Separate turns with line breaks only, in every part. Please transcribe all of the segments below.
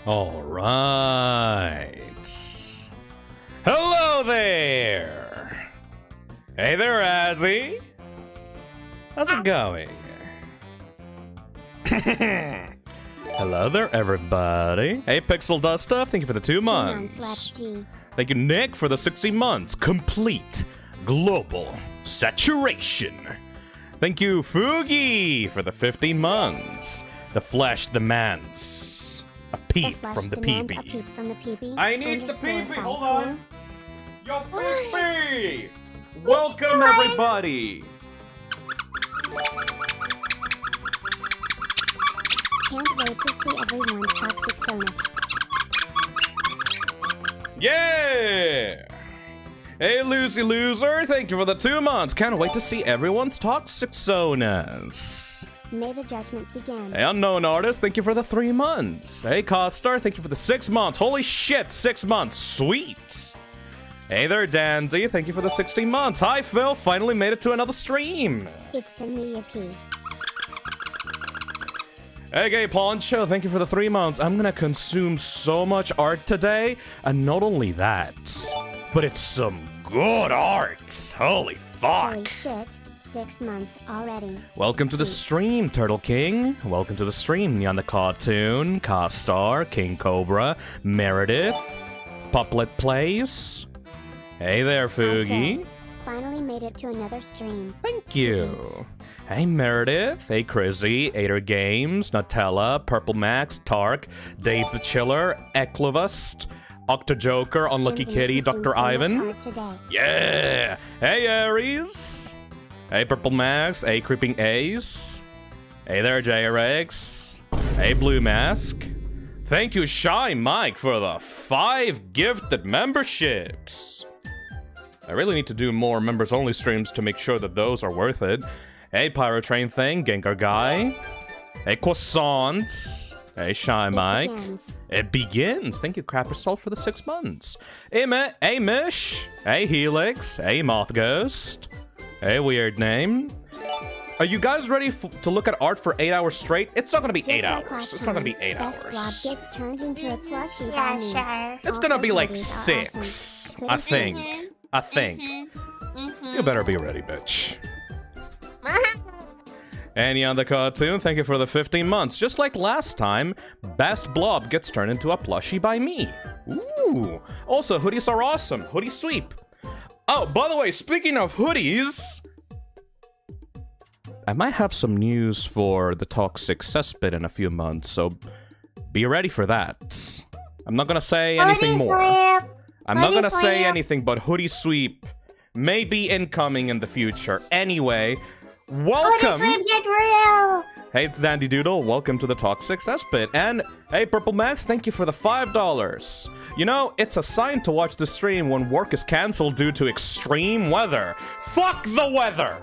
All right. Hello there. Hey there, Azzy. How's it going? Hello there, everybody. Hey, Pixel Dust Stuff. Thank you for the 2 months. Thank you, Nick, for the 60 months. Complete global saturation. Thank you, Fugi, for the 15 months. The flesh demands a peep from the peepee. I need the peepee. Hold on. Yo, peepee. Welcome, everybody.
Can't wait to see everyone's Toxicsona.
Yeah! Hey, Lucy Loser, thank you for the 2 months. Can't wait to see everyone's Toxicsonas.
May the judgment begin.
Hey, Unknown Artist, thank you for the 3 months. Hey, Costar, thank you for the 6 months. Holy shit, 6 months. Sweet. Hey there, Dandy, thank you for the 16 months. Hi, Phil, finally made it to another stream.
It's to me a P.
Hey, Gay Poncho, thank you for the 3 months. I'm gonna consume so much art today, and not only that, but it's some good art. Holy fuck.
Holy shit, 6 months already.
Welcome to the stream, Turtle King. Welcome to the stream, Neon the Cartoon, Castar, King Kobra, Meredith, Puppet Plays. Hey there, Fugi.
Finally made it to another stream.
Thank you. Hey, Meredith. Hey, Crizzy. Ader Games, Nutella, Purple Max, Tark, Dave the Chiller, Eklavust, Octojoker, Unlucky Kitty, Dr. Ivan. Yeah. Hey, Aries. Hey, Purple Max. Hey, Creeping Ace. Hey there, JRX. Hey, Blue Mask. Thank you, Shy Mike, for the 5 gifted memberships. I really need to do more members-only streams to make sure that those are worth it. Hey, Pyro Train Thing, Gengar Guy. Hey, Croissant. Hey, Shy Mike. It begins. Thank you, Crapper Soul, for the 6 months. Hey, hey, Mish. Hey, Helix. Hey, Moth Ghost. Hey, Weird Name. Are you guys ready to look at art for 8 hours straight? It's not gonna be 8 hours. It's not gonna be 8 hours.
Gets turned into a plushie
sure.
It's gonna be like 6, I think. You better be ready, bitch. Annie on the Cartoon, thank you for the 15 months. Just like last time, Best Blob gets turned into a plushie by me. Ooh. Also, hoodies are awesome. Hoodie sweep. Oh, by the way, speaking of hoodies, I might have some news for the Toxic Cesspit in a few months, so be ready for that. I'm not gonna say anything more. I'm not gonna say anything, but hoodie sweep may be incoming in the future. Anyway, welcome.
Hoodie sweep, get real.
Hey, Dandy Doodle, welcome to the Toxic Cesspit. And hey, Purple Max, thank you for the $5. You know, it's a sign to watch the stream when work is cancelled due to extreme weather. Fuck the weather!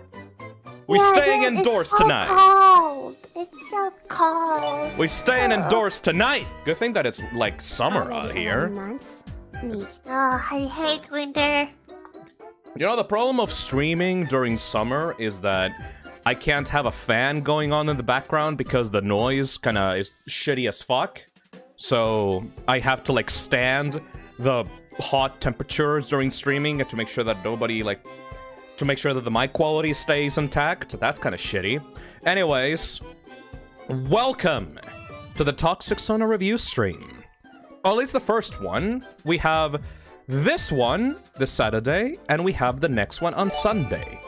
We're staying indoors tonight.
Cold. It's so cold.
We're staying indoors tonight. Good thing that it's like summer out here.
Oh, I hate winter.
You know, the problem of streaming during summer is that I can't have a fan going on in the background because the noise kinda is shitty as fuck. So I have to like stand the hot temperatures during streaming to make sure that nobody like to make sure that the mic quality stays intact. That's kind of shitty. Anyways, welcome to the Toxicsona review stream. Or at least the first one. We have this one this Saturday, and we have the next one on Sunday.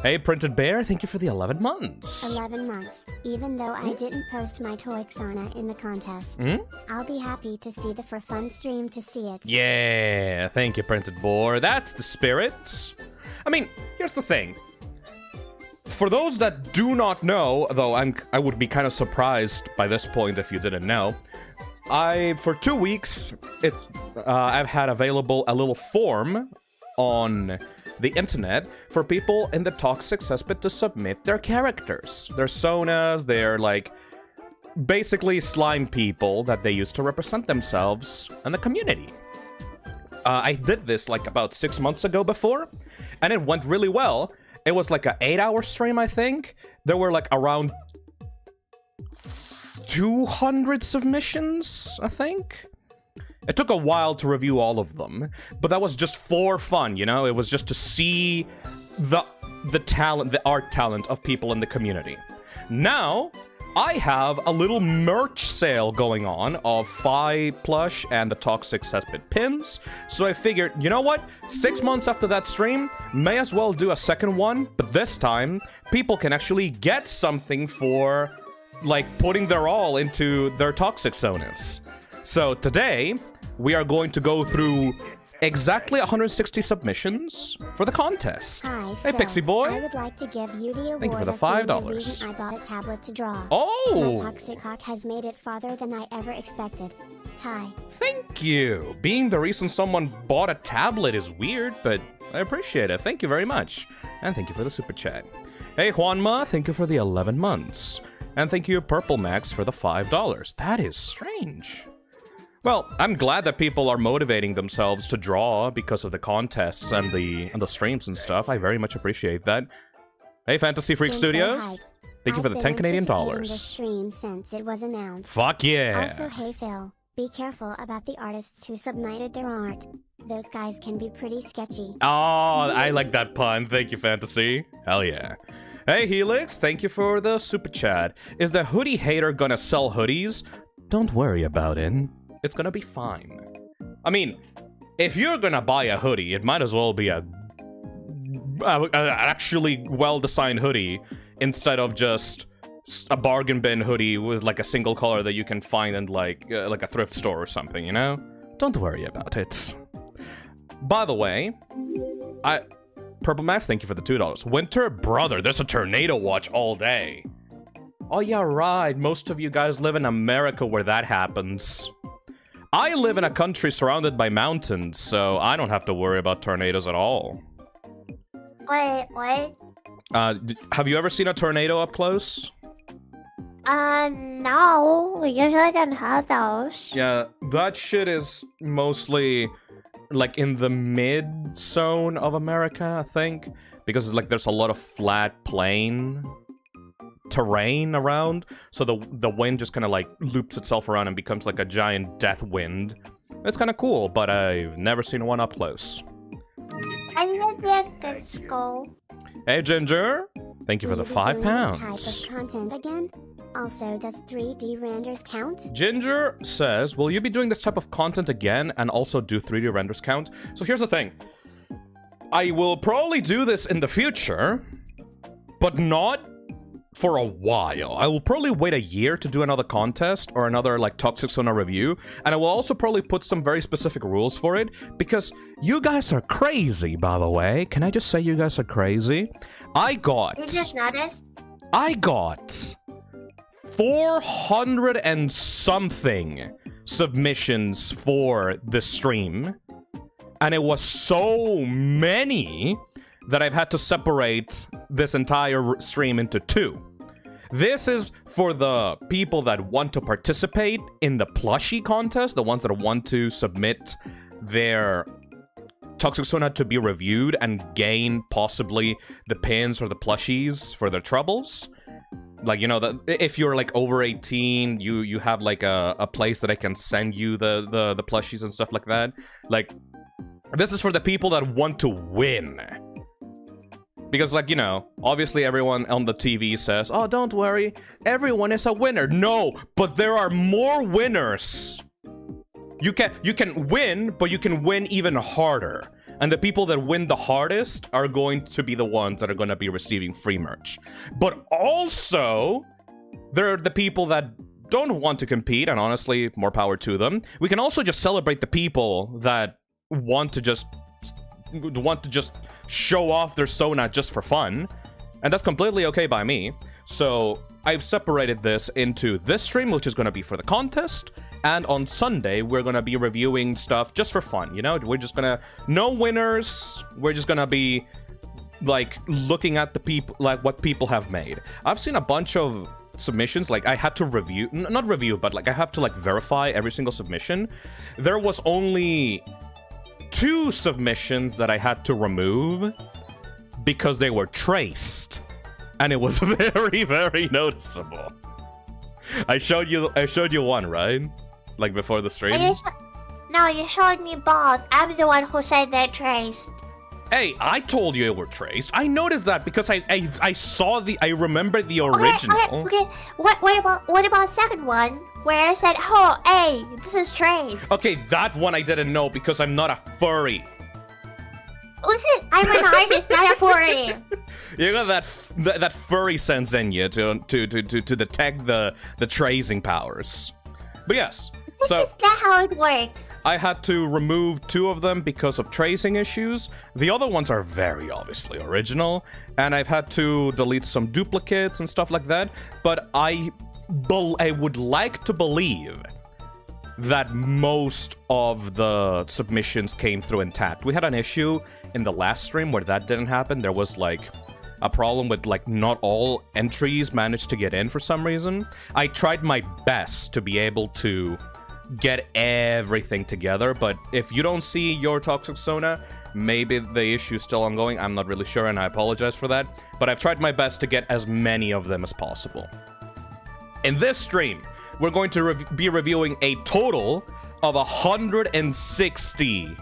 Hey, Printed Bear, thank you for the 11 months.
11 months. Even though I didn't post my Toxicsona in the contest, I'll be happy to see the For Fun stream to see it.
Yeah, thank you, Printed Boar. That's the spirit. I mean, here's the thing. For those that do not know, though I would be kind of surprised by this point if you didn't know, for 2 weeks, I've had available a little form on the internet for people in the Toxic Cesspit to submit their characters. Their sonas, they're like basically slime people that they use to represent themselves in the community. I did this like about 6 months ago before, and it went really well. It was like an 8-hour stream, I think. There were like around 200 submissions, I think. It took a while to review all of them, but that was just for fun, you know? It was just to see the talent, the art talent of people in the community. Now, I have a little merch sale going on of Phi plush and the Toxic Cesspit pins, so I figured, you know what? 6 months after that stream, may as well do a second one, but this time, people can actually get something for, like, putting their all into their Toxicsonas. So today, we are going to go through exactly 160 submissions for the contest.
Hi,
hey,
Phil.
Pixie boy.
I would like to give you the award
Thank you for the
of being
$5.
the reason I bought a tablet to draw.
Oh!
My toxic hawk has made it farther than I ever expected. Ty.
Thank you. Being the reason someone bought a tablet is weird, but I appreciate it. Thank you very much. And thank you for the super chat. Hey, Juanma, thank you for the 11 months. And thank you, Purple Max, for the $5. That is strange. Well, I'm glad that people are motivating themselves to draw because of the contests and the streams and stuff. I very much appreciate that. Hey, Fantasy Freak Studios. Thank you for the 10 Canadian dollars.
The stream since it was announced.
Fuck yeah.
Also, hey Phil, be careful about the artists who submitted their art. Those guys can be pretty sketchy.
Oh, I like that pun. Thank you, Fantasy. Hell yeah. Hey, Helix, thank you for the super chat. Is the hoodie hater gonna sell hoodies? Don't worry about it. It's gonna be fine. I mean, if you're gonna buy a hoodie, it might as well be a actually well-designed hoodie instead of just a bargain bin hoodie with like a single color that you can find in like a thrift store or something, you know? Don't worry about it. By the way, Purple Max, thank you for the $2. Winter, brother, there's a tornado watch all day. Oh yeah, right. Most of you guys live in America where that happens. I live in a country surrounded by mountains, so I don't have to worry about tornadoes at all.
Wait, what?
Have you ever seen a tornado up close?
No. We usually don't have those.
Yeah, that shit is mostly like in the mid zone of America, I think, because like there's a lot of flat plain terrain around, so the wind just kind of like loops itself around and becomes like a giant death wind. It's kind of cool, but I've never seen one up close.
I live at the school.
Hey Ginger, thank you for the £5.
This type of content again? Also, does 3D renders count?
Ginger says, will you be doing this type of content again and also do 3D renders count? So here's the thing. I will probably do this in the future, but not for a while. I will probably wait a year to do another contest or another like Toxicsona review, and I will also probably put some very specific rules for it, because you guys are crazy, by the way. Can I just say you guys are crazy?
You just noticed?
I got 400 and something submissions for the stream, and it was so many that I've had to separate this entire stream into two. This is for the people that want to participate in the plushie contest, the ones that want to submit their Toxicsona to be reviewed and gain possibly the pins or the plushies for their troubles. Like, you know, if you're like over 18, you have like a place that I can send you the plushies and stuff like that. Like, this is for the people that want to win. Because, like, you know, obviously everyone on the TV says, oh, don't worry, everyone is a winner. No, but there are more winners. You can win, but you can win even harder. And the people that win the hardest are going to be the ones that are going to be receiving free merch. But also, there are the people that don't want to compete, and honestly, more power to them. We can also just celebrate the people that want to just show off their Sona just for fun, and that's completely okay by me. So I've separated this into this stream, which is going to be for the contest, and on Sunday we're going to be reviewing stuff just for fun, you know? We're just gonna, no winners, we're just gonna be like looking at the people, like what people have made. I've seen a bunch of submissions, like I had to review, not review, but like I have to like verify every single submission. There was only 2 submissions that I had to remove because they were traced, and it was very, very noticeable. I showed you one, right? Like before the stream?
No, you showed me both. I'm the one who said they're traced.
Hey, I told you it were traced. I noticed that because I saw I remember the original.
Okay. What about second one where I said, oh, hey, this is traced?
Okay, that one I didn't know because I'm not a furry.
Listen, I'm an artist, not a furry.
You got that furry sense in you to detect the tracing powers. But yes, so
is that how it works?
I had to remove 2 of them because of tracing issues. The other ones are very obviously original, and I've had to delete some duplicates and stuff like that. But I would like to believe that most of the submissions came through intact. We had an issue in the last stream where that didn't happen. There was like a problem with like not all entries managed to get in for some reason. I tried my best to be able to get everything together, but if you don't see your Toxicsona, maybe the issue is still ongoing. I'm not really sure, and I apologize for that, but I've tried my best to get as many of them as possible. In this stream, we're going to be reviewing a total of 160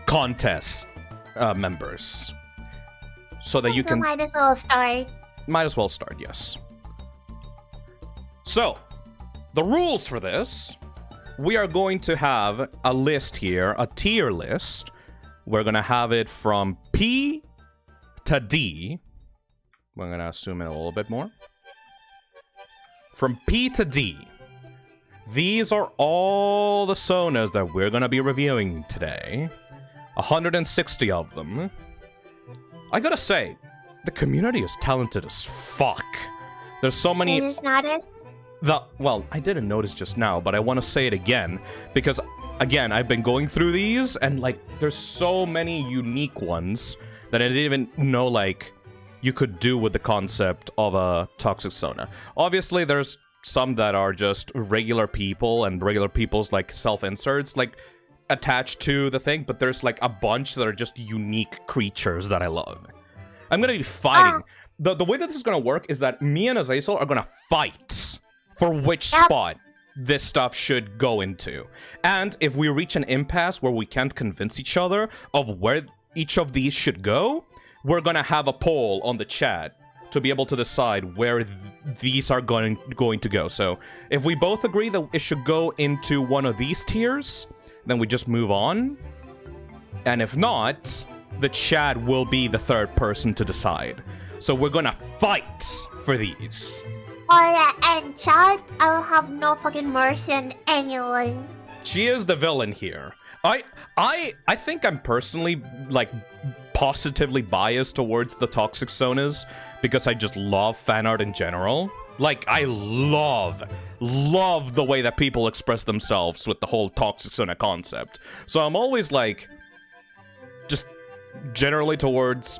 contest members. So that you can...
Might as well start.
Might as well start, yes. So, the rules for this, we are going to have a list here, a tier list. We're going to have it from P to D. We're going to assume it a little bit more. From P to D. These are all the Sonas that we're going to be reviewing today. 160 of them. I gotta say, the community is talented as fuck. There's so many...
You just noticed?
Well, I didn't notice just now, but I want to say it again. Because, again, I've been going through these, and, like, there's so many unique ones that I didn't even know, like, you could do with the concept of a Toxicsona. Obviously, there's some that are just regular people, and regular people's, like, self-inserts, like... attached to the thing, but there's like a bunch that are just unique creatures that I love. I'm gonna be fighting. The way that this is gonna work is that me and Azazel are gonna fight for which spot this stuff should go into. And if we reach an impasse where we can't convince each other of where each of these should go, we're gonna have a poll on the chat to be able to decide where these are going to go. So if we both agree that it should go into one of these tiers, then we just move on. And if not, the chat will be the third person to decide. So we're gonna fight for these.
Oh yeah, and chat, I'll have no fucking mercy on anyone.
She is the villain here. I think I'm personally, like, positively biased towards the Toxicsonas because I just love fan art in general. Like, I love the way that people express themselves with the whole Toxicsona concept. So I'm always, like, just generally towards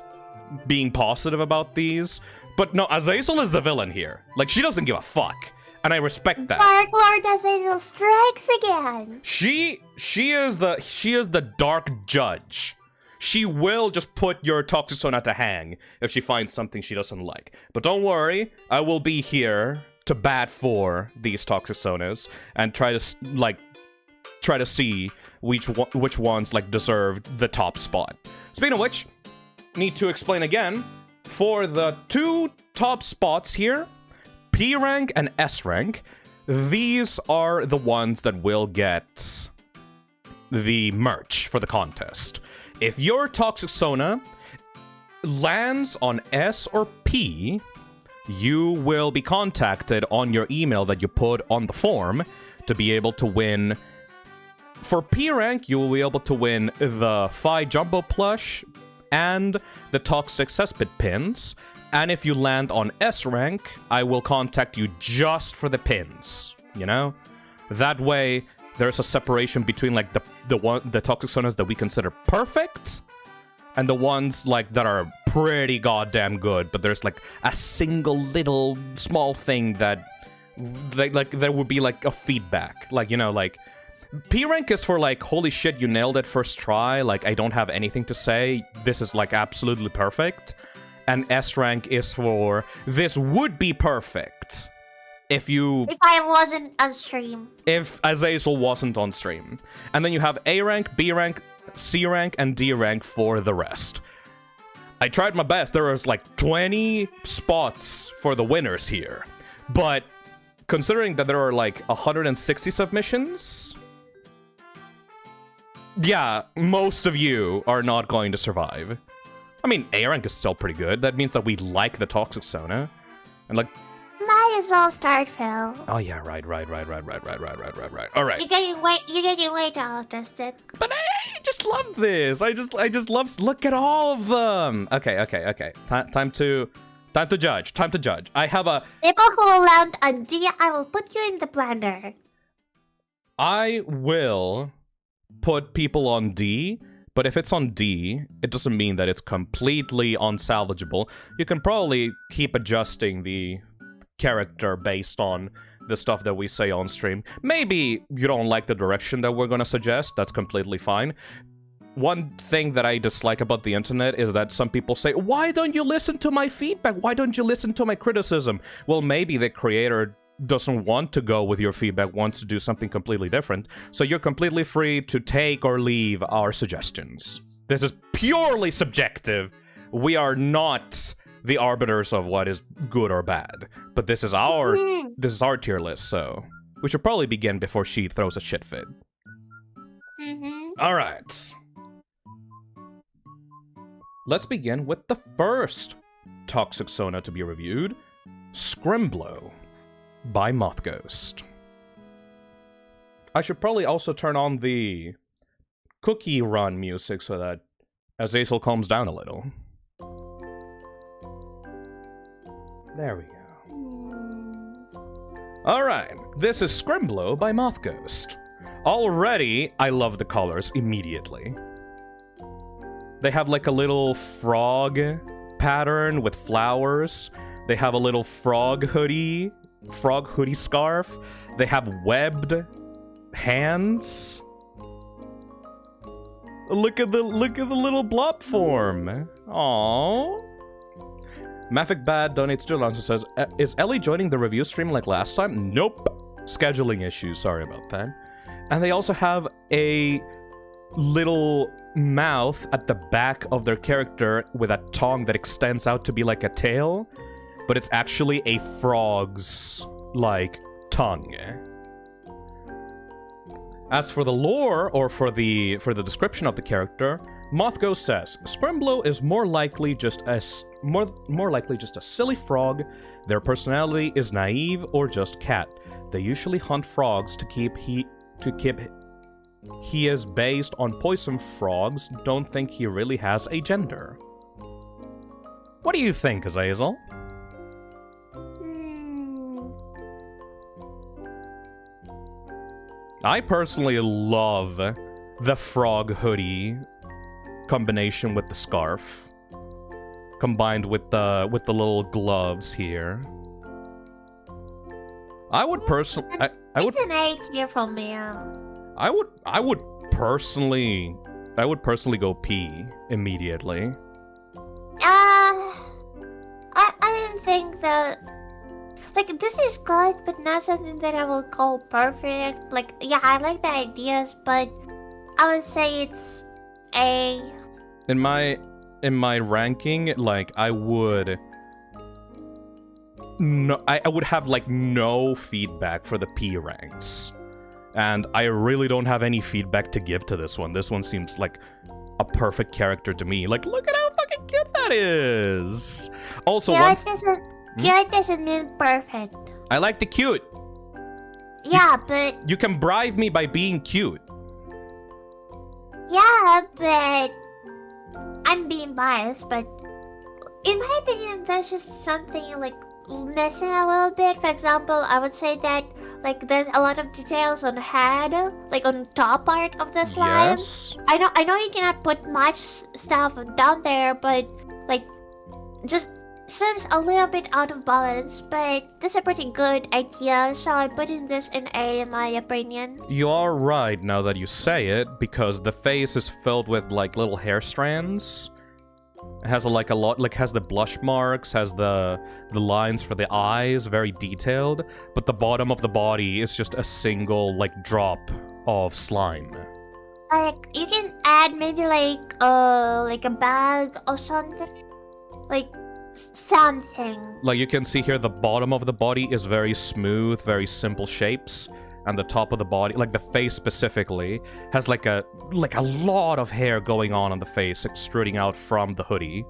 being positive about these. But no, Azazel is the villain here. Like, she doesn't give a fuck. And I respect that.
Dark Lord Azazel strikes again.
She is the dark judge. She will just put your Toxicsona to hang if she finds something she doesn't like. But don't worry, I will be here to bat for these Toxicsonas and try to see which ones like deserve the top spot. Speaking of which, need to explain again, for the 2 top spots here, P rank and S rank, these are the ones that will get the merch for the contest. If your Toxicsona lands on S or P, you will be contacted on your email that you put on the form to be able to win. For P rank, you will be able to win the Phi Jumbo plush and the Toxic Cesspit pins. And if you land on S rank, I will contact you just for the pins, you know? That way, there's a separation between like the Toxicsonas that we consider perfect and the ones like that are pretty goddamn good, but there's like a single little small thing that like there would be like a feedback, like, you know, like P rank is for like, holy shit, you nailed it first try, like I don't have anything to say, this is like absolutely perfect. And S rank is for, this would be perfect If
I wasn't on stream.
If Azazel wasn't on stream. And then you have A rank, B rank, C rank, and D rank for the rest. I tried my best. There was like 20 spots for the winners here. But considering that there are like 160 submissions, yeah, most of you are not going to survive. I mean, A rank is still pretty good. That means that we like the Toxicsona. And like,
might as well start, Phil.
oh yeah, right. All right.
You're getting way too autistic.
But I just love this. I just love. Look at all of them. Okay. Time to judge. Time to judge. I have a.
People who land on D, I will put you in the blender.
I will put people on D, but if it's on D, it doesn't mean that it's completely unsalvageable. You can probably keep adjusting the character based on the stuff that we say on stream. Maybe you don't like the direction that we're gonna suggest. That's completely fine. One thing that I dislike about the internet is that some people say, why don't you listen to my feedback? Why don't you listen to my criticism? Well, maybe the creator doesn't want to go with your feedback, wants to do something completely different. So you're completely free to take or leave our suggestions. This is purely subjective. We are not the arbiters of what is good or bad. But this is our tier list, so we should probably begin before she throws a shit fit. All right. Let's begin with the first Toxicsona to be reviewed, Scrimblo by Moth Ghost. I should probably also turn on the cookie run music so that Azazel calms down a little. There we go. Alright, this is Scrimblo by Moth Ghost. Already, I love the colors immediately. They have like a little frog pattern with flowers. They have a little frog hoodie scarf. They have webbed hands. Look at the little blob form. Aww. Maffic Bad donates to Alonso, says, is Ellie joining the review stream like last time? Nope. Scheduling issues, sorry about that. And they also have a little mouth at the back of their character with a tongue that extends out to be like a tail, but it's actually a frog's, like, tongue. As for the lore, or for the description of the character, Moth Ghost says, Scrimblo is more likely just a silly frog. Their personality is naive or just cat. They usually hunt frogs to keep he is based on poison frogs. Don't think he really has a gender. What do you think, Azazel? I personally love the frog hoodie combination with the scarf, combined with the little gloves here. I would personally,
It's an A tier for me.
I would personally go P immediately.
I didn't think that. Like, this is good, but not something that I will call perfect. Like, yeah, I like the ideas, but I would say it's A.
In my ranking, like, I would have like no feedback for the P ranks. And I really don't have any feedback to give to this one. This one seems like a perfect character to me. Like, look at how fucking cute that is. Also,
cute doesn't mean perfect.
I like the cute.
Yeah, but...
You can bribe me by being cute.
Yeah, but... I'm being biased, but... In my opinion, that's just something, like, missing a little bit. For example, I would say that, like, there's a lot of details on the head, like, on the top part of the slime.
Yes.
I know you cannot put much stuff down there, but, like, just... seems a little bit out of balance, but this is a pretty good idea, so I'm putting this in A in my opinion.
You are right now that you say it, because the face is filled with like little hair strands. It has like a lot, like has the blush marks, has the lines for the eyes, very detailed. But the bottom of the body is just a single like drop of slime.
Like you can add maybe like a bag or something, like something.
Like you can see here, the bottom of the body is very smooth, very simple shapes. And the top of the body, like the face specifically, has like a lot of hair going on the face, extruding out from the hoodie.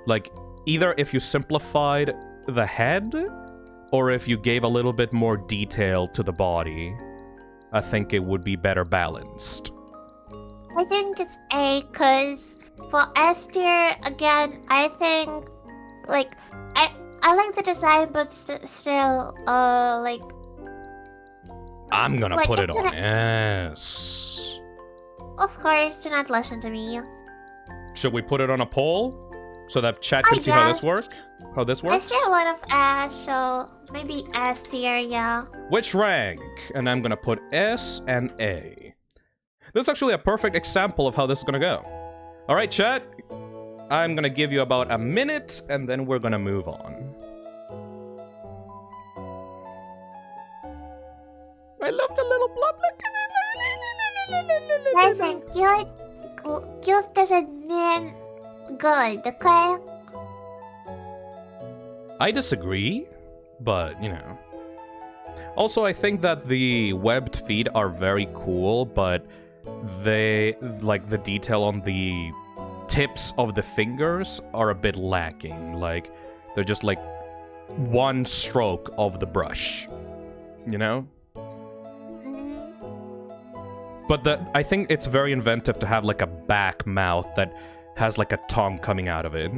Like, either if you simplified the head, or if you gave a little bit more detail to the body, I think it would be better balanced.
I think it's A, cause for S tier, again, I think, like, I like the design, but still, like...
I'm gonna
like,
put it on S.
Of course, do not listen to me.
Should we put it on a poll? So that chat can see how this works? How this
I
works?
see a lot of S, so maybe S tier, yeah.
Which rank? And I'm gonna put S and A. This is actually a perfect example of how this is gonna go. Alright, chat. I'm gonna give you about a minute, and then we're gonna move on. I love the little blob.
Listen, cute doesn't mean good, okay?
I disagree, but, you know. Also, I think that the webbed feet are very cool, but they, like, the detail on the tips of the fingers are a bit lacking. Like, they're just, like, one stroke of the brush, you know? But I think it's very inventive to have, like, a back mouth that has, like, a tongue coming out of it.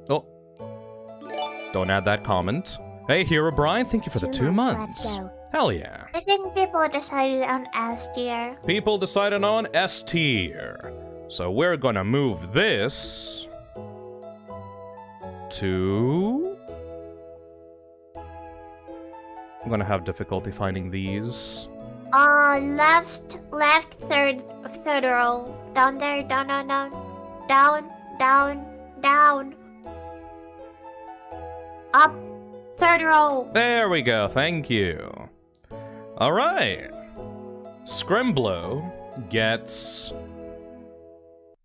Oh. Don't add that comment. Hey, Hero Brian, thank you for the 2 months. Hell yeah.
I think people decided on S tier.
People decided on S tier. So we're gonna move this to... I'm gonna have difficulty finding these.
Left, third row. Down there, down. Up, third row.
There we go, thank you. Alright. Scrimblo gets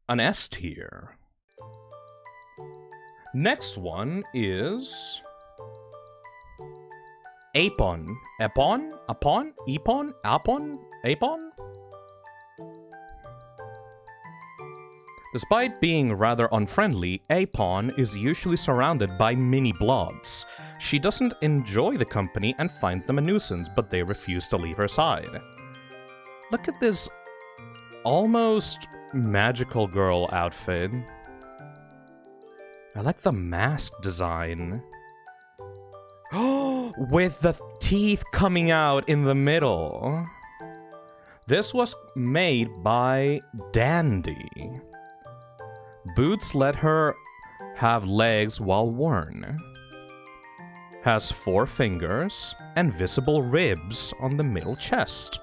an S tier. Next one is... Apon. Apon? Despite being rather unfriendly, Apon is usually surrounded by mini blobs. She doesn't enjoy the company and finds them a nuisance, but they refuse to leave her side. Look at this almost magical girl outfit. I like the mask design. Oh, with the teeth coming out in the middle. This was made by Dandy. Boots let her have legs while worn. Has 4 fingers and visible ribs on the middle chest.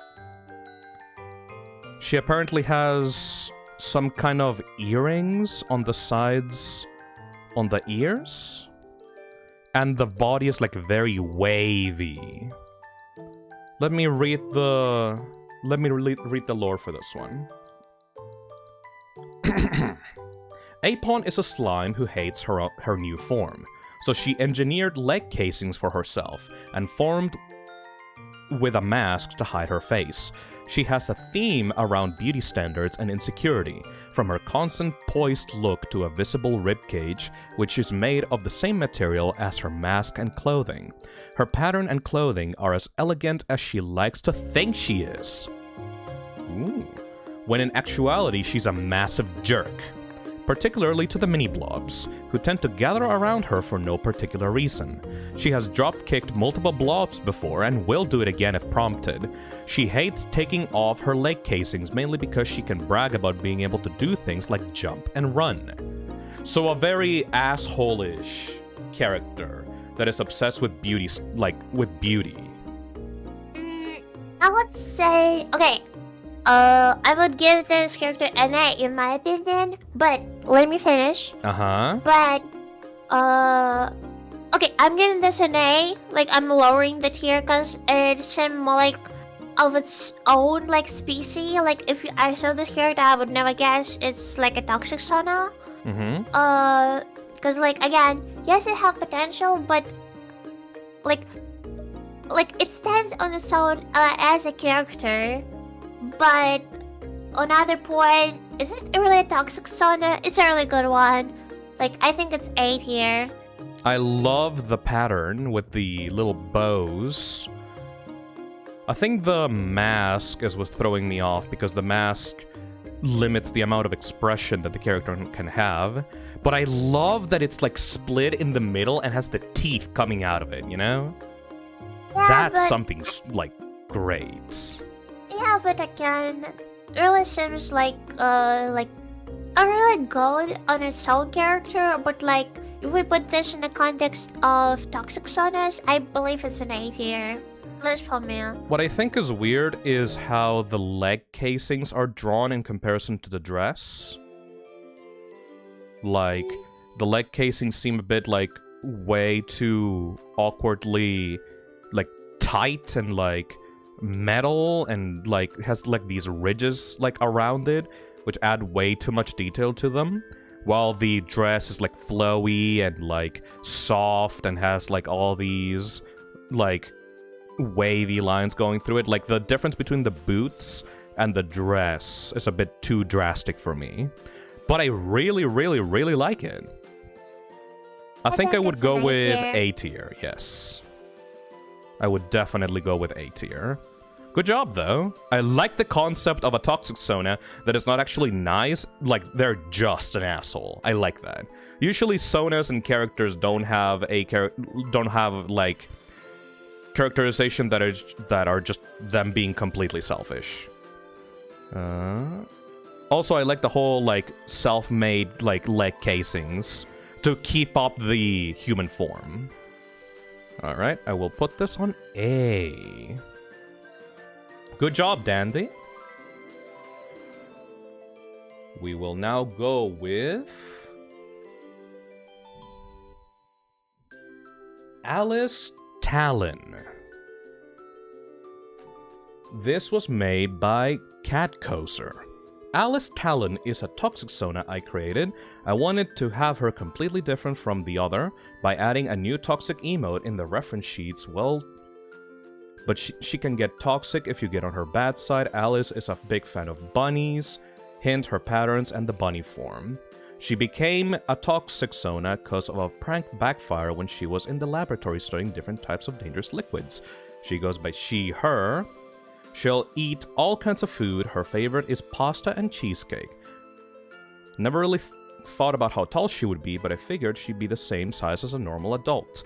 She apparently has some kind of earrings on the sides on the ears. And the body is like very wavy. Let me read the lore for this one. Apon is a slime who hates her new form, so she engineered leg casings for herself and formed with a mask to hide her face. She has a theme around beauty standards and insecurity, from her constant poised look to a visible ribcage, which is made of the same material as her mask and clothing. Her pattern and clothing are as elegant as she likes to think she is. Ooh. When in actuality, she's a massive jerk. Particularly to the mini-blobs, who tend to gather around her for no particular reason. She has drop-kicked multiple blobs before and will do it again if prompted. She hates taking off her leg casings mainly because she can brag about being able to do things like jump and run. So a very asshole-ish character that is obsessed with beauty, like, with beauty.
I would say, okay, I would give this character an A in my opinion, but let me finish. But, okay, I'm giving this an A. Like, I'm lowering the tier because it seemed more like of its own, like, species. Like, if I saw this character, I would never guess it's like a Toxicsona. Because, like, again, yes, it has potential, but, like it stands on its own as a character. But another point, is it really a Toxicsona? It's a really good one. Like, I think it's A tier.
I love the pattern with the little bows. I think the mask is what's throwing me off because the mask limits the amount of expression that the character can have. But I love that it's like split in the middle and has the teeth coming out of it, you know?
Yeah,
That's something like great.
Yeah, but again, it really seems like a really good on its own character, but like if we put this in the context of Toxicsonas, I believe it's an A tier. Let's for me.
What I think is weird is how the leg casings are drawn in comparison to the dress. Like, the leg casings seem a bit like way too awkwardly like tight and like metal and like has like these ridges like around it, which add way too much detail to them, while the dress is like flowy and like soft and has like all these like wavy lines going through it. Like the difference between the boots and the dress is a bit too drastic for me, but I really like it. I think I would go with A tier. Yes, I would definitely go with A tier. Good job, though. I like the concept of a Toxicsona that is not actually nice. Like, they're just an asshole. I like that. Usually, Sonas and characters don't have like characterization that are just them being completely selfish. Also, I like the whole like self-made like leg casings to keep up the human form. All right, I will put this on A. Good job, Dandy. We will now go with Alice Talon. This was made by Catcoser. Alice Talon is a Toxicsona I created. I wanted to have her completely different from the other by adding a new toxic emote in the reference sheets. Well, but she can get toxic if you get on her bad side. Alice is a big fan of bunnies, hint her patterns and the bunny form. She became a Toxicsona because of a prank backfire when she was in the laboratory studying different types of dangerous liquids. She goes by she, her. She'll eat all kinds of food. Her favorite is pasta and cheesecake. Never really thought about how tall she would be, but I figured she'd be the same size as a normal adult.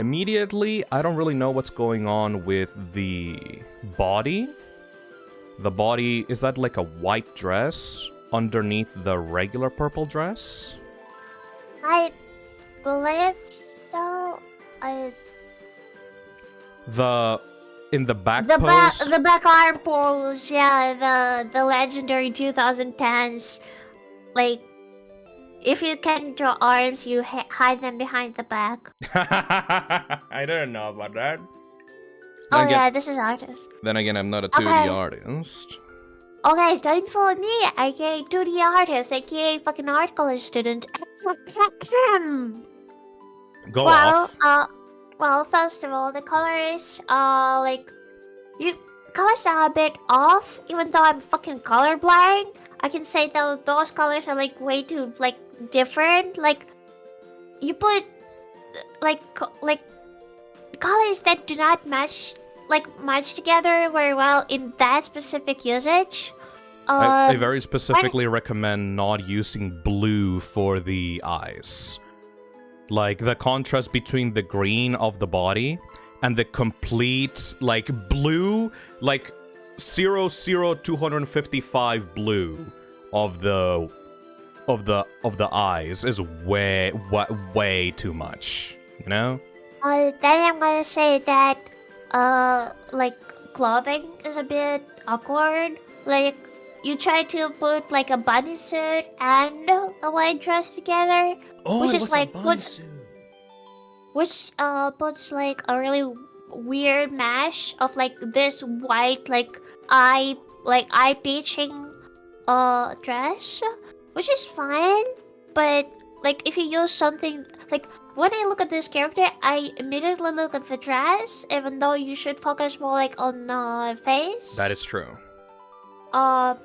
Immediately, I don't really know what's going on with the body. The body, is that like a white dress underneath the regular purple dress?
I believe so.
In the back pose?
The back arm pose, yeah, the legendary 2010s. Like, if you can draw arms, you hide them behind the back.
I don't know about that.
Oh yeah, this is artist.
Then again, I'm not a 2D artist.
Okay, don't fool me, aka 2D artist, aka fucking art college student.
Go off.
Well, first of all, the colors are colors are a bit off, even though I'm fucking colorblind. I can say that those colors are like way too like different. Like you put like colors that do not match together very well in that specific usage.
I very specifically recommend not using blue for the eyes. Like, the contrast between the green of the body and the complete, like, blue, like, 00255 blue of the eyes is way too much, you know?
Then I'm gonna say that, like, clothing is a bit awkward. Like, you try to put like a bunny suit and a white dress together, which is like puts like a really weird mash of like this white like eye piercing dress, which is fine, but like if you use something like when I look at this character, I immediately look at the dress, even though you should focus more like on the face.
That is true.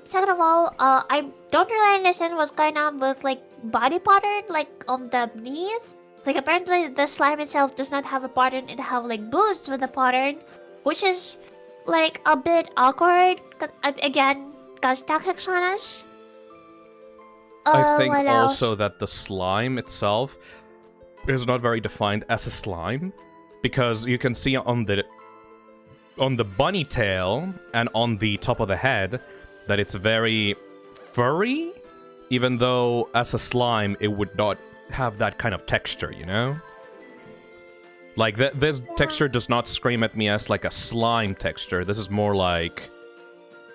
Second of all, I don't really understand what's going on with like body pattern, like on the beneath. Like apparently the slime itself does not have a pattern; it have like boots with a pattern, which is like a bit awkward. Again, because Toxicsonas.
I think also that the slime itself is not very defined as a slime, because you can see on the bunny tail and on the top of the head that it's very furry, even though as a slime it would not have that kind of texture, you know? Like this texture does not scream at me as like a slime texture. This is more like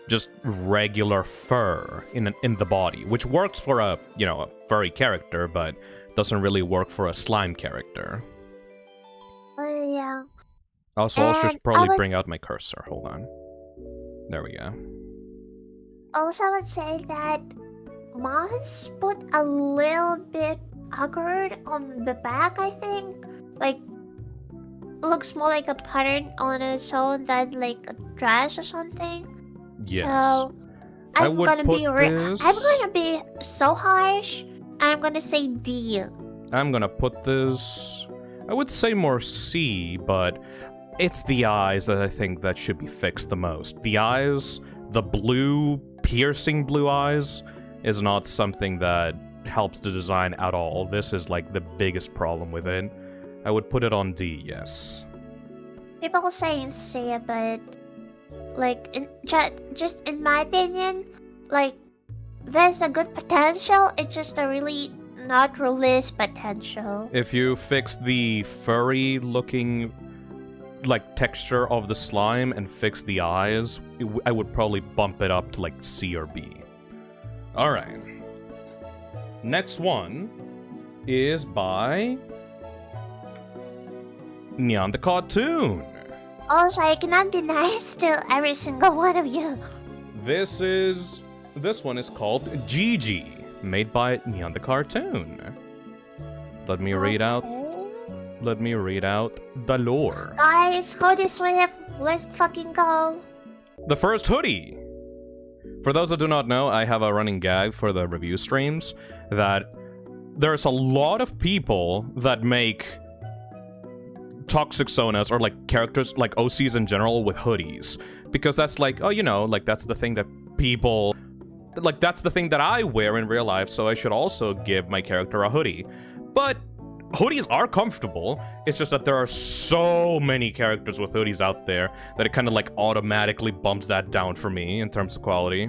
just regular fur in the body, which works for a, you know, a furry character, but doesn't really work for a slime character.
Yeah.
Also, I'll just probably bring out my cursor. Hold on. There we go.
Also, I would say that Moth's put a little bit awkward on the back, I think. Like, looks more like a pattern on its own than like a dress or something.
Yes.
So, I'm gonna be so harsh. I'm gonna say D.
I'm gonna put this, I would say more C, but it's the eyes that I think that should be fixed the most. The eyes, the blue, piercing blue eyes, is not something that helps the design at all. This is like the biggest problem with it. I would put it on D, yes.
People say C, but like, just in my opinion, like, there's a good potential, it's just a really not released potential.
If you fix the furry looking like texture of the slime and fix the eyes, I would probably bump it up to like C or B. Alright. Next one is by Neon the Cartoon.
Also, I cannot be nice to every single one of you.
This one is called Gigi, made by Neon the Cartoon. Let me read out the lore.
Guys, hoodie swift, let's fucking go.
The first hoodie. For those that do not know, I have a running gag for the review streams that there's a lot of people that make Toxicsonas or like characters like OCs in general with hoodies, because that's like, oh, you know, like that's the thing that people like, that's the thing that I wear in real life, so I should also give my character a hoodie. But hoodies are comfortable, it's just that there are so many characters with hoodies out there that it kind of like automatically bumps that down for me in terms of quality.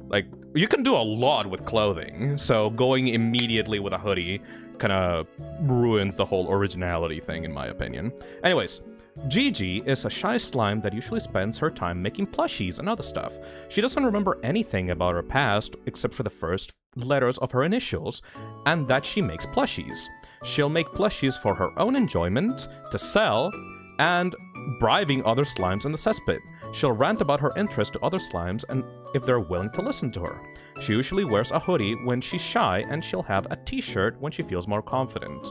Like, you can do a lot with clothing, so going immediately with a hoodie kind of ruins the whole originality thing, in my opinion. Anyways, Gigi is a shy slime that usually spends her time making plushies and other stuff. She doesn't remember anything about her past except for the first letters of her initials, and that she makes plushies. She'll make plushies for her own enjoyment, to sell, and bribing other slimes in the cesspit. She'll rant about her interest to other slimes and if they're willing to listen to her. She usually wears a hoodie when she's shy, and she'll have a t-shirt when she feels more confident.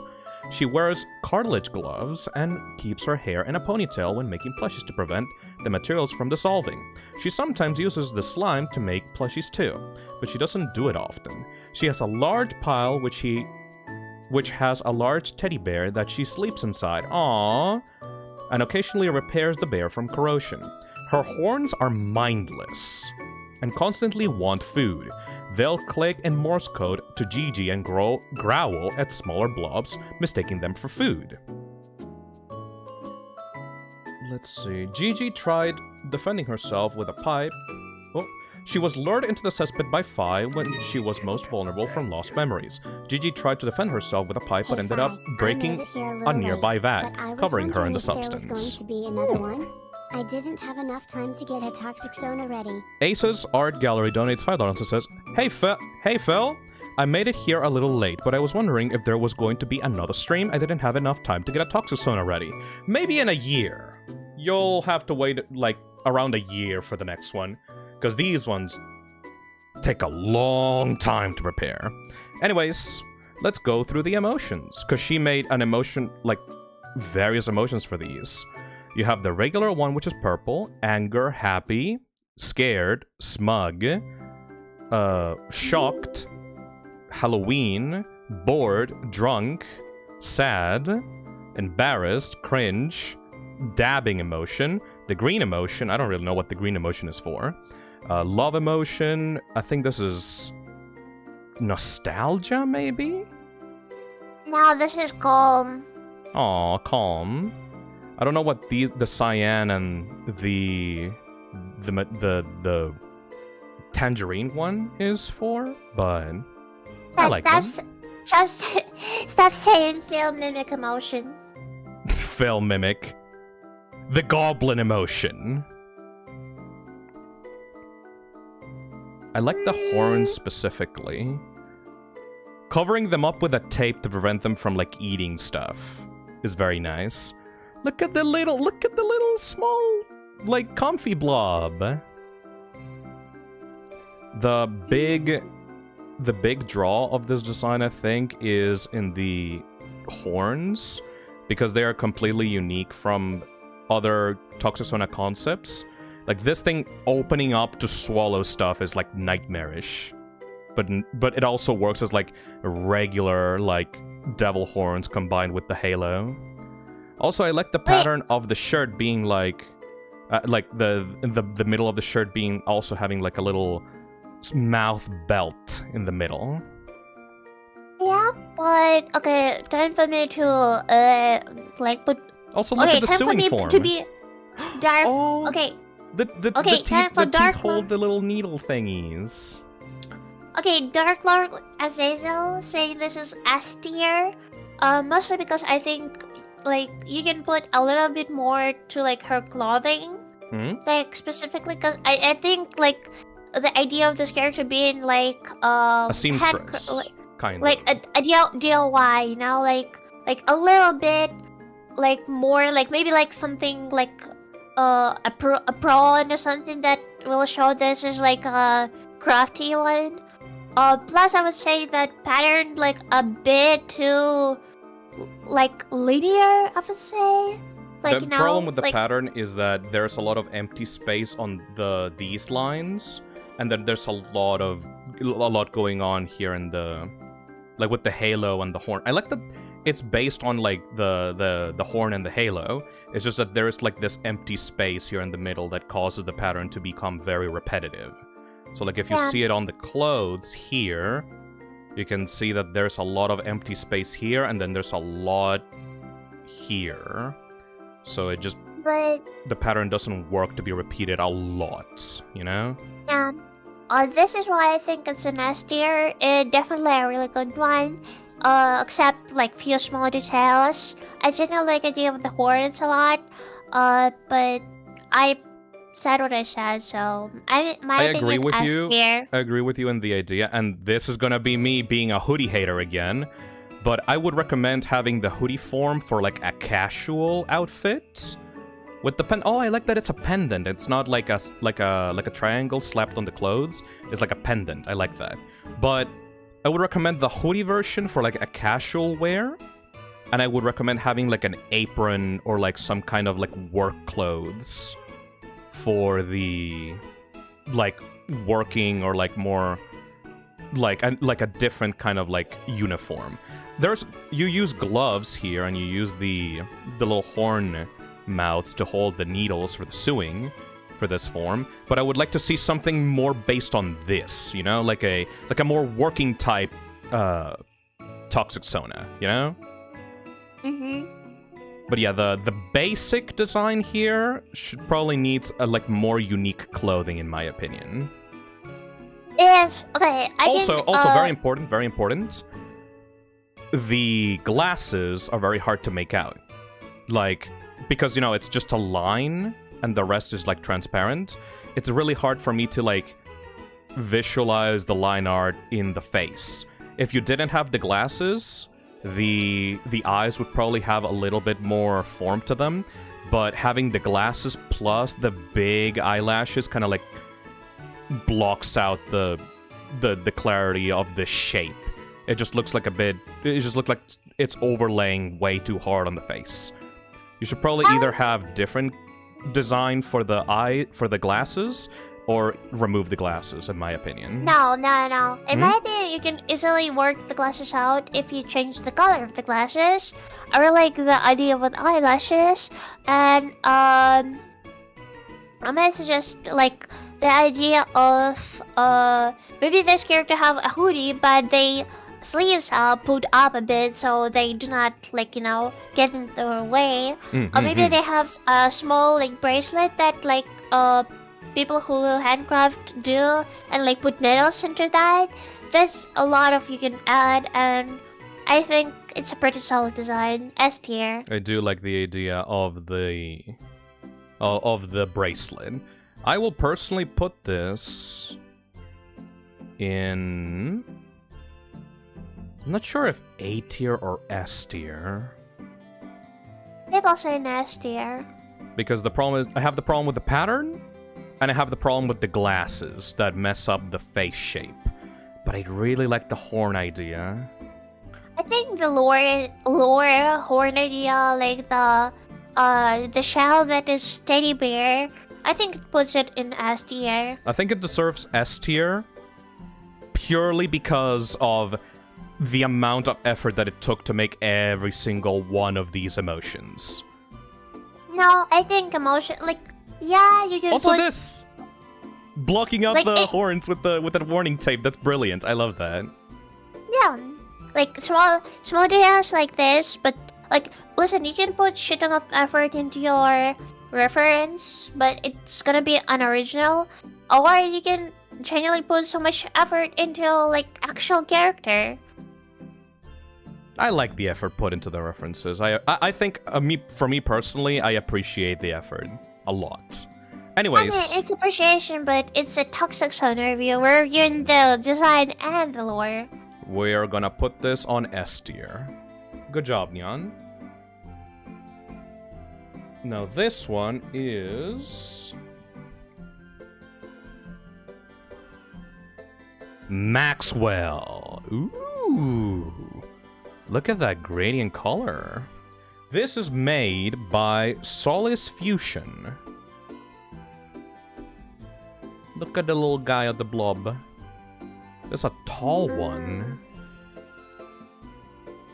She wears cartilage gloves and keeps her hair in a ponytail when making plushies to prevent the materials from dissolving. She sometimes uses the slime to make plushies too, but she doesn't do it often. She has a large pile which has a large teddy bear that she sleeps inside, aww, and occasionally repairs the bear from corrosion. Her horns are mindless and constantly want food. They'll click in Morse code to Gigi and growl at smaller blobs, mistaking them for food. Let's see. Gigi tried defending herself with a pipe. Oh. She was lured into the cesspit by Phi when she was most vulnerable from lost memories. Gigi tried to defend herself with a pipe, but ended up breaking a nearby vat, covering her in the substance.
There was going to be another one. I didn't have enough time to get a Toxicsona ready.
Ace's Art Gallery donates $5 and says, Hey Phil! I made it here a little late, but I was wondering if there was going to be another stream. I didn't have enough time to get a Toxicsona ready. Maybe in a year. You'll have to wait, like, around a year for the next one. Because these ones take a long time to prepare. Anyways, let's go through the emotions. Because she made an emotion, like, various emotions for these. You have the regular one, which is purple. Anger, happy, scared, smug, shocked, Halloween, bored, drunk, sad, embarrassed, cringe, dabbing emotion, the green emotion, I don't really know what the green emotion is for, love emotion, I think this is nostalgia, maybe?
No, this is calm.
Aw, calm. I don't know what the cyan and the tangerine one is for, but I like them.
Stop saying fail mimic emotion.
Fail mimic. The goblin emotion. I like the horns specifically. Covering them up with a tape to prevent them from, like, eating stuff is very nice. Look at the little small, like, comfy blob. The big draw of this design, I think, is in the horns, because they are completely unique from other Toxicsona concepts. Like, this thing opening up to swallow stuff is, like, nightmarish. But it also works as, like, regular, like, devil horns combined with the halo. Also, I like the pattern of the shirt being, like the middle of the shirt being also having, like, a little mouth belt in the middle.
Yeah, but okay, time for me to like put.
Also, look at the sewing form.
To be dark.
Oh,
okay.
The teeth hold the little needle thingies.
Okay, Dark Lord Azazel saying this is S tier. Mostly because I think, like, you can put a little bit more to, like, her clothing. Like, specifically, because I think, like, the idea of this character being, like,
a seamstress, kind of.
Like, a DIY, you know? Like, a little bit, like, more, like, maybe, like, something, like, a prawn or something that will show this as, like, a crafty one. Plus, I would say that pattern, like, a bit too, like, linear, I would say. Like,
the
you know,
problem with the
like,
pattern is that there's a lot of empty space on these lines, and then there's a lot going on here in the, like, with the halo and the horn. I like that it's based on, like, the horn and the halo. It's just that there's, like, this empty space here in the middle that causes the pattern to become very repetitive. So, like, if you see it on the clothes here, you can see that there's a lot of empty space here, and then there's a lot here. So it just...
But
the pattern doesn't work to be repeated a lot, you know?
yeah. This is why I think it's an S tier. It's definitely a really good one. Except, like, few small details. I just don't like the idea of the horns a lot. But I said what I said, so I
agree with you.
I
agree with you in the idea, and this is gonna be me being a hoodie hater again. But I would recommend having the hoodie form for, like, a casual outfit with the pen. Oh, I like that it's a pendant. It's not like a triangle slapped on the clothes. It's like a pendant. I like that. But I would recommend the hoodie version for, like, a casual wear, and I would recommend having, like, an apron or, like, some kind of, like, work clothes for the, like, working or, like, more like a different kind of, like, uniform. You use gloves here, and you use the little horn mouths to hold the needles for the sewing for this form, but I would like to see something more based on this, you know, like a more working type Toxicsona, you know? But yeah, the basic design here probably needs like more unique clothing, in my opinion. Also very important. The glasses are very hard to make out, like, because, you know, it's just a line and the rest is like transparent, it's really hard for me to like visualize the line art in the face. If you didn't have the glasses, the eyes would probably have a little bit more form to them, but having the glasses plus the big eyelashes kind of like blocks out the clarity of the shape. It just looks like it just looks like it's overlaying way too hard on the face. You should probably either have different design for the glasses, or remove the glasses, in my opinion.
No. In my opinion, you can easily work the glasses out if you change the color of the glasses. I really like the idea with eyelashes, and I might suggest like the idea of maybe this character have a hoodie, but they sleeves are put up a bit so they do not like get in the way. Or maybe they have a small like bracelet that like people who handcraft do, and like put needles into that. There's a lot of you can add, and I think it's a pretty solid design. S tier.
I do like the idea of the bracelet. I will personally put this in... I'm not sure if A tier or S tier.
Maybe also in S tier.
Because the problem is, I have the problem with the pattern, and I have the problem with the glasses that mess up the face shape. But I really like the horn idea.
I think the lore horn idea, like the shell that is teddy bear, I think it puts it in S tier.
I think it deserves S tier purely because of the amount of effort that it took to make every single one of these emotions.
No, I think emotion, like, yeah, you can
also
put...
this! Blocking out
like
the horns with that warning tape, that's brilliant. I love that.
Yeah, like small details like this, but like, listen, you can put shit ton of effort into your reference, but it's gonna be unoriginal. Or you can genuinely put so much effort into like actual character.
I like the effort put into the references. I think, for me personally, I appreciate the effort a lot. Anyways.
I mean, it's appreciation, but it's a Toxicsona review. We're reviewing the design and the lore.
We're gonna put this on S tier. Good job, Nyan. Now this one is... Maxwell. Ooh. Look at that gradient color. This is made by Solace Fusion. Look at the little guy at the blob. There's a tall one.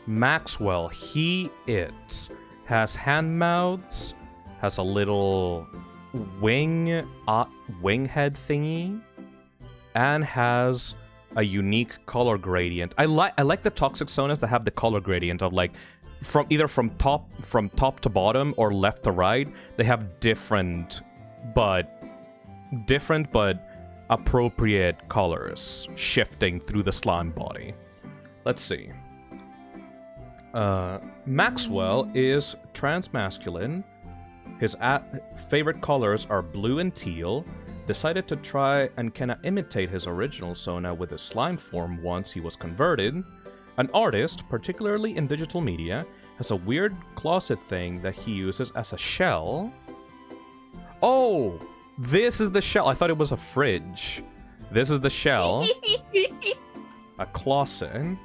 Maxwell, it has hand mouths, has a little wing head thingy, and has a unique color gradient. I like the Toxicsonas that have the color gradient of like from top to bottom or left to right. They have different but appropriate colors shifting through the slime body. Let's see. Maxwell is transmasculine. His favorite colors are blue and teal. Decided to try and kinda imitate his original Sona with his slime form once he was converted. An artist, particularly in digital media, has a weird closet thing that he uses as a shell. Oh! This is the shell. I thought it was a fridge. This is the shell. A closet.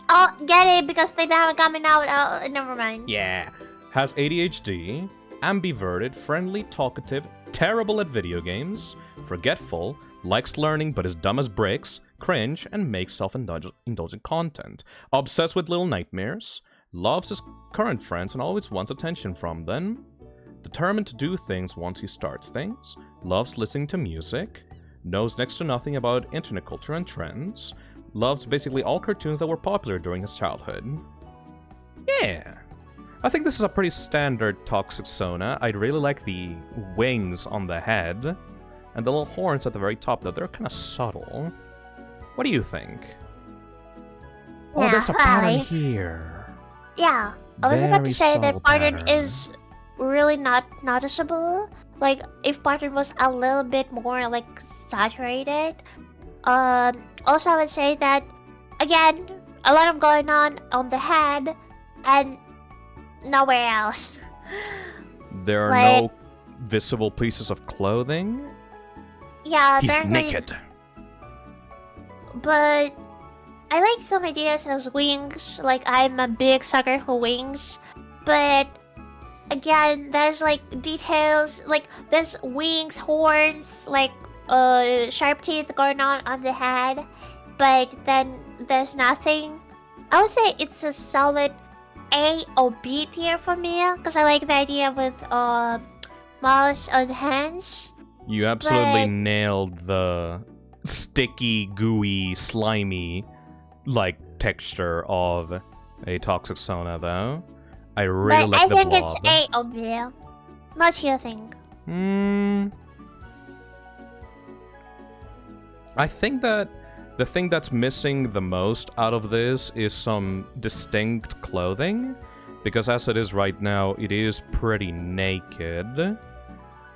Oh, get it, because they now coming out. Oh, never mind.
Yeah. Has ADHD, ambiverted, friendly, talkative, terrible at video games, forgetful, likes learning but is dumb as bricks, cringe, and makes self-indulgent content. Obsessed with little nightmares, loves his current friends and always wants attention from them. Determined to do things once he starts things, loves listening to music, knows next to nothing about internet culture and trends, loves basically all cartoons that were popular during his childhood. Yeah. I think this is a pretty standard Toxicsona. I really like the wings on the head, and the little horns at the very top, though they're kind of subtle. What do you think?
Yeah,
oh, there's a pattern here.
Yeah, I was about to
Very
say that
subtle
pattern
pattern.
is really not noticeable, like if pattern was a little bit more like saturated. Also I would say that again, a lot of going on the head and nowhere else.
There are
Like-
no visible pieces of clothing.
Yeah,
He's
apparently-
naked.
But I like some ideas as wings. Like I'm a big sucker for wings. But again, there's like details, like there's wings, horns, like sharp teeth going on the head. But then there's nothing. I would say it's a solid A or B tier for me, because I like the idea with mouth on hands.
You absolutely
But-
nailed the sticky, gooey, slimy, like, texture of a Toxicsona, though. I really
But
like
I
the
think
blob.
it's A or B. Not you think.
I think that the thing that's missing the most out of this is some distinct clothing, because as it is right now, it is pretty naked.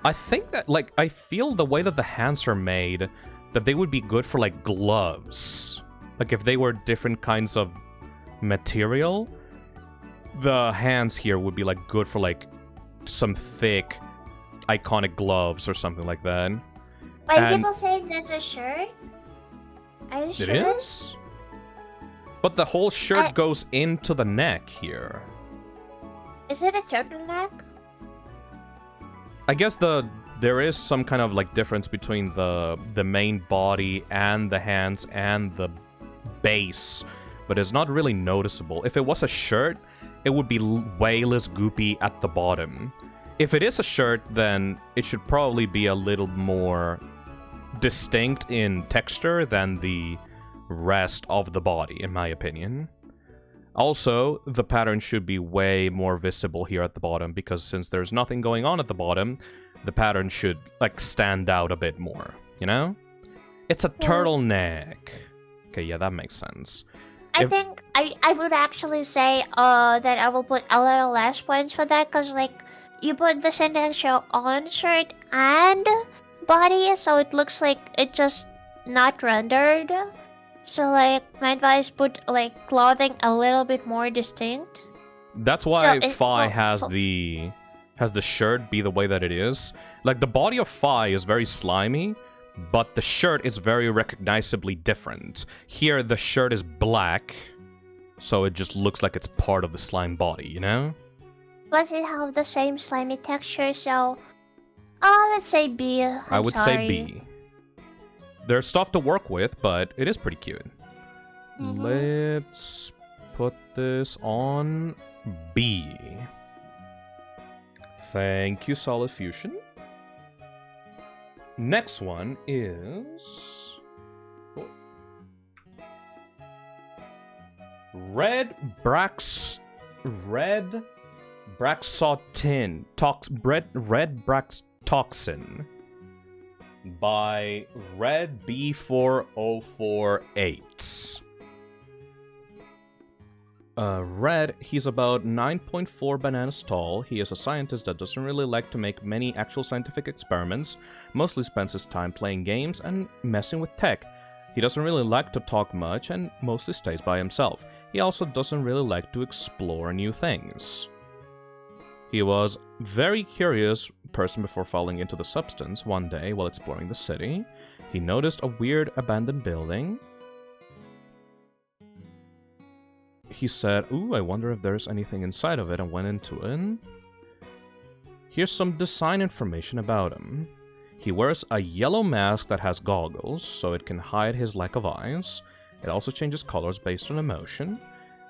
I think that, like, I feel the way that the hands are made, that they would be good for, like, gloves. Like, if they were different kinds of material, the hands here would be, like, good for, like, some thick, iconic gloves or something like that.
Wait,
And-
people say there's a shirt? Are you
It
sure?
is? But the whole shirt
I-
goes into the neck here.
Is it a turtleneck?
I guess there is some kind of like difference between the main body and the hands and the base, but it's not really noticeable. If it was a shirt, it would be way less goopy at the bottom. If it is a shirt, then it should probably be a little more distinct in texture than the rest of the body, in my opinion. Also, the pattern should be way more visible here at the bottom, because since there's nothing going on at the bottom, the pattern should, like, stand out a bit more, you know? It's a turtleneck. Okay, yeah, that makes sense.
I
If-
think I would actually say that I will put a little less points for that, because like you put the same texture on shirt and body, so it looks like it just not rendered. So like my advice, put like clothing a little bit more distinct.
That's why
So
Phi has the shirt be the way that it is. Like, the body of Phi is very slimy, but the shirt is very recognizably different. Here, the shirt is black, so it just looks like it's part of the slime body, you know?
Plus it have the same slimy texture, so I would say B.
I would say B. There's stuff to work with, but it is pretty cute. Let's put this on B. Thank you, Solid Fusion. Next one is... Redbratoxin. Redbratoxin. By Red B4048. Red, he's about 9.4 bananas tall. He is a scientist that doesn't really like to make many actual scientific experiments, mostly spends his time playing games and messing with tech. He doesn't really like to talk much and mostly stays by himself. He also doesn't really like to explore new things. He was very curious person before falling into the substance. One day, while exploring the city, he noticed a weird abandoned building. He said, "Ooh, I wonder if there's anything inside of it," and went into it. Here's some design information about him. He wears a yellow mask that has goggles, so it can hide his lack of eyes. It also changes colors based on emotion.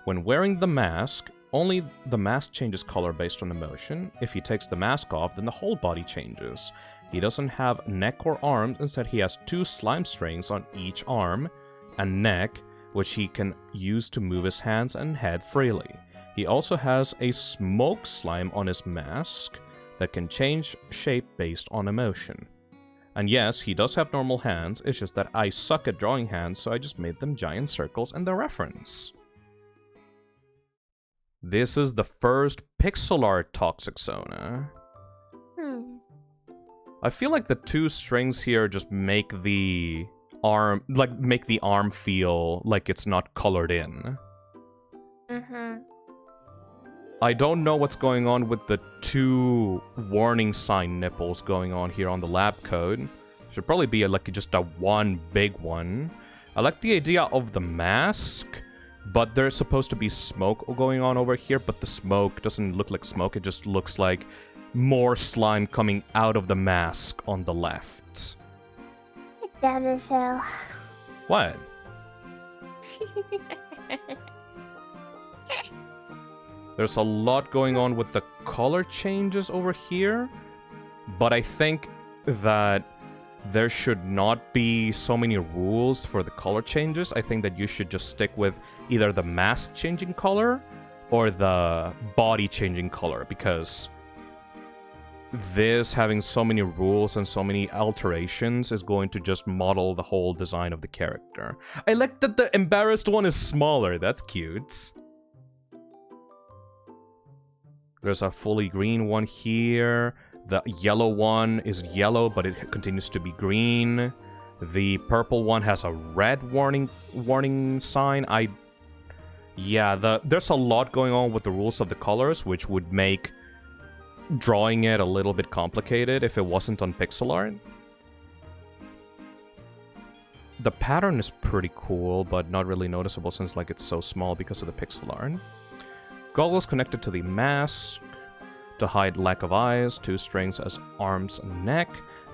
When wearing the mask, only the mask changes color based on emotion. If he takes the mask off, then the whole body changes. He doesn't have neck or arms, instead he has 2 slime strings on each arm and neck, which he can use to move his hands and head freely. He also has a smoke slime on his mask that can change shape based on emotion. And yes, he does have normal hands, it's just that I suck at drawing hands, so I just made them giant circles in the reference. This is the first pixel art Toxicsona. I feel like the 2 strings here just make the arm feel like it's not colored in.
Mm-hmm.
I don't know what's going on with the 2 warning sign nipples going on here on the lab code. Should probably be just a one big one. I like the idea of the mask, but there's supposed to be smoke going on over here, but the smoke doesn't look like smoke, it just looks like more slime coming out of the mask on the left.
Damn it, Phil.
What? There's a lot going on with the color changes over here, but I think that there should not be so many rules for the color changes. I think that you should just stick with either the mask changing color or the body changing color, because this having so many rules and so many alterations is going to just model the whole design of the character. I like that the embarrassed one is smaller. That's cute. There's a fully green one here. The yellow one is yellow, but it continues to be green. The purple one has a red warning sign. There's a lot going on with the rules of the colors, which would make drawing it a little bit complicated if it wasn't on pixel art. The pattern is pretty cool, but not really noticeable since it's so small because of the pixel art. Goggles connected to the mask to hide lack of eyes, 2 strings as arms and neck,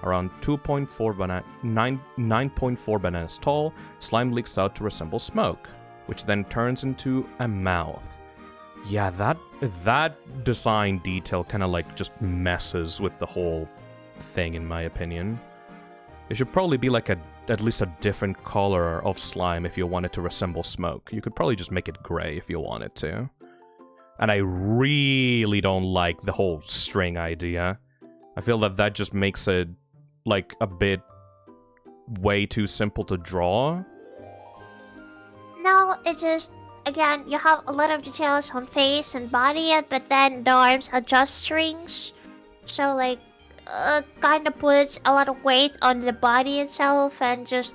around 9.4 bananas tall, slime leaks out to resemble smoke, which then turns into a mouth. Yeah, that design detail kind of just messes with the whole thing, in my opinion. It should probably be at least a different color of slime if you want it to resemble smoke. You could probably just make it gray if you wanted to. And I really don't like the whole string idea. I feel that just makes it, a bit way too simple to draw.
No, it's just, again, you have a lot of details on face and body, but then the arms are just strings. So, kind of puts a lot of weight on the body itself and just...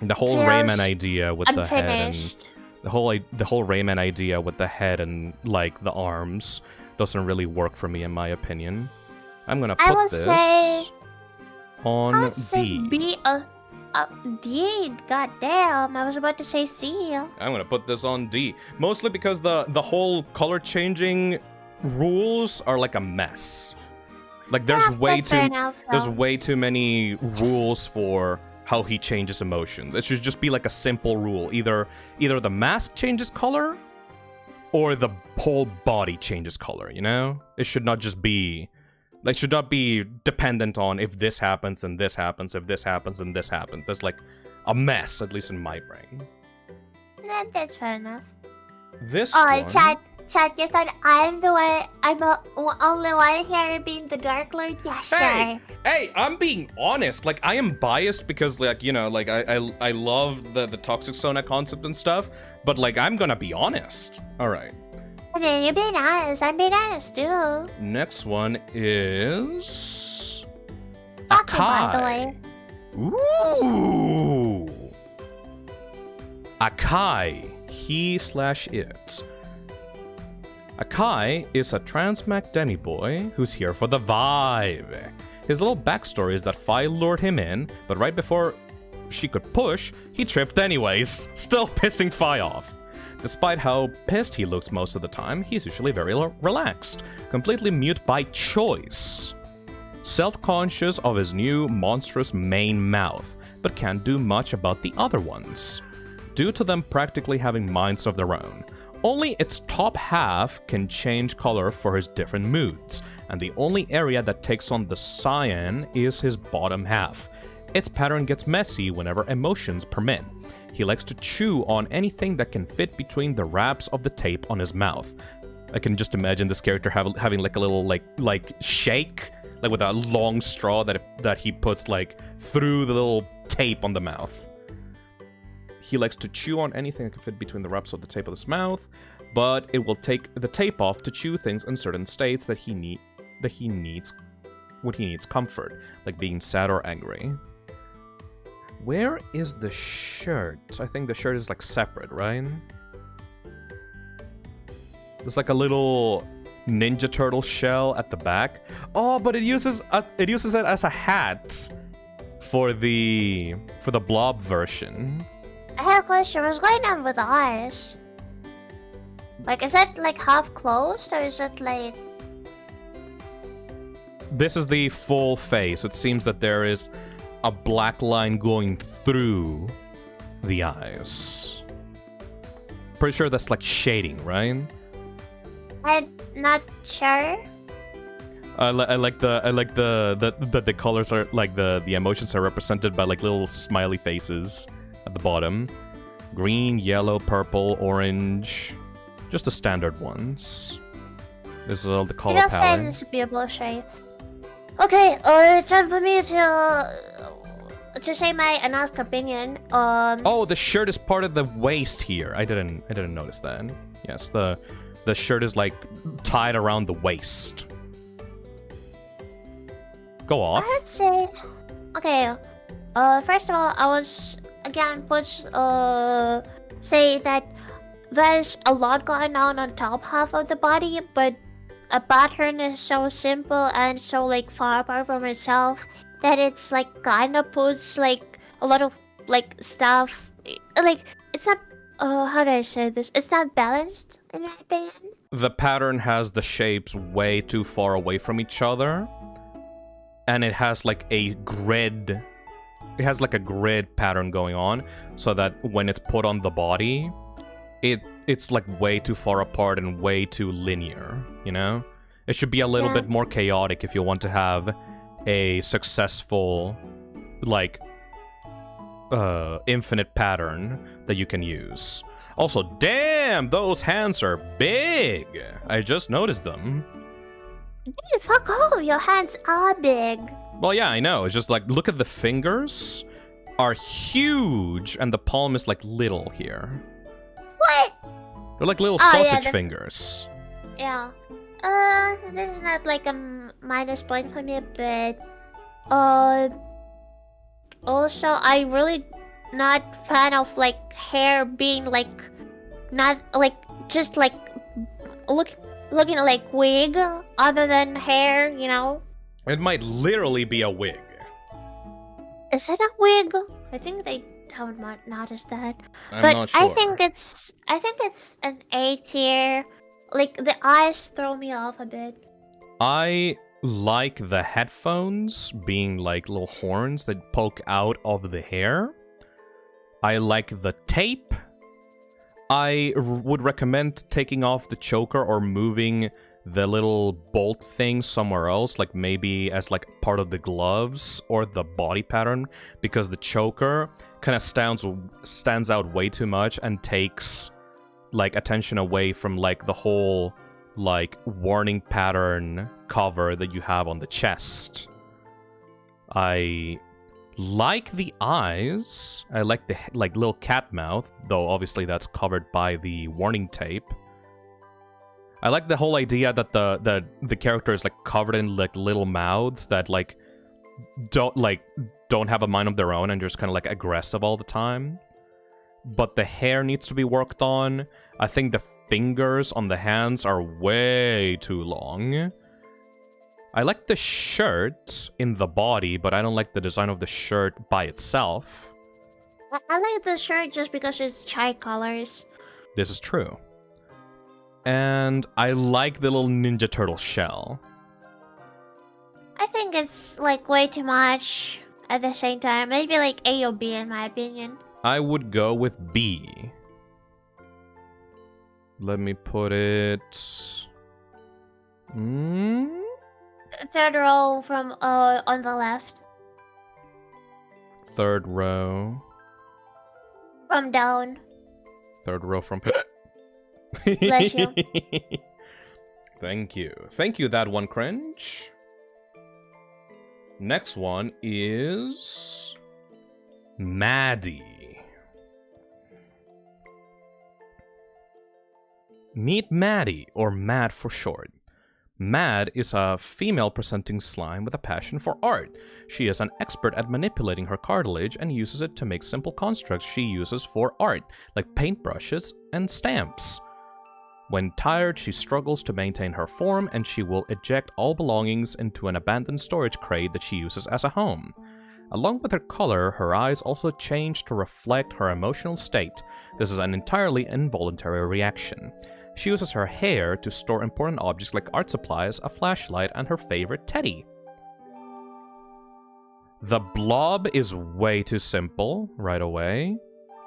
The whole Rayman idea with the head and... The whole Rayman idea with the head and, the arms doesn't really work for me, in my opinion. I'm gonna put this on D.
B, D, goddamn, I was about to say C.
I'm gonna put this on D. Mostly because the whole color changing rules are a mess. There's way too many rules for how he changes emotions. It should just be a simple rule. Either the mask changes color, or the whole body changes color, you know? It should not just be... should not be dependent on if this happens and this happens, if this happens and this happens. That's a mess, at least in my brain.
That's fair enough.
This one...
Chat, you thought I'm the only one here being the Dark Lord? Yeah, sure.
Hey, I'm being honest. I am biased because, I love the Toxicsona concept and stuff, but, I'm gonna be honest. Alright.
I mean, you're being honest. I'm being honest, too.
Next one is...
Fuck you, by
the way. Ooh! Accai. He/it. Accai is a transmac demi-boy who's here for the vibe. His little backstory is that Fi lured him in, but right before she could push, he tripped anyways, still pissing Fi off. Despite how pissed he looks most of the time, he's usually very relaxed, completely mute by choice. Self-conscious of his new monstrous main mouth, but can't do much about the other ones, due to them practically having minds of their own. Only its top half can change color for his different moods, and the only area that takes on the cyan is his bottom half. Its pattern gets messy whenever emotions permit. He likes to chew on anything that can fit between the wraps of the tape on his mouth. I can just imagine this character having a little shake, with a long straw that he puts through the little tape on the mouth. He likes to chew on anything that can fit between the wraps of the tape of his mouth, but it will take the tape off to chew things in certain states that he needs what he needs. Comfort, like being sad or angry. Where is the shirt? I think the shirt is like separate, right? There's like a little Ninja Turtle shell at the back. Oh, but it uses it as a hat for the blob version.
I have a question. What's going on with the eyes? Like, is it like half closed, or is it like...
This is the full face. It seems that there is a black line going through the eyes. Pretty sure that's like shading, right?
I'm not sure.
I like the colors are like the emotions are represented by like little smiley faces at the bottom. Green, yellow, purple, orange. Just the standard ones. This is all the color palette.
This would be a blush shade. Okay, it's time for me to say my honest opinion.
Oh, the shirt is part of the waist here. I didn't notice that. Yes, the shirt is like tied around the waist. Go off.
Let's say, okay. First of all, I was again say that there's a lot going on top half of the body, but a pattern is so simple and so like far apart from itself that it's like kind of puts like a lot of like stuff. Like it's not. How do I say this? It's not balanced in my opinion.
The pattern has the shapes way too far away from each other, and it has like a grid. It has like a grid pattern going on, so that when it's put on the body, it's like way too far apart and way too linear, you know? It should be a little bit more chaotic if you want to have a successful, like, infinite pattern that you can use. Also, damn, those hands are big! I just noticed them.
Dude, fuck off, your hands are big.
Well, yeah, I know. It's just like, look at the fingers are huge, and the palm is like little here.
What?
They're like little sausage fingers.
Yeah. This is not like a minus point for me, but also I really not fan of like hair being like not like just like looking like wig other than hair, you know.
It might literally be a wig.
Is it a wig? I think they haven't noticed that.
I'm not sure.
I think it's an A tier. Like the eyes throw me off a bit.
I like the headphones being like little horns that poke out of the hair. I like the tape. I would recommend taking off the choker or moving the little bolt thing somewhere else, like maybe as like part of the gloves or the body pattern, because the choker kind of stands out way too much and takes like attention away from like the whole like warning pattern cover that you have on the chest. I like the eyes. I like the like little cat mouth, though obviously that's covered by the warning tape. I like the whole idea that the character is like covered in like little mouths that like don't have a mind of their own and just kind of like aggressive all the time. But the hair needs to be worked on. I think the fingers on the hands are way too long. I like the shirt in the body, but I don't like the design of the shirt by itself.
I like the shirt just because it's chai colors.
This is true. And I like the little Ninja Turtle shell.
I think it's like way too much at the same time. Maybe like A or B in my opinion.
I would go with B. Let me put it...
Third row from on the left.
Third row.
From down.
Third row from...
Bless you.
Thank you. Thank you, that one, Cringe. Next one is... Maddie. Meet Maddie, or Mad for short. Mad is a female-presenting slime with a passion for art. She is an expert at manipulating her cartilage and uses it to make simple constructs she uses for art, like paintbrushes and stamps. When tired, she struggles to maintain her form, and she will eject all belongings into an abandoned storage crate that she uses as a home. Along with her color, her eyes also change to reflect her emotional state. This is an entirely involuntary reaction. She uses her hair to store important objects like art supplies, a flashlight, and her favorite teddy. The blob is way too simple right away.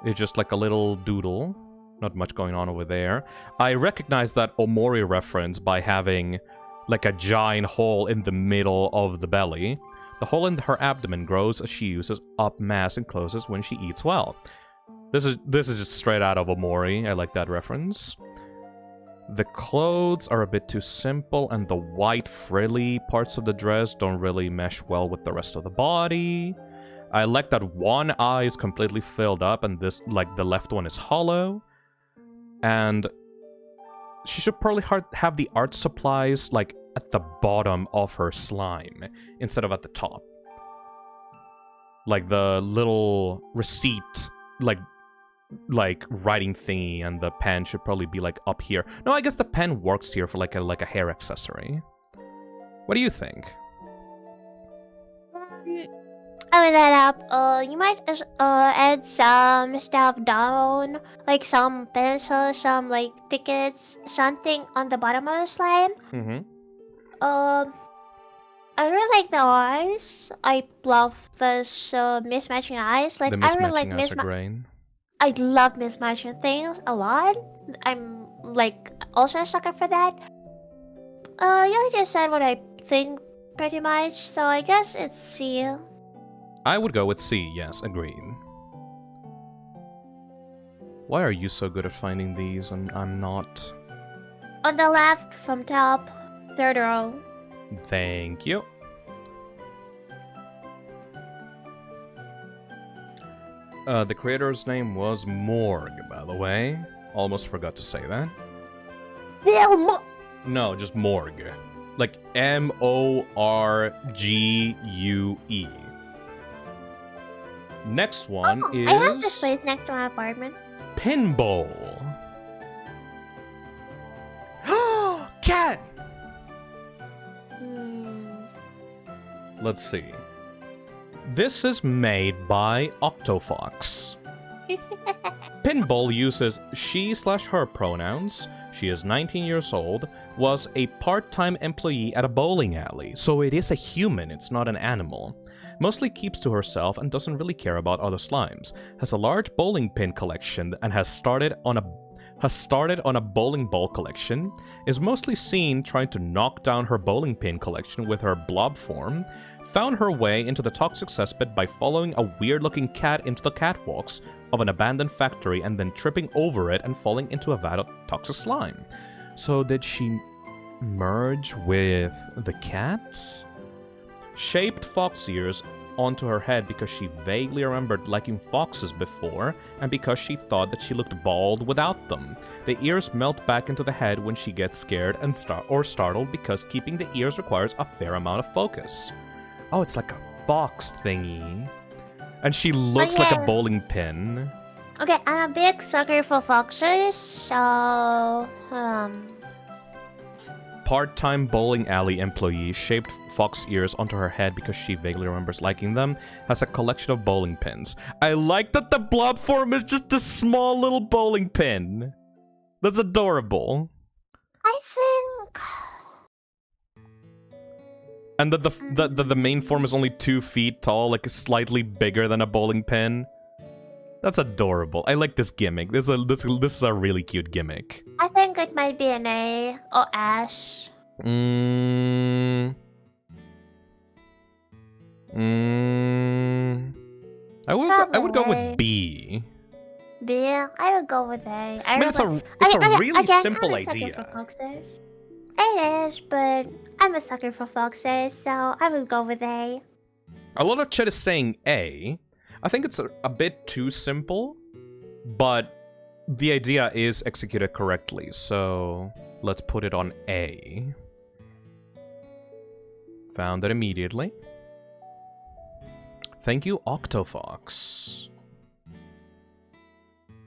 It's just like a little doodle. Not much going on over there. I recognize that Omori reference by having like a giant hole in the middle of the belly. The hole in her abdomen grows as she uses up mass and closes when she eats well. This is just straight out of Omori. I like that reference. The clothes are a bit too simple, and the white frilly parts of the dress don't really mesh well with the rest of the body. I like that one eye is completely filled up and this, like, the left one is hollow. And she should probably have the art supplies, like, at the bottom of her slime instead of at the top. Like the little receipt, like writing thingy, and the pen should probably be like up here. No, I guess the pen works here for like a hair accessory. What do you think?
I mean that up. You might add some stuff down, like some pencils, some like tickets, something on the bottom of the slime. I really like the eyes. I love this mismatching eyes. Like,
The
I really
mismatching
like
eyes are great.
I love mismatching things a lot. I'm like also a sucker for that. You just said what I think pretty much, so I guess it's C.
I would go with C, yes, agreed. Why are you so good at finding these and I'm not?
On the left from top, third row.
Thank you. The creator's name was Morg, by the way. Almost forgot to say that. No, just Morg. Like M-O-R-G-U-E. Next one is...
I have this place next to my apartment.
Pinbowl. Cat! Let's see. This is made by Octofox. Pinbowl uses she/her pronouns. She is 19 years old, was a part-time employee at a bowling alley, so it is a human, it's not an animal. Mostly keeps to herself and doesn't really care about other slimes. Has a large bowling pin collection and has started on a bowling ball collection. Is mostly seen trying to knock down her bowling pin collection with her blob form. Found her way into the toxic cesspit by following a weird-looking cat into the catwalks of an abandoned factory and then tripping over it and falling into a vat of toxic slime. So did she merge with the cat? Shaped fox ears onto her head because she vaguely remembered liking foxes before, and because she thought that she looked bald without them. The ears melt back into the head when she gets scared and startled because keeping the ears requires a fair amount of focus. Oh, it's like a fox thingy. And she looks like a bowling pin.
Okay, I'm a big sucker for foxes, so...
Part-time bowling alley employee, shaped fox ears onto her head because she vaguely remembers liking them, has a collection of bowling pins. I like that the blob form is just a small little bowling pin. That's adorable.
I think...
And that the main form is only 2 feet tall, like slightly bigger than a bowling pin. That's adorable. I like this gimmick. This is a really cute gimmick.
I think it might be an A or Ash.
I would go with B.
B? I would go with A.
I mean, it's a really simple idea.
It is, but I'm a sucker for foxes, so I would go with A.
A lot of chat is saying A. I think it's a bit too simple, but the idea is executed correctly, so let's put it on A. Found it immediately. Thank you, Octofox.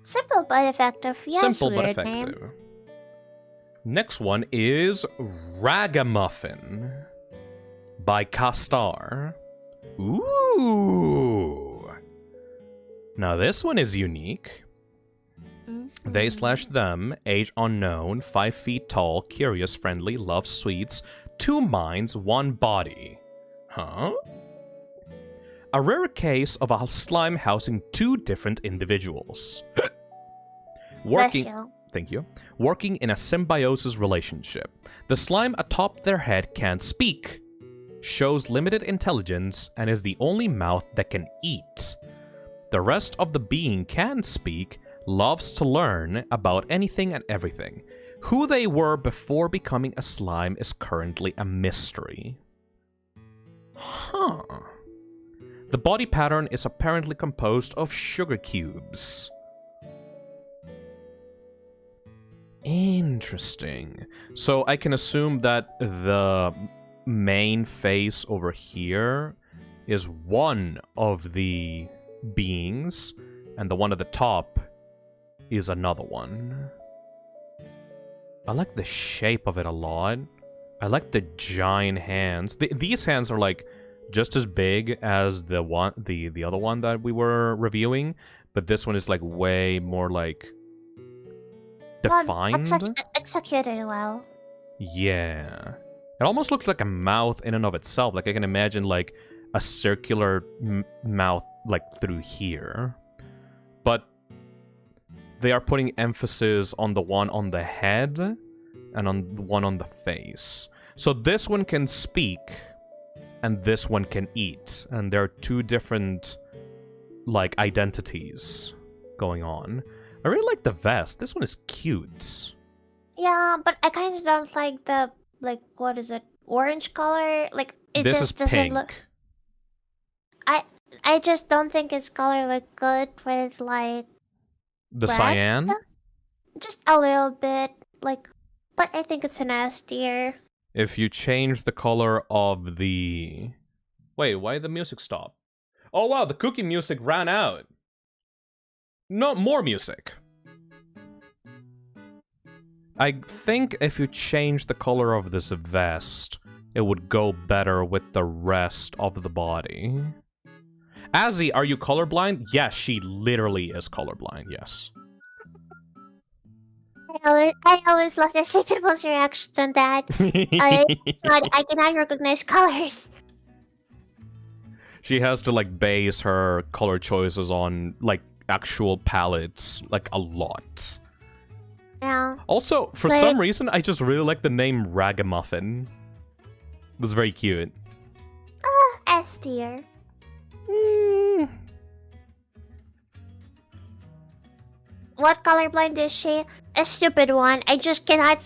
Simple but effective. Yes,
Simple but
weird
effective.
name.
Next one is Ragamuffin by Castar. Ooh. Now this one is unique. They/them, age unknown, 5 feet tall, curious, friendly, loves sweets, 2 minds, 1 body. Huh? A rare case of a slime housing 2 different individuals. Thank you. Working in a symbiosis relationship. The slime atop their head can't speak, shows limited intelligence, and is the only mouth that can eat. The rest of the being can speak, loves to learn about anything and everything. Who they were before becoming a slime is currently a mystery. Huh. The body pattern is apparently composed of sugar cubes. Interesting. So I can assume that the main face over here is one of the beings, and the one at the top is another one. I like the shape of it a lot. I like the giant hands. These hands are like just as big as the other one that we were reviewing, but this one is like way more like defined.
Executed well.
Yeah. It almost looks like a mouth in and of itself. Like I can imagine like a circular mouth like through here. But they are putting emphasis on the one on the head and on the one on the face. So this one can speak and this one can eat. And there are 2 different like identities going on. I really like the vest. This one is cute.
Yeah, but I kind of don't like the, like, what is it? Orange color? Like, it
This
just
is
doesn't
pink.
look... I just don't think its color look good with, like...
The
rest.
cyan?
Just a little bit, like... But I think it's an S tier.
If you change the color of the... Wait, why did the music stop? Oh wow, the cookie music ran out. No, more music. I think if you change the color of this vest, it would go better with the rest of the body. Azzy, are you colorblind? Yes, she literally is colorblind, yes.
I always love to see people's reaction to that. I cannot recognize colors.
She has to, like, base her color choices on, like, actual palettes, like, a lot.
Yeah.
Also, for some reason, I just really like the name Ragamuffin. That's very cute.
S tier. What colorblind is she? A stupid one. I just cannot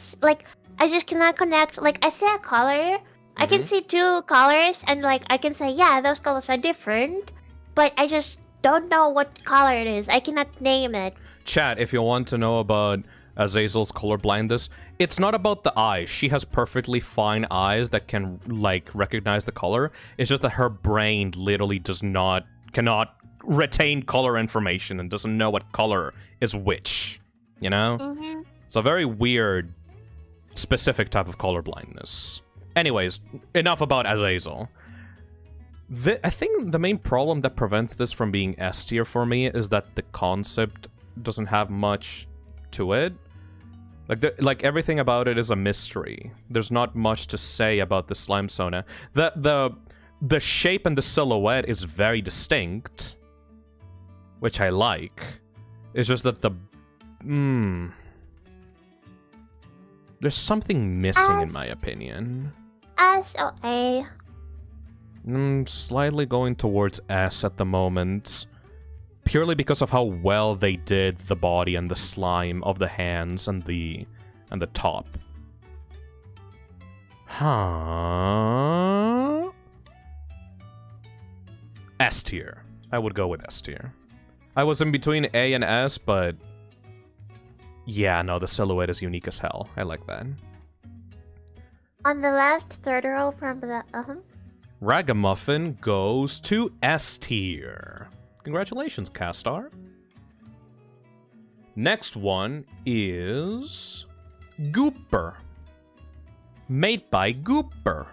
connect. Like, I see a color, I can see 2 colors, and like I can say, yeah, those colors are different, but I just don't know what color it is. I cannot name it.
Chat, if you want to know about Azazel's colorblindness, it's not about the eyes. She has perfectly fine eyes that can, like, recognize the color. It's just that her brain literally cannot retain color information and doesn't know what color is which, you know? It's a very weird, specific type of colorblindness. Anyways, enough about Azazel. I think the main problem that prevents this from being S tier for me is that the concept doesn't have much to it. Like everything about it is a mystery. There's not much to say about the Slimesona. The shape and the silhouette is very distinct, which I like. It's just that there's something missing in my opinion.
S or A.
I'm slightly going towards S at the moment. Purely because of how well they did the body and the slime of the hands and the top. Huh? S tier. I would go with S tier. I was in between A and S, but yeah, no, the silhouette is unique as hell. I like that.
On the left, third row from the
Ragamuffin goes to S tier. Congratulations, Castar. Next one is Gooper. Made by Gooper.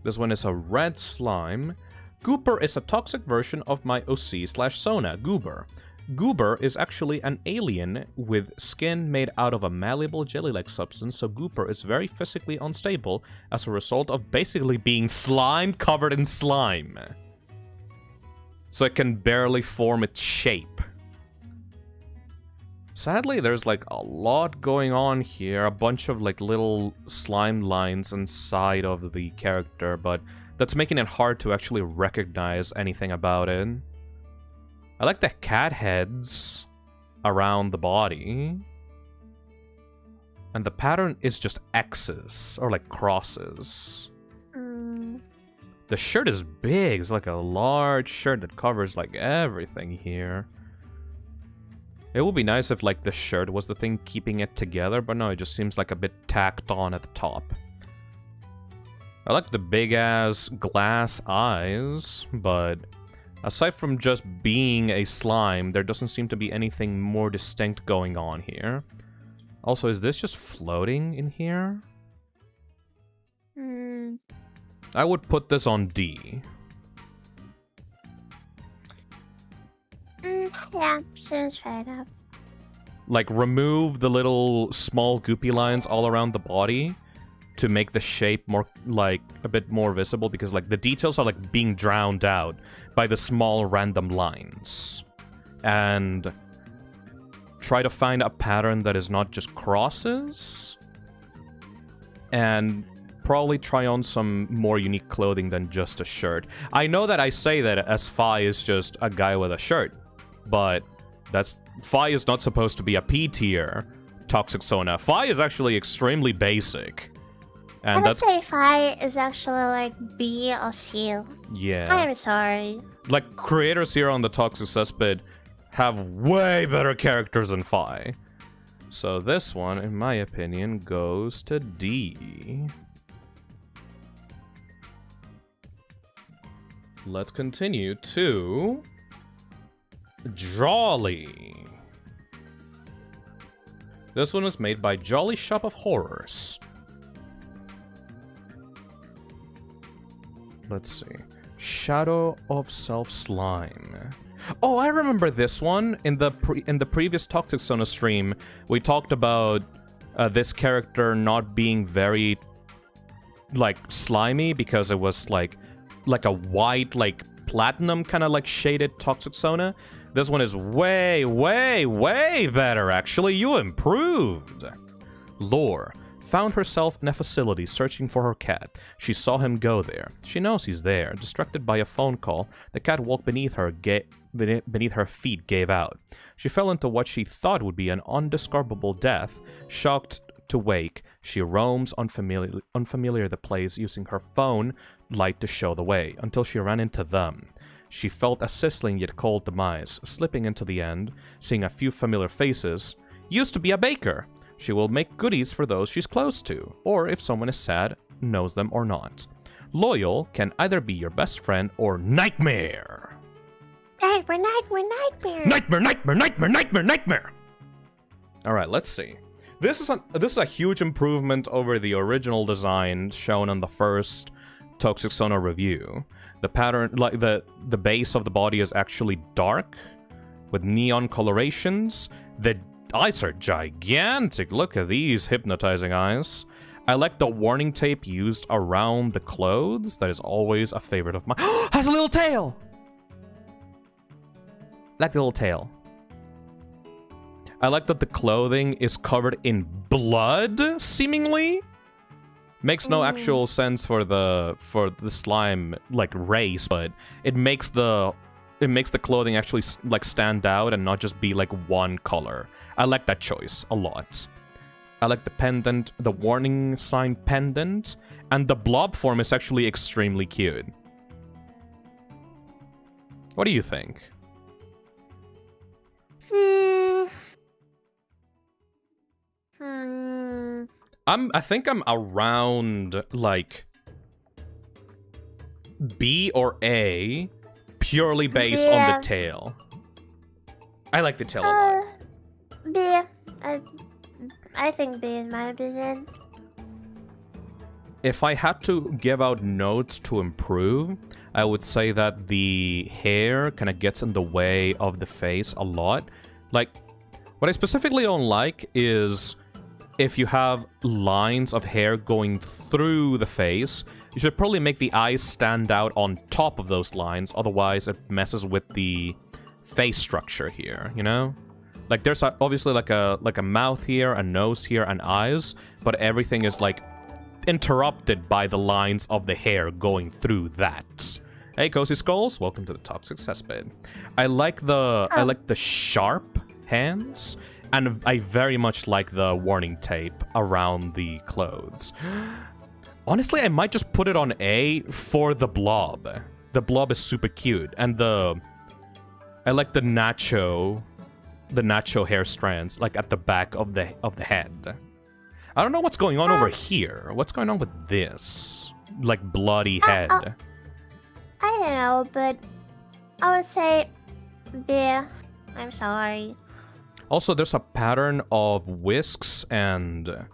This one is a red slime. Gooper is a toxic version of my OC/Sona, Gooper. Gooper is actually an alien with skin made out of a malleable jelly-like substance, so Gooper is very physically unstable as a result of basically being slime covered in slime. So it can barely form its shape. Sadly, there's like a lot going on here, a bunch of like little slime lines inside of the character, but that's making it hard to actually recognize anything about it. I like the cat heads around the body. And the pattern is just X's, or like crosses. The shirt is big, it's like a large shirt that covers like everything here. It would be nice if like the shirt was the thing keeping it together, but no, it just seems like a bit tacked on at the top. I like the big-ass glass eyes, but aside from just being a slime, there doesn't seem to be anything more distinct going on here. Also, is this just floating in here? I would put this on D.
Yeah, seems fair enough.
Like, remove the little small goopy lines all around the body to make the shape more, like, a bit more visible, because, like, the details are, like, being drowned out by the small random lines. And try to find a pattern that is not just crosses. And probably try on some more unique clothing than just a shirt. I know that I say that as Phi is just a guy with a shirt, but that's... Phi is not supposed to be a P tier Toxicsona. Phi is actually extremely basic. And
I would say Phi is actually like B or C.
Yeah.
I'm sorry.
Like, creators here on the Toxic Cesspit have way better characters than Phi. So this one, in my opinion, goes to D. Let's continue to Jolly. This one was made by Jolly Shop of Horrors. Let's see. Shadow of Self Slime. Oh, I remember this one. In the previous Toxicsona stream, we talked about this character not being very, like, slimy because it was like a white, like, platinum kind of like shaded Toxicsona. This one is way, way, way better, actually. You improved. Lore. Found herself in a facility searching for her cat. She saw him go there. She knows he's there. Distracted by a phone call, the cat walked beneath her feet gave out. She fell into what she thought would be an undescribable death. Shocked to wake, she roams unfamiliar the place using her phone light to show the way, until she ran into them. She felt a sizzling yet cold demise, slipping into the end, seeing a few familiar faces. Used to be a baker. She will make goodies for those she's close to, or if someone is sad, knows them or not. Loyal can either be your best friend or nightmare.
Nightmare, nightmare, nightmare.
Nightmare, nightmare, nightmare, nightmare, nightmare. All right, let's see. This is a huge improvement over the original design shown on the first Toxicsona review. The pattern, like the base of the body is actually dark with neon colorations. The eyes are gigantic. Look at these hypnotizing eyes. I like the warning tape used around the clothes. That is always a favorite of mine. Has a little tail! Like the little tail. I like that the clothing is covered in blood, seemingly. Makes no actual sense for the slime like race, but it makes the clothing actually like stand out and not just be like one color. I like that choice a lot. I like the pendant, the warning sign pendant, and the blob form is actually extremely cute. What do you think? I think I'm around, like, B or A, purely based on the tail. I like the tail a lot.
B. I think B in my opinion.
If I had to give out notes to improve, I would say that the hair kind of gets in the way of the face a lot. Like, what I specifically don't like is if you have lines of hair going through the face, you should probably make the eyes stand out on top of those lines, otherwise it messes with the face structure here, you know? Like, there's obviously like a mouth here, a nose here, and eyes, but everything is like interrupted by the lines of the hair going through that. Hey, Cozy Skulls, welcome to the Toxic Cesspit. I like the sharp hands, and I very much like the warning tape around the clothes. Honestly, I might just put it on A for the blob. The blob is super cute, and I like the nacho hair strands, like at the back of the head. I don't know what's going on over here. What's going on with this? Like, bloody head.
I don't know, but I would say B. I'm sorry.
Also, there's a pattern of whisks and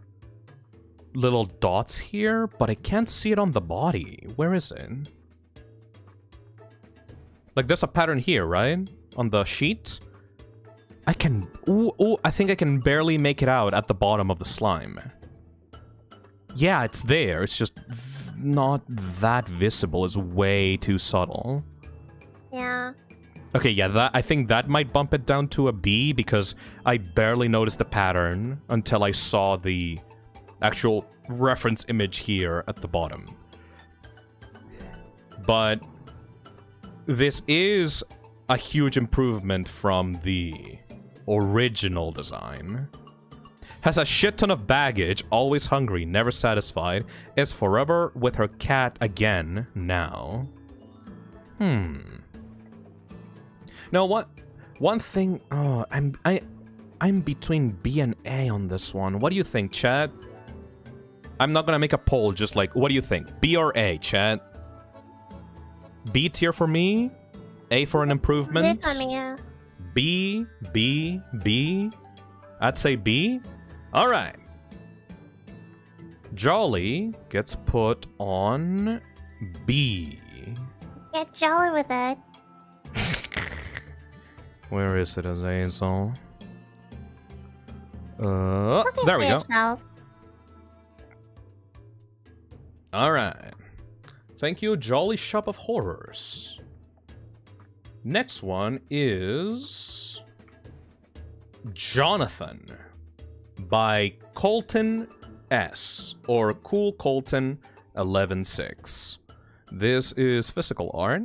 little dots here, but I can't see it on the body. Where is it? Like, there's a pattern here, right? On the sheet? I can... Ooh, I think I can barely make it out at the bottom of the slime. Yeah, it's there. It's just not that visible. It's way too subtle.
Yeah.
Okay, yeah, I think that might bump it down to a B, because I barely noticed the pattern until I saw the actual reference image here at the bottom. But this is a huge improvement from the original design. Has a shit ton of baggage, always hungry, never satisfied, is forever with her cat again now. No, one thing... Oh, I'm between B and A on this one. What do you think, chat? I'm not gonna make a poll, just like, what do you think? B or A, chat? B tier for me? A for an improvement? B, B, B? I'd say B? Alright. Jolly gets put on B.
Get jolly with it.
Where is it, Azazel? There we go. Alright. Thank you, Jolly Shop of Horrors. Next one is... Jonathan by Colton S, or Cool Colton 116. This is physical art.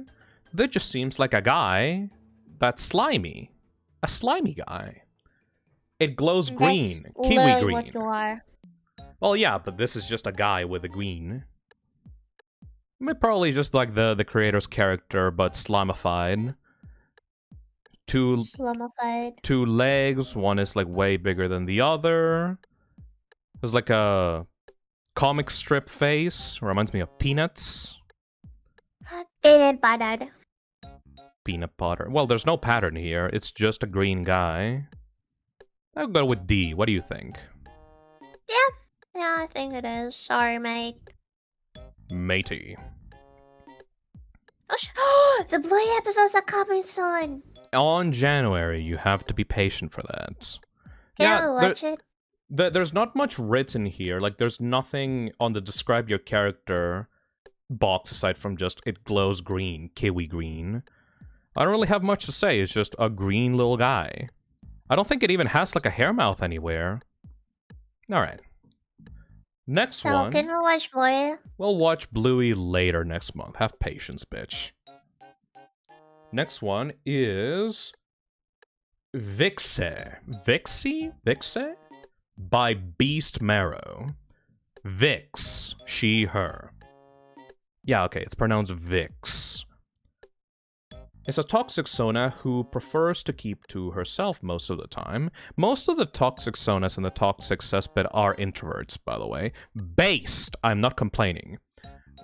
That just seems like a guy that's slimy. A slimy guy. It glows green.
That's
Kiwi green.
What you are.
Well, yeah, but this is just a guy with a green. I mean, probably just like the creator's character, but slimified. Two legs. One is like way bigger than the other. There's like a comic strip face. Reminds me of Peanuts.
Peanut butter.
Peanut butter. Well, there's no pattern here. It's just a green guy. I'll go with D. What do you think?
Yeah, I think it is. Sorry, mate.
Matey.
Oh, the Blue episodes are coming soon.
On January, you have to be patient for that.
Can I watch it?
There's not much written here. Like, there's nothing on the describe your character box aside from just it glows green, kiwi green. I don't really have much to say. It's just a green little guy. I don't think it even has like a hair mouth anywhere. Alright. Next one.
Can we watch Bluey?
We'll watch Bluey later next month. Have patience, bitch. Next one is... Vyxe. Vyxe? By Beast Marrow. Vyxe. She, her. Yeah, okay, it's pronounced Vyxe. is a Toxicsona who prefers to keep to herself most of the time. Most of the Toxicsonas in the Toxic Cesspit are introverts, by the way. Based! I'm not complaining.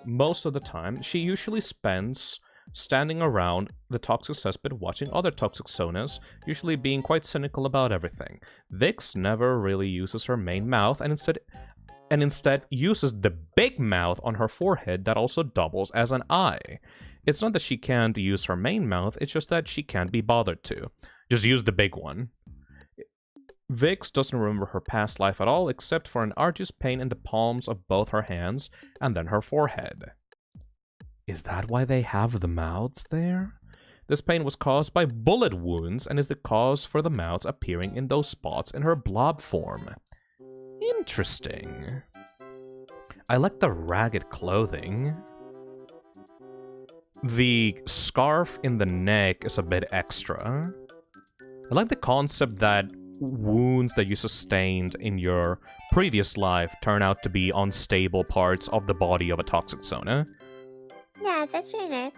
Most of the time, she usually spends standing around the Toxic Cesspit watching other Toxicsonas, usually being quite cynical about everything. Vyxe never really uses her main mouth, and instead uses the big mouth on her forehead that also doubles as an eye. It's not that she can't use her main mouth, it's just that she can't be bothered to. Just use the big one. Vyxe doesn't remember her past life at all, except for an arduous pain in the palms of both her hands, and then her forehead. Is that why they have the mouths there? This pain was caused by bullet wounds, and is the cause for the mouths appearing in those spots in her blob form. Interesting. I like the ragged clothing. The scarf in the neck is a bit extra. I like the concept that wounds that you sustained in your previous life turn out to be unstable parts of the body of a Toxicsona.
Yeah, that's unique.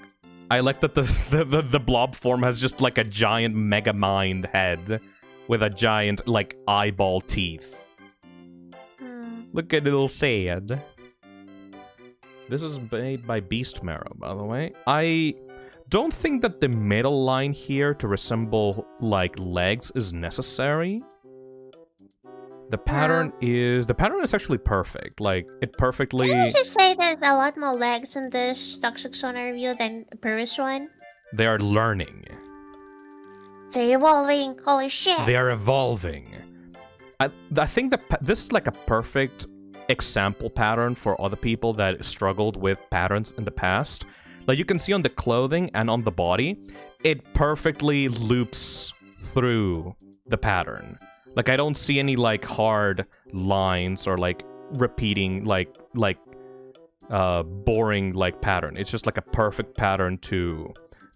I like that the blob form has just like a giant mega mind head with a giant like eyeball teeth. Look at little sad. This is made by Beast Marrow, by the way. I don't think that the middle line here to resemble, like, legs is necessary. The pattern is actually perfect. Like, it perfectly...
Can I just say there's a lot more legs in this Toxicsona review than the previous one?
They are learning.
They're evolving. Holy shit.
They are evolving. I think that this is like a perfect example pattern for other people that struggled with patterns in the past. Like, you can see on the clothing and on the body, it perfectly loops through the pattern. Like, I don't see any, like, hard lines or, like, repeating, boring, like, pattern. It's just, like, a perfect pattern to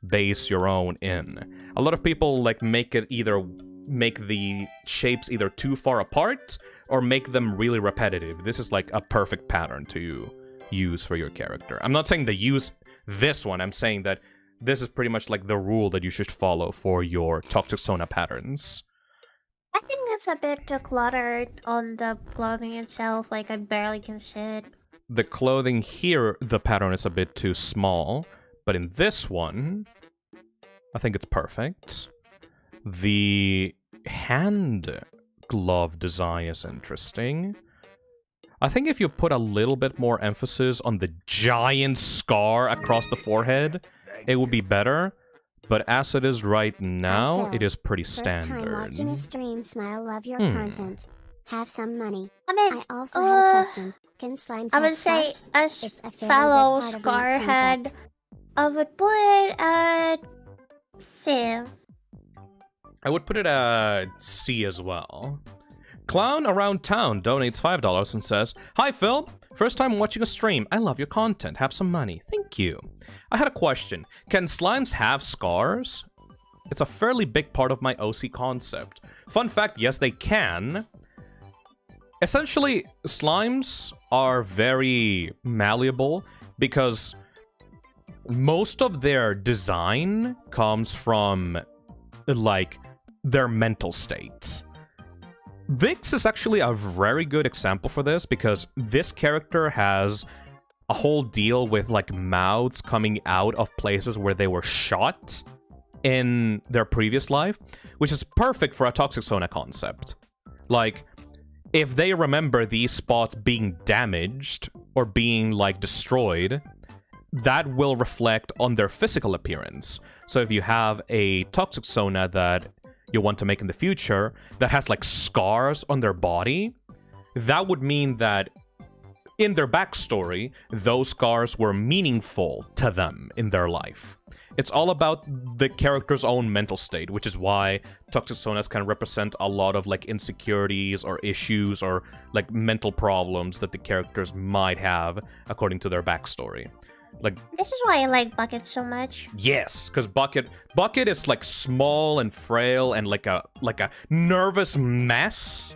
base your own in. A lot of people, like, make the shapes either too far apart or make them really repetitive. This is like a perfect pattern to use for your character. I'm not saying to use this one, I'm saying that this is pretty much like the rule that you should follow for your Toxicsona patterns.
I think it's a bit too cluttered on the clothing itself, like I barely can see it.
The clothing here, the pattern is a bit too small, but in this one, I think it's perfect. The hand glove design is interesting. I think if you put a little bit more emphasis on the giant scar across the forehead, it would be better. But as it is right now, it is pretty standard.
First time watching a stream, smile, love your content. Have some money.
I
also have a question. Can slimes
I would
have
say,
scars?
as fellow scarhead, I would put it at C.
I would put it at C as well. Clown Around Town donates $5 and says, "Hi Phil, first time watching a stream. I love your content. Have some money. Thank you. I had a question. Can slimes have scars? It's a fairly big part of my OC concept. Fun fact, yes they can. Essentially, slimes are very malleable because most of their design comes from, like, their mental states. Vyxe is actually a very good example for this because this character has a whole deal with, like, mouths coming out of places where they were shot in their previous life, which is perfect for a Toxicsona concept. Like, if they remember these spots being damaged or being, like, destroyed, that will reflect on their physical appearance. So if you have a Toxicsona that you want to make in the future that has, like, scars on their body, that would mean that in their backstory, those scars were meaningful to them in their life. It's all about the character's own mental state, which is why Toxicsonas can represent a lot of, like, insecurities or issues or, like, mental problems that the characters might have according to their backstory. Like,
this is why I like Bucket so much.
Yes, because Bucket is, like, small and frail and like a nervous mess,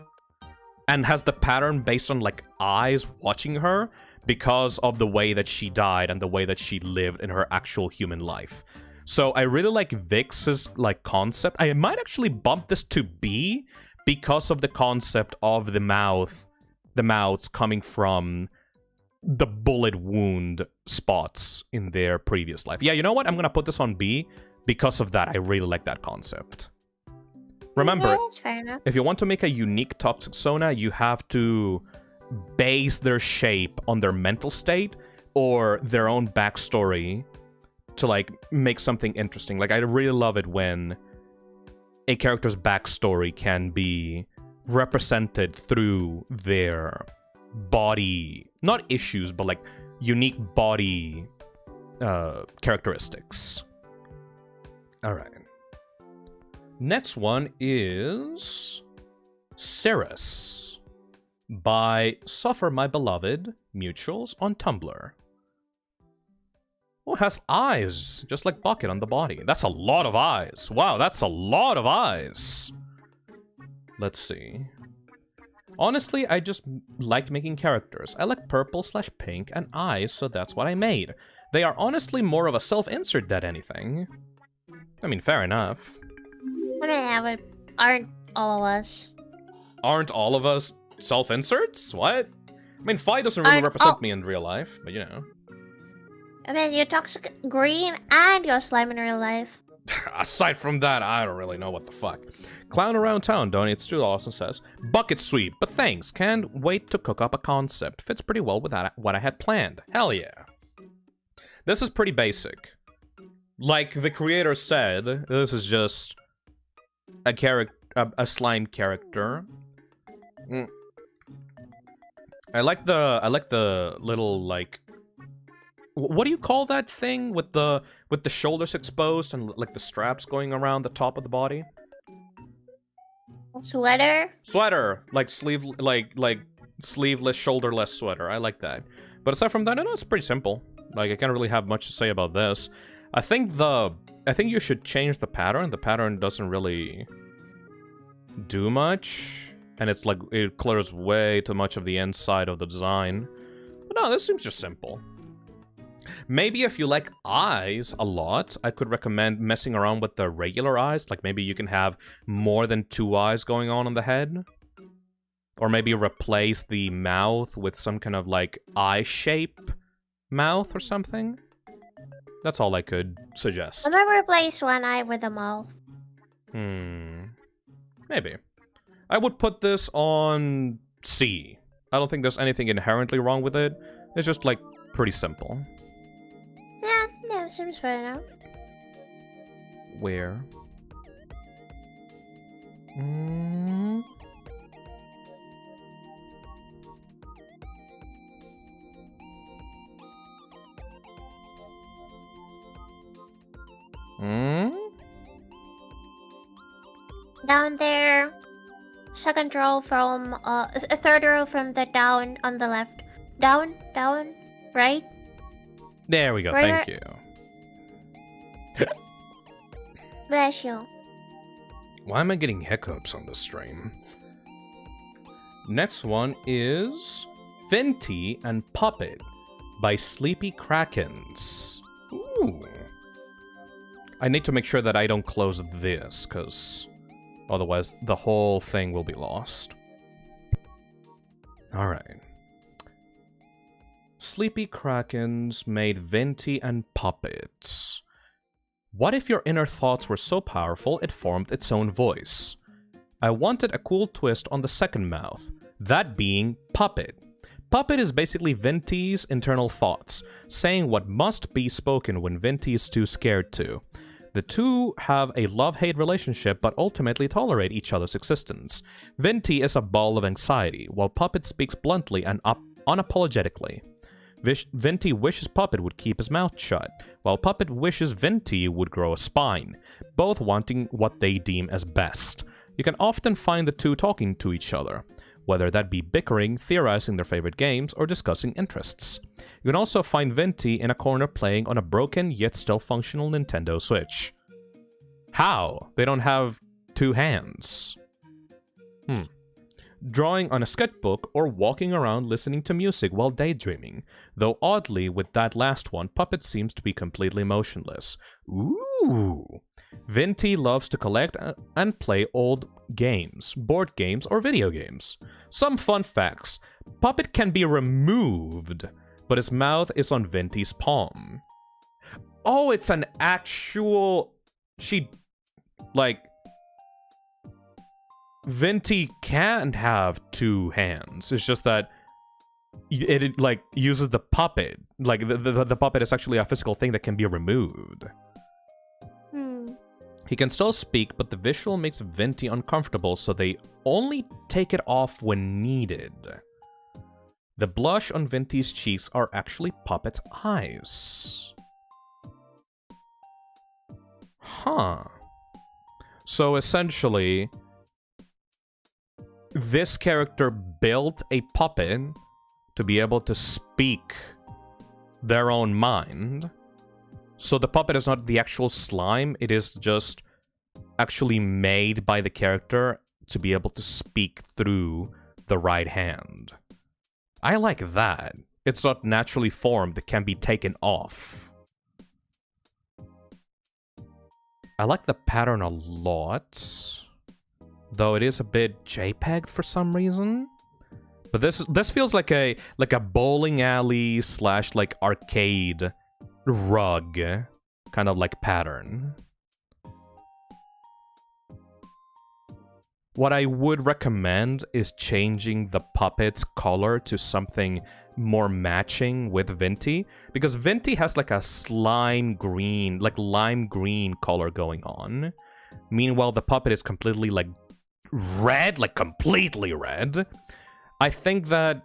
and has the pattern based on, like, eyes watching her because of the way that she died and the way that she lived in her actual human life. So I really like Vyxe's like concept. I might actually bump this to B because of the concept of the mouths coming from the bullet wound spots in their previous life. Yeah, you know what? I'm gonna put this on B because of that. I really like that concept. Remember,
Yeah, that's fair enough.
if you want to make a unique Toxicsona, you have to base their shape on their mental state or their own backstory to, like, make something interesting. Like, I really love it when a character's backstory can be represented through their body, not issues, but, like, unique body characteristics. Alright. Next one is Sirus by Suffer My Beloved Mutuals on Tumblr. Oh, it has eyes, just like Bucket on the body. That's a lot of eyes. Wow, that's a lot of eyes. Let's see. Honestly, I just liked making characters. I like purple/pink and eyes, so that's what I made. They are honestly more of a self-insert than anything. I mean, fair enough.
I mean, yeah, but aren't all of us?
Aren't all of us self-inserts? What? I mean, Fi doesn't really represent me in real life, but you know.
I mean, you're toxic green and you're slime in real life.
Aside from that, I don't really know what the fuck. Clown Around Town donates $2 and says, Bucket sweep, but thanks. Can't wait to cook up a concept. Fits pretty well with what I had planned. Hell yeah. This is pretty basic. Like the creator said, this is just a slime character. I like the little, like, what do you call that thing with the shoulders exposed and like the straps going around the top of the body?
Sweater?
Sweater, like sleeveless, shoulderless sweater. I like that. But aside from that, I know it's pretty simple. Like, I can't really have much to say about this. I think you should change the pattern. The pattern doesn't really do much, and it's like it clears way too much of the inside of the design. But no, this seems just simple. Maybe if you like eyes a lot, I could recommend messing around with the regular eyes. Like, maybe you can have more than 2 eyes going on the head. Or maybe replace the mouth with some kind of, like, eye shape mouth or something. That's all I could suggest.
I'm gonna replace one eye with a mouth.
Maybe. I would put this on C. I don't think there's anything inherently wrong with it. It's just, like, pretty simple.
Yeah, seems fair enough.
Where?
Down there. Second row from, third row from the down on the left. Down, right?
There we go, thank you.
Bless you.
Why am I getting hiccups on the stream? Next one is Vinti and Puppet by Sleepy Krakens. Ooh. I need to make sure that I don't close this, because otherwise the whole thing will be lost. Alright. Sleepy Krakens made Vinti and Puppets. What if your inner thoughts were so powerful it formed its own voice? I wanted a cool twist on the second mouth, that being Puppet. Puppet is basically Vinti's internal thoughts, saying what must be spoken when Vinti is too scared to. The two have a love-hate relationship but ultimately tolerate each other's existence. Vinti is a ball of anxiety, while Puppet speaks bluntly and unapologetically. Vinti wishes Puppet would keep his mouth shut, while Puppet wishes Vinti would grow a spine, both wanting what they deem as best. You can often find the two talking to each other, whether that be bickering, theorizing their favorite games, or discussing interests. You can also find Vinti in a corner playing on a broken yet still functional Nintendo Switch. How? They don't have 2 hands. Drawing on a sketchbook, or walking around listening to music while daydreaming. Though oddly, with that last one, Puppet seems to be completely motionless. Ooh! Ooh. Vinti loves to collect and play old games, board games, or video games. Some fun facts. Puppet can be removed, but his mouth is on Vinti's palm. Oh, it's an actual... Vinti can't have two hands. It's just that it uses the puppet. Like, the puppet is actually a physical thing that can be removed. He can still speak, but the visual makes Vinti uncomfortable, so they only take it off when needed. The blush on Vinti's cheeks are actually Puppet's eyes. Huh. So essentially, this character built a puppet to be able to speak their own mind. So the puppet is not the actual slime, it is just actually made by the character to be able to speak through the right hand. I like that. It's not naturally formed, it can be taken off. I like the pattern a lot, though it is a bit JPEG for some reason. But this feels like a bowling alley / like arcade rug kind of like pattern. What I would recommend is changing the puppet's color to something more matching with Vinti, because Vinti has like a slime green, like lime green color going on. Meanwhile, the puppet is completely like red, like completely red. I think that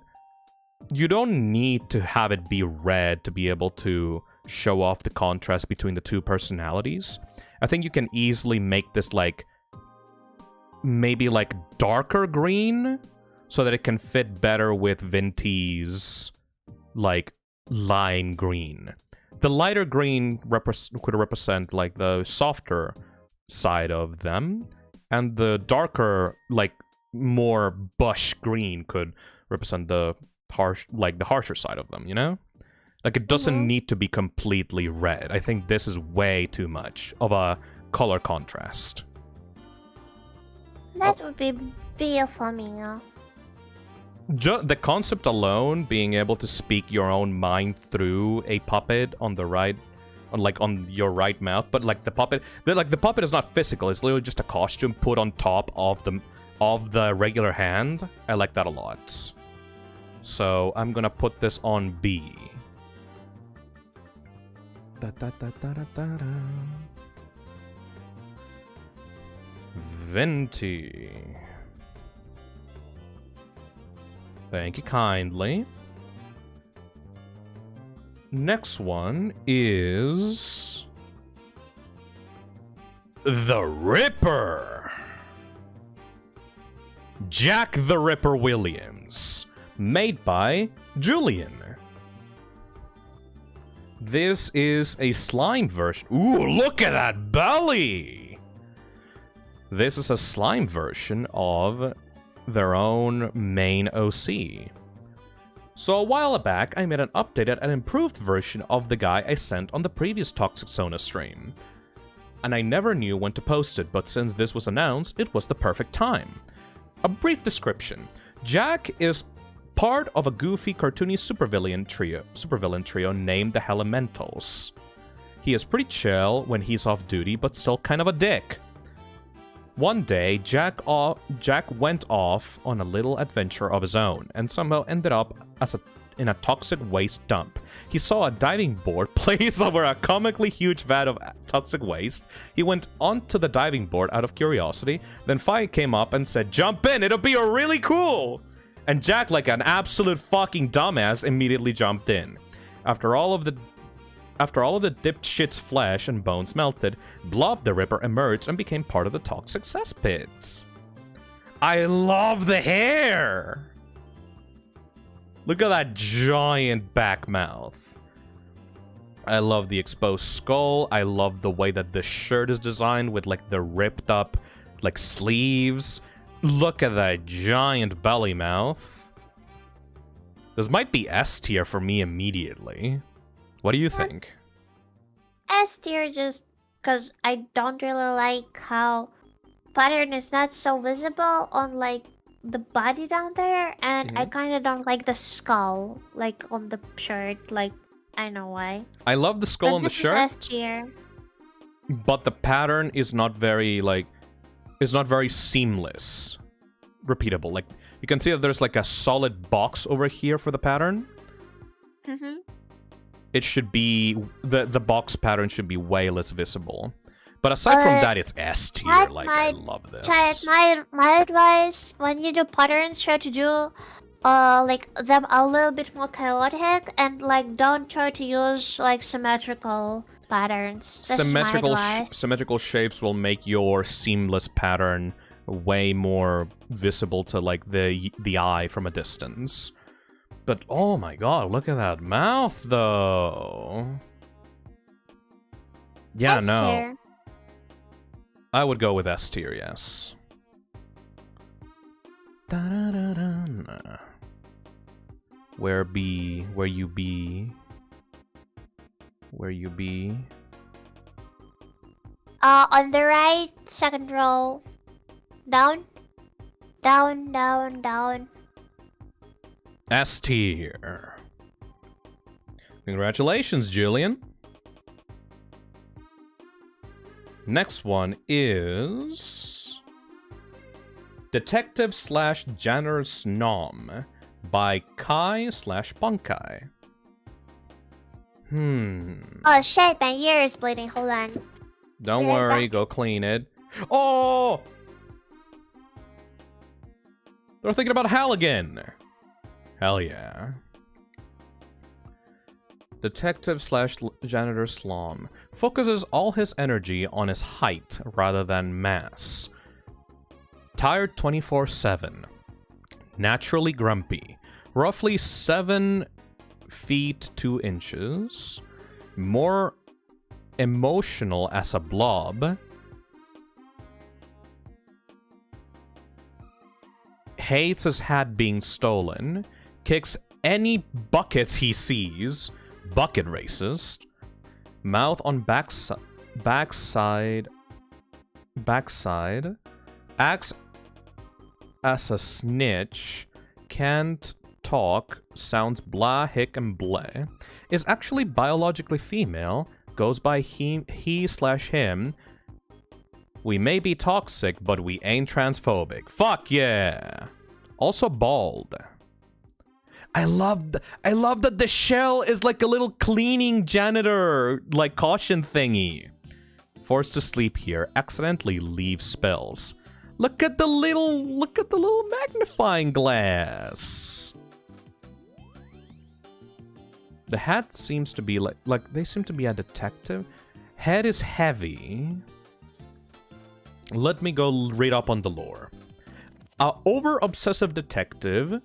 you don't need to have it be red to be able to show off the contrast between the two personalities. I think you can easily make this like maybe like darker green so that it can fit better with Vinti's like lime green. The lighter green could represent like the softer side of them, and the darker, like more bush green could represent the harsher side of them, you know? Like, it doesn't need to be completely red. I think this is way too much of a color contrast.
That would be beautiful, Mio.
The concept alone, being able to speak your own mind through a puppet on the right, on your right mouth, but like the puppet is not physical. It's literally just a costume put on top of the regular hand. I like that a lot. So I'm gonna put this on B. Vinti. Thank you kindly. Next one is the Ripper. Jacque the Ripper Williams, made by Julian. This is a slime version. Ooh, look at that belly! This is a slime version of their own main OC. So a while back, I made an updated and improved version of the guy I sent on the previous Toxicsona stream. And I never knew when to post it, but since this was announced, it was the perfect time. A brief description. Jacque is part of a goofy, cartoony supervillain trio named the Elementals. He is pretty chill when he's off duty, but still kind of a dick. One day, Jacque went off on a little adventure of his own, and somehow ended up in a toxic waste dump. He saw a diving board placed over a comically huge vat of toxic waste. He went onto the diving board out of curiosity, then Fi came up and said, "Jump in, it'll be really cool!" And Jacque, like an absolute fucking dumbass, immediately jumped in. After all of the dipped shit's flesh and bones melted, Blob the Ripper emerged and became part of the toxic cesspit. I love the hair! Look at that giant back mouth. I love the exposed skull. I love the way that the shirt is designed with like the ripped up like sleeves. Look at that giant belly mouth. This might be S tier for me immediately. What do you think?
S tier just because I don't really like how pattern is not so visible on like the body down there, and I kind of don't like the skull like on the shirt. Like I know why.
I love the skull on the shirt,
S tier.
but the pattern is not very seamless, repeatable. Like you can see that there's like a solid box over here for the pattern. It should be the box pattern should be way less visible. But aside from that, it's S tier. Like I love this.
My advice when you do patterns, try to do like them a little bit more chaotic, and like don't try to use like symmetrical patterns. That's
Symmetrical shapes will make your seamless pattern way more visible to like the eye from a distance. But oh my god, look at that mouth though. Yeah, no.
Tier.
I would go with S tier, yes. Da-da-da-da. Where you be?
On the right, second row. Down.
S tier. Congratulations, Julian. Next one is Detective / Janitor Snom by Kai/Bunkai.
Oh shit, my ear is bleeding. Hold on.
Don't worry, go clean it. Oh! They're thinking about Hal again. Hell yeah. Detective / Janitor Snom focuses all his energy on his height rather than mass. Tired 24/7. Naturally grumpy. Roughly 7 feet 2 inches. More emotional as a blob. Hates his hat being stolen. Kicks any buckets he sees. Bucket racist. Mouth on backside. Acts as a snitch. Can't talk. Sounds blah, hick, and bleh. Is actually biologically female. Goes by he/him. We may be toxic, but we ain't transphobic. Fuck yeah! Also bald. I love that the shell is like a little cleaning janitor, like caution thingy. Forced to sleep here, accidentally leave spells. Look at the little magnifying glass. The hat seems to be like they seem to be a detective. Head is heavy. Let me go read up on the lore. A over-obsessive detective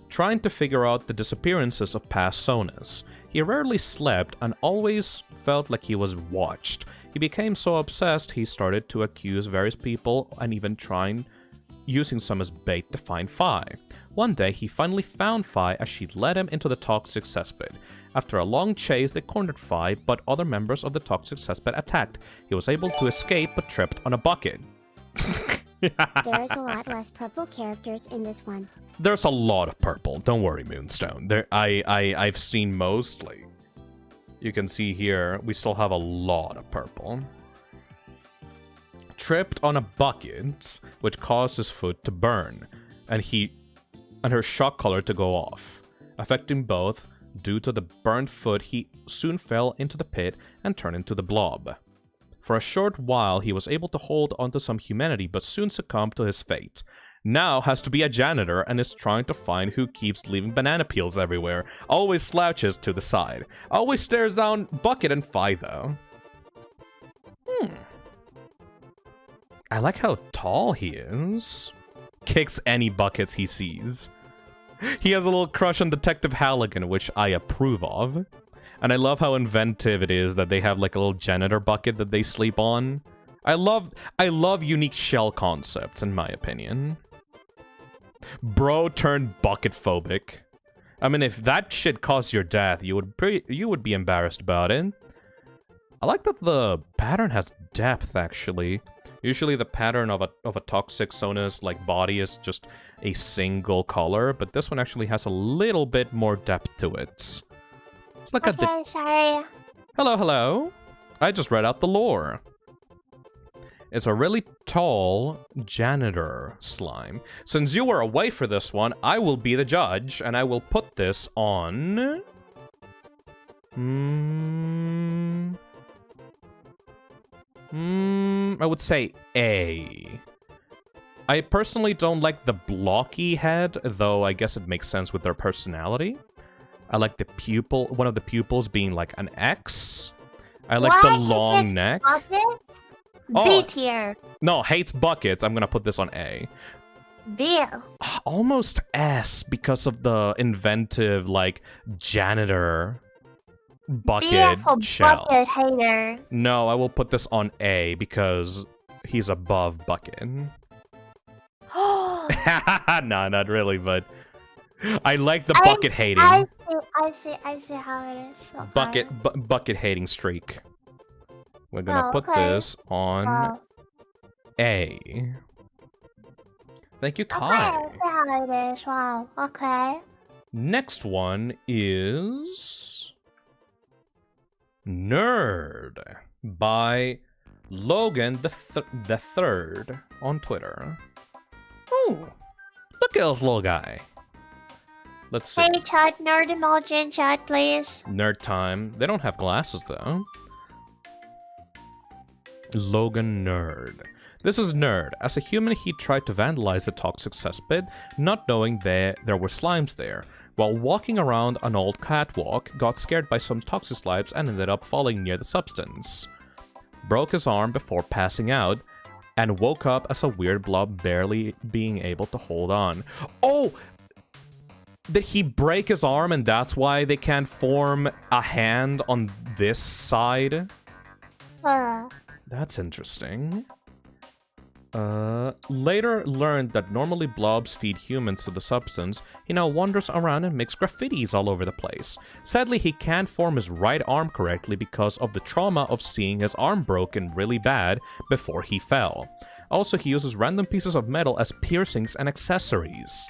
trying to figure out the disappearances of past Sonas. He rarely slept and always felt like he was watched. He became so obsessed he started to accuse various people and even using some as bait to find Phi. One day he finally found Phi as she led him into the toxic cesspit. After a long chase, they cornered Phi, but other members of the toxic cesspit attacked. He was able to escape but tripped on a bucket.
There's a lot less purple characters in this one.
There's a lot of purple. Don't worry, Moonstone. I've seen mostly. You can see here, we still have a lot of purple. Tripped on a bucket, which caused his foot to burn, and her shock collar to go off. Affecting both, due to the burned foot, he soon fell into the pit and turned into the blob. For a short while, he was able to hold onto some humanity, but soon succumbed to his fate. Now has to be a janitor and is trying to find who keeps leaving banana peels everywhere. Always slouches to the side. Always stares down Bucket and Phi, though. I like how tall he is. Kicks any buckets he sees. He has a little crush on Detective Halligan, which I approve of. And I love how inventive it is that they have like a little janitor bucket that they sleep on. I love unique shell concepts, in my opinion. Bro turned bucket phobic. I mean, if that shit caused your death, you would be embarrassed about it. I like that the pattern has depth, actually. Usually the pattern of a Toxicsona's like body is just a single color, but this one actually has a little bit more depth to it. It's like
okay, sorry.
Hello, hello. I just read out the lore. It's a really tall janitor slime. Since you were away for this one, I will be the judge, and I will put this on... I would say A. I personally don't like the blocky head, though I guess it makes sense with their personality. I like the pupil, one of the pupils being like an X. I like the long neck.
Buckets?
Oh.
B tier.
No, hates buckets. I'm gonna put this on A.
B.
Almost S because of the inventive, like, janitor bucket shell.
Bucket hater.
No, I will put this on A because he's above bucket. No, not really, but I like the bucket hating.
I see how it is. Okay.
Bucket hating streak. We're gonna put this on A. Thank you, Kai.
Okay, I see how it is. Wow. Okay.
Next one is Nerd by Logan the Third on Twitter. Oh, look at this little guy. Let's see.
Hey, chat, nerd emoji in chat, please.
Nerd time. They don't have glasses, though. Logan Nerd. This is Nerd. As a human, he tried to vandalize the toxic cesspit, not knowing there were slimes there. While walking around an old catwalk, got scared by some toxic slimes and ended up falling near the substance. Broke his arm before passing out, and woke up as a weird blob barely being able to hold on. Oh! Did he break his arm and that's why they can't form a hand on this side? That's interesting. Later learned that normally blobs feed humans to the substance. He now wanders around and makes graffitis all over the place. Sadly, he can't form his right arm correctly because of the trauma of seeing his arm broken really bad before he fell. Also, he uses random pieces of metal as piercings and accessories.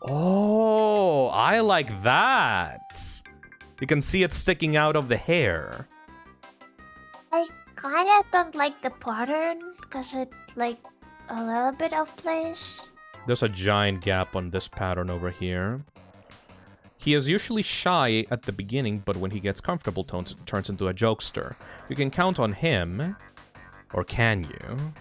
Oh, I like that! You can see it sticking out of the hair.
I kind of don't like the pattern because it like a little bit of place.
There's a giant gap on this pattern over here. He is usually shy at the beginning, but when he gets comfortable, turns into a jokester. You can count on him, or can you?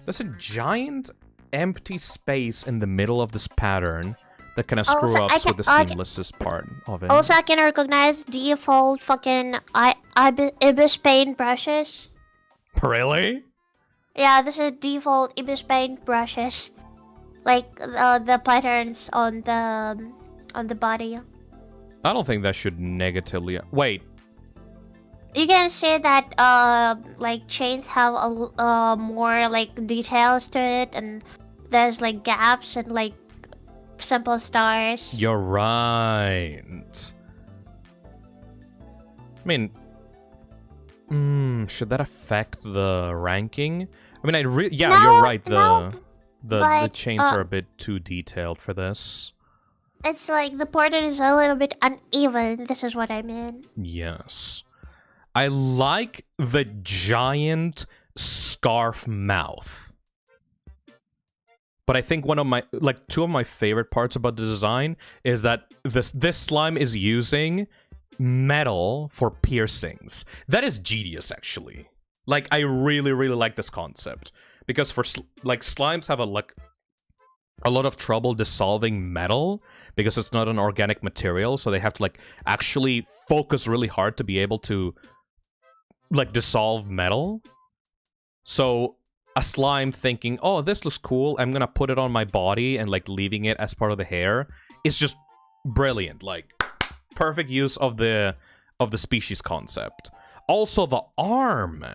There's a giant empty space in the middle of this pattern that kind of screw ups with the seamlessest part of it.
Also, I can recognize default fucking Ibis paint brushes.
Really?
Yeah, this is default Ibis paint brushes. Like the patterns on the body.
I don't think that should negatively... Wait.
You can see that like chains have a more like details to it, and there's like gaps and like simple stars.
You're right. I mean, should that affect the ranking? I mean, yeah,
no,
you're right.
But,
the chains are a bit too detailed for this.
It's like the pattern is a little bit uneven. This is what I mean.
Yes. I like the giant scarf mouth. But I think one of my, like, two of my favorite parts about the design is that this slime is using metal for piercings. That is genius, actually. Like, I really, really like this concept. Because for, like, slimes have a lot of trouble dissolving metal because it's not an organic material, so they have to, like, actually focus really hard to be able to, like, dissolve metal. So a slime thinking, oh, this looks cool, I'm gonna put it on my body and, like, leaving it as part of the hair is just brilliant. Like, perfect use of the species concept. Also, the arm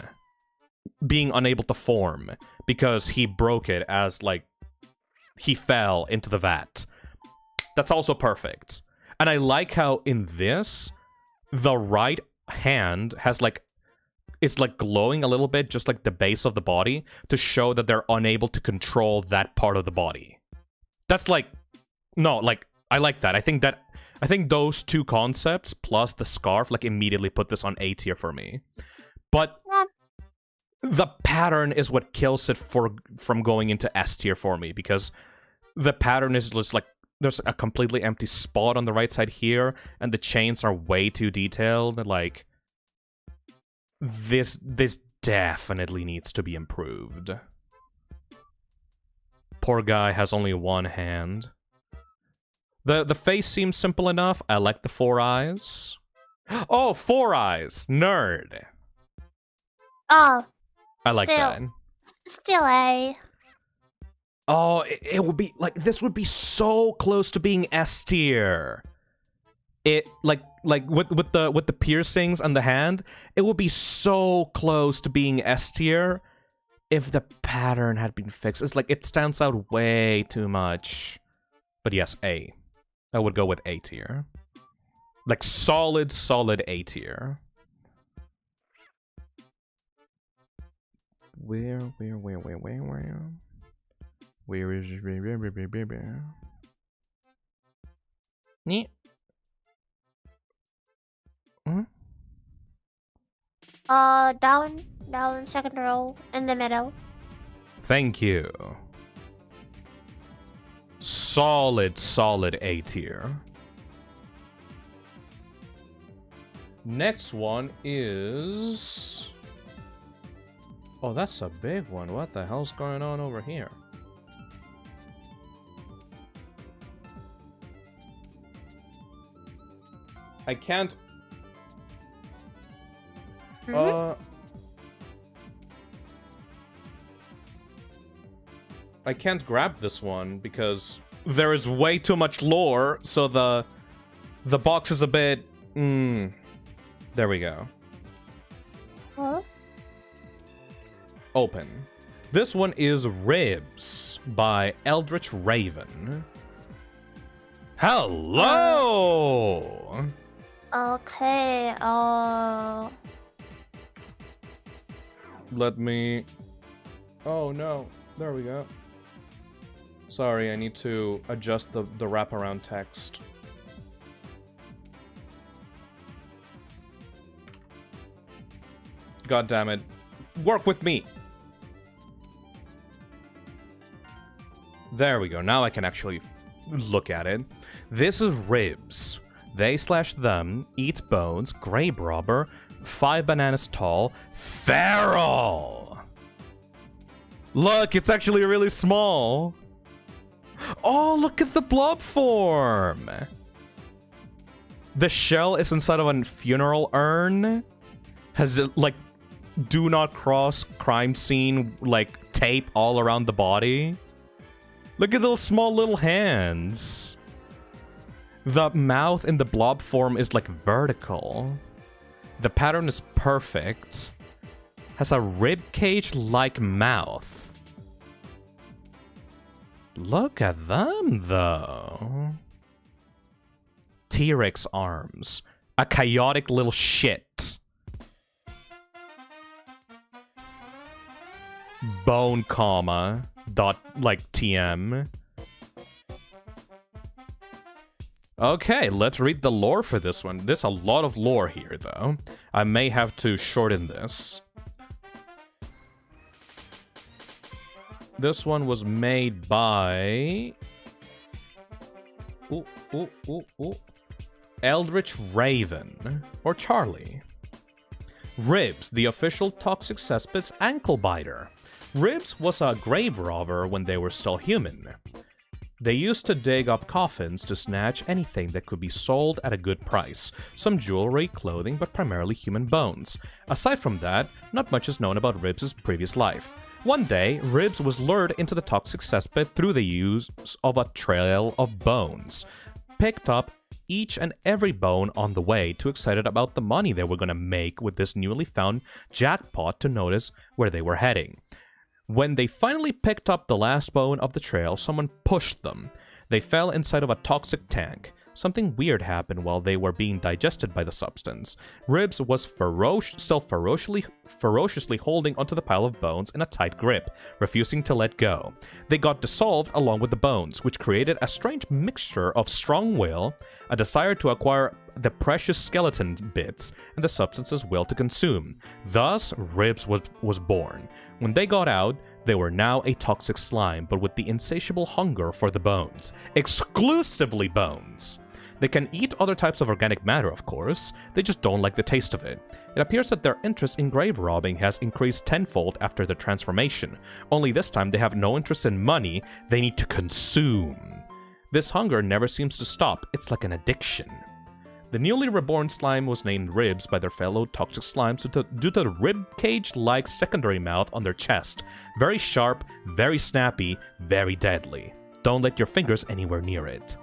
being unable to form because he broke it as, like, he fell into the vat. That's also perfect. And I like how in this, the right hand has, like, it's like glowing a little bit, just like the base of the body, to show that they're unable to control that part of the body. That's like, no, like, I like that. I think those two concepts plus the scarf like immediately put this on A tier for me. But the pattern is what kills it from going into S tier for me, because the pattern is just like, there's a completely empty spot on the right side here, and the chains are way too detailed. Like, this definitely needs to be improved. Poor guy has only one hand. The face seems simple enough. I like the 4 eyes. Oh, 4 eyes! Nerd!
Oh.
I like that.
Still A.
Oh, it would be, like, this would be so close to being S tier. It, like with the piercings on the hand, it would be so close to being S tier if the pattern had been fixed. It's like, it stands out way too much. But yes, A. I would go with A tier. Like, solid A tier. Where is Neat.
Down, second row, in the middle.
Thank you. Solid A tier. Next one is... Oh, that's a big one. What the hell's going on over here? I can't... I can't grab this one because there is way too much lore, so the box is a bit... There we go.
Huh?
Open. This one is Ribs by Eldritch Raven. Hello!
Okay,
Let me... Oh no, there we go. Sorry, I need to adjust the wraparound text. God damn it. Work with me! There we go, now I can actually look at it. This is Ribs. They/them eat bones, grave robber, 5 bananas tall, feral! Look, it's actually really small! Oh, look at the blob form! The shell is inside of a funeral urn. Has it, like, do not cross crime scene, like, tape all around the body. Look at those small little hands. The mouth in the blob form is, like, vertical. The pattern is perfect. Has a rib cage-like mouth. Look at them, though. T-Rex arms. A chaotic little shit. Bone comma. Dot, like, TM. Okay, let's read the lore for this one. There's a lot of lore here, though. I may have to shorten this. This one was made by... Eldritch Raven. Or Charlie. Ribs, the official Toxic Cesspit's ankle biter. Ribs was a grave robber when they were still human. They used to dig up coffins to snatch anything that could be sold at a good price. Some jewelry, clothing, but primarily human bones. Aside from that, not much is known about Ribs' previous life. One day, Ribs was lured into the Toxic Cesspit through the use of a trail of bones. Picked up each and every bone on the way, too excited about the money they were going to make with this newly found jackpot to notice where they were heading. When they finally picked up the last bone of the trail, someone pushed them. They fell inside of a toxic tank. something weird happened while they were being digested by the substance. Ribs was still ferociously holding onto the pile of bones in a tight grip, refusing to let go. They got dissolved along with the bones, which created a strange mixture of strong will, a desire to acquire the precious skeleton bits, and the substance's will to consume. Thus, Ribs was born. When they got out, they were now a toxic slime, but with the insatiable hunger for the bones. Exclusively bones! They can eat other types of organic matter, of course, they just don't like the taste of it. It appears that their interest in grave robbing has increased tenfold after their transformation. Only this time they have no interest in money, they need to consume. This hunger never seems to stop, it's like an addiction. The newly reborn slime was named Ribs by their fellow toxic slimes due to the ribcage-like secondary mouth on their chest. Very sharp, very snappy, very deadly. Don't let your fingers anywhere near it.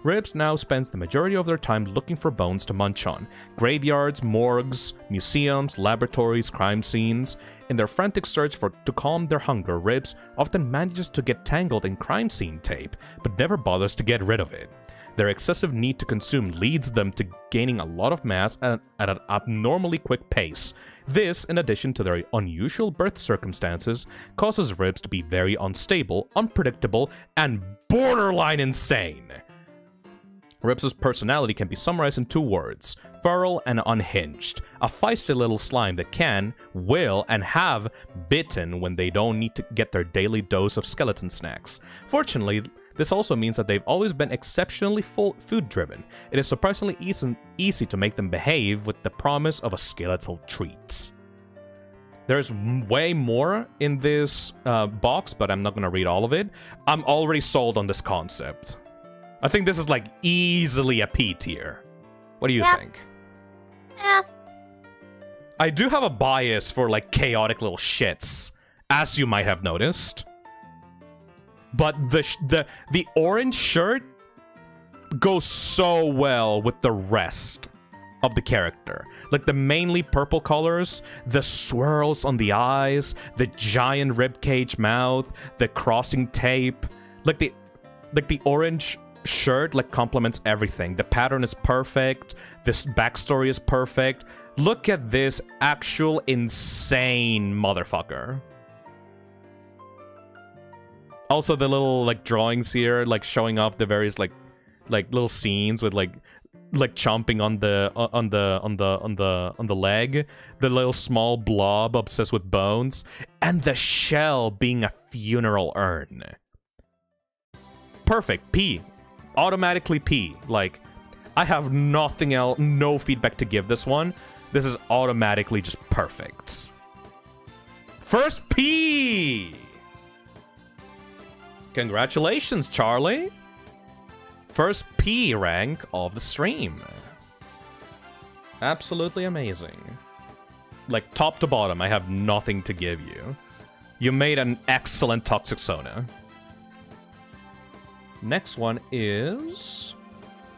Ribs now spends the majority of their time looking for bones to munch on. Graveyards, morgues, museums, laboratories, crime scenes. In their frantic search to calm their hunger, Ribs often manages to get tangled in crime scene tape, but never bothers to get rid of it. Their excessive need to consume leads them to gaining a lot of mass at an abnormally quick pace. This, in addition to their unusual birth circumstances, causes Ribs to be very unstable, unpredictable, and borderline insane. Ribs' personality can be summarized in 2 words: feral and unhinged. A feisty little slime that can, will, and have bitten when they don't need to get their daily dose of skeleton snacks. Fortunately, this also means that they've always been exceptionally food-driven. It is surprisingly easy to make them behave with the promise of a skeletal treat. There's way more in this box, but I'm not going to read all of it. I'm already sold on this concept. I think this is like easily a P tier. What do you think?
Yeah.
I do have a bias for like chaotic little shits, as you might have noticed. But the orange shirt goes so well with the rest of the character. Like the mainly purple colors, the swirls on the eyes, the giant ribcage mouth, the crossing tape. Like the orange shirt like complements everything. The pattern is perfect. This backstory is perfect. Look at this actual insane motherfucker. Also, the little like drawings here, like showing off the various like little scenes with like chomping on the leg, the little small blob obsessed with bones, and the shell being a funeral urn. Perfect. P. Automatically P. Like, I have nothing else, no feedback to give this one. This is automatically just perfect. First P! Congratulations, Charlie! First P rank of the stream. Absolutely amazing. Like, top to bottom, I have nothing to give you. You made an excellent Toxicsona. Next one is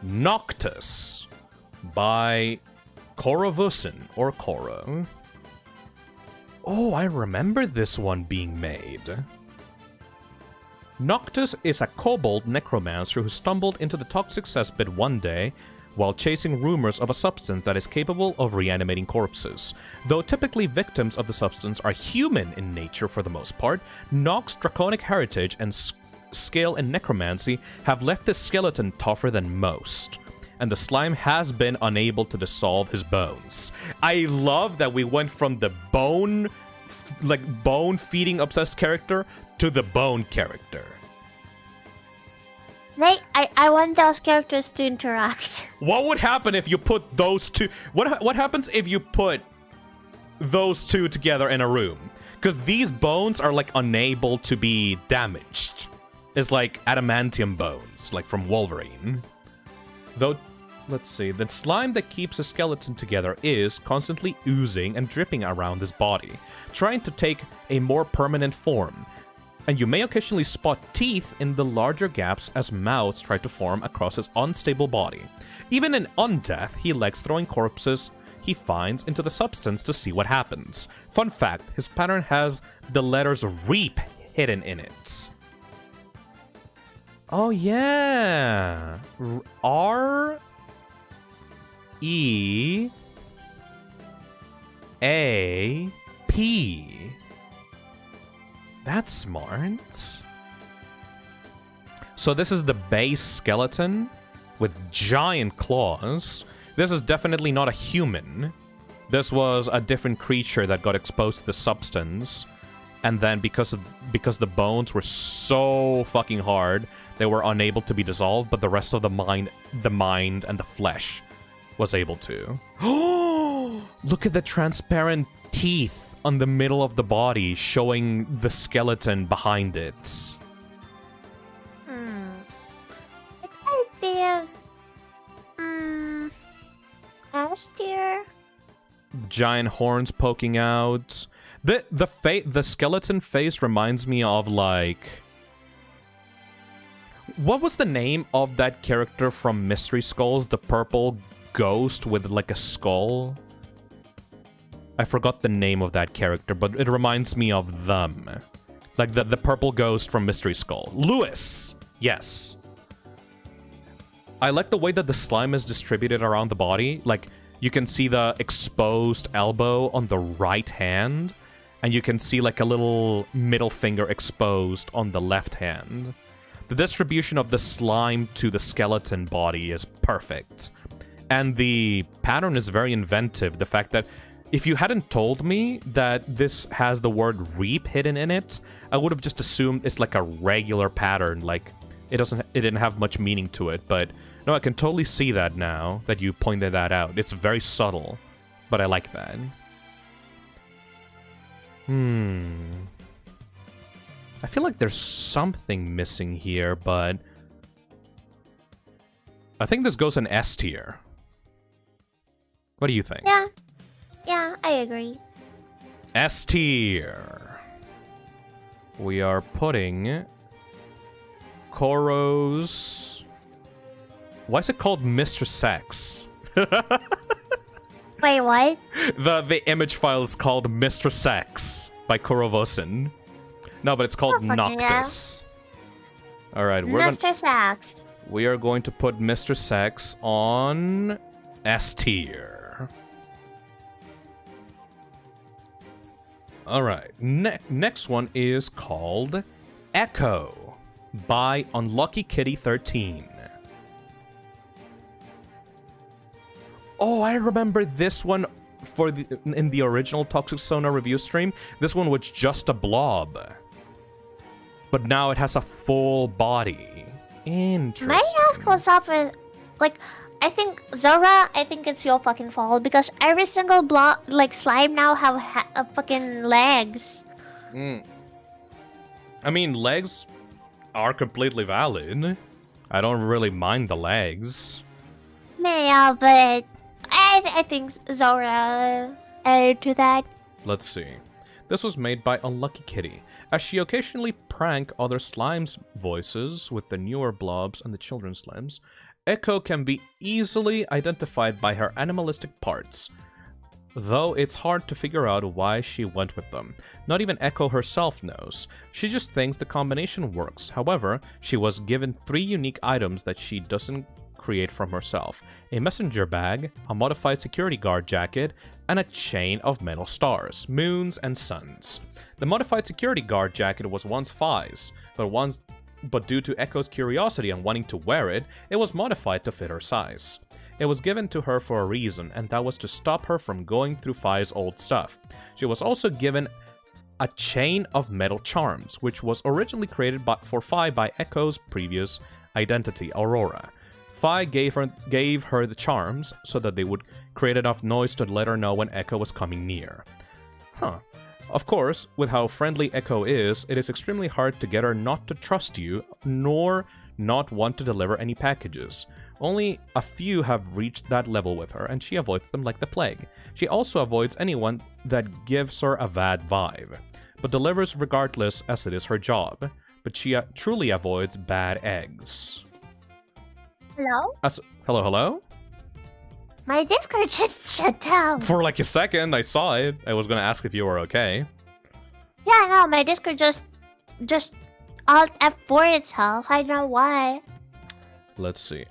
Noctus by Koravusin, or Koro. Oh, I remember this one being made. Noctus is a kobold necromancer who stumbled into the toxic cesspit one day while chasing rumors of a substance that is capable of reanimating corpses. Though typically victims of the substance are human in nature for the most part, Noc's draconic heritage and skill in necromancy have left his skeleton tougher than most, and the slime has been unable to dissolve his bones. I love that we went from the bone-feeding obsessed character to the bone character.
Right, I want those characters to interact.
What would happen if you put those two... What happens if you put those two together in a room? Because these bones are, like, unable to be damaged. It's like adamantium bones, like from Wolverine. Though, let's see, the slime that keeps a skeleton together is constantly oozing and dripping around his body, trying to take a more permanent form. And you may occasionally spot teeth in the larger gaps as mouths try to form across his unstable body. Even in Undeath, he likes throwing corpses he finds into the substance to see what happens. Fun fact, his pattern has the letters REAP hidden in it. Oh, yeah. R-E-A-P. That's smart. So this is the base skeleton with giant claws. This is definitely not a human. This was a different creature that got exposed to the substance. And then because the bones were so fucking hard, they were unable to be dissolved, but the rest of the mind and the flesh was able to. Oh, look at the transparent teeth on the middle of the body showing the skeleton behind it.
It might be a S tier.
Giant horns poking out. The skeleton face reminds me of, like... What was the name of that character from Mystery Skulls? The purple ghost with, like, a skull? I forgot the name of that character, but it reminds me of them. Like, the purple ghost from Mystery Skull. Lewis! Yes. I like the way that the slime is distributed around the body. Like, you can see the exposed elbow on the right hand, and you can see like a little middle finger exposed on the left hand. The distribution of the slime to the skeleton body is perfect. And the pattern is very inventive. The fact that if you hadn't told me that this has the word reap hidden in it, I would have just assumed it's like a regular pattern, like it didn't have much meaning to it, but no, I can totally see that now that you pointed that out. It's very subtle, but I like that. I feel like there's something missing here, but I think this goes in S tier. What do you think?
Yeah, I agree.
S tier. We are putting Koro's... Why is it called Mr. Sex?
Wait, what?
The image file is called Mr. Sex by Korovosin. No, but it's called Noctus. Yeah. Alright,
Mr. Sex.
We are going to put Mr. Sex on S tier. Alright, next one is called Echo by Unlucky Kitty 13. Oh, I remember this one in the original Toxicsona review stream. This one was just a blob. But now it has a full body. Interesting.
May I ask what's up with... Like, I think, Zora, I think it's your fucking fault. Because every single blob, like, slime now have fucking legs.
I mean, legs are completely valid. I don't really mind the legs.
Yeah, but... I think Zora added to that.
Let's see. This was made by Unlucky Kitty. As she occasionally prank other slimes' voices with the newer blobs and the children's slimes, Echo can be easily identified by her animalistic parts, though it's hard to figure out why she went with them. Not even Echo herself knows. She just thinks the combination works. However, she was given 3 unique items that she doesn't create from herself: a messenger bag, a modified security guard jacket, and a chain of metal stars, moons, and suns. The modified security guard jacket was once Phi's, but due to Echo's curiosity and wanting to wear it, it was modified to fit her size. It was given to her for a reason, and that was to stop her from going through Phi's old stuff. She was also given a chain of metal charms, which was originally created for Phi by Echo's previous identity, Aurora. Phi gave her the charms so that they would create enough noise to let her know when Echo was coming near. Of course, with how friendly Echo is, it is extremely hard to get her not to trust you, nor not want to deliver any packages. Only a few have reached that level with her, and she avoids them like the plague. She also avoids anyone that gives her a bad vibe, but delivers regardless as it is her job. But she truly avoids bad eggs.
Hello?
Hello?
My Discord just shut down.
For like a second, I saw it. I was gonna ask if you were okay.
Yeah, no, my Discord just Alt F4 itself. I don't know why.
Let's see.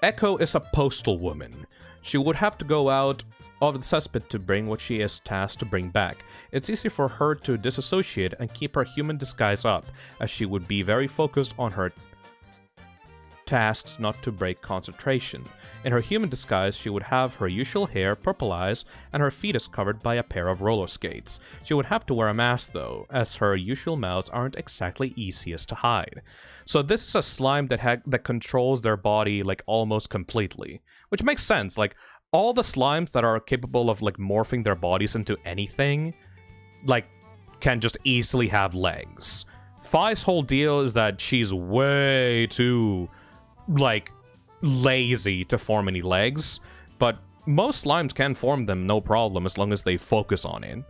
Echo is a postal woman. She would have to go out of the cesspit to bring what she is tasked to bring back. It's easy for her to disassociate and keep her human disguise up, as she would be very focused on her tasks not to break concentration. In her human disguise, she would have her usual hair, purple eyes, and her feet is covered by a pair of roller skates. She would have to wear a mask though, as her usual mouths aren't exactly easiest to hide. So this is a slime that controls their body like almost completely, which makes sense. Like all the slimes that are capable of like morphing their bodies into anything, like can just easily have legs. Phi's whole deal is that she's way too like lazy to form any legs, but most slimes can form them no problem as long as they focus on it.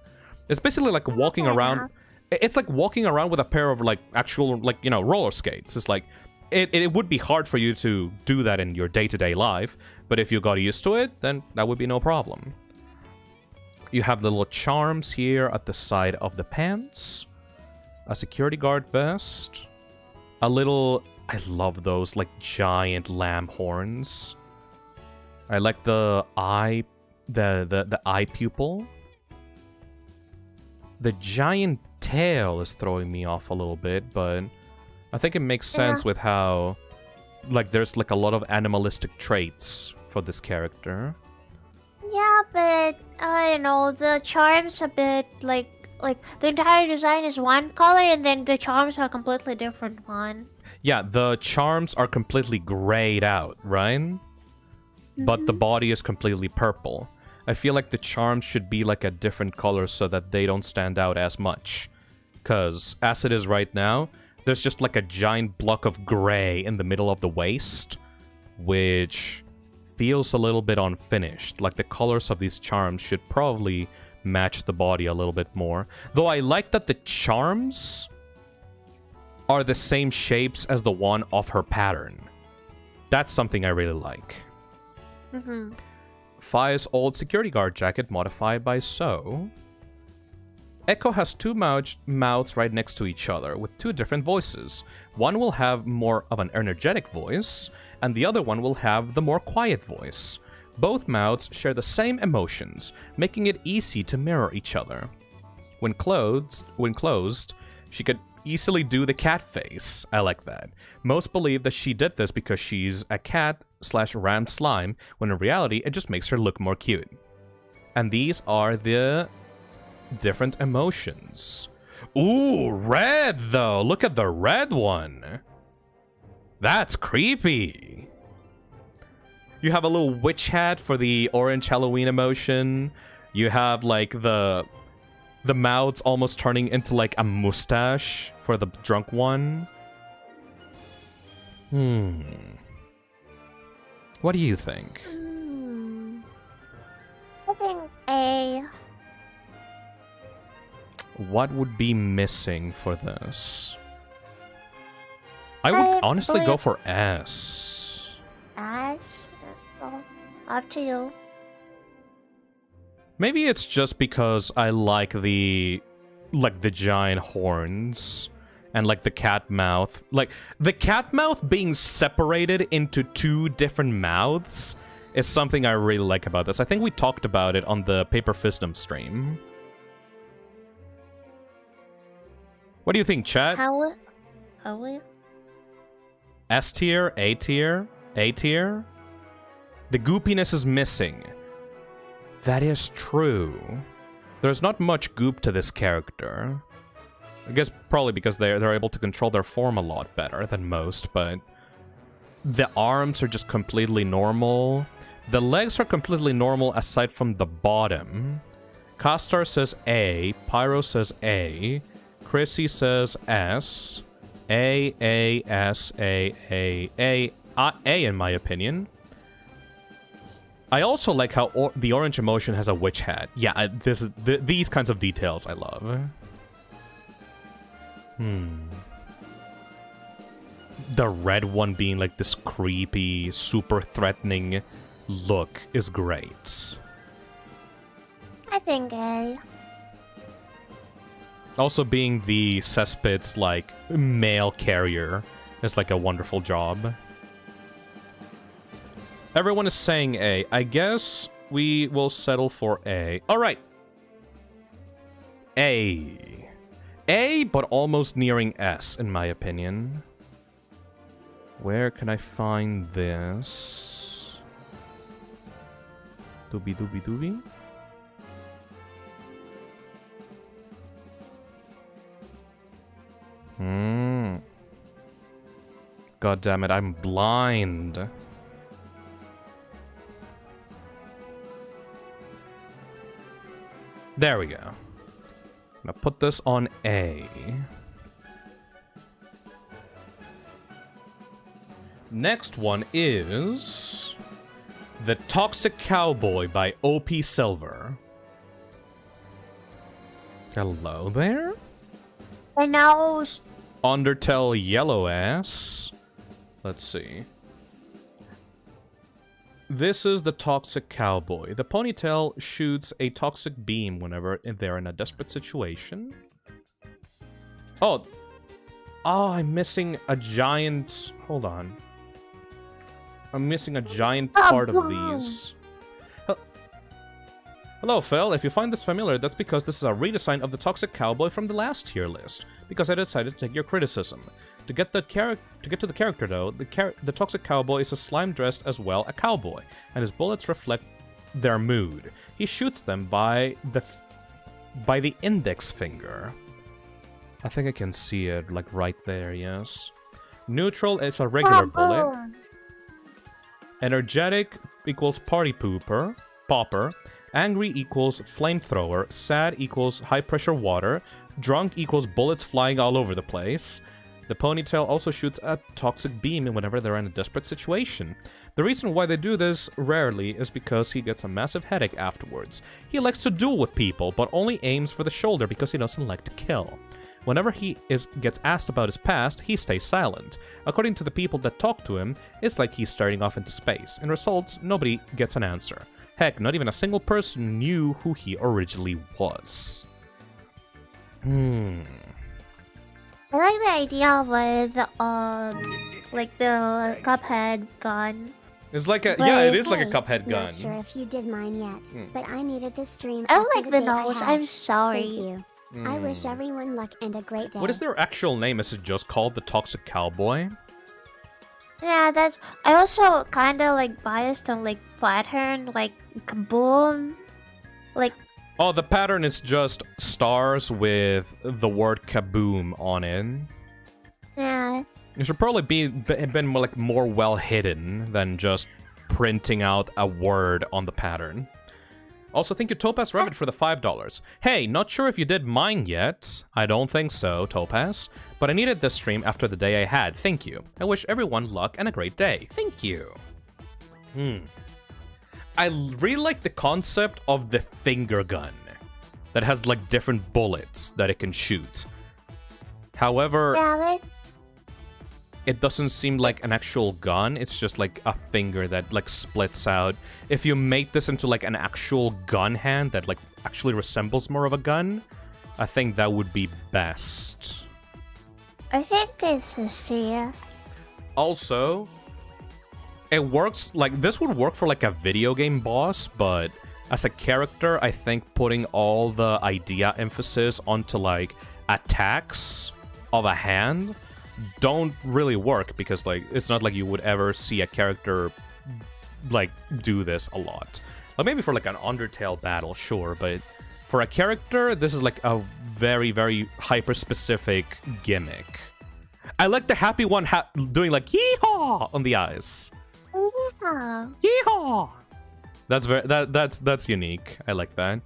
It's basically like walking around. It's like walking around with a pair of like actual like, you know, roller skates. It's like it would be hard for you to do that in your day-to-day life, but if you got used to it, then that would be no problem. You have the little charms here at the side of the pants, a security guard vest, a little. I love those, like, giant lamb horns. I like the eye, the eye pupil. The giant tail is throwing me off a little bit, but I think it makes sense with how, like, there's, like, a lot of animalistic traits for this character.
Yeah, but, you know, the charms a bit, like, the entire design is one color, and then the charms are a completely different one.
Yeah, the charms are completely grayed out, right? But the body is completely purple. I feel like the charms should be like a different color so that they don't stand out as much. Because as it is right now, there's just like a giant block of gray in the middle of the waist, which feels a little bit unfinished. Like the colors of these charms should probably match the body a little bit more. Though I like that the charms are the same shapes as the one of her pattern. That's something I really like. Phi's old security guard jacket modified by So. Echo has two mouths right next to each other with two different voices. One will have more of an energetic voice, and the other one will have the more quiet voice. Both mouths share the same emotions, making it easy to mirror each other. When closed, she could easily do the cat face. I like that. Most believe that she did this because she's a cat/ram slime, when in reality it just makes her look more cute. And these are the different emotions. Ooh, red though! Look at the red one! That's creepy! You have a little witch hat for the orange Halloween emotion. You have like the mouths almost turning into like a mustache for the drunk one. What do you think?
I think A.
What would be missing for this? I would honestly go for S.
S? Up to you.
Maybe it's just because I like the giant horns and like the cat mouth. Like the cat mouth being separated into two different mouths is something I really like about this. I think we talked about it on the Paper Fisdom stream. What do you think, chat?
How?
S tier, A tier, A tier? The goopiness is missing. That is true. There's not much goop to this character. I guess probably because they're able to control their form a lot better than most, but the arms are just completely normal. The legs are completely normal aside from the bottom. Castar says A, Pyro says A, Chrissy says S, A, S, A in my opinion. I also like how the orange emotion has a witch hat. Yeah, these kinds of details I love. The red one being like this creepy, super threatening look is great.
I think A.
Also, being the cesspit's, like, male carrier is, like, a wonderful job. Everyone is saying A. I guess we will settle for A. Alright. A. A, but almost nearing S, in my opinion. Where can I find this? Doobie doobie doobie? God damn it, I'm blind. There we go. Now put this on A. Next one is The Toxic Cowboy by OP Silver. Hello there?
My nose.
Undertale Yellow Ass. Let's see. This is the Toxic Cowboy. The ponytail shoots a toxic beam whenever they're in a desperate situation. Oh. Oh, I'm missing a giant... Hold on. I'm missing a giant part of these. Hello, Phil. If you find this familiar, that's because this is a redesign of the Toxic Cowboy from the last tier list. Because I decided to take your criticism. To get to the character, though, the Toxic Cowboy is a slime dressed as well a cowboy, and his bullets reflect their mood. He shoots them by the index finger. I think I can see it, like, right there, yes. Neutral is a regular bullet. Energetic equals party popper. Angry equals flamethrower. Sad equals high-pressure water. Drunk equals bullets flying all over the place. The ponytail also shoots a toxic beam whenever they're in a desperate situation. The reason why they do this rarely is because he gets a massive headache afterwards. He likes to duel with people, but only aims for the shoulder because he doesn't like to kill. Whenever he gets asked about his past, he stays silent. According to the people that talk to him, it's like he's starting off into space. In results, nobody gets an answer. Heck, not even a single person knew who he originally was.
I like the idea with like the Cuphead gun.
It's like a it is like a Cuphead gun.
Not sure if you did mine yet, but I needed this stream.
I don't
after
like the
day I
nose.
had.
I'm sorry.
Thank you. I wish everyone luck and a great day.
What is their actual name? Is it just called the Toxic Cowboy?
Yeah, that's. I also kind of like biased on like pattern, like kaboom, like.
Oh, the pattern is just stars with the word kaboom on it.
Yeah.
It should probably been more, like, more well hidden than just printing out a word on the pattern. Also, thank you, Topaz Rabbit, for the $5. Hey, not sure if you did mine yet. I don't think so, Topaz. But I needed this stream after the day I had. Thank you. I wish everyone luck and a great day. Thank you. I really like the concept of the finger gun that has, like, different bullets that it can shoot. However,
Yeah,
it doesn't seem like an actual gun. It's just like a finger that, like, splits out. If you make this into, like, an actual gun hand that, like, actually resembles more of a gun, I think that would be best.
I think it's a C.
Also, it works, like, this would work for, like, a video game boss, but as a character, I think putting all the idea emphasis onto, like, attacks of a hand don't really work, because, like, it's not like you would ever see a character, like, do this a lot. Like, maybe for, like, an Undertale battle, sure, but for a character, this is, like, a very, very hyper-specific gimmick. I like the happy one doing, like, yee-haw on the eyes.
Yeah.
Yeehaw! That's unique. I like that.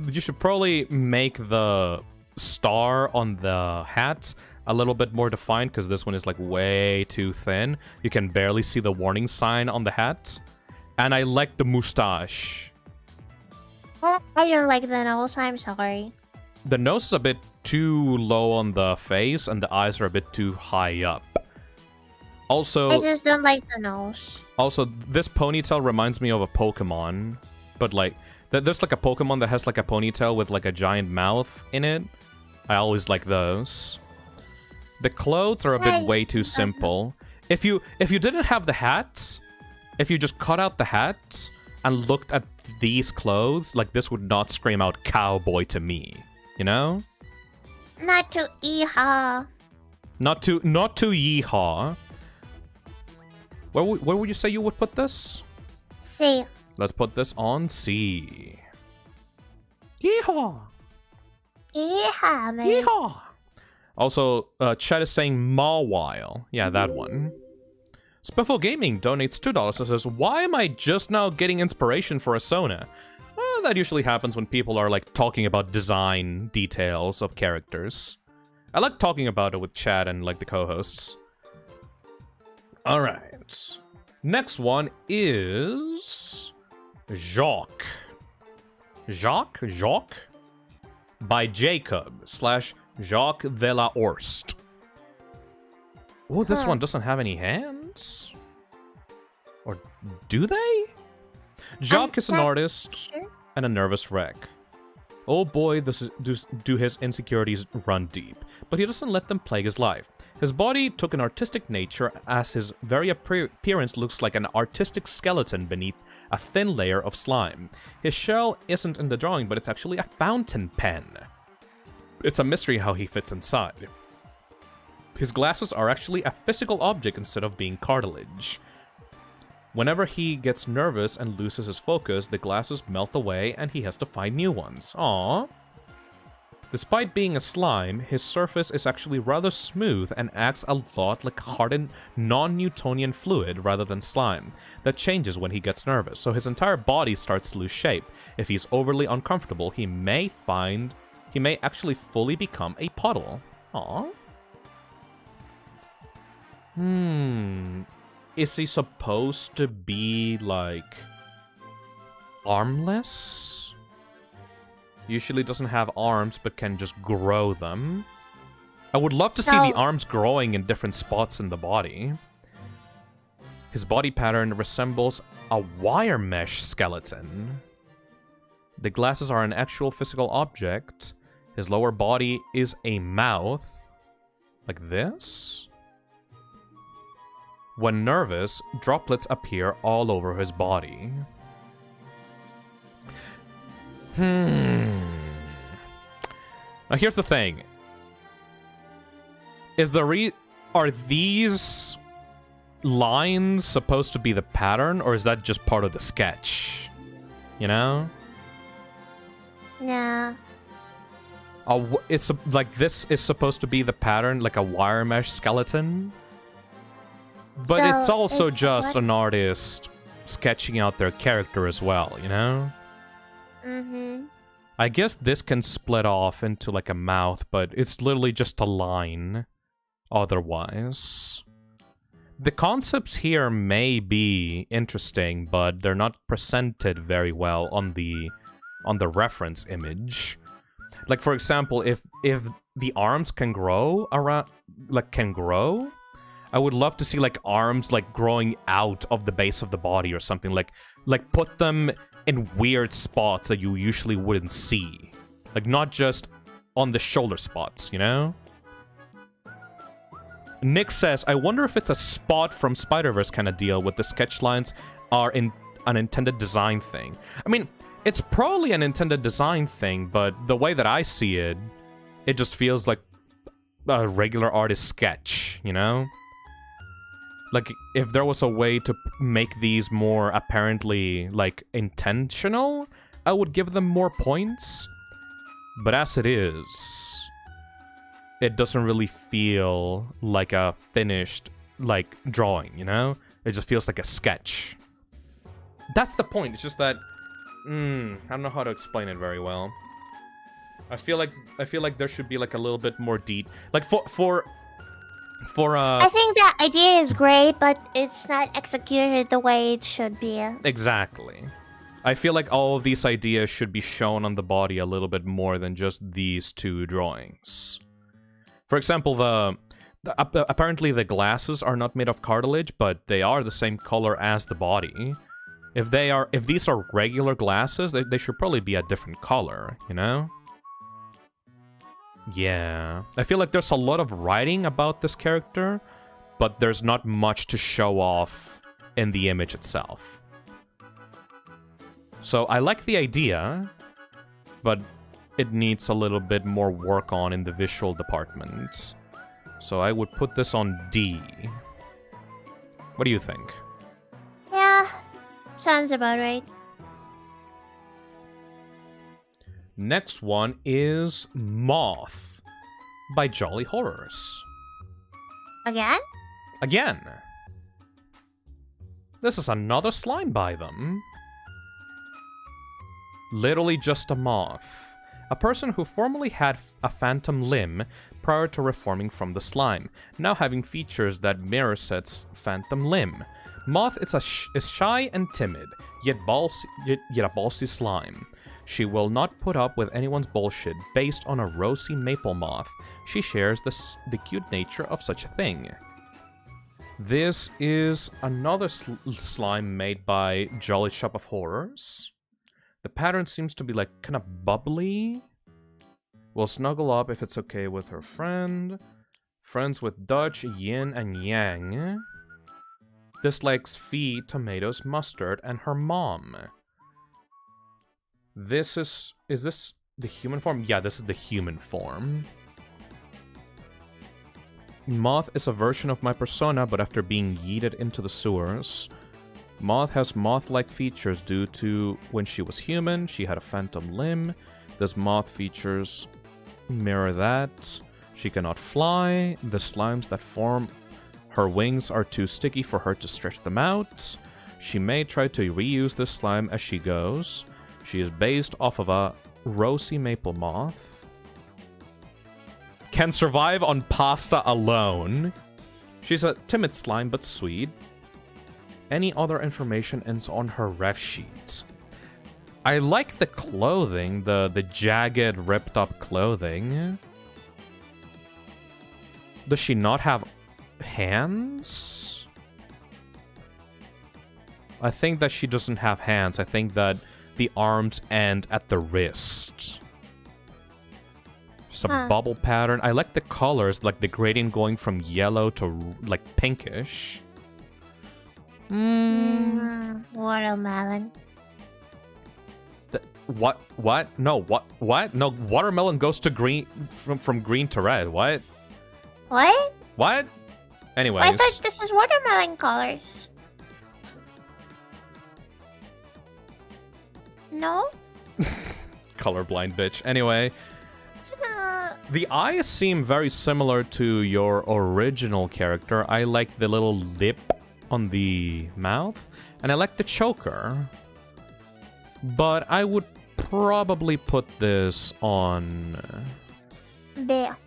You should probably make the star on the hat a little bit more defined, because this one is, like, way too thin. You can barely see the warning sign on the hat. And I like the mustache.
I don't like the nose. I'm sorry.
The nose is a bit too low on the face, and the eyes are a bit too high up. Also,
I just don't like the nose.
Also, this ponytail reminds me of a Pokemon, but, like, there's, like, a Pokemon that has, like, a ponytail with, like, a giant mouth in it. I always like those. The clothes are a bit way too simple. If you didn't have the hats, if you just cut out the hats and looked at these clothes, like this would not scream out cowboy to me, you know?
Not to yeehaw.
Not to yeehaw. Where would you say you would put this?
C.
Let's put this on C. Yeehaw!
Yeehaw, man.
Yeehaw! Also, chat is saying Mawile. Yeah, that one. Spiffle Gaming donates $2 and says, why am I just now getting inspiration for a Sona? Well, that usually happens when people are, like, talking about design details of characters. I like talking about it with chat and, like, the co-hosts. Alright. Next one is... Jacque. Jacque? By Jacob / Jacque de la Horst. Oh, this one doesn't have any hands? Or do they? Jacque is an artist and a nervous wreck. Oh boy, do his insecurities run deep, but he doesn't let them plague his life. His body took an artistic nature as his very appearance looks like an artistic skeleton beneath a thin layer of slime. His shell isn't in the drawing, but it's actually a fountain pen. It's a mystery how he fits inside. His glasses are actually a physical object instead of being cartilage. Whenever he gets nervous and loses his focus, the glasses melt away and he has to find new ones. Aww. Despite being a slime, his surface is actually rather smooth and acts a lot like hardened non-Newtonian fluid rather than slime that changes when he gets nervous, so his entire body starts to lose shape. If he's overly uncomfortable, he may actually fully become a puddle. Aww. Is he supposed to be, like, armless? Usually doesn't have arms, but can just grow them. I would love to see the arms growing in different spots in the body. His body pattern resembles a wire mesh skeleton. The glasses are an actual physical object. His lower body is a mouth. Like this? When nervous, droplets appear all over his body. Now here's the thing. Are these lines supposed to be the pattern, or is that just part of the sketch? You know?
No.
It's like this is supposed to be the pattern, like a wire mesh skeleton. But
So,
it's also
it's
just
what?
an artist sketching out their character as well, you know?
Mm-hmm.
I guess this can split off into like a mouth, but it's literally just a line otherwise. The concepts here may be interesting, but they're not presented very well on the reference image. Like, for example, if the arms can grow around, like, I would love to see, like, arms, like, growing out of the base of the body or something. Like put them in weird spots that you usually wouldn't see. Like, not just on the shoulder spots, you know? Nick says, I wonder if it's a spot from Spider-Verse kind of deal with the sketch lines are in an intended design thing. I mean, it's probably an intended design thing, but the way that I see it, it just feels like a regular artist sketch, you know? Like, if there was a way to make these more apparently, like, intentional, I would give them more points. But as it is, it doesn't really feel like a finished, like, drawing, you know? It just feels like a sketch. That's the point, it's just that... I don't know how to explain it very well. I feel like there should be, like, a little bit more like,
I think that idea is great, but it's not executed the way it should be.
Exactly. I feel like all of these ideas should be shown on the body a little bit more than just these two drawings. For example, apparently the glasses are not made of cartilage, but they are the same color as the body. If these are regular glasses, they should probably be a different color, you know? Yeah. I feel like there's a lot of writing about this character, but there's not much to show off in the image itself. So I like the idea, but it needs a little bit more work on in the visual department. So I would put this on D. What do you think?
Yeah, sounds about right.
Next one is Moth by Jolly Horrors.
Again?
Again. This is another slime by them. Literally just a moth. A person who formerly had a phantom limb prior to reforming from the slime, now having features that mirror Set's phantom limb. Moth is shy and timid, yet a ballsy slime. She will not put up with anyone's bullshit based on a rosy maple moth. She shares the cute nature of such a thing. This is another slime made by Jolly Shop of Horrors. The pattern seems to be like kind of bubbly. Will snuggle up if it's okay with her friend. Friends with Dutch, Yin, and Yang. Dislikes Fee, tomatoes, mustard, and her mom. This is this the human form? Yeah, this is the human form. Moth is a version of my persona, but after being yeeted into the sewers. Moth has moth-like features due to when she was human, she had a phantom limb. This moth features mirror that. She cannot fly. The slimes that form her wings are too sticky for her to stretch them out. She may try to reuse this slime as she goes. She is based off of a rosy maple moth. Can survive on pasta alone. She's a timid slime, but sweet. Any other information ends on her ref sheet. I like the clothing, the jagged, ripped-up clothing. Does she not have hands? I think that she doesn't have hands. I think that the arms end at the wrist. Just a bubble pattern. I like the colors, like the gradient going from yellow to like pinkish.
Watermelon.
What? No, what? No, watermelon goes to green, from green to red. What?
What?
What? Anyways.
I thought this is watermelon colors. No?
Colorblind bitch. Anyway. The eyes seem very similar to your original character. I like the little lip on the mouth. And I like the choker. But I would probably put this on...
There.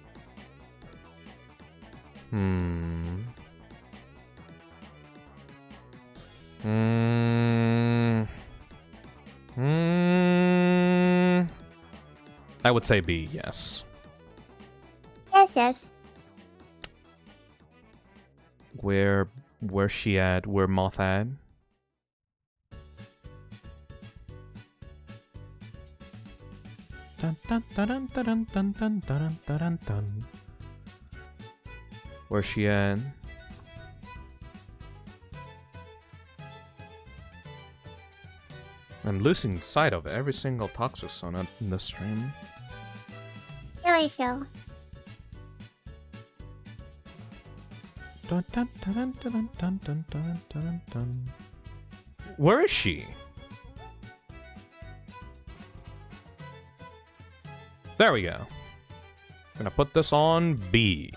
I would say B, yes.
Yes.
Where's she at? Where Moth at? Dun, dun, dun, dun, dun, dun, dun, dun, dun, dun. Where's she at? I'm losing sight of every single Toxicsona in this stream.
Really feel.
Dun, dun, dun, dun, dun, dun, dun, dun, dun. Where is she? There we go. Gonna put this on B.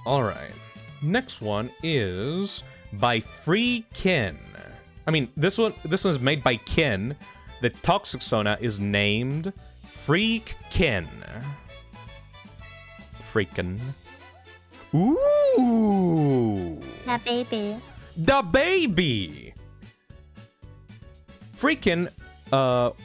Alright. Next one is by Freakynn. I mean, this one is made by Kin. The Toxicsona is named Freakynn. Freakynn. Ooh!
The baby.
The baby! Freakynn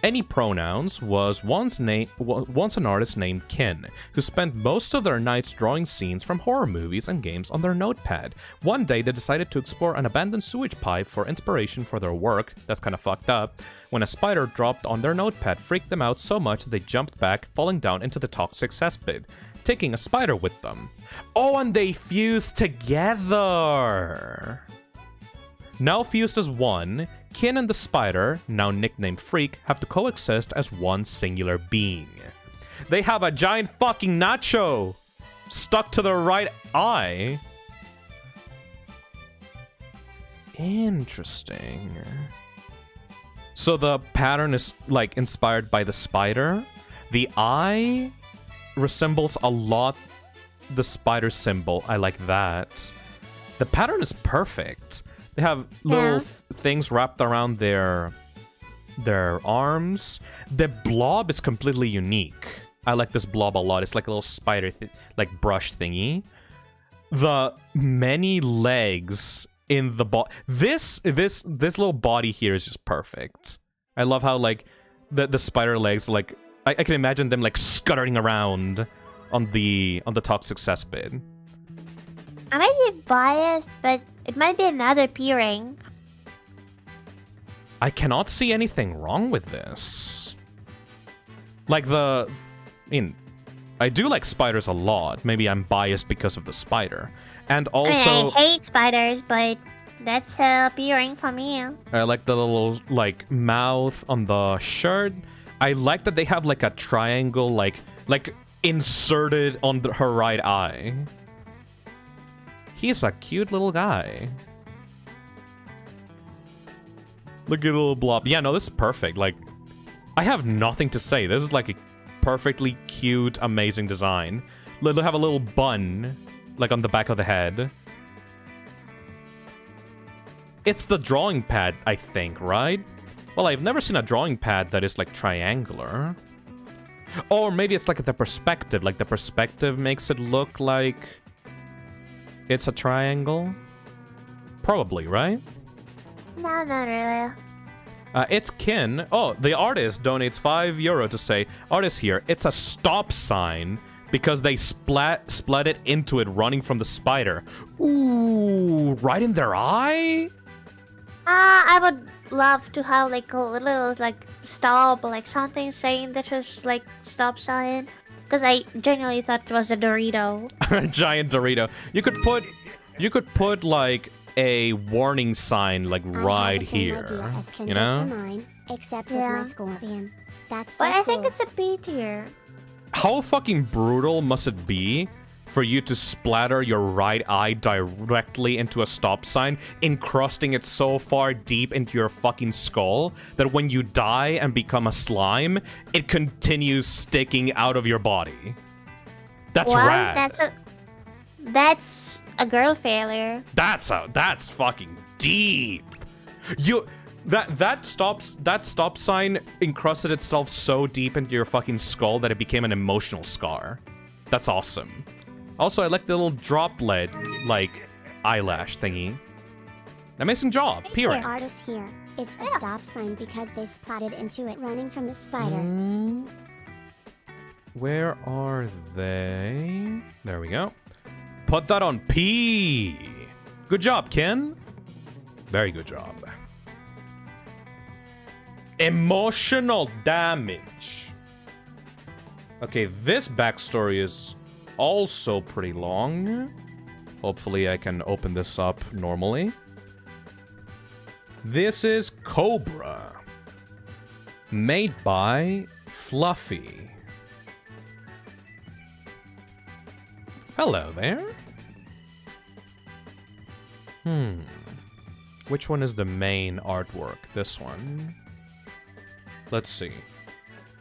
any pronouns was once an artist named Kin, who spent most of their nights drawing scenes from horror movies and games on their notepad. One day, they decided to explore an abandoned sewage pipe for inspiration for their work. That's kind of fucked up. When a spider dropped on their notepad freaked them out so much they jumped back, falling down into the toxic cesspit, taking a spider with them. Oh, and they fused together! Now fused as one, Kin and the spider, now nicknamed Freak, have to coexist as one singular being. They have a giant fucking nacho stuck to their right eye. Interesting. So the pattern is, like, inspired by the spider. The eye resembles a lot the spider symbol. I like that. The pattern is perfect. They have little things wrapped around their arms. The blob is completely unique. I like this blob a lot. It's like a little spider, like brush thingy. The many legs in the body. This little body here is just perfect. I love how like the spider legs, like I can imagine them like scuttering around on the toxic cesspit.
I might be biased, but it might be another peering.
I cannot see anything wrong with this. Like I do like spiders a lot. Maybe I'm biased because of the spider. And also...
I hate spiders, but that's peering for me.
I like the little, like, mouth on the shirt. I like that they have, like, a triangle, like inserted on her right eye. He's a cute little guy. Look at the little blob. Yeah, no, this is perfect. Like, I have nothing to say. This is like a perfectly cute, amazing design. They'll have a little bun, like on the back of the head. It's the drawing pad, I think, right? Well, I've never seen a drawing pad that is like triangular. Or maybe it's like the perspective. Like the perspective makes it look like it's a triangle? Probably, right?
No, not really.
It's Kin. Oh, the artist donates €5 to say, artist here, it's a stop sign because they splatted into it running from the spider. Ooh, right in their eye?
I would love to have like a little like stop, like something saying that was like stop sign. Because I genuinely thought it was a Dorito.
A giant Dorito. You could put like a warning sign like right here. You know?
Mine, except with my scorpion. That's so
but I think
cool.
it's a B tier.
How fucking brutal must it be for you to splatter your right eye directly into a stop sign, encrusting it so far deep into your fucking skull that when you die and become a slime, it continues sticking out of your body? That's rad.
That's a girl failure.
That's fucking deep. That stop sign encrusted itself so deep into your fucking skull that it became an emotional scar. That's awesome. Also, I like the little droplet, like, eyelash thingy. Amazing job, P-Rank.
Artist here. It's the stop sign because they splatted into it running from the spider.
Where are they? There we go. Put that on P. Good job, Ken. Very good job. Emotional damage. Okay, this backstory is also pretty long. Hopefully I can open this up normally. This is Kobra. Made by Fluffy. Hello there. Which one is the main artwork? This one. Let's see.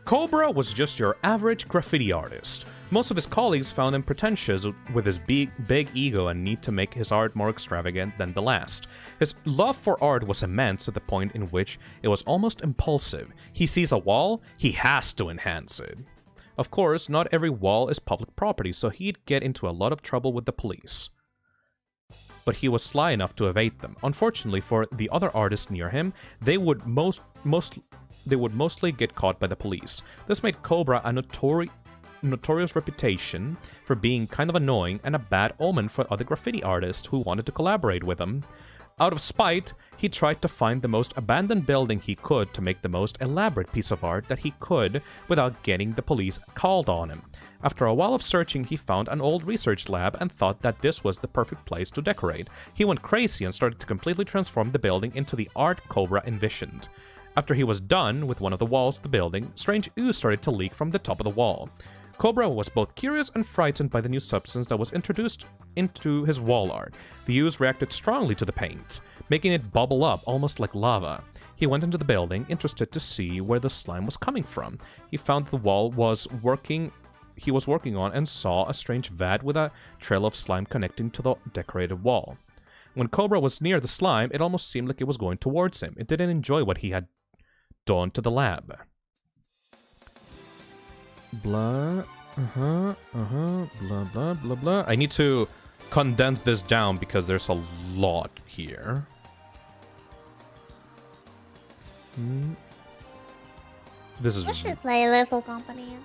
Kobra was just your average graffiti artist. Most of his colleagues found him pretentious with his big ego and need to make his art more extravagant than the last. His love for art was immense to the point in which it was almost impulsive. He sees a wall, he has to enhance it. Of course, not every wall is public property, so he'd get into a lot of trouble with the police. But he was sly enough to evade them. Unfortunately for the other artists near him, they would most they would mostly get caught by the police. This made Kobra a notorious reputation for being kind of annoying and a bad omen for other graffiti artists who wanted to collaborate with him. Out of spite, he tried to find the most abandoned building he could to make the most elaborate piece of art that he could without getting the police called on him. After a while of searching, he found an old research lab and thought that this was the perfect place to decorate. He went crazy and started to completely transform the building into the art Kobra envisioned. After he was done with one of the walls of the building, strange ooze started to leak from the top of the wall. Kobra was both curious and frightened by the new substance that was introduced into his wall art. The ooze reacted strongly to the paint, making it bubble up almost like lava. He went into the building, interested to see where the slime was coming from. He found the wall he was working on and saw a strange vat with a trail of slime connecting to the decorated wall. When Kobra was near the slime, it almost seemed like it was going towards him. It didn't enjoy what he had done to the lab. Blah, blah, blah, blah, blah. I need to condense this down because there's a lot here. This is...
I should play Little Company.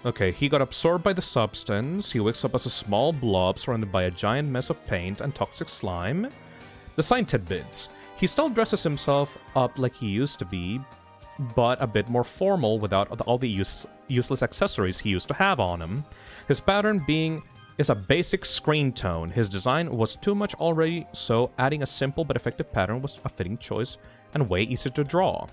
Okay, he got absorbed by the substance. He wakes up as a small blob surrounded by a giant mess of paint and toxic slime. The sign tidbits. He still dresses himself up like he used to be, but a bit more formal without all the useless accessories he used to have on him. His pattern is a basic screen tone. His design was too much already, so adding a simple but effective pattern was a fitting choice and way easier to draw.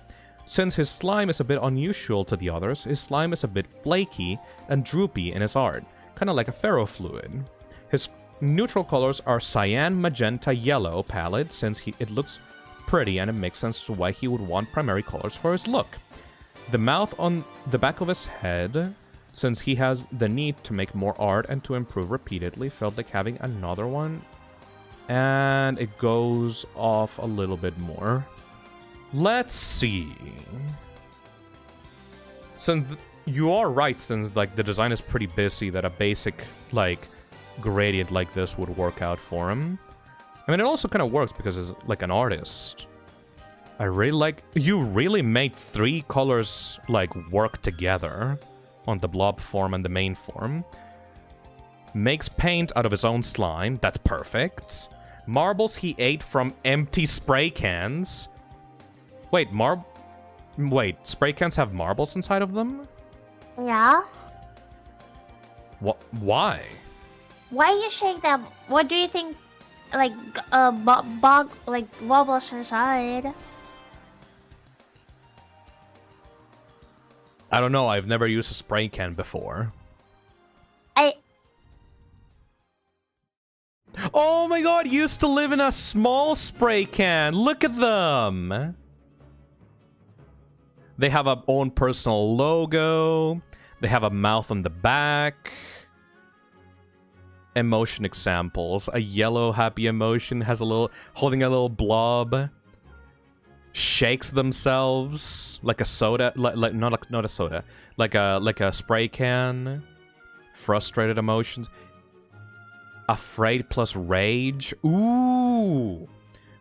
Since his slime is a bit unusual to the others, his slime is a bit flaky and droopy in his art, kind of like a ferrofluid. His neutral colors are cyan, magenta, yellow palette, since it looks pretty and it makes sense to why he would want primary colors for his look. The mouth on the back of his head, since he has the need to make more art and to improve repeatedly, felt like having another one. And it goes off a little bit more. Let's see. Since you are right, since like the design is pretty busy, that a basic like gradient like this would work out for him. I mean, it also kind of works because it's like an artist. I really like... You really made 3 colors like work together on the blob form and the main form. Makes paint out of his own slime. That's perfect. Marbles he ate from empty spray cans. Wait, spray cans have marbles inside of them?
Yeah.
What? Why?
Why you shake them? What do you think? Like wobbles inside.
I don't know. I've never used a spray can before. Oh my god! Used to live in a small spray can. Look at them. They have a own personal logo. They have a mouth on the back. Emotion examples. A yellow happy emotion has a little, holding a little blob. Shakes themselves like a soda, not a soda, like a spray can. Frustrated emotions. Afraid plus rage. Ooh,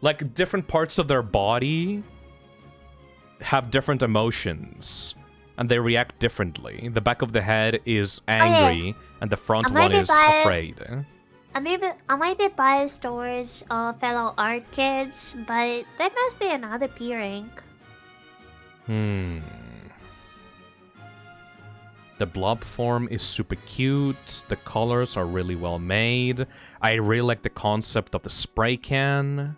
like different parts of their body have different emotions, and they react differently. The back of the head is angry, and the front one is afraid.
I might be biased towards fellow art kids, but that must be another P rank.
The blob form is super cute. The colors are really well made. I really like the concept of the spray can.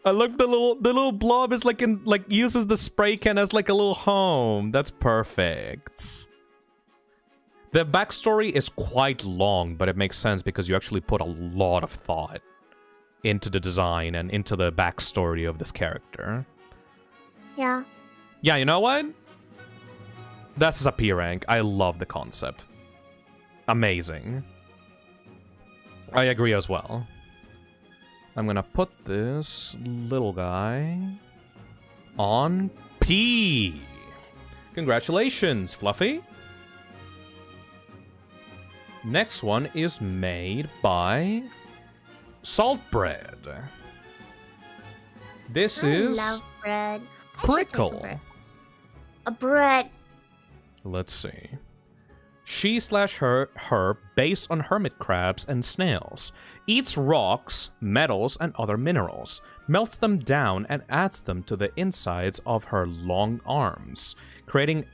I love the little blob is uses the spray can as like a little home. That's perfect. The backstory is quite long, but it makes sense because you actually put a lot of thought into the design and into the backstory of this character.
Yeah.
Yeah, you know what? That's a P rank. I love the concept. Amazing. I agree as well. I'm gonna put this little guy on P. Congratulations, Fluffy. Next one is made by Saltbread. This
I
is
love bread. I should take
Prickle.
A bread.
Let's see. She/her, based on hermit crabs and snails, eats rocks, metals, and other minerals, melts them down, and adds them to the insides of her long arms, creating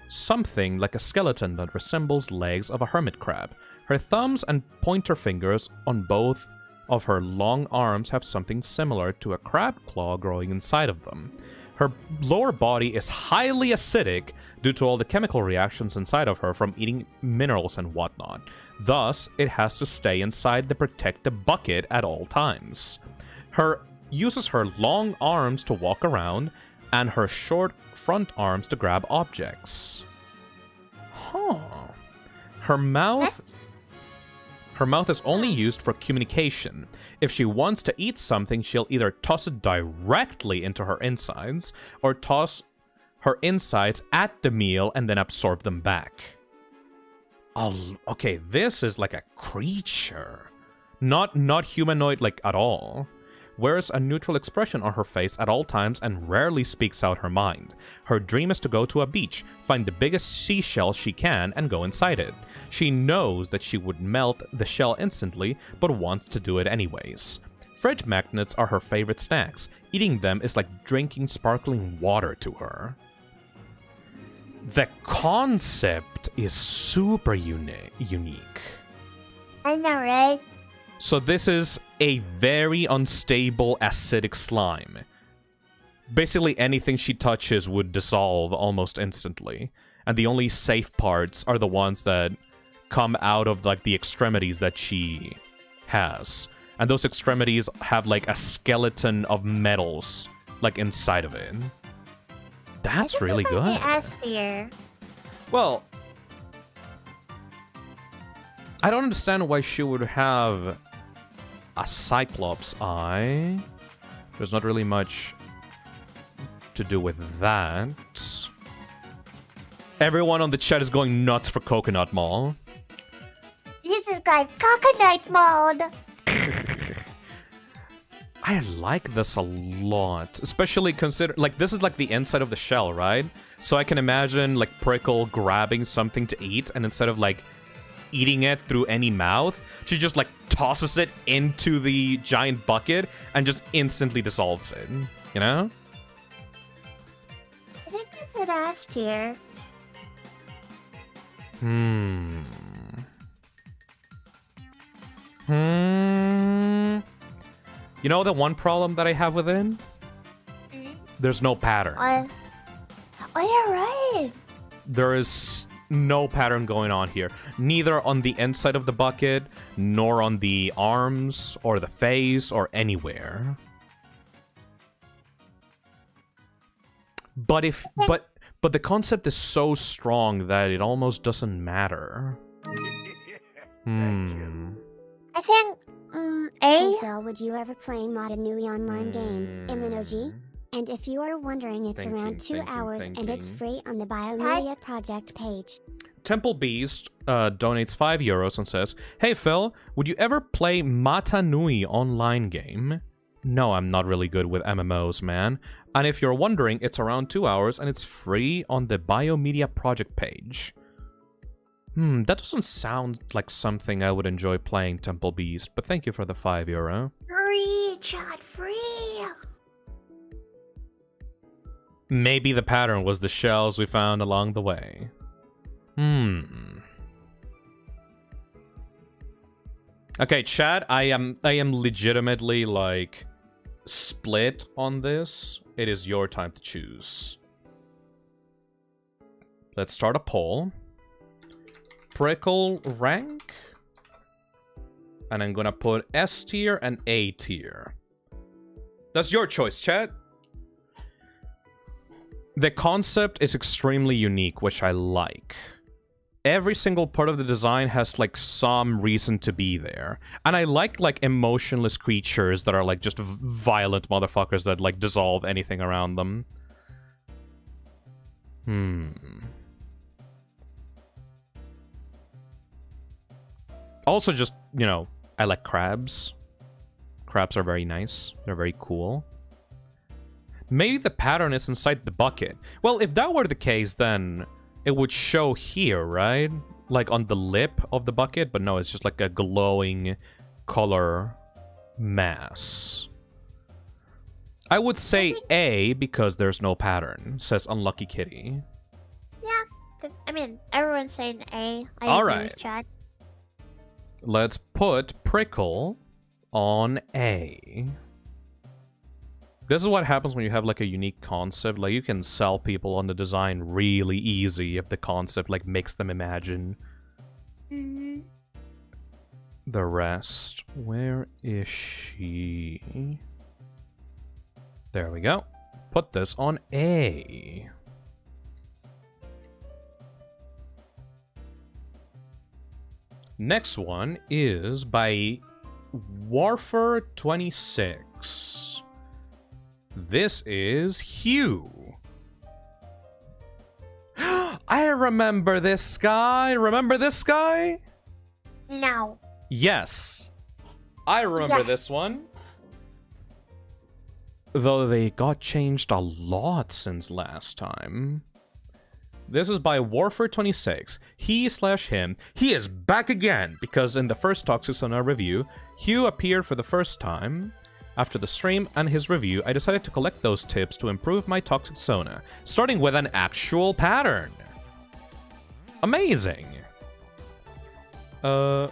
something like a skeleton that resembles legs of a hermit crab. Her thumbs and pointer fingers on both of her long arms have something similar to a crab claw growing inside of them. Her lower body is highly acidic due to all the chemical reactions inside of her from eating minerals and whatnot. Thus, it has to stay inside the protective bucket at all times. Her uses her long arms to walk around and her short front arms to grab objects. Huh. Her mouth is only used for communication. If she wants to eat something, she'll either toss it directly into her insides, or toss her insides at the meal and then absorb them back. Oh, okay, this is like a creature. Not humanoid like at all. Wears a neutral expression on her face at all times and rarely speaks out her mind. Her dream is to go to a beach, find the biggest seashell she can, and go inside it. She knows that she would melt the shell instantly, but wants to do it anyways. Fridge magnets are her favorite snacks. Eating them is like drinking sparkling water to her. The concept is super unique.
I know, right?
So this is a very unstable acidic slime. Basically anything she touches would dissolve almost instantly. And the only safe parts are the ones that come out of like the extremities that she has. And those extremities have like a skeleton of metals like inside of it. That's really good.
S tier.
Well, I don't understand why she would have a Cyclops eye. There's not really much to do with that. Everyone on the chat is going nuts for Coconut Mall.
This is got coconut mode.
I like this a lot, especially consider like this is like the inside of the shell, right? So I can imagine like Prickle grabbing something to eat, and instead of like eating it through any mouth, she just like tosses it into the giant bucket and just instantly dissolves it, you know?
I think it's an S tier.
You know the one problem that I have with it? There's no pattern.
Oh, you're right.
There is no pattern going on here. Neither on the inside of the bucket, nor on the arms, or the face, or anywhere. But the concept is so strong that it almost doesn't matter.
I think,
Hey
A.
Phil, would you ever play Modanui online game, Immunogy? And if you are wondering, it's around 2 hours and it's free on the Biomedia project page.
Temple Beast donates €5 and says, "Hey Phil, would you ever play Mata Nui online game?" No, I'm not really good with MMOs, man. And if you're wondering, it's around 2 hours and it's free on the Biomedia project page. That doesn't sound like something I would enjoy playing, Temple Beast, but thank you for the €5.
Free, chat, free.
Maybe the pattern was the shells we found along the way. Okay, chat, I am legitimately, like, split on this. It is your time to choose. Let's start a poll. Prickle rank. And I'm gonna put S tier and A tier. That's your choice, chat. The concept is extremely unique, which I like. Every single part of the design has, like, some reason to be there. And I like emotionless creatures that are, like, just violent motherfuckers that, like, dissolve anything around them. Also, just, you know, I like crabs. Crabs are very nice. They're very cool. Maybe the pattern is inside the bucket. Well, if that were the case, then it would show here, right? Like on the lip of the bucket, but no, it's just like a glowing color mass. I would say A because there's no pattern, says Unlucky Kitty.
Yeah, I mean, everyone's saying A.
All right.
Chat.
Let's put Prickle on A. This is what happens when you have like a unique concept. Like you can sell people on the design really easy if the concept like makes them imagine.
Mm-hmm.
The rest. Where is she? There we go. Put this on A. Next one is by Warfer26. This is Hugh. I remember this guy. Remember this guy?
No.
Yes. I remember this one. Though they got changed a lot since last time. This is by Warfer26. He/him. He is back again because in the first Toxicsona review, Hugh appeared for the first time. After the stream and his review, I decided to collect those tips to improve my Toxicsona, starting with an actual pattern. Amazing. And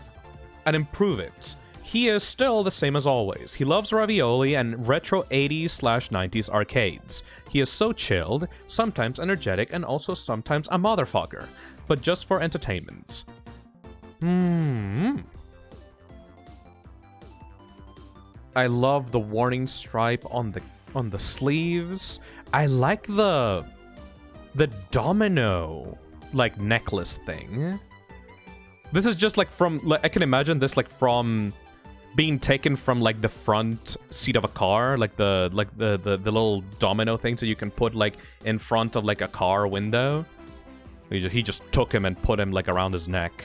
improve it. He is still the same as always. He loves ravioli and retro 80s/90s arcades. He is so chilled, sometimes energetic, and also sometimes a motherfucker, but just for entertainment. I love the warning stripe on the sleeves. I like the domino like necklace thing. This is just like from I can imagine this like from being taken from like the front seat of a car, like the little domino things that you can put like in front of like a car window. He just took him and put him like around his neck.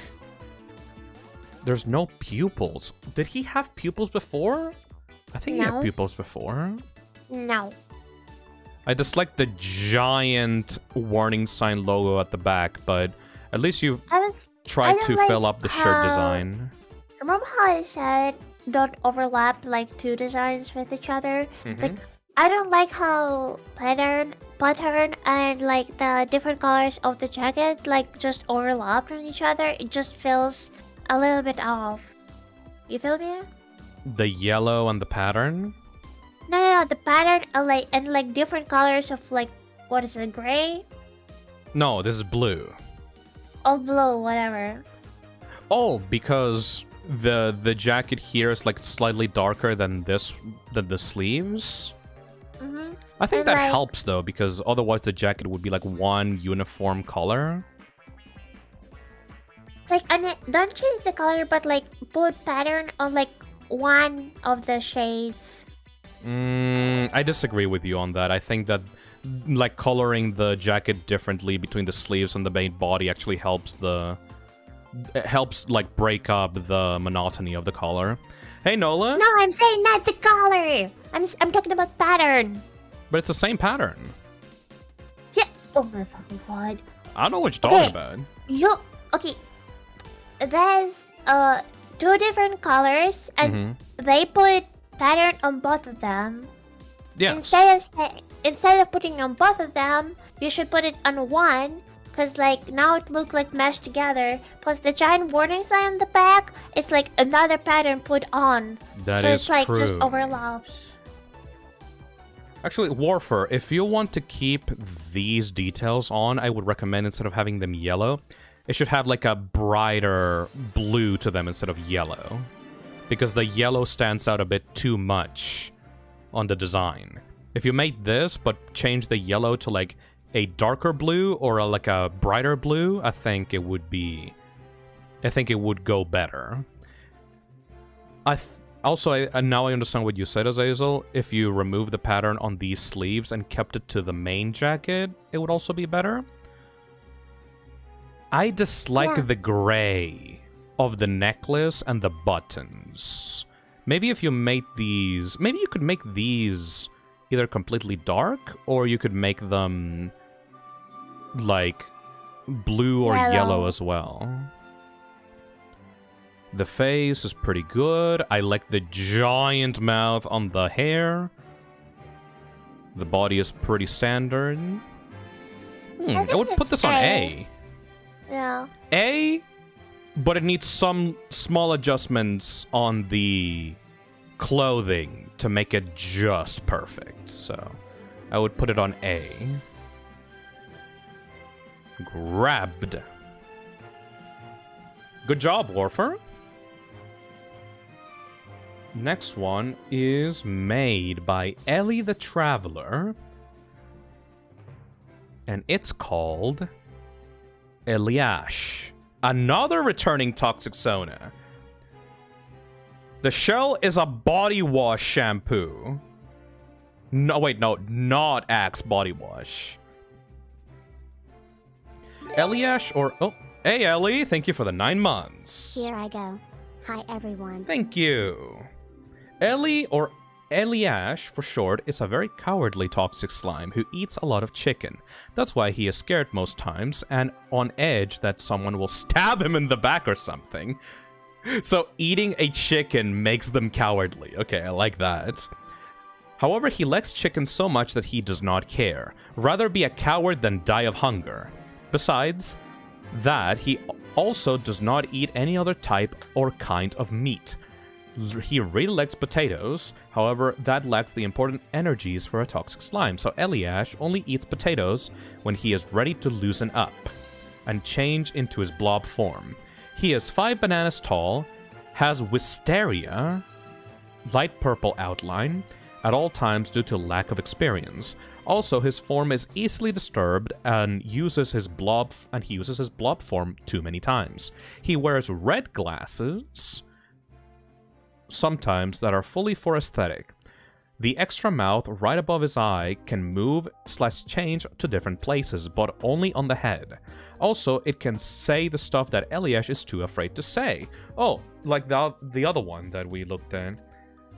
There's no pupils. Did he have pupils before? I think he had pupils before.
No.
I dislike the giant warning sign logo at the back, but at least you tried to fill up the shirt design.
Remember how I said don't overlap like two designs with each other? Like, I don't like how pattern and like the different colors of the jacket like just overlapped on each other. It just feels a little bit off. You feel me?
The yellow and the pattern?
No, the pattern and like different colors of like, what is it, gray?
No, this is blue.
Or blue, whatever.
Oh, because the jacket here is like slightly darker than the sleeves. I think that helps though, because otherwise the jacket would be like one uniform color.
Like, don't change the color, but like put pattern on like one of the shades.
I disagree with you on that. I think that like coloring the jacket differently between the sleeves and the main body actually helps like break up the monotony of the color. Hey Nola.
No, I'm saying not the color. I'm talking about pattern.
But it's the same pattern.
Yeah. Oh my fucking god.
I don't know what you're talking about.
Okay. There's two different colors and they put pattern on both of them.
Yes.
Instead of putting on both of them, you should put it on one, because like now it looks like meshed together. Plus the giant warning sign on the back, it's like another pattern put on.
That
so
is
it's like
true.
just overlaps.
Actually, Warfer, if you want to keep these details on, I would recommend instead of having them yellow, it should have like a brighter blue to them instead of yellow. Because the yellow stands out a bit too much on the design. If you made this, but change the yellow to like a darker blue or like a brighter blue, I think it would go better. Now I understand what you said, Azazel. If you remove the pattern on these sleeves and kept it to the main jacket, it would also be better. I dislike the gray of the necklace and the buttons. Maybe if you made these... Maybe you could make these either completely dark, or you could make them, like, blue or yellow as well. The face is pretty good. I like the giant mouth on the hair. The body is pretty standard. I would put this on A.
Yeah.
A, but it needs some small adjustments on the clothing to make it just perfect. So I would put it on A. Grabbed. Good job, Warfer. Next one is made by Ellie the Traveler. And it's called Eliash. Another returning Toxicsona. The shell is a body wash shampoo. No, wait, no, not Axe body wash. Eliash or... Oh, hey, Ellie. Thank you for the 9 months.
Here I go. Hi, everyone.
Thank you. Ellie, or Eliash for short, is a very cowardly toxic slime who eats a lot of chicken. That's why he is scared most times and on edge that someone will stab him in the back or something. So eating a chicken makes them cowardly. Okay, I like that. However, he likes chicken so much that he does not care. Rather be a coward than die of hunger. Besides that, he also does not eat any other type or kind of meat. He really likes potatoes, however, that lacks the important energies for a toxic slime, so Eliash only eats potatoes when he is ready to loosen up and change into his blob form. He is 5 bananas tall, has wisteria, light purple outline, at all times due to lack of experience. Also, his form is easily disturbed and uses his blob form too many times. He wears red glasses, sometimes, that are fully for aesthetic. The extra mouth right above his eye can move/change to different places, but only on the head. Also, it can say the stuff that Eliash is too afraid to say. Oh, like the other one that we looked at.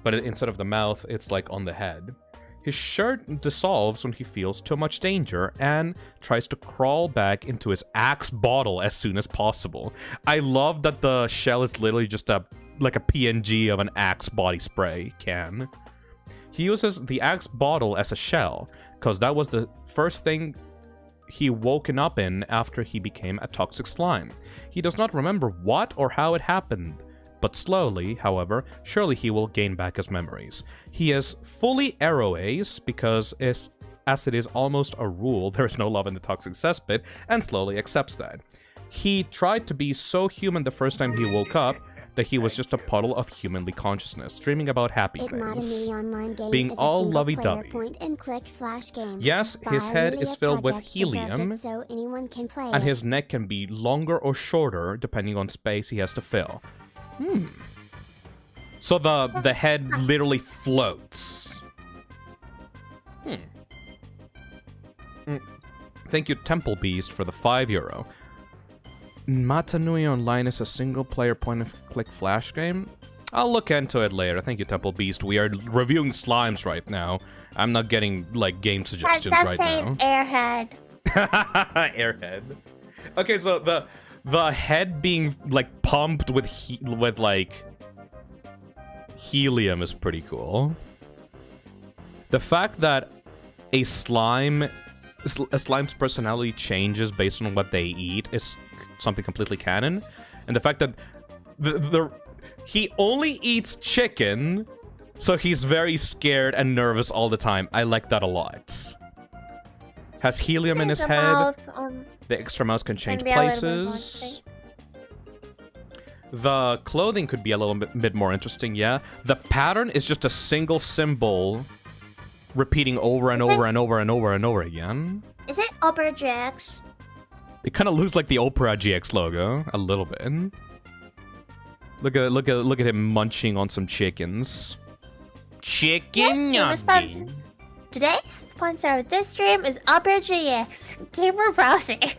But instead of the mouth, it's like on the head. His shirt dissolves when he feels too much danger and tries to crawl back into his Axe bottle as soon as possible. I love that the shell is literally just like a PNG of an Axe body spray can. He uses the Axe bottle as a shell, because that was the first thing he woken up in after he became a toxic slime. He does not remember what or how it happened, but slowly, however, surely he will gain back his memories. He is fully arrow-ace, because as it is almost a rule, there is no love in the toxic cesspit, and slowly accepts that. He tried to be so human the first time he woke up, that he was just a puddle of humanly consciousness, dreaming about happy things, being all lovey-dovey. Yes, his head is filled with helium,
so anyone can play
and his neck can be longer or shorter, depending on space he has to fill. So the head literally floats. Thank you, Temple Beast, for the €5. Matanui Online is a single-player point-and-click flash game? I'll look into it later. Thank you, Temple Beast. We are reviewing slimes right now. I'm not getting, like, game suggestions right now.
Airhead.
Airhead. Okay, so the head being, like, pumped with like, helium is pretty cool. The fact that a slime's personality changes based on what they eat is something completely canon, and the fact that he only eats chicken, so he's very scared and nervous all the time. I like that a lot. Has helium in his head. The extra mouse can change places. The clothing could be a little bit more interesting, yeah. The pattern is just a single symbol repeating over and over and over and over and over again.
Is it Opera GX?
It kind of looks like the Opera GX logo a little bit. Look at him munching on some chickens. Chicken nugget.
Today's sponsor of this stream is Opera GX Gamer Browsing.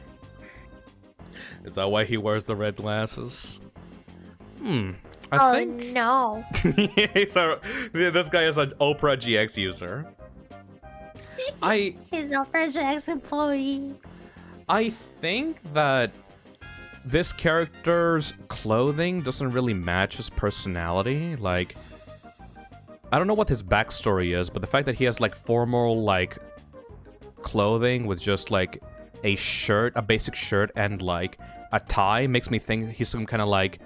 Is that why he wears the red glasses? I think.
No.
This guy is an Opera GX user.
He's a project's employee.
I think that this character's clothing doesn't really match his personality. Like, I don't know what his backstory is, but the fact that he has, like, formal, like, clothing with just, like, a shirt, a basic shirt, and, like, a tie makes me think he's some kind of, like,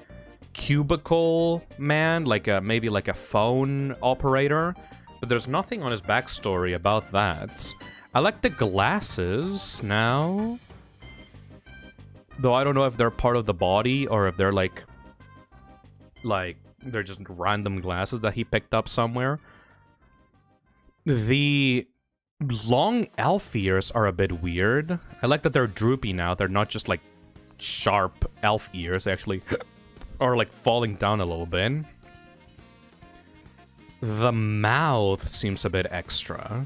cubicle man, like, maybe, like, a phone operator. But there's nothing on his backstory about that. I like the glasses now. Though I don't know if they're part of the body or if they're like they're just random glasses that he picked up somewhere. The long elf ears are a bit weird. I like that they're droopy now. They're not just like sharp elf ears. They actually are like falling down a little bit. The mouth seems a bit extra.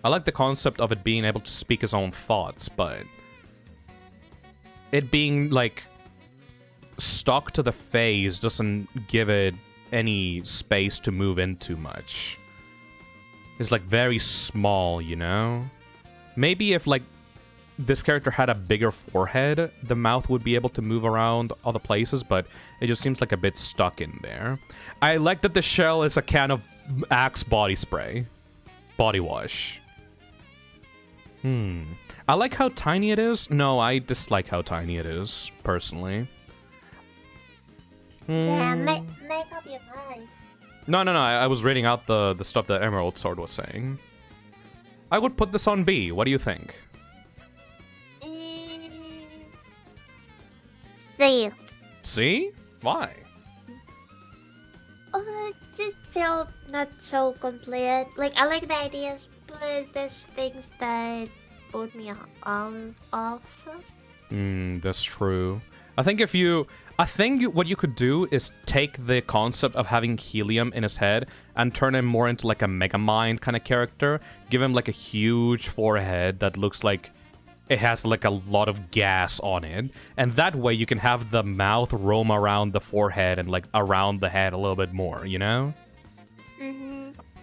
I like the concept of it being able to speak his own thoughts, but it being, like, stuck to the face doesn't give it any space to move into much. It's, like, very small, you know? Maybe if, like, this character had a bigger forehead, the mouth would be able to move around other places, but it just seems like a bit stuck in there. I like that the shell is a can of Axe body spray. Body wash. I like how tiny it is. No, I dislike how tiny it is, personally.
Yeah, make up your mind.
No, I was reading out the stuff that Emerald Sword was saying. I would put this on B. What do you think?
C.
C? Why?
Just feel not so complete. Like, I like the ideas, but there's things that put me off.
That's true. I think what you could do is take the concept of having helium in his head and turn him more into like a Megamind kind of character. Give him like a huge forehead that looks like it has like a lot of gas on it. And that way you can have the mouth roam around the forehead and like around the head a little bit more, you know?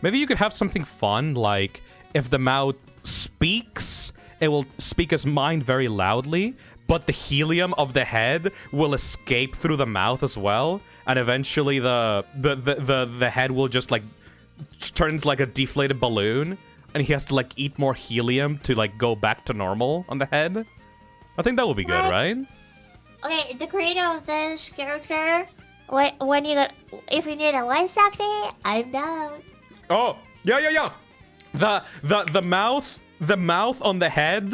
Maybe you could have something fun, like if the mouth speaks, it will speak his mind very loudly, but the helium of the head will escape through the mouth as well, and eventually the head will just like turn into like a deflated balloon, and he has to like eat more helium to like go back to normal on the head. I think that would be good, right?
Okay, the creator of this character, if you need a voice acting, I'm down.
Oh, yeah. The mouth on the head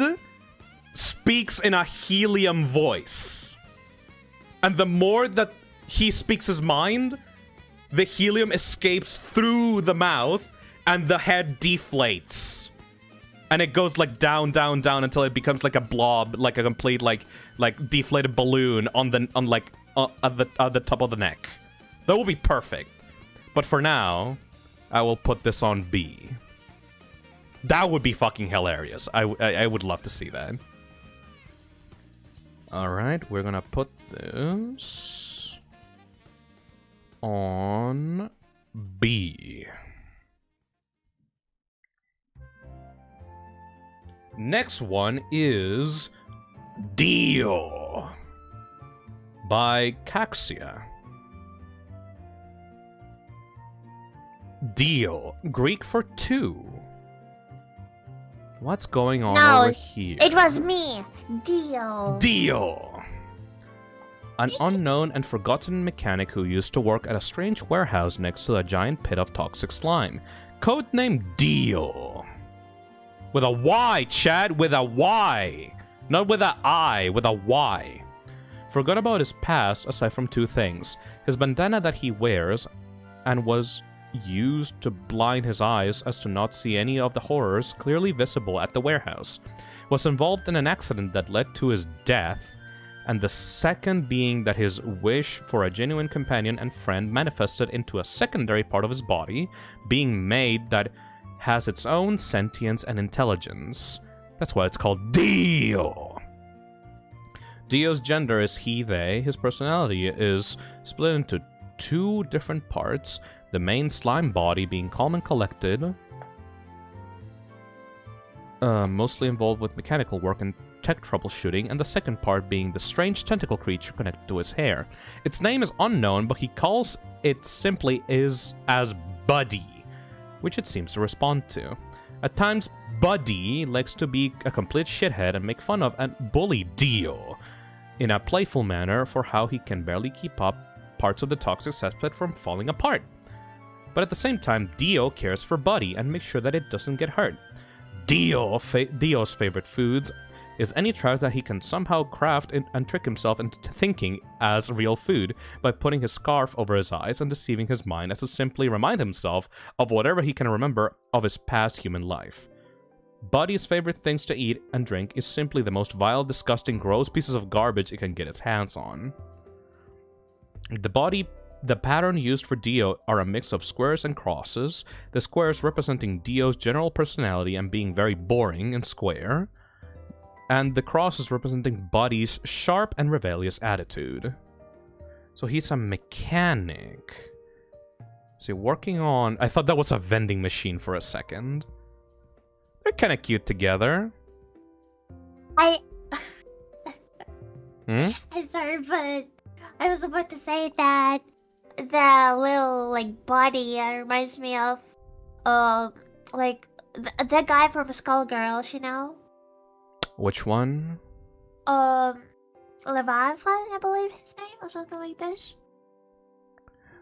speaks in a helium voice. And the more that he speaks his mind, the helium escapes through the mouth and the head deflates. And it goes like down until it becomes like a blob, like a complete like deflated balloon at the top of the neck. That will be perfect. But for now, I will put this on B. That would be fucking hilarious. I would love to see that. Alright, we're gonna put this on B. Next one is Dio by Caxia. Dio, Greek for two. What's going on over here?
It was me, Dio.
Dio! An unknown and forgotten mechanic who used to work at a strange warehouse next to a giant pit of toxic slime. Codenamed Dio. With a Y, Chad, with a Y. Not with a I, with a Y. Forgot about his past aside from two things. His bandana that he wears and was used to blind his eyes as to not see any of the horrors clearly visible at the warehouse, was involved in an accident that led to his death, and the second being that his wish for a genuine companion and friend manifested into a secondary part of his body, being made that has its own sentience and intelligence. That's why it's called Dio. Dio's gender is he, they. His personality is split into two different parts, the main slime body being calm and collected, mostly involved with mechanical work and tech troubleshooting, and the second part being the strange tentacle creature connected to his hair. Its name is unknown, but he calls it simply as Buddy, which it seems to respond to. At times, Buddy likes to be a complete shithead and make fun of and bully Dio in a playful manner for how he can barely keep up parts of the toxic cesspit from falling apart. But at the same time, Dio cares for Buddy and makes sure that it doesn't get hurt. Dio's favorite foods is any trash that he can somehow craft and trick himself into thinking as real food by putting his scarf over his eyes and deceiving his mind as to simply remind himself of whatever he can remember of his past human life. Buddy's favorite things to eat and drink is simply the most vile, disgusting, gross pieces of garbage he can get his hands on. The pattern used for Dio are a mix of squares and crosses, the squares representing Dio's general personality and being very boring and square, and the crosses representing Buddy's sharp and rebellious attitude. So he's a mechanic. So working on... I thought that was a vending machine for a second. They're kind of cute together.
I'm
Hmm?
sorry, but I was about to say that the little, like, body reminds me of, like, the guy from Skullgirls, you know?
Which one?
Leviathan, I believe his name, or something like this.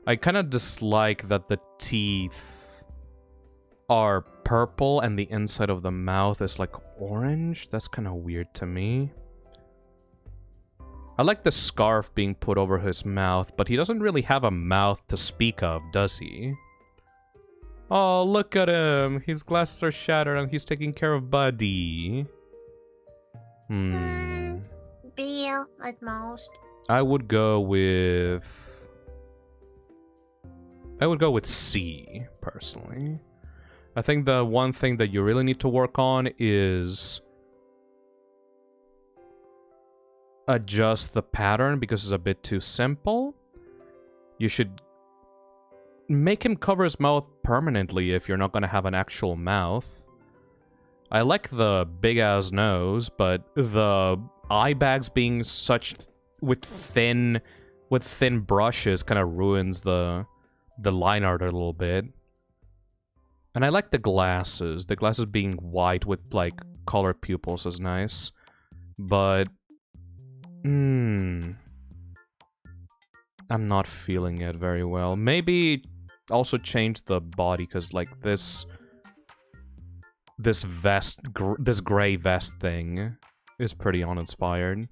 I kind of dislike that the teeth are purple and the inside of the mouth is like orange. That's kind of weird to me. I like the scarf being put over his mouth, but he doesn't really have a mouth to speak of, does he? Oh, look at him. His glasses are shattered and he's taking care of Buddy.
B at most.
I would go with C, personally. I think the one thing that you really need to work on is adjust the pattern because it's a bit too simple. You should make him cover his mouth permanently if you're not going to have an actual mouth. I like the big-ass nose, but the eye bags being such with thin brushes kind of ruins the line art a little bit. And I like the glasses. The glasses being white with like colored pupils is nice. But I'm not feeling it very well. Maybe also change the body, because like this vest, this gray vest thing is pretty uninspired.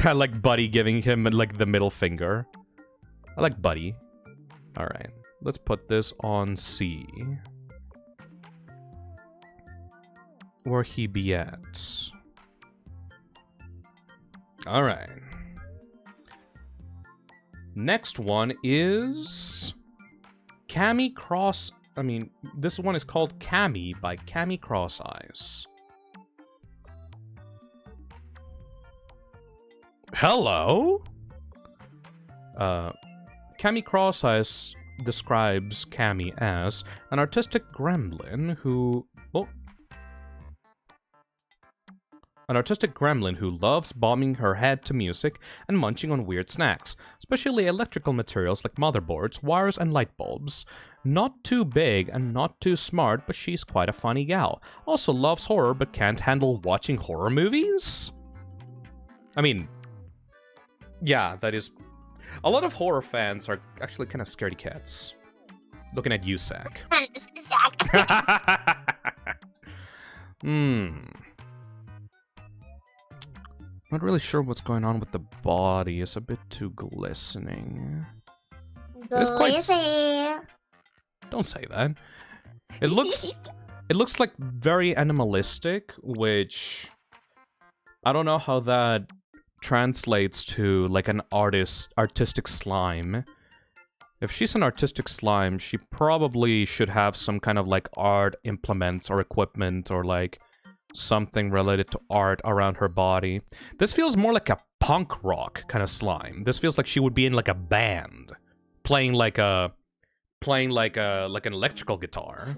I like Buddy giving him like the middle finger. I like Buddy. Alright, let's put this on C. Where he be at? Alright. Next one is Cami Cross... this one is called Cami by Cami Cross Eyes. Hello? Cami Cross Eyes describes Cami as an artistic gremlin who... An artistic gremlin who loves bombing her head to music and munching on weird snacks, especially electrical materials like motherboards, wires, and light bulbs. Not too big and not too smart, but she's quite a funny gal. Also loves horror, but can't handle watching horror movies? Yeah, that is... A lot of horror fans are actually kind of scaredy cats. Looking at you, Zack. Not really sure what's going on with the body. It's a bit too glistening. It's quite... Don't say that. It looks like very animalistic, which I don't know how that translates to like an artistic slime. If she's an artistic slime, she probably should have some kind of like art implements or equipment or like something related to art around her body. This feels more like a punk rock kind of slime. This feels like she would be in like a band, playing like an electrical guitar.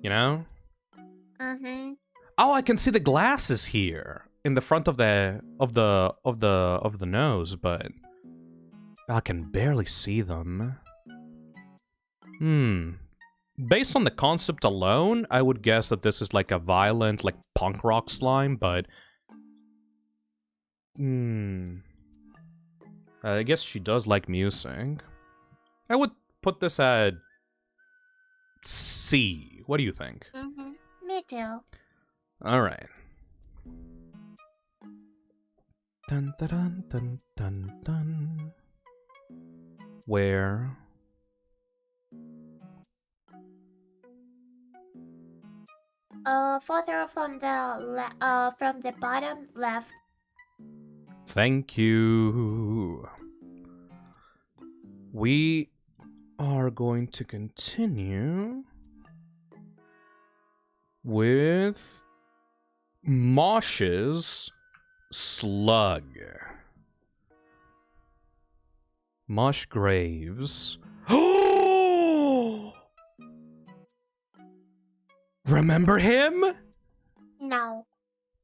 You know?
Mm-hmm.
Oh, I can see the glasses here in the front of the nose, but I can barely see them. Based on the concept alone, I would guess that this is like a violent, like punk rock slime, but I guess she does like music. I would put this at C. What do you think?
Mm-hmm. Me too.
All right. Dun dun dun dun dun dun. Where?
Further from the bottom left.
Thank you. We are going to continue with Mosh's Slug. Mosh Graves. Remember him?
No.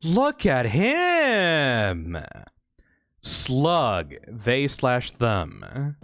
Look at him! Slug, they/them.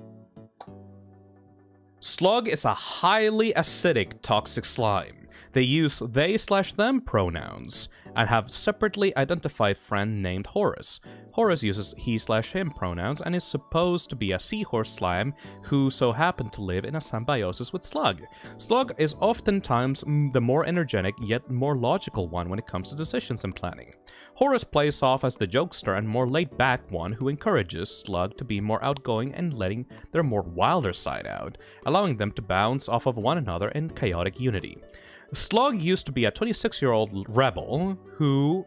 Slug is a highly acidic toxic slime. They use they/them pronouns and have separately identified friend named Horus. Horus uses he/him pronouns and is supposed to be a seahorse slime who so happened to live in a symbiosis with Slug. Slug is oftentimes the more energetic yet more logical one when it comes to decisions and planning. Horus plays off as the jokester and more laid-back one who encourages Slug to be more outgoing and letting their more wilder side out, allowing them to bounce off of one another in chaotic unity. Slug used to be a 26-year-old rebel who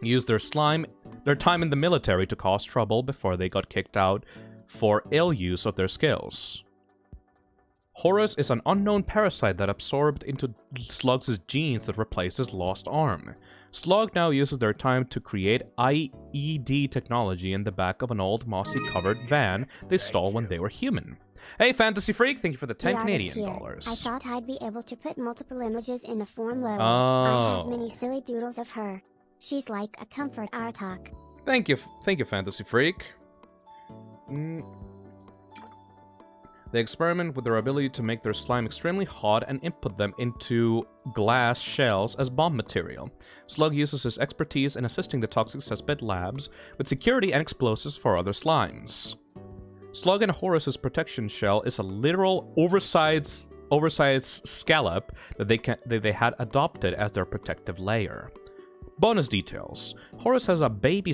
used their time in the military to cause trouble before they got kicked out for ill use of their skills. Horus is an unknown parasite that absorbed into Slug's genes that replaced his lost arm. Slug now uses their time to create IED technology in the back of an old mossy-covered van they stole when they were human. Hey, Fantasy Freak, thank you for the 10 Canadian dollars.
I thought I'd be able to put multiple images in the form lower.
Oh.
I have many silly doodles of her. She's like a comfort Artok.
Thank you, Fantasy Freak. They experiment with their ability to make their slime extremely hot and input them into glass shells as bomb material. Slug uses his expertise in assisting the toxic cesspit labs with security and explosives for other slimes. Slug and Horus's protection shell is a literal oversized scallop that they had adopted as their protective layer. Bonus details. Horus has a baby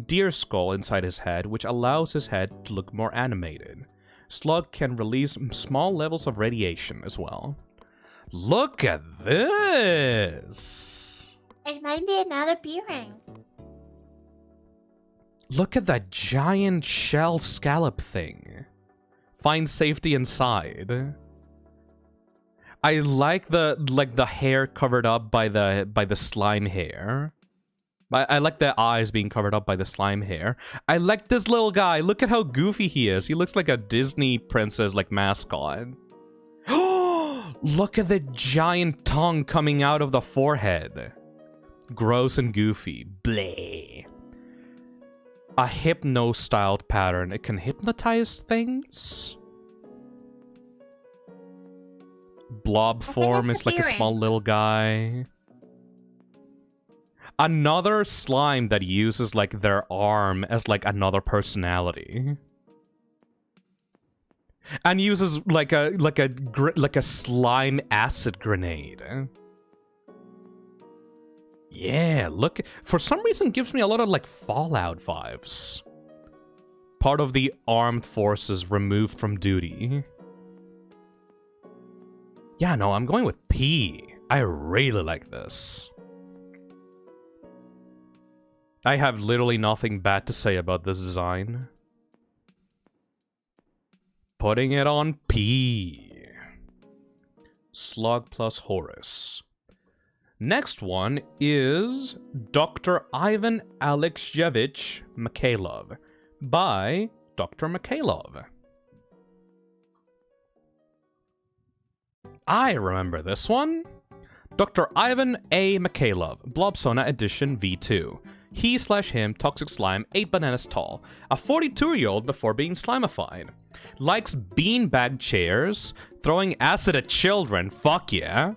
deer skull inside his head, which allows his head to look more animated. Slug can release small levels of radiation as well. Look at this!
It might be another bearing.
Look at that giant shell scallop thing. Find safety inside. I like the hair covered up by the slime hair. I like the eyes being covered up by the slime hair. I like this little guy. Look at how goofy he is. He looks like a Disney princess mascot. Look at the giant tongue coming out of the forehead. Gross and goofy. Bleh. A hypno-styled pattern. It can hypnotize things? Blob form is like a small little guy. Another slime that uses their arm as another personality. And uses like a slime acid grenade. Yeah, look, for some reason gives me a lot of Fallout vibes. Part of the armed forces removed from duty. Yeah, no, I'm going with P. I really like this. I have literally nothing bad to say about this design. Putting it on P. Slug plus Horus. Next one is Dr. Ivan Alexeyevich Mikhailov by Dr. Mikhailov. I remember this one. Dr. Ivan A. Mikhailov, Blobsona Edition V2. He/him, toxic slime, 8 bananas tall. A 42-year-old before being slimified. Likes beanbag chairs, throwing acid at children, fuck yeah.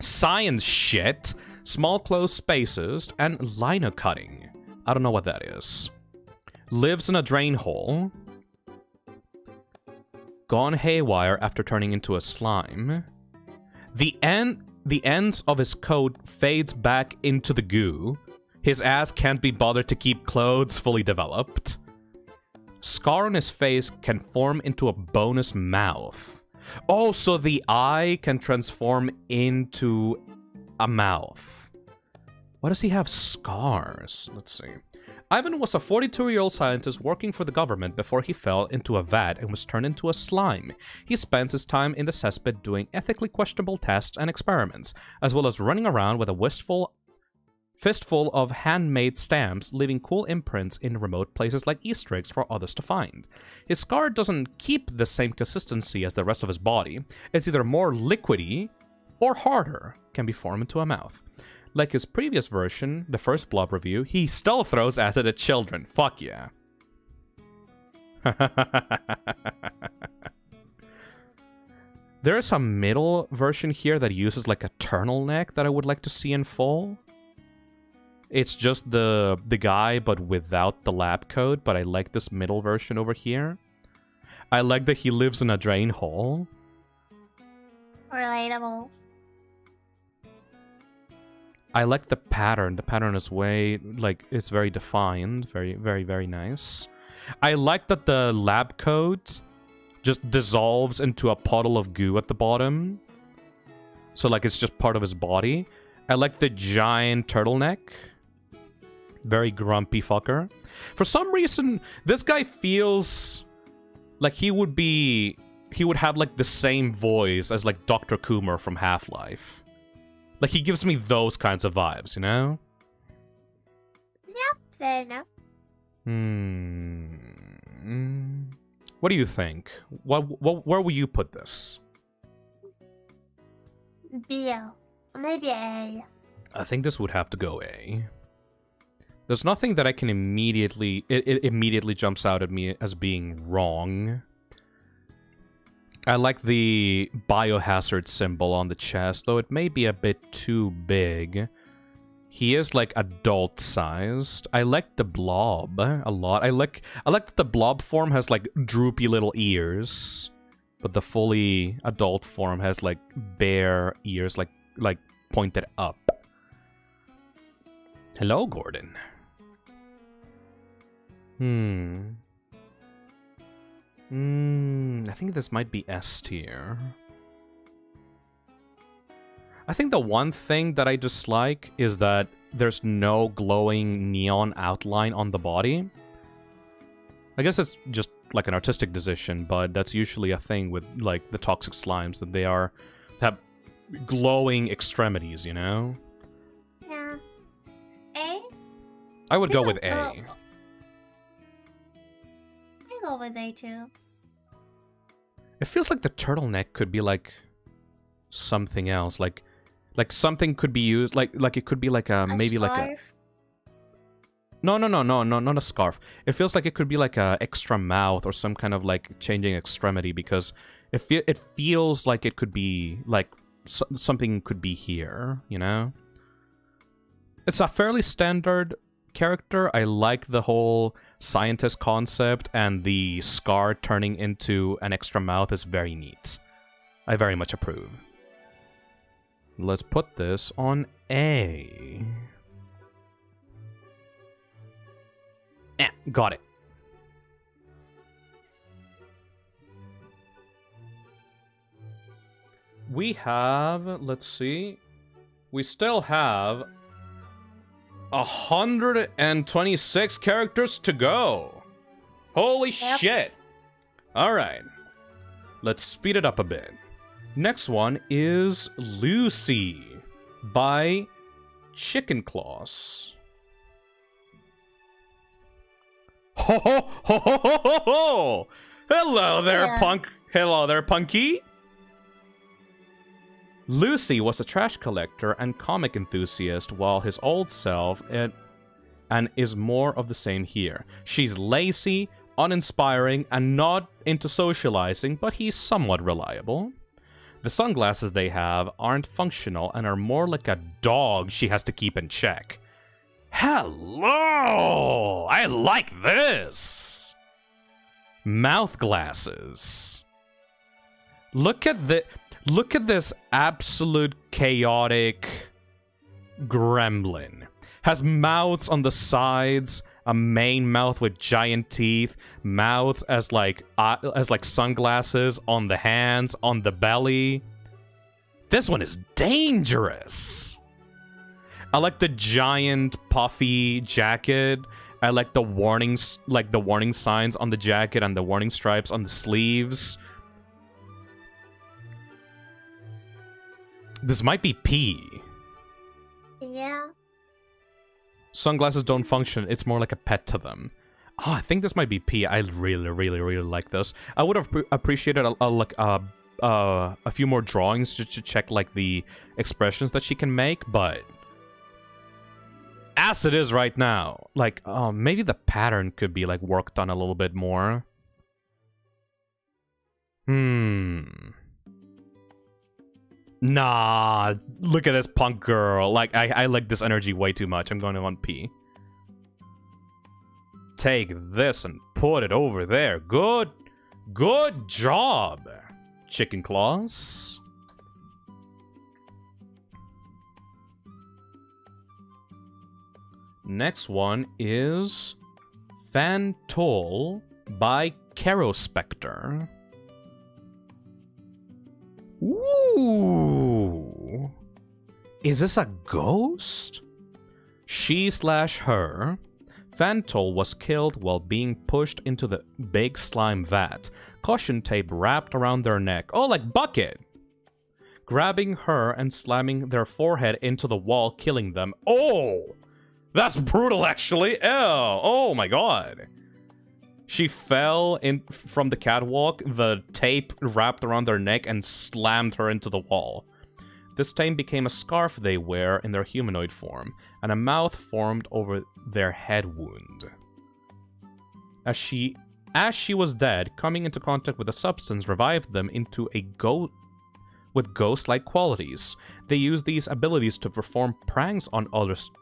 Science shit, small closed spaces, and lino cutting. I don't know what that is. Lives in a drain hole. Gone haywire after turning into a slime. The ends of his coat fades back into the goo. His ass can't be bothered to keep clothes fully developed. Scar on his face can form into a bonus mouth. Oh, so the eye can transform into a mouth. Why does he have scars? Let's see. Ivan was a 42-year-old scientist working for the government before he fell into a vat and was turned into a slime. He spends his time in the cesspit doing ethically questionable tests and experiments, as well as running around with a fistful of handmade stamps, leaving cool imprints in remote places like Easter eggs for others to find. His scar doesn't keep the same consistency as the rest of his body. It's either more liquidy or harder, can be formed into a mouth. Like his previous version, the first blob review, he still throws acid at children. Fuck yeah. There is a middle version here that uses like a turtleneck that I would like to see in full. It's just the guy, but without the lab coat, but I like this middle version over here. I like that he lives in a drain hole.
Relatable.
I like the pattern. The pattern is way, like, it's very defined. Very, very, very nice. I like that the lab coat just dissolves into a puddle of goo at the bottom. So, like, it's just part of his body. I like the giant turtleneck. Very grumpy fucker. For some reason, this guy feels like he would have, like, the same voice as, like, Dr. Coomer from Half-Life. Like, he gives me those kinds of vibes, you know?
Yeah, fair enough.
What do you think? Where will you put this?
B. Maybe A.
I think this would have to go A. There's nothing that I can immediately... It immediately jumps out at me as being wrong. I like the biohazard symbol on the chest, though it may be a bit too big. He is, like, adult-sized. I like the blob a lot. I like that the blob form has, like, droopy little ears. But the fully adult form has, like, bare ears, like pointed up. Hello, Gordon. I think this might be S tier. I think the one thing that I dislike is that there's no glowing neon outline on the body. I guess it's just like an artistic decision, but that's usually a thing with like the toxic slimes, that they have glowing extremities, you know?
Yeah. A?
I would go with A.
I go with A too.
It feels like the turtleneck could be like something else, like something could be used, like it could be like a maybe
scarf?
like a. No, not a scarf. It feels like it could be like a extra mouth or some kind of like changing extremity, because it feels like it could be like something could be here, you know? It's a fairly standard character. I like the whole scientist concept, and the scar turning into an extra mouth is very neat. I very much approve. Let's put this on A. Got it. We have, let's see, we still have 126 characters to go. Holy shit. Alright. Let's speed it up a bit. Next one is Lucy by Chicken Claws. Ho ho ho ho ho ho ho! Hello there, punk. Hello there, Punky. Lucy was a trash collector and comic enthusiast, while his old self and is more of the same here. She's lazy, uninspiring, and not into socializing, but he's somewhat reliable. The sunglasses they have aren't functional and are more like a dog she has to keep in check. Hello! I like this! Mouth glasses. Look at this absolute chaotic gremlin. Has mouths on the sides, a main mouth with giant teeth, mouths as like sunglasses on the hands, on the belly. This one is dangerous. I like the giant puffy jacket. I like the warnings, like the warning signs on the jacket and the warning stripes on the sleeves. This might be P.
Yeah.
Sunglasses don't function. It's more like a pet to them. Oh, I think this might be P. I really like this. I would have appreciated a few more drawings just to check like the expressions that she can make, but as it is right now, like, maybe the pattern could be like worked on a little bit more. Nah, look at this punk girl. Like, I like this energy way too much. I'm going to want P. Take this and put it over there. Good job, Chicken Claws. Next one is Fantol by Kerospector. Ooh. Is this a ghost? She/her. Fantol was killed while being pushed into the big slime vat. Caution tape wrapped around their neck. Oh, like Bucket! Grabbing her and slamming their forehead into the wall, killing them. Oh! That's brutal, actually. Ew. Oh my god. She fell in from the catwalk, the tape wrapped around their neck, and slammed her into the wall. This tape became a scarf they wear in their humanoid form, and a mouth formed over their head wound. As she was dead, coming into contact with the substance revived them into a with ghost-like qualities. They use these abilities to perform pranks on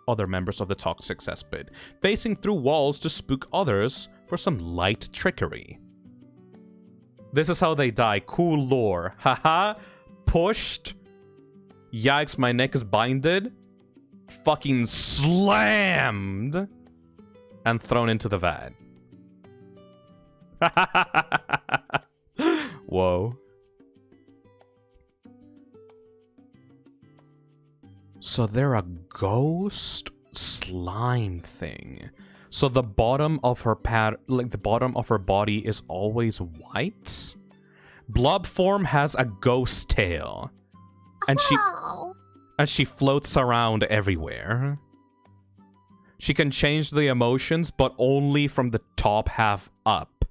other members of the Toxic Cesspit, facing through walls to spook others for some light trickery. This is how they die. Cool lore. Haha. Pushed. Yikes, my neck is binded. Fucking slammed. And thrown into the vat. Whoa. So they're a ghost slime thing. So the bottom of her the bottom of her body is always white. Blob form has a ghost tail, and she floats around everywhere. She can change the emotions, but only from the top half up.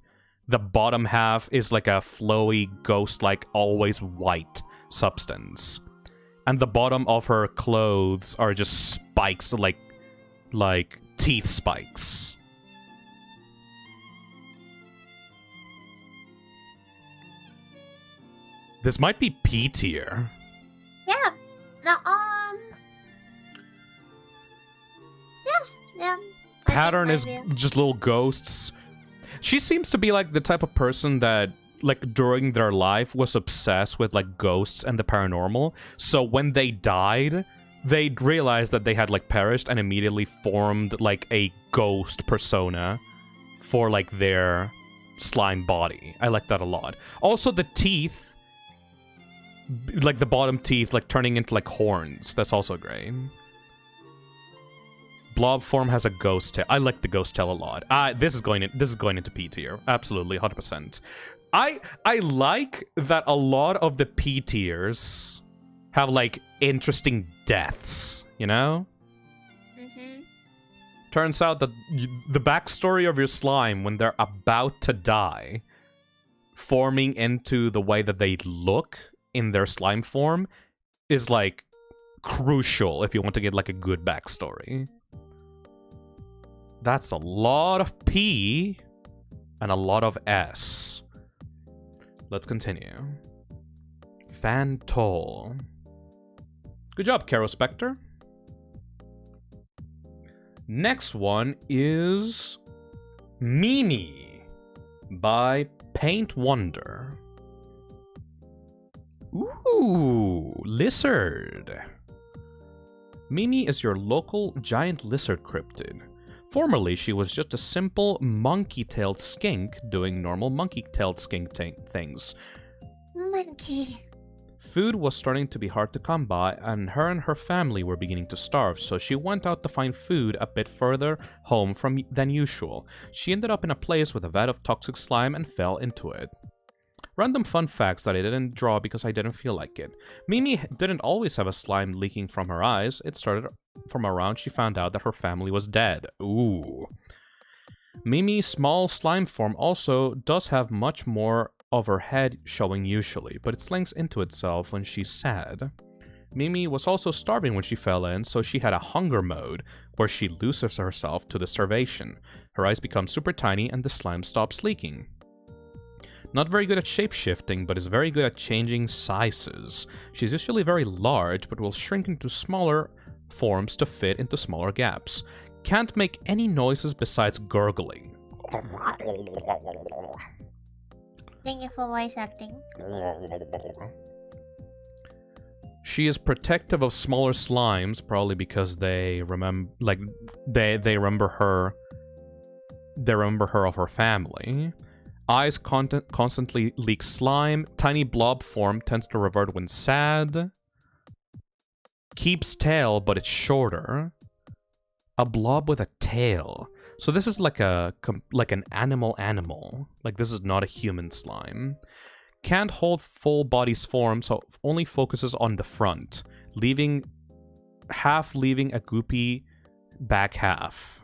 The bottom half is like a flowy ghost-like, always white substance. And the bottom of her clothes are just spikes, like teeth spikes. This might be P tier.
Yeah. No, yeah.
Pattern is just little ghosts. She seems to be like the type of person that, like, during their life was obsessed with, like, ghosts and the paranormal. So when they died, they realized that they had, like, perished and immediately formed, like, a ghost persona for, like, their slime body. I like that a lot. Also, the teeth, like, the bottom teeth, like, turning into, like, horns. That's also great. Blob form has a ghost tail. I like the ghost tail a lot. This is going into P tier. Absolutely, 100%. I like that a lot of the P tiers have, like, interesting deaths, you know?
Mm-hmm.
Turns out that the backstory of your slime when they're about to die, forming into the way that they look in their slime form, is like crucial if you want to get like a good backstory. That's a lot of P and a lot of S. Let's continue. Fantol. Good job, Caro Spectre. Next one is Mimi by Paint Wonder. Ooh, lizard. Mimi is your local giant lizard cryptid. Formerly, she was just a simple monkey-tailed skink doing normal monkey-tailed skink things.
Monkey.
Food was starting to be hard to come by, and her family were beginning to starve, so she went out to find food a bit further home than usual. She ended up in a place with a vat of toxic slime and fell into it. Random fun facts that I didn't draw because I didn't feel like it. Mimi didn't always have a slime leaking from her eyes. It started from around she found out that her family was dead. Ooh. Mimi's small slime form also does have much more of her head showing usually, but it slinks into itself when she's sad. Mimi was also starving when she fell in, so she had a hunger mode, where she loses herself to the starvation. Her eyes become super tiny and the slime stops leaking. Not very good at shape-shifting, but is very good at changing sizes. She's usually very large, but will shrink into smaller forms to fit into smaller gaps. Can't make any noises besides gurgling.
Thank you for voice acting.
She is protective of smaller slimes, probably because they remember, like, they remember her. They remember her of her family. Eyes constantly leak slime. Tiny blob form tends to revert when sad. Keeps tail, but it's shorter. A blob with a tail. So this is like an animal. Like, this is not a human slime. Can't hold full body's form, so only focuses on the front, leaving a goopy back half.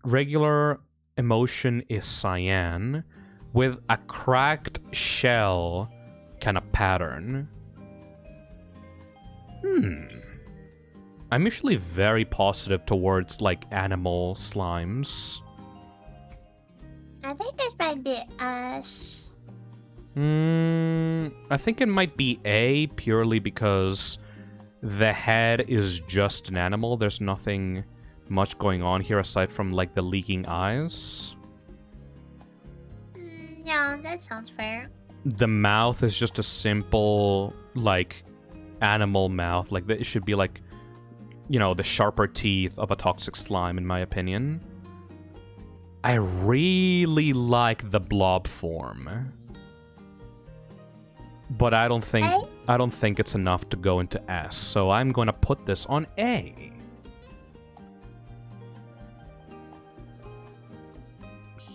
Regular emotion is cyan, with a cracked shell kind of pattern. I'm usually very positive towards, like, animal slimes.
I think this might be us.
I think it might be A, purely because the head is just an animal. There's nothing much going on here aside from, like, the leaking eyes.
Yeah, that sounds fair.
The mouth is just a simple, like, animal mouth. Like, it should be, like, you know, the sharper teeth of a toxic slime, in my opinion. I really like the blob form. But I don't think it's enough to go into S, so I'm going to put this on A.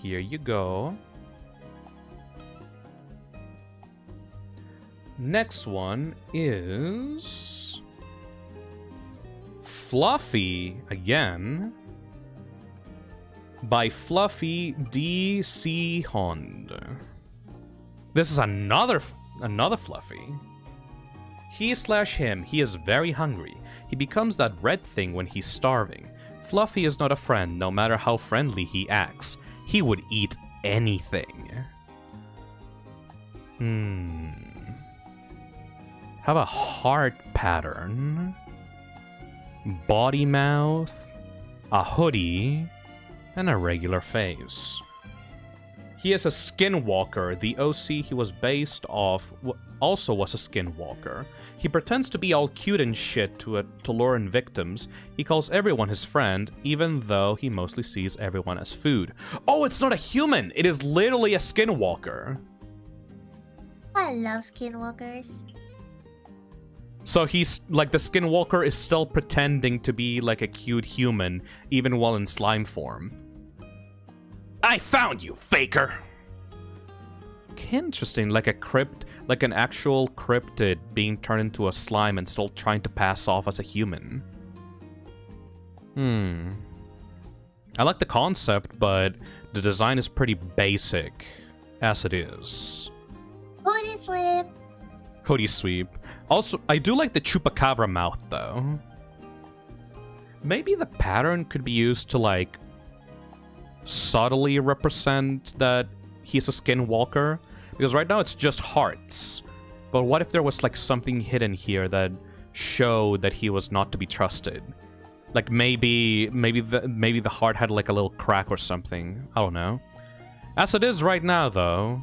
Here you go. Next one is Fluffy again by Fluffy DC Hond. This is another Fluffy. He/him, he is very hungry. He becomes that red thing when he's starving. Fluffy is not a friend, no matter how friendly he acts. He would eat anything. Have a heart pattern. Body mouth. A hoodie. And a regular face. He is a skinwalker. The OC he was based off also was a skinwalker. He pretends to be all cute and shit to lure in victims. He calls everyone his friend, even though he mostly sees everyone as food. Oh, it's not a human! It is literally a skinwalker.
I love skinwalkers.
So he's, like, the skinwalker is still pretending to be, like, a cute human, even while in slime form. I found you, faker! Interesting, like an actual cryptid being turned into a slime and still trying to pass off as a human. I like the concept, but the design is pretty basic, as it is.
Hoodie sweep.
Hoodie sweep. Also, I do like the chupacabra mouth, though. Maybe the pattern could be used to, like, subtly represent that he's a skinwalker. Because right now it's just hearts. But what if there was, like, something hidden here that showed that he was not to be trusted? Like, maybe the heart had, like, a little crack or something. I don't know. As it is right now, though,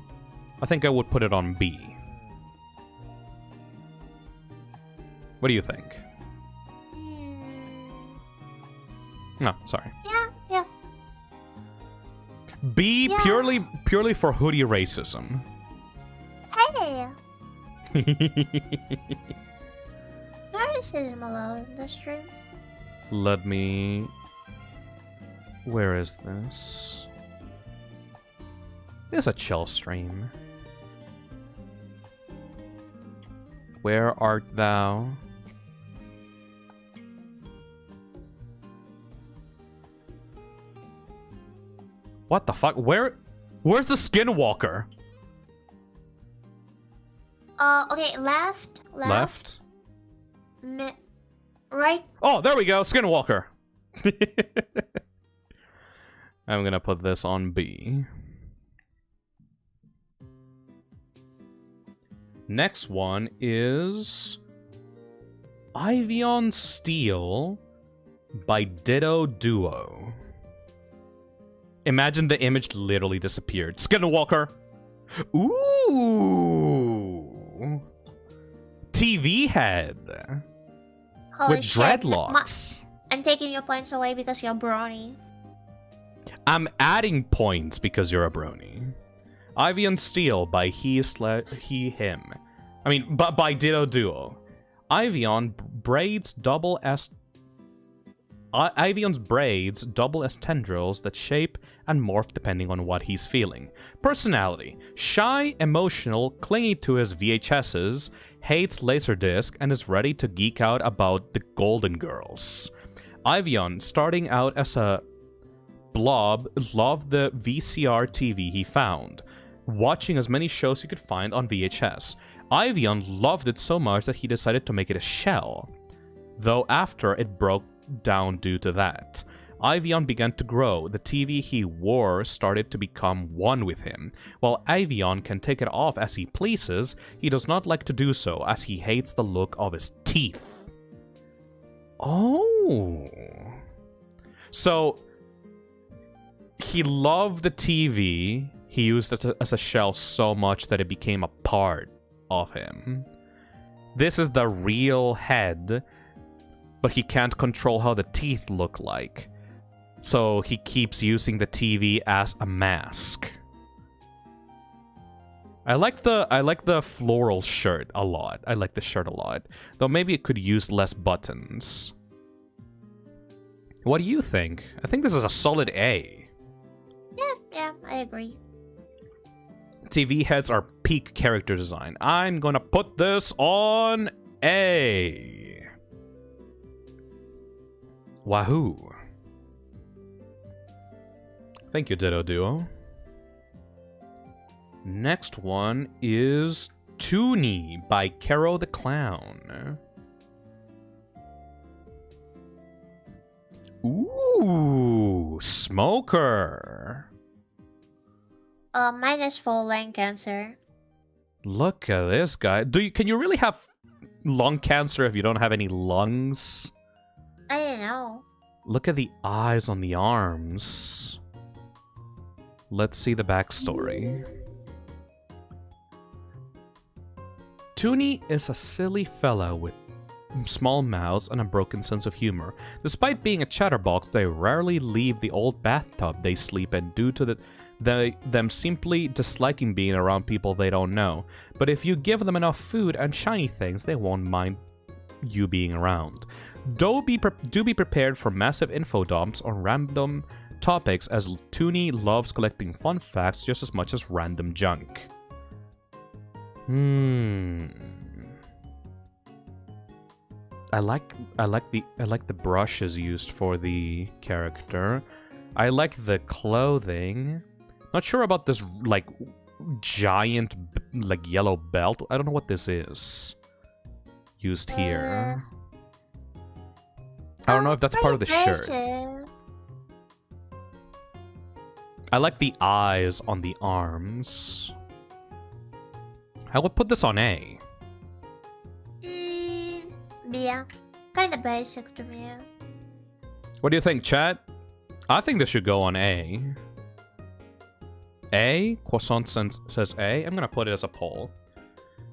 I think I would put it on B. What do you think? No, sorry.
Yeah.
B, yeah. purely for hoodie racism.
Hey! No racism allowed in this stream.
Let me... Where is this? It's a chill stream. Where art thou? What the fuck? Where's the skinwalker?
Okay, left.
Left?
Right.
Oh, there we go, skinwalker. I'm gonna put this on B. Next one is Ivion Steel by Ditto Duo. Imagine the image literally disappeared. Skinwalker! Ooh! TV head!
Holy
with
shit.
dreadlocks.
I'm taking your points away because you're brony.
I'm adding points because you're a brony. Ivion Steel by he, him. I mean, by Ditto Duo. Ivion's braids double as tendrils that shape and morph depending on what he's feeling. Personality: shy, emotional, clingy to his VHSs, hates Laserdisc, and is ready to geek out about the Golden Girls. Ivion, starting out as a blob, loved the VCR TV he found, watching as many shows he could find on VHS. Ivion loved it so much that he decided to make it a shell, though after it broke down due to that. Ivion began to grow. The TV he wore started to become one with him. While Ivion can take it off as he pleases, he does not like to do so, as he hates the look of his teeth. Oh. So, he loved the TV. He used it as a shell so much that it became a part of him. This is the real head, but he can't control how the teeth look like. So he keeps using the TV as a mask. I like the floral shirt a lot. I like the shirt a lot. Though maybe it could use less buttons. What do you think? I think this is a solid A.
Yeah, I agree.
TV heads are peak character design. I'm gonna put this on A. Wahoo. Thank you, Ditto Duo. Next one is Toonie by Kero the Clown. Ooh, smoker.
Mine is full lung cancer.
Look at this guy. Can you really have lung cancer if you don't have any lungs?
I don't know.
Look at the eyes on the arms. Let's see the backstory. Toonie is a silly fellow with small mouths and a broken sense of humor. Despite being a chatterbox, they rarely leave the old bathtub they sleep in due to them simply disliking being around people they don't know. But if you give them enough food and shiny things, they won't mind you being around. Do be prepared for massive info dumps on random topics, as Toonie loves collecting fun facts just as much as random junk. I like the brushes used for the character. I like the clothing. Not sure about this like giant like yellow belt. I don't know what this is. used here. I don't know if that's part of the shirt. I like the eyes on the arms. I would put this on A.
Yeah, kind of basic to me.
What do you think, chat? I think this should go on A. A? Croissant says A. I'm gonna put it as a poll.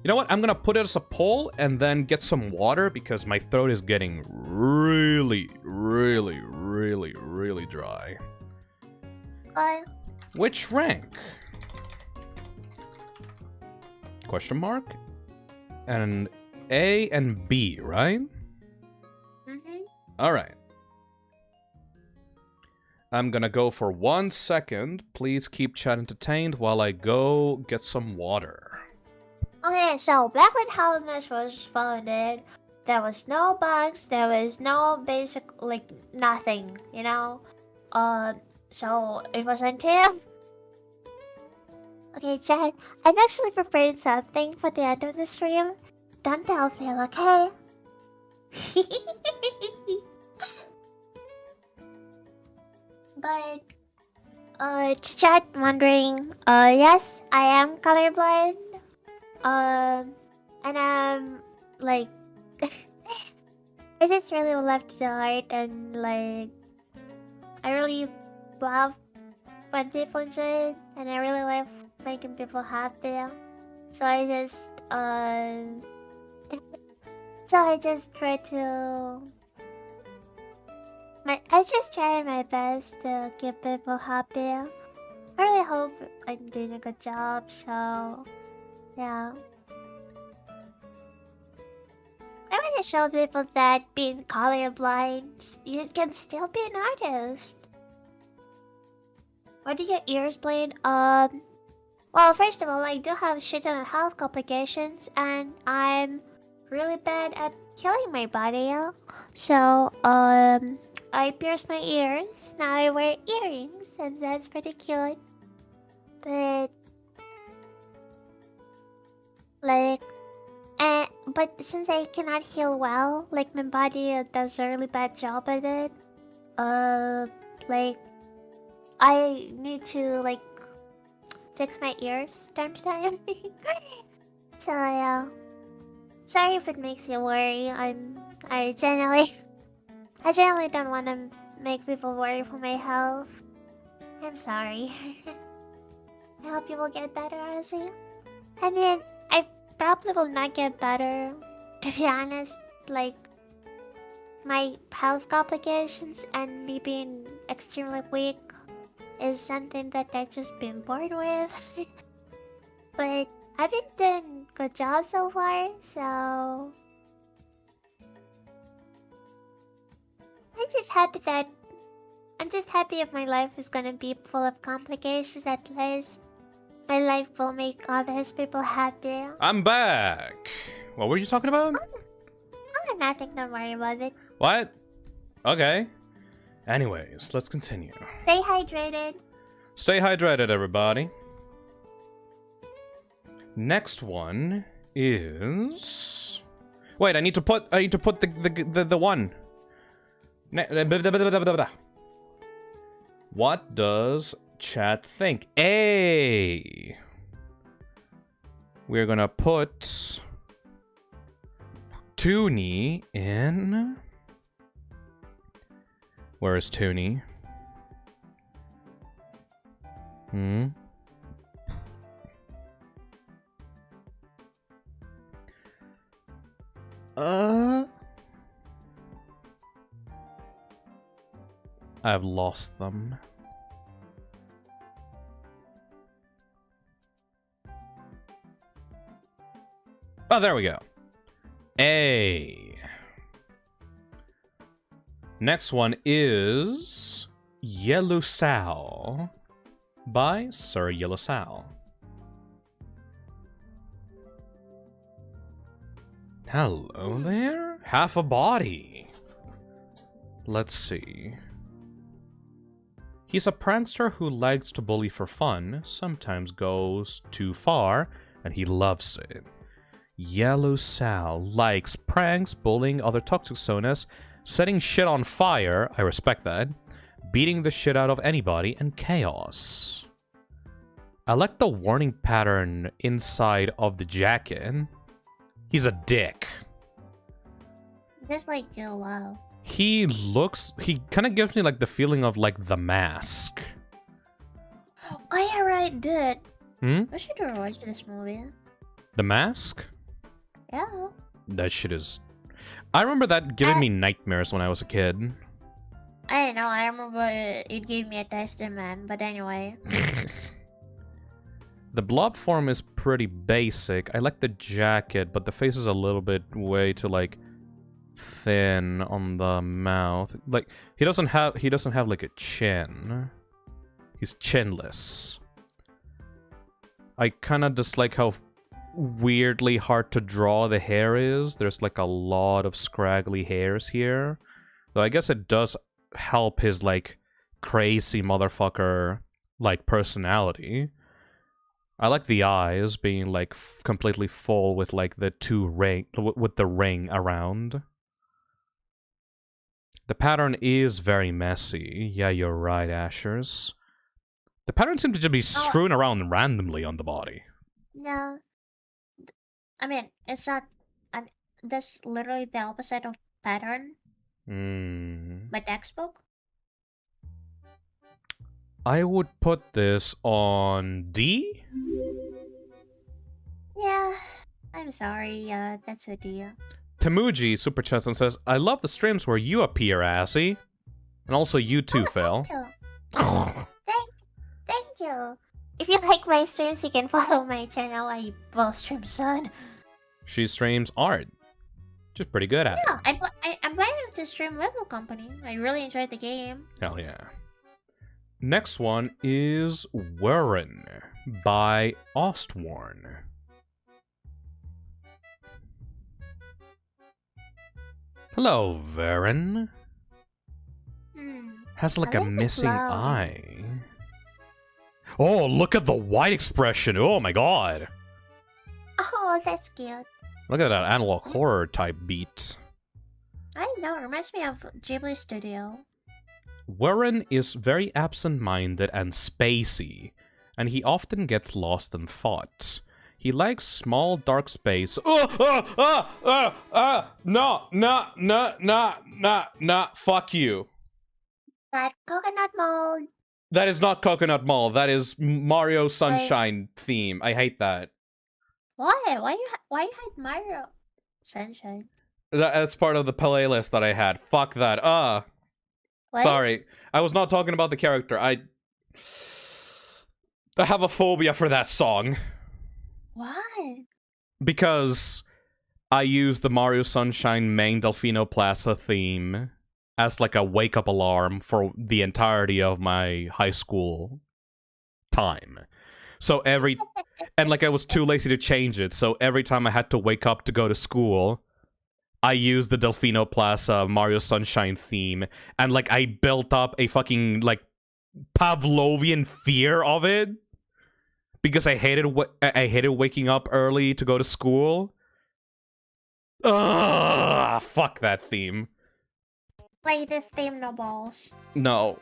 You know what? I'm gonna put it as a poll and then get some water because my throat is getting really, really, really, really dry. Which rank? Question mark? And A and B, right?
Mm-hmm.
Alright. I'm gonna go for 1 second. Please keep chat entertained while I go get some water.
Okay, so back when Helleness was founded, there was no bugs, there was no basic, like, nothing, you know? So it was until... Okay, chat, I've actually prepared something for the end of the stream. Don't tell Phil, okay? But, chat wondering, yes, I am colorblind. And I'm, like, I just really love to do art and, like, I really love when people enjoy it, and I really love making people happy. So I just try to... I just try my best to keep people happy. I really hope I'm doing a good job, so... Yeah. I want to show people that being colorblind, you can still be an artist. What do your ears bleed? Well, first of all, I do have shit ton of health complications, and I'm really bad at killing my body. So, I pierce my ears. Now I wear earrings, and that's pretty cute. But, like, but since I cannot heal well, like, my body does a really bad job at it. Like, I need to, like, fix my ears time to time. So, yeah. Sorry if it makes you worry. I generally don't want to make people worry for my health. I'm sorry. I hope you will get better, honestly. I mean, I probably will not get better. To be honest, like, my health complications and me being extremely weak is something that I've just been born with. But I've been doing a good job so far, so... I'm just happy if my life is gonna be full of complications. At least my life will make others people happy.
I'm back! What were you talking about?
Oh, nothing, don't worry about it.
What? Okay. Anyways, let's continue.
Stay hydrated.
Stay hydrated, everybody. Next one is... Wait, I need to put the one. What does chat think? A. We're gonna put Toonie in. Where is Toonie? I've lost them. Oh, there we go. A. Next one is Yellow Sow by Sir Yellow Sow. Hello there. Half a body. Let's see. He's a prankster who likes to bully for fun, sometimes goes too far, and he loves it. Yellow Sal likes pranks, bullying other Toxicsonas, setting shit on fire, I respect that, beating the shit out of anybody, and chaos. I like the warning pattern inside of the jacket. He's a dick.
Just like, oh wow.
He kind of gives me like the feeling of like The Mask.
Oh yeah, right, dude.
I
should have watched this movie.
The Mask?
Yeah.
That shit is... I remember that giving me nightmares when I was a kid.
I know, I remember it gave me a taste in man, but anyway.
The blob form is pretty basic. I like the jacket, but the face is a little bit way too like thin on the mouth. Like he doesn't have like a chin. He's chinless. I kind of dislike how weirdly hard to draw the hair is. There's like a lot of scraggly hairs here. Though I guess it does help his like crazy motherfucker like personality. I like the eyes being like completely full with like the with the ring around. The pattern is very messy. Yeah, you're right, Ashers. The pattern seems to just be strewn around randomly on the body.
No. I mean, it's not... that's literally the opposite of pattern. My textbook?
I would put this on D?
Yeah, I'm sorry. That's a D.
Temuji super chats and says, I love the streams where you appear, Assy. And also you too, Phil.
Thank you. If you like my streams, you can follow my channel. I will stream soon.
She streams art. Just pretty good at it.
I'm planning to stream Level Company. I really enjoyed the game.
Hell yeah. Next one is Warren by Ostwarn. Hello, Varen. Has like a missing eye. Oh, look at the white expression. Oh my god.
Oh, that's cute.
Look at that analog horror type beat.
I know, it reminds me of Ghibli Studio.
Warren is very absent-minded and spacey, and he often gets lost in thought. He likes small, dark space. No, fuck you.
That coconut mold.
That is not Coconut Mall. That is Mario Sunshine theme. I hate that.
Why? Why you hate Mario Sunshine?
That's part of the playlist that I had. Fuck that.
What?
Sorry. I was not talking about the character. I have a phobia for that song.
Why?
Because I use the Mario Sunshine main Delfino Plaza theme as like a wake-up alarm for the entirety of my high school time. So and like I was too lazy to change it, so every time I had to wake up to go to school, I used the Delfino Plaza Mario Sunshine theme, and like I built up a fucking like Pavlovian fear of it because I hated waking up early to go to school. Ugh, fuck that theme.
Play this theme, no balls.
No.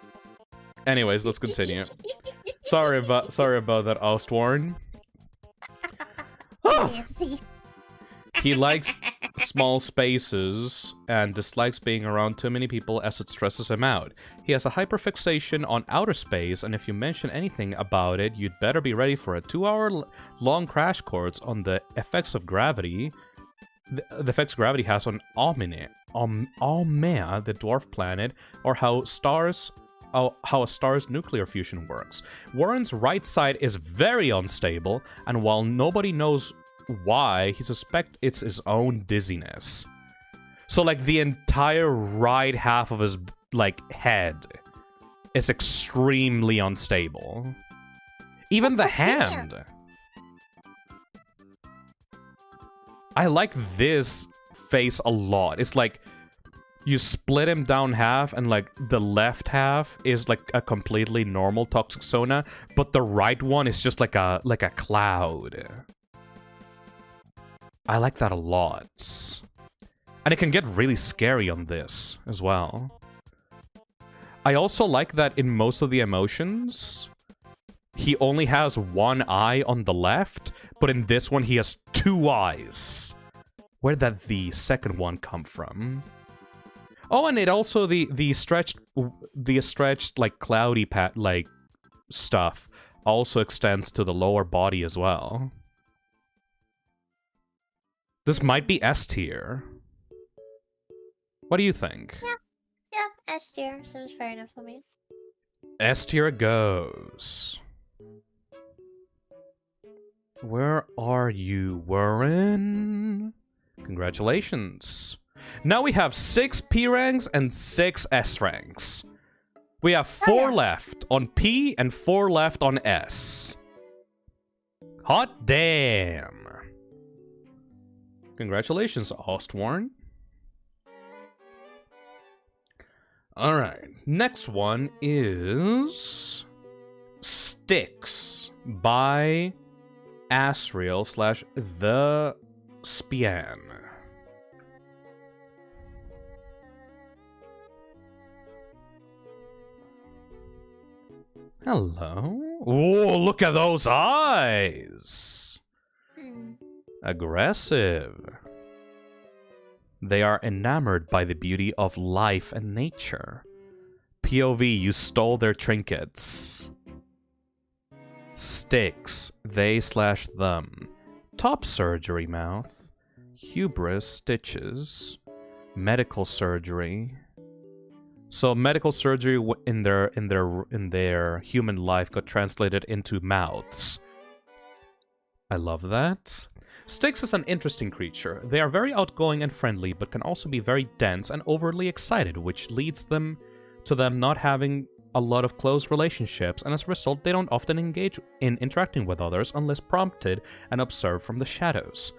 Anyways, let's continue. Sorry about that, Ostwarn. He likes small spaces and dislikes being around too many people as it stresses him out. He has a hyperfixation on outer space, and if you mention anything about it, you'd better be ready for a 2-hour-long crash course on the effects of gravity. The effects gravity has on Almea, the dwarf planet, or how a star's nuclear fusion works. Warren's right side is very unstable, and while nobody knows why, he suspects it's his own dizziness. So, like, the entire right half of his, like, head is extremely unstable. Even the hand. I like this face a lot. It's like you split him down half, and like the left half is like a completely normal Toxicsona, but the right one is just like a cloud. I like that a lot. And it can get really scary on this as well. I also like that in most of the emotions, he only has one eye on the left, but in this one he has 2 eyes. Where did the second one come from? Oh, and it also the stretched like cloudy like stuff also extends to the lower body as well. This might be S tier. What do you think?
Yeah, S tier seems fair enough for me.
S tier it goes. Where are you, Warren? Congratulations. Now we have 6 P ranks and 6 S ranks. We have 4 left on P and 4 left on S. Hot damn. Congratulations, Ostwarn. Alright, next one is Styx by Asriel / The Spian. Hello. Oh, look at those eyes. Aggressive. They are enamored by the beauty of life and nature. POV, you stole their trinkets. Styx, they / them. Top surgery mouth. Hubris stitches. Medical surgery. So medical surgery in their human life got translated into mouths. I love that. Styx is an interesting creature. They are very outgoing and friendly, but can also be very dense and overly excited, which leads them to them not having a lot of close relationships, and as a result, they don't often engage in interacting with others unless prompted and observed from the shadows.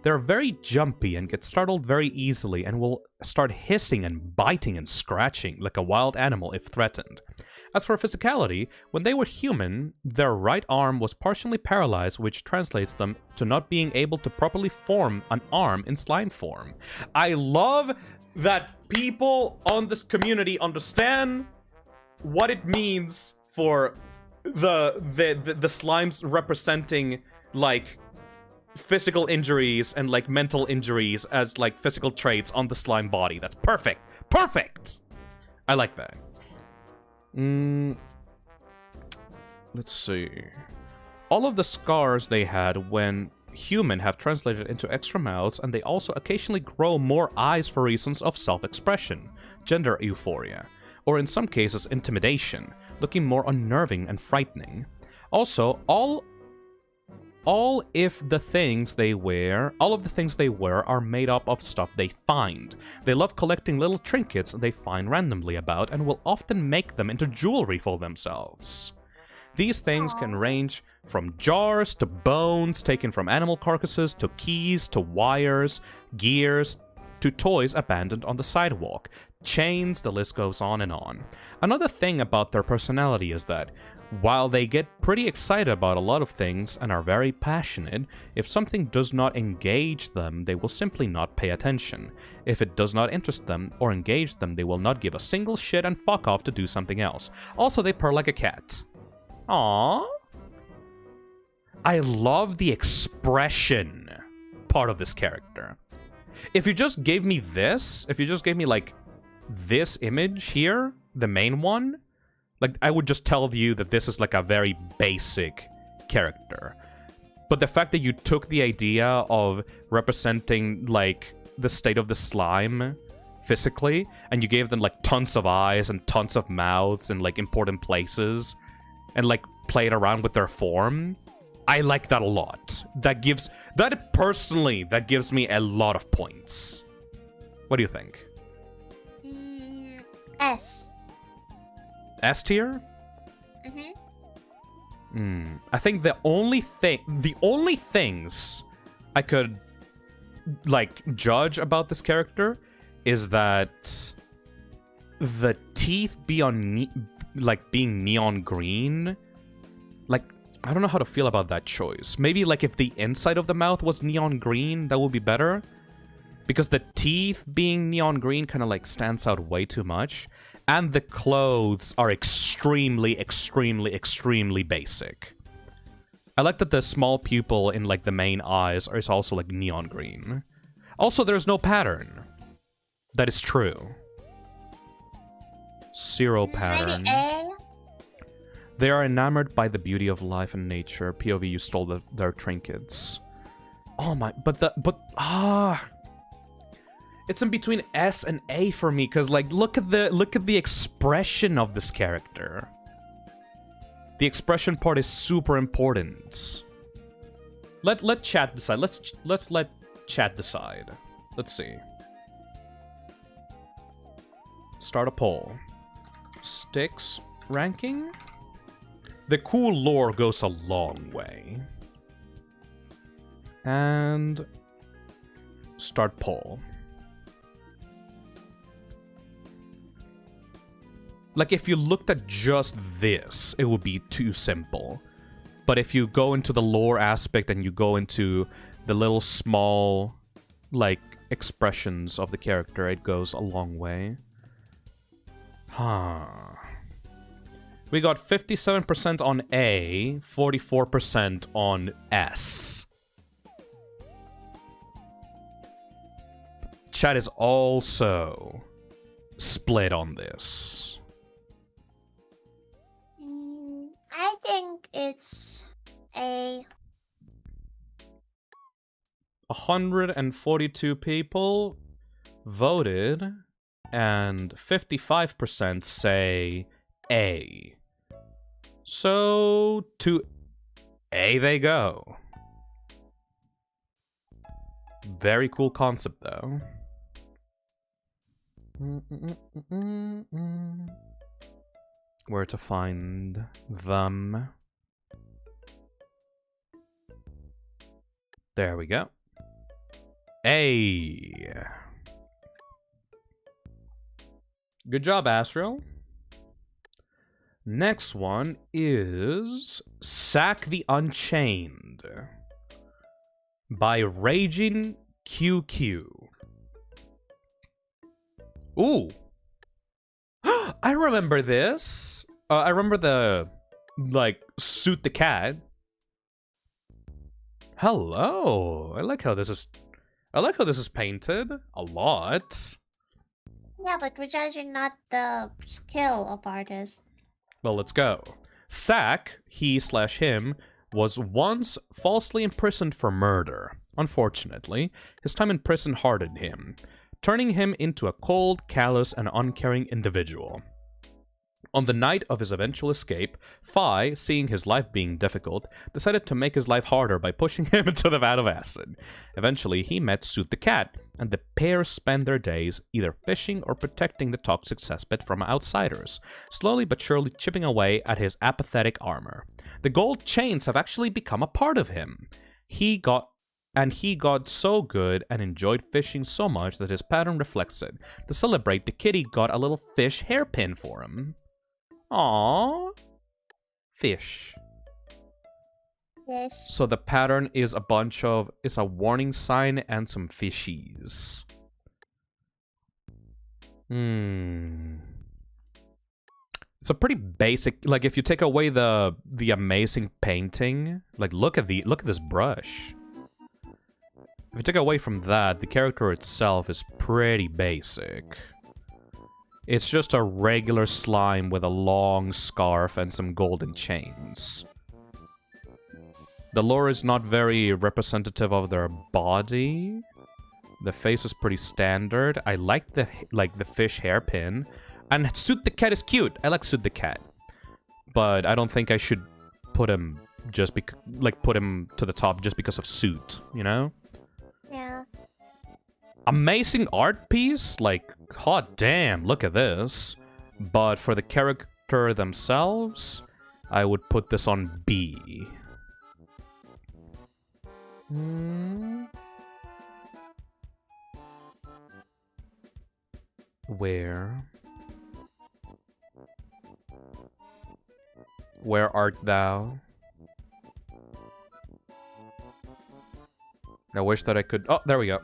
They're very jumpy and get startled very easily and will start hissing and biting and scratching like a wild animal if threatened. As for physicality, when they were human, their right arm was partially paralyzed, which translates them to not being able to properly form an arm in slime form. I love that people on this community understand what it means for the slimes representing, like, physical injuries and, like, mental injuries as, like, physical traits on the slime body. That's perfect. Perfect! I like that. Let's see. All of the scars they had when human have translated into extra mouths, and they also occasionally grow more eyes for reasons of self-expression, gender euphoria, or in some cases intimidation, looking more unnerving and frightening. Also, all of the things they wear are made up of stuff they find. They love collecting little trinkets they find randomly about and will often make them into jewelry for themselves. These things can range from jars to bones taken from animal carcasses to keys to wires, gears, to toys abandoned on the sidewalk, chains, the list goes on and on. Another thing about their personality is that while they get pretty excited about a lot of things and are very passionate, if something does not engage them, they will simply not pay attention. If it does not interest them or engage them, they will not give a single shit and fuck off to do something else. Also, they purr like a cat. Aww. I love the expression part of this character. If you just gave me this, like, this image here, the main one, like, I would just tell you that this is, like, a very basic character. But the fact that you took the idea of representing, like, the state of the slime physically, and you gave them, like, tons of eyes and tons of mouths in, like, important places, and, like, played around with their form, I like that a lot. That gives me a lot of points. What do you think?
S.
S tier? I think the only things I could, like, judge about this character is that the teeth being neon green, like, I don't know how to feel about that choice. Maybe like if the inside of the mouth was neon green, that would be better. Because the teeth being neon green kind of like stands out way too much. And the clothes are extremely, extremely, extremely basic. I like that the small pupil in like the main eyes is also like neon green. Also, there's no pattern. That is true. Zero pattern. They are enamored by the beauty of life and nature. POV, you stole their trinkets. Oh my, it's in between S and A for me, because like look at the expression of this character. The expression part is super important. Let chat decide. Let's let chat decide. Let's see. Start a poll. Sticks ranking? The cool lore goes a long way. And start poll. Like, if you looked at just this, it would be too simple. But if you go into the lore aspect and you go into the little small, like, expressions of the character, it goes a long way. Huh. We got 57% on A, 44% on S. Chat is also split on this.
I think it's A.
142 people voted, and 55% say A. So, to A they go. Very cool concept, though. Where to find them. There we go. A. Good job, Astral. Next one is Zack the Unchained by Raging QQ. Ooh. I remember this. I remember the, like, suit the cat. Hello. I like how this is painted a lot.
Yeah, but we're judging not the skill of artists.
Well, let's go. Zack, he/him, was once falsely imprisoned for murder. Unfortunately, his time in prison hardened him, turning him into a cold, callous, and uncaring individual. On the night of his eventual escape, Phi, seeing his life being difficult, decided to make his life harder by pushing him into the vat of acid. Eventually, he met Suit the Cat, and the pair spend their days either fishing or protecting the toxic cesspit from outsiders, slowly but surely chipping away at his apathetic armor. The gold chains have actually become a part of him. He got so good and enjoyed fishing so much that his pattern reflects it. To celebrate, the kitty got a little fish hairpin for him. Aww. Fish.
Yes.
So the pattern is it's a warning sign and some fishies. It's a pretty basic, like, if you take away the amazing painting, like, look at this brush. If you take away from that, the character itself is pretty basic. It's just a regular slime with a long scarf and some golden chains. The lore is not very representative of their body. The face is pretty standard. I like the fish hairpin. And Suit the Cat is cute. I like Suit the Cat. But I don't think I should put him to the top just because of Suit, you know?
Yeah.
Amazing art piece, like, hot damn, look at this. But for the character themselves, I would put this on B. Where art thou? I wish that I could... Oh, there we go.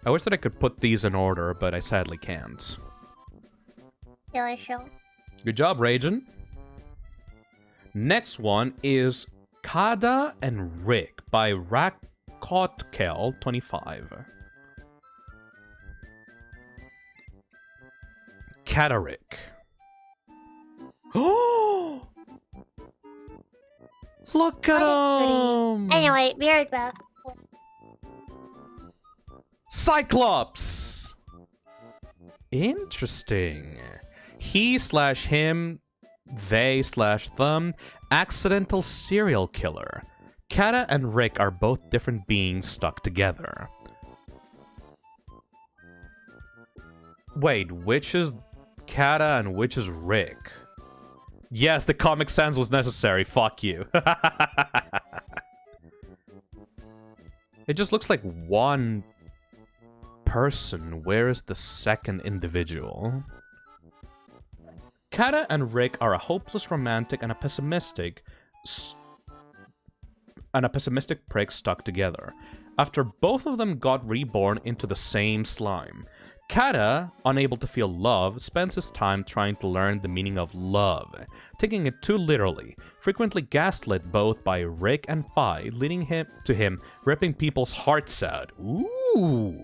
I wish that I could put these in order, but I sadly can't.
Delicious.
Good job, Ragin. Next one is Cadda&Rick by Redbratoxin25. Cadda&Rick. Oh! Look at him!
Anyway, be right back.
Cyclops! Interesting. He/him, they/them, accidental serial killer. Cadda&Rick are both different beings stuck together. Wait, which is Cadda and which is Rick? Yes, the Comic Sans was necessary. Fuck you. It just looks like one person. Where is the second individual? Cadda&Rick are a hopeless romantic and a pessimistic prick stuck together. After both of them got reborn into the same slime. Cadda, unable to feel love, spends his time trying to learn the meaning of love, taking it too literally, frequently gaslit both by Rick and Phi, leading him ripping people's hearts out. Ooh!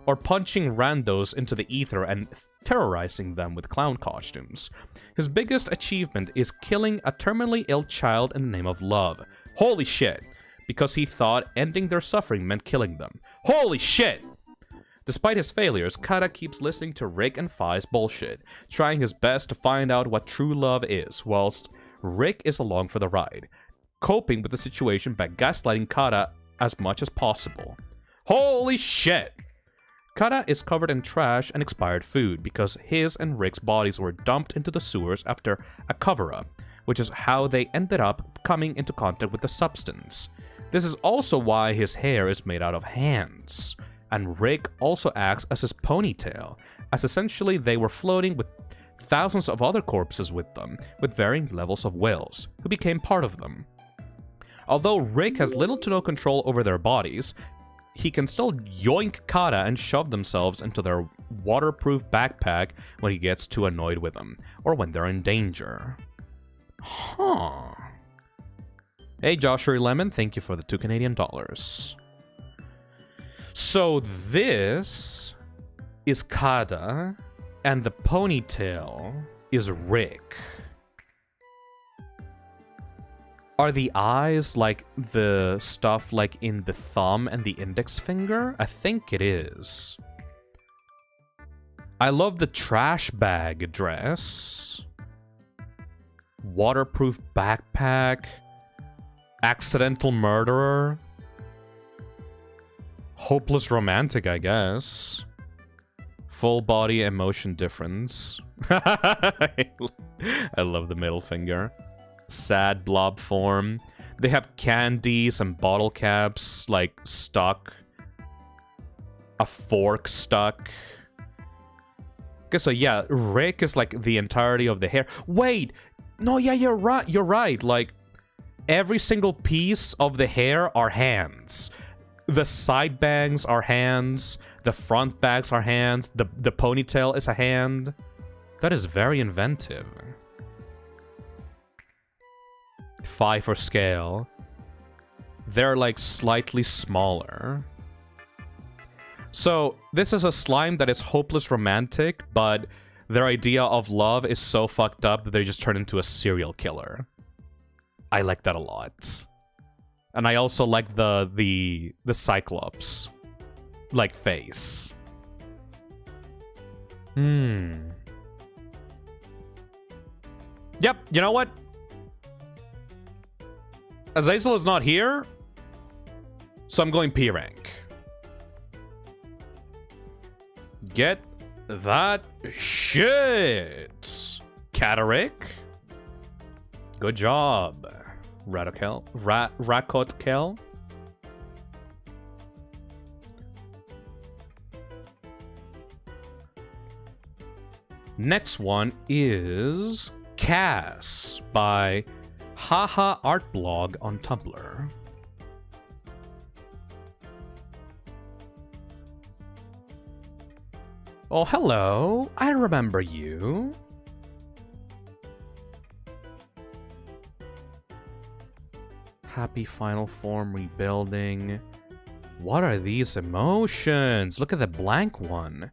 Or punching randos into the ether and terrorizing them with clown costumes. His biggest achievement is killing a terminally ill child in the name of love. Holy shit! Because he thought ending their suffering meant killing them. Holy shit! Despite his failures, Cadda keeps listening to Rick and Phi's bullshit, trying his best to find out what true love is, whilst Rick is along for the ride, coping with the situation by gaslighting Cadda as much as possible. Holy shit! Cadda is covered in trash and expired food because his and Rick's bodies were dumped into the sewers after a cover-up, which is how they ended up coming into contact with the substance. This is also why his hair is made out of hands. And Rick also acts as his ponytail, as essentially they were floating with thousands of other corpses with them, with varying levels of wills, who became part of them. Although Rick has little to no control over their bodies, he can still yoink Cadda and shove themselves into their waterproof backpack when he gets too annoyed with them, or when they're in danger. Huh. Hey, Joshua Lemon, thank you for the $2 Canadian. So this is Cadda, and the ponytail is Rick. Are the eyes like the stuff like in the thumb and the index finger? I think it is. I love the trash bag dress. Waterproof backpack. Accidental murderer. Hopeless romantic, I guess. Full body emotion difference. I love the middle finger. Sad blob form. They have candies and bottle caps, like, stuck. A fork stuck. Okay, so yeah, Rick is like the entirety of the hair. Wait! No, yeah, you're right. Like, every single piece of the hair are hands. The side bangs are hands. The front bags are hands. The ponytail is a hand. That is very inventive. 5 for scale. They're like slightly smaller. So this is a slime that is hopeless romantic, but their idea of love is so fucked up that they just turn into a serial killer. I like that a lot. And I also like the Cyclops like face. Yep, you know what? Azazel is not here, so I'm going P rank. Get that shit, Cadda&Rick. Good job, Redbratoxin. Next one is Cass by Haha Art Blog on Tumblr. Oh, hello. I remember you. Happy final form rebuilding. What are these emotions? Look at the blank one.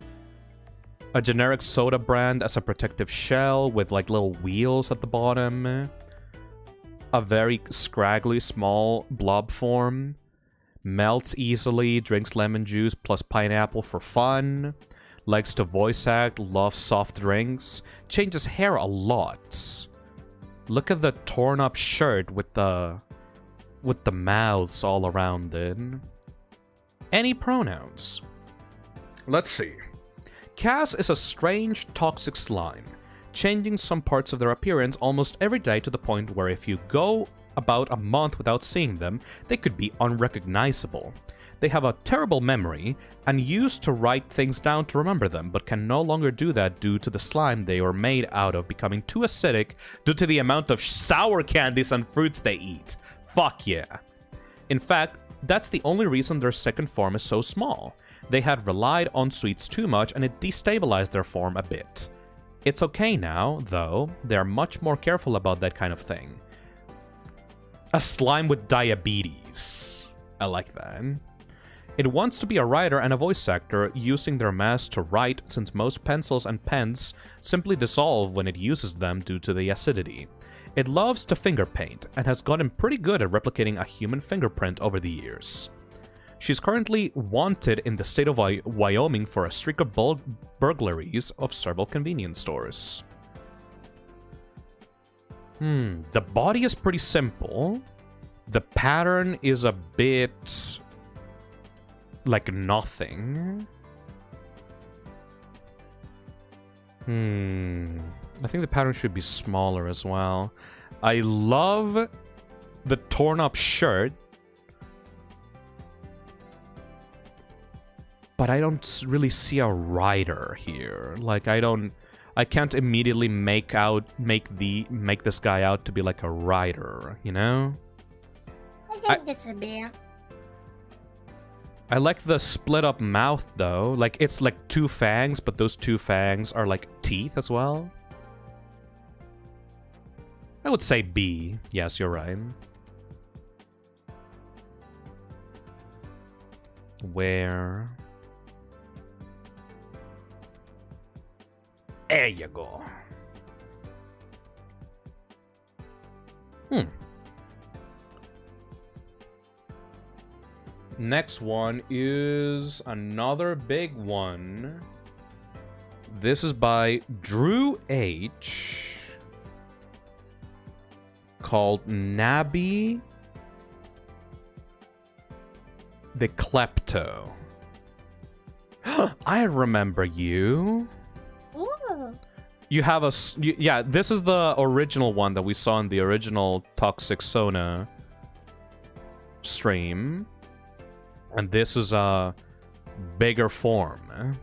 A generic soda brand as a protective shell with like little wheels at the bottom. A very scraggly small blob form. Melts easily, drinks lemon juice plus pineapple for fun. Likes to voice act, loves soft drinks. Changes hair a lot. Look at the torn up shirt with the mouths all around it. Any pronouns? Let's see. Cass is a strange, toxic slime, changing some parts of their appearance almost every day to the point where if you go about a month without seeing them, they could be unrecognizable. They have a terrible memory and used to write things down to remember them, but can no longer do that due to the slime they were made out of becoming too acidic due to the amount of sour candies and fruits they eat. Fuck yeah. In fact, that's the only reason their second form is so small. They had relied on sweets too much and it destabilized their form a bit. It's okay now, though. They're much more careful about that kind of thing. A slime with diabetes. I like that. It wants to be a writer and a voice actor, using their mask to write since most pencils and pens simply dissolve when it uses them due to the acidity. It loves to finger paint and has gotten pretty good at replicating a human fingerprint over the years. She's currently wanted in the state of Wyoming for a streak of burglaries of several convenience stores. The body is pretty simple. The pattern is a bit like nothing. I think the pattern should be smaller as well. I love the torn up shirt, but I don't really see a rider here. Like I can't immediately make this guy out to be like a rider, you know?
I think it's a bear.
I like the split up mouth though. Like it's like two fangs, but those two fangs are like teeth as well. I would say B. Yes, you're right. Where? There you go. Next one is another big one. This is by Drew H. Called Nabby the Klepto. I remember you.
Ooh.
You have a... yeah, this is the original one that we saw in the original Toxicsona stream. And this is a bigger form.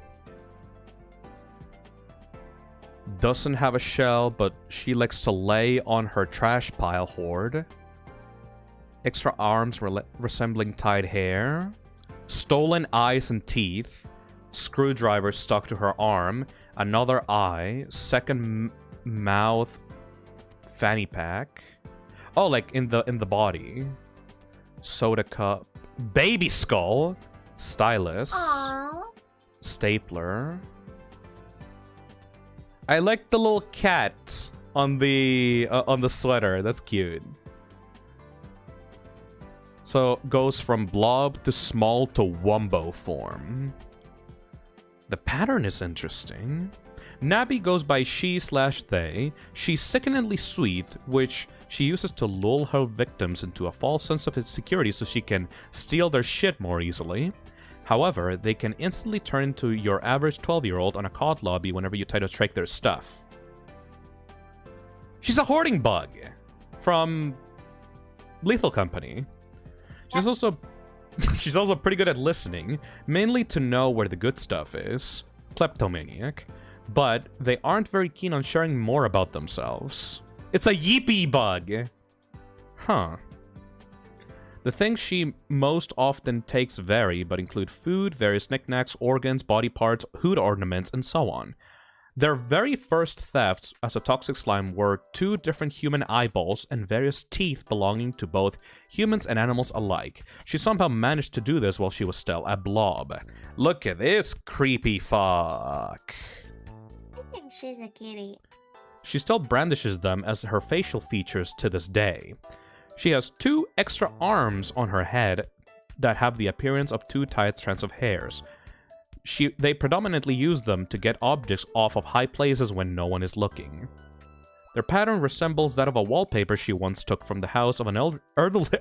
Doesn't have a shell, but she likes to lay on her trash pile hoard. Extra arms resembling tied hair. Stolen eyes and teeth. Screwdriver stuck to her arm. Another eye. Second mouth. Fanny pack. Oh, like in the body. Soda cup. Baby skull. Stylus.
Aww.
Stapler. I like the little cat on the sweater. That's cute. So goes from blob to small to wumbo form. The pattern is interesting. Nabby goes by she/they. She's sickeningly sweet, which she uses to lull her victims into a false sense of insecurity so she can steal their shit more easily. However, they can instantly turn into your average 12-year-old on a COD lobby whenever you try to take their stuff. She's a hoarding bug from Lethal Company. She's also pretty good at listening, mainly to know where the good stuff is. Kleptomaniac. But they aren't very keen on sharing more about themselves. It's a yippee bug! Huh. The things she most often takes vary, but include food, various knickknacks, organs, body parts, hood ornaments, and so on. Their very first thefts as a toxic slime were 2 different human eyeballs and various teeth belonging to both humans and animals alike. She somehow managed to do this while she was still a blob. Look at this creepy fuck.
I think she's a kitty.
She still brandishes them as her facial features to this day. She has 2 extra arms on her head that have the appearance of 2 tight strands of hairs. They predominantly use them to get objects off of high places when no one is looking. Their pattern resembles that of a wallpaper she once took from the house of an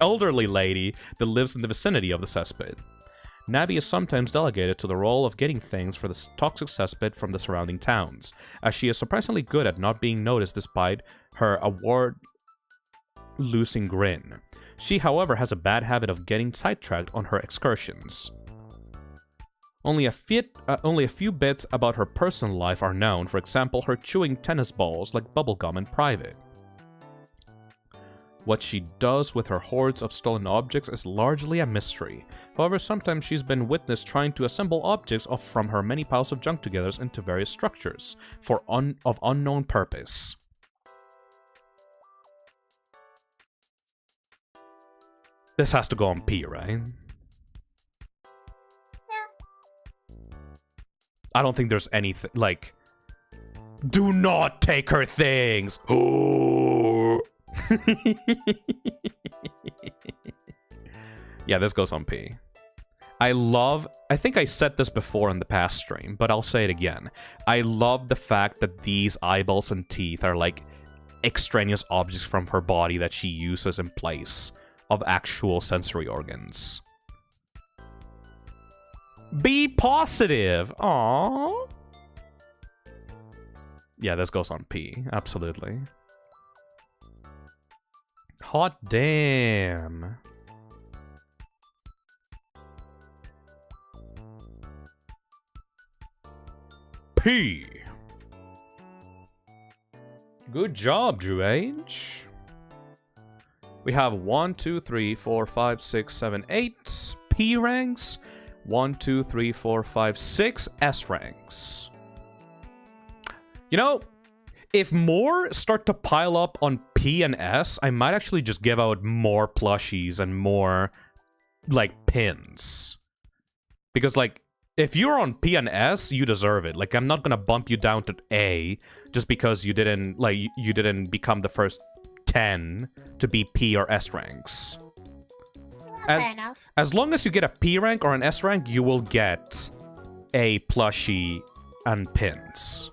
elderly lady that lives in the vicinity of the cesspit. Nabby is sometimes delegated to the role of getting things for the toxic cesspit from the surrounding towns, as she is surprisingly good at not being noticed despite her award-losing grin. She, however, has a bad habit of getting sidetracked on her excursions. Only a few bits about her personal life are known, for example, her chewing tennis balls like bubblegum in private. What she does with her hordes of stolen objects is largely a mystery. However, sometimes she's been witnessed trying to assemble objects from her many piles of junk together into various structures, of unknown purpose. This has to go on P, right? I don't think there's anything, like... Do not take her things! Oh! Yeah, this goes on P. I think I said this before in the past stream, but I'll say it again. I love the fact that these eyeballs and teeth are like extraneous objects from her body that she uses in place of actual sensory organs. Be positive! Aww. Yeah, this goes on P. Absolutely. Hot damn. P. Good job, Drew H. We have 1, 2, 3, 4, 5, 6, 7, 8 P ranks. 1, 2, 3, 4, 5, 6 S ranks. You know, if more start to pile up on P and S, I might actually just give out more plushies and more, like, pins. Because, like, if you're on P and S, you deserve it. Like, I'm not gonna bump you down to A just because you didn't, like, you didn't become the first 10 to be P or S ranks.
Fair enough.
As long as you get a P rank or an S rank, you will get a plushie and pins.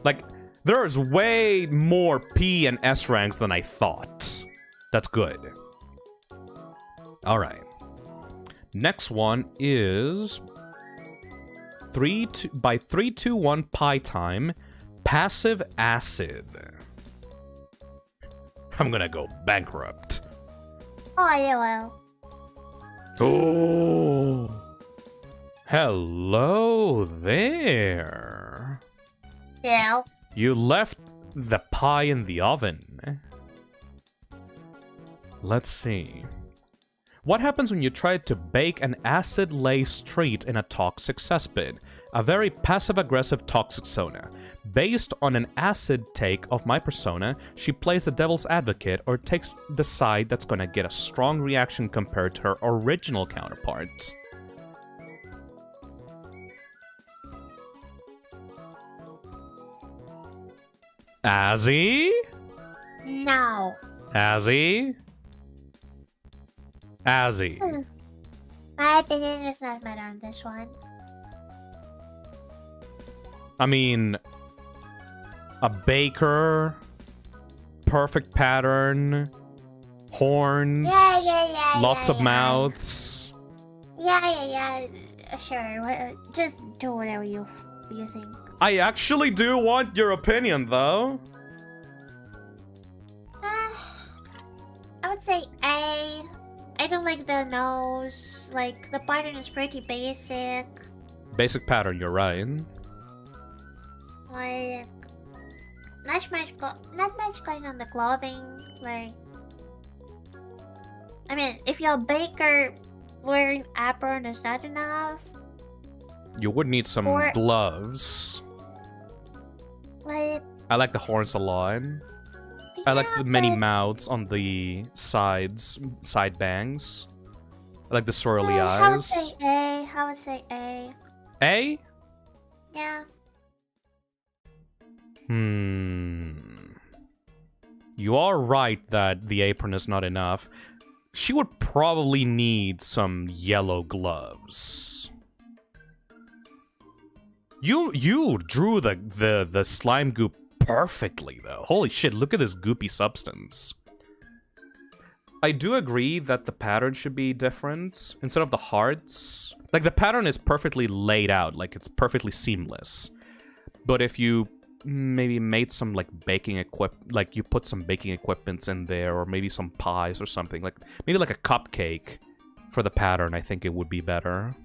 Like, there's way more P and S ranks than I thought. That's good. Alright. Next one is... 3, 2, 1 pie time. Passive acid. I'm gonna go bankrupt.
Oh, you will.
Oh, hello there.
Yeah.
You left the pie in the oven. Let's see. What happens when you try to bake an acid-laced treat in a toxic cesspit? A very passive-aggressive Toxicsona. Based on an acid take of my persona, she plays the devil's advocate or takes the side that's gonna get a strong reaction compared to her original counterparts. Azzy?
No.
Azzy? Azzy.
My opinion is not matter on this one.
I mean, a baker, perfect pattern, horns, lots of mouths.
Yeah. Sure. Just do whatever you think.
I actually do want your opinion, though.
I would say A. I don't like the nose. Like, the pattern is pretty basic.
Basic pattern, you're right.
Like, not much going on the clothing. Like, I mean, if your baker wearing apron is not enough,
You would need some
or
gloves.
like
I like the horns a lot. I like the many
but-
mouths on the side bangs. I like the swirly
I would
eyes.
say A. I would say A.
A?
Yeah.
You are right that the apron is not enough. She would probably need some yellow gloves. You drew the slime goop perfectly though. Holy shit, look at this goopy substance. I do agree that the pattern should be different. Instead of the hearts, like the pattern is perfectly laid out, like it's perfectly seamless. But if you maybe made some like baking like you put some baking equipments in there, or maybe some pies or something, like maybe like a cupcake for the pattern, I think it would be better.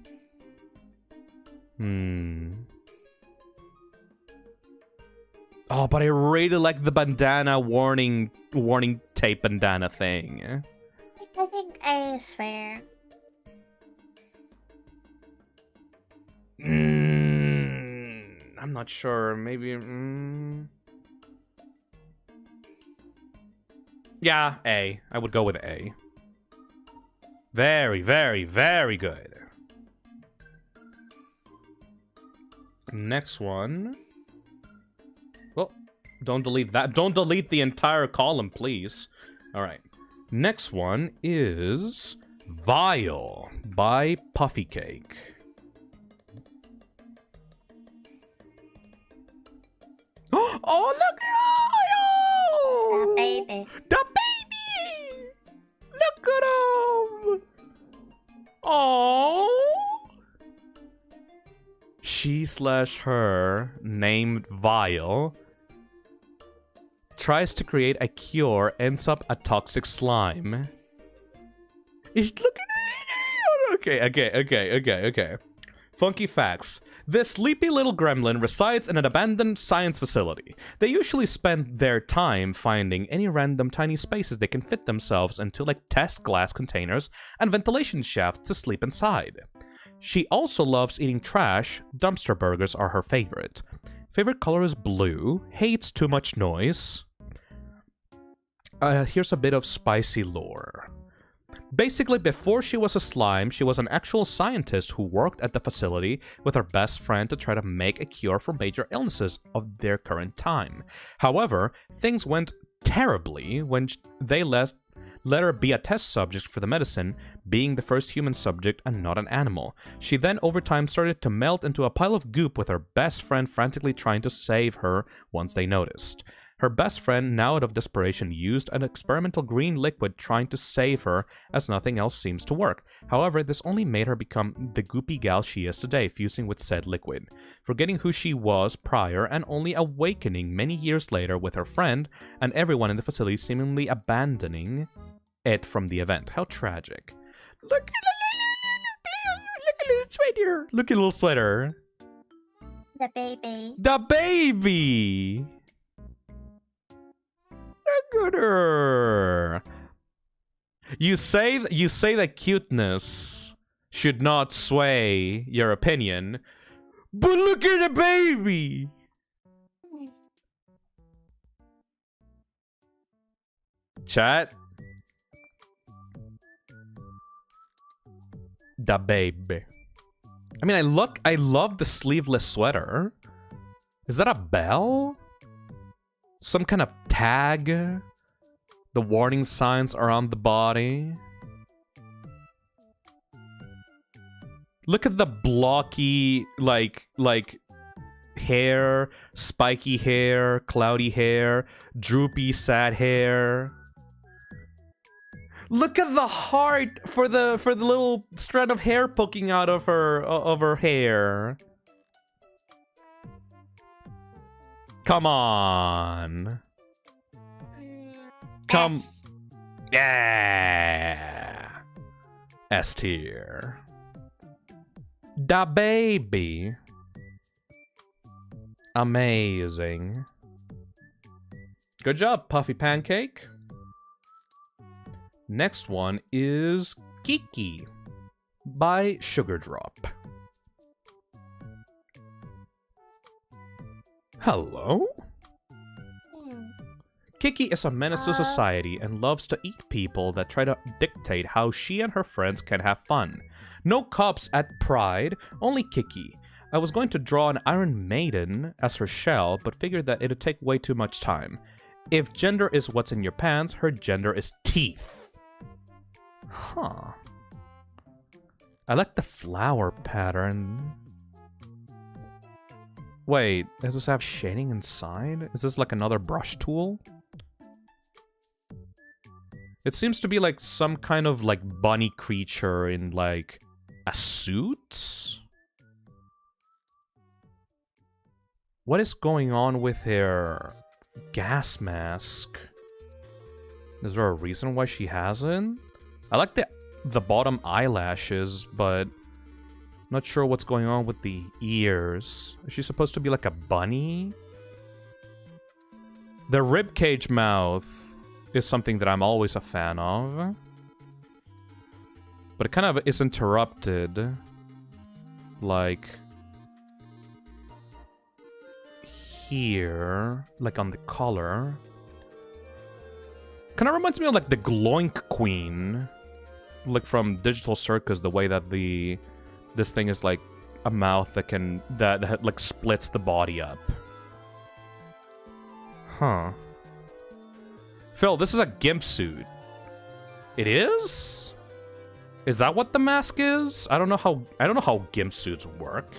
Oh, but I really like the bandana warning tape bandana thing.
I think A is fair.
I'm not sure. Maybe. Yeah, A. I would go with A. Very, very, very good. Next one. Well, don't delete that. Don't delete the entire column, please. All right. Next one is Vile by Puffy Cake. Oh, look at
The baby.
the baby! Look at him! Oh! She/her, named Vile, tries to create a cure, ends up a toxic slime. Look at it! Okay. Funky facts. This sleepy little gremlin resides in an abandoned science facility. They usually spend their time finding any random tiny spaces they can fit themselves into, like test glass containers and ventilation shafts to sleep inside. She also loves eating trash. Dumpster burgers are her favorite. Favorite color is blue. Hates too much noise. Here's a bit of spicy lore. Basically, before she was a slime, she was an actual scientist who worked at the facility with her best friend to try to make a cure for major illnesses of their current time. However, things went terribly when they let her be a test subject for the medicine, being the first human subject and not an animal. She then, over time, started to melt into a pile of goop with her best friend frantically trying to save her once they noticed. Her best friend, now out of desperation, used an experimental green liquid trying to save her, as nothing else seems to work. However, this only made her become the goopy gal she is today, fusing with said liquid. Forgetting who she was prior, and only awakening many years later with her friend, and everyone in the facility seemingly abandoning it from the event. How tragic. Look at little sweater. Look at little sweater.
The baby.
The baby! Look at her. You say that cuteness should not sway your opinion, but look at the baby. Chat. The baby. I mean, I love the sleeveless sweater. Is that a bell? Some kind of tag? The warning signs are on the body. Look at the blocky, like hair, spiky hair, cloudy hair, droopy, sad hair. Look at the heart for the little strand of hair poking out of her hair. Come on. Come.
S.
Yeah. S tier. Da baby. Amazing. Good job, Puffy Pancake. Next one is Kiki by Sugar Drop. Hello? Kiki is a menace to society and loves to eat people that try to dictate how she and her friends can have fun. No cops at Pride, only Kiki. I was going to draw an Iron Maiden as her shell, but figured that it'd take way too much time. If gender is what's in your pants, her gender is teeth. Huh. I like the flower pattern. Wait, does this have shading inside? Is this like another brush tool? It seems to be like some kind of like bunny creature in like a suit? What is going on with her gas mask? Is there a reason why she has it? I like the bottom eyelashes, but not sure what's going on with the ears. Is she supposed to be like a bunny? The ribcage mouth is something that I'm always a fan of. But it kind of is interrupted. Like here, like on the collar. Kind of reminds me of like the Gloink Queen. Like from Digital Circus, the way that this thing is like a mouth that like splits the body up. Huh. Phil, this is a gimp suit. It is? Is that what the mask is? I don't know how gimp suits work.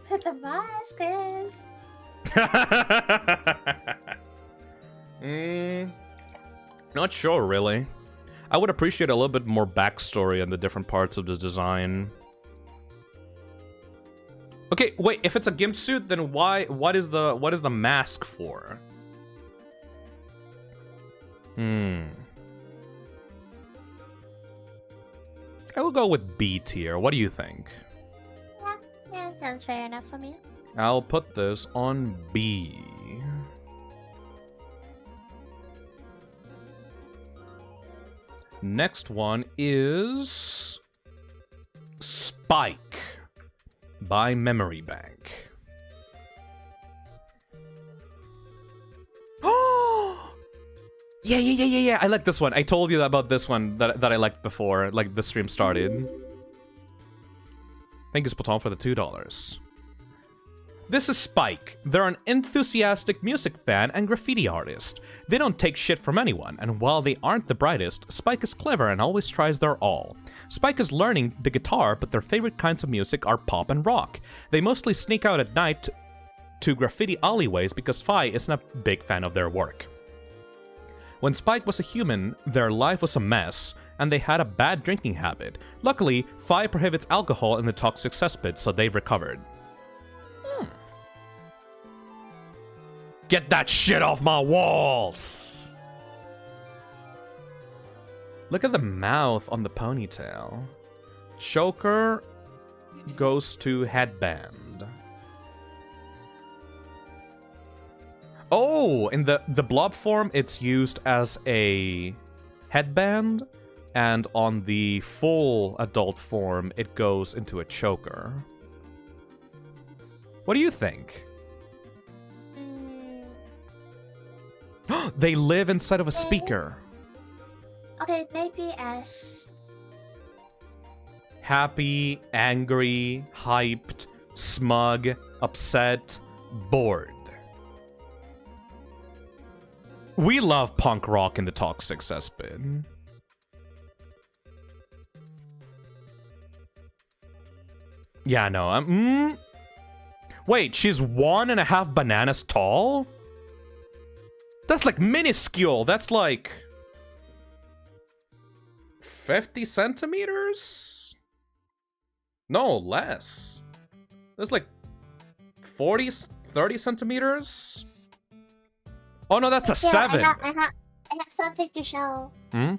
What the mask is?
Not sure, really. I would appreciate a little bit more backstory on the different parts of the design. Okay, wait, if it's a gimp suit, then what is the mask for? I will go with B tier. What do you think?
Yeah, sounds fair enough for me.
I'll put this on B. Next one is Spike by Memory Bank. Oh! Yeah. I like this one. I told you about this one that I liked before, like the stream started. Thank you, Splatoon, for the $2. This is Spike. They're an enthusiastic music fan and graffiti artist. They don't take shit from anyone, and while they aren't the brightest, Spike is clever and always tries their all. Spike is learning the guitar, but their favorite kinds of music are pop and rock. They mostly sneak out at night to graffiti alleyways because Fi isn't a big fan of their work. When Spike was a human, their life was a mess, and they had a bad drinking habit. Luckily, Fi prohibits alcohol in the toxic cesspit, so they've recovered. Get that shit off my walls! Look at the mouth on the ponytail. Choker goes to headband. Oh, in the blob form, it's used as a headband, and on the full adult form, it goes into a choker. What do you think? They live inside of a speaker.
Okay, maybe S.
Happy, angry, hyped, smug, upset, bored. We love punk rock in the toxic cesspit. Yeah, no, Wait, she's 1.5 bananas tall? That's like minuscule. That's like 50 centimeters? No, less. That's like 30 centimeters? Oh no, that's a 7.
I have something to show. I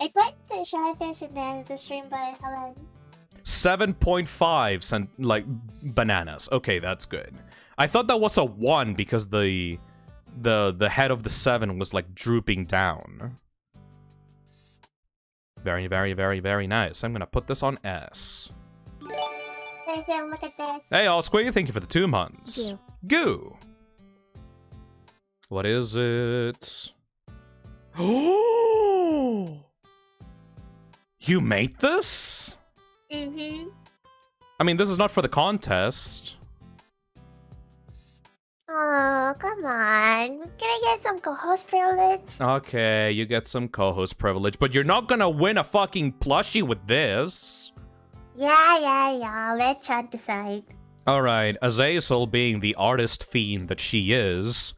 put the show this in the stream by Helen.
7.5 like bananas. Okay, that's good. I thought that was a 1 because the head of the 7 was like drooping down. Very, very, very, very nice. I'm gonna put this on S.
Look at this.
Hey, Allsquig, thank you for the 2 months.
Goo.
Goo. What is it? Oh! You made this?
Mm-hmm.
I mean, this is not for the contest.
Oh, come on. Can I get some co-host privilege?
Okay, you get some co-host privilege, but you're not gonna win a fucking plushie with this.
Yeah. Let Chad decide.
Alright, Azazel, being the artist fiend that she is,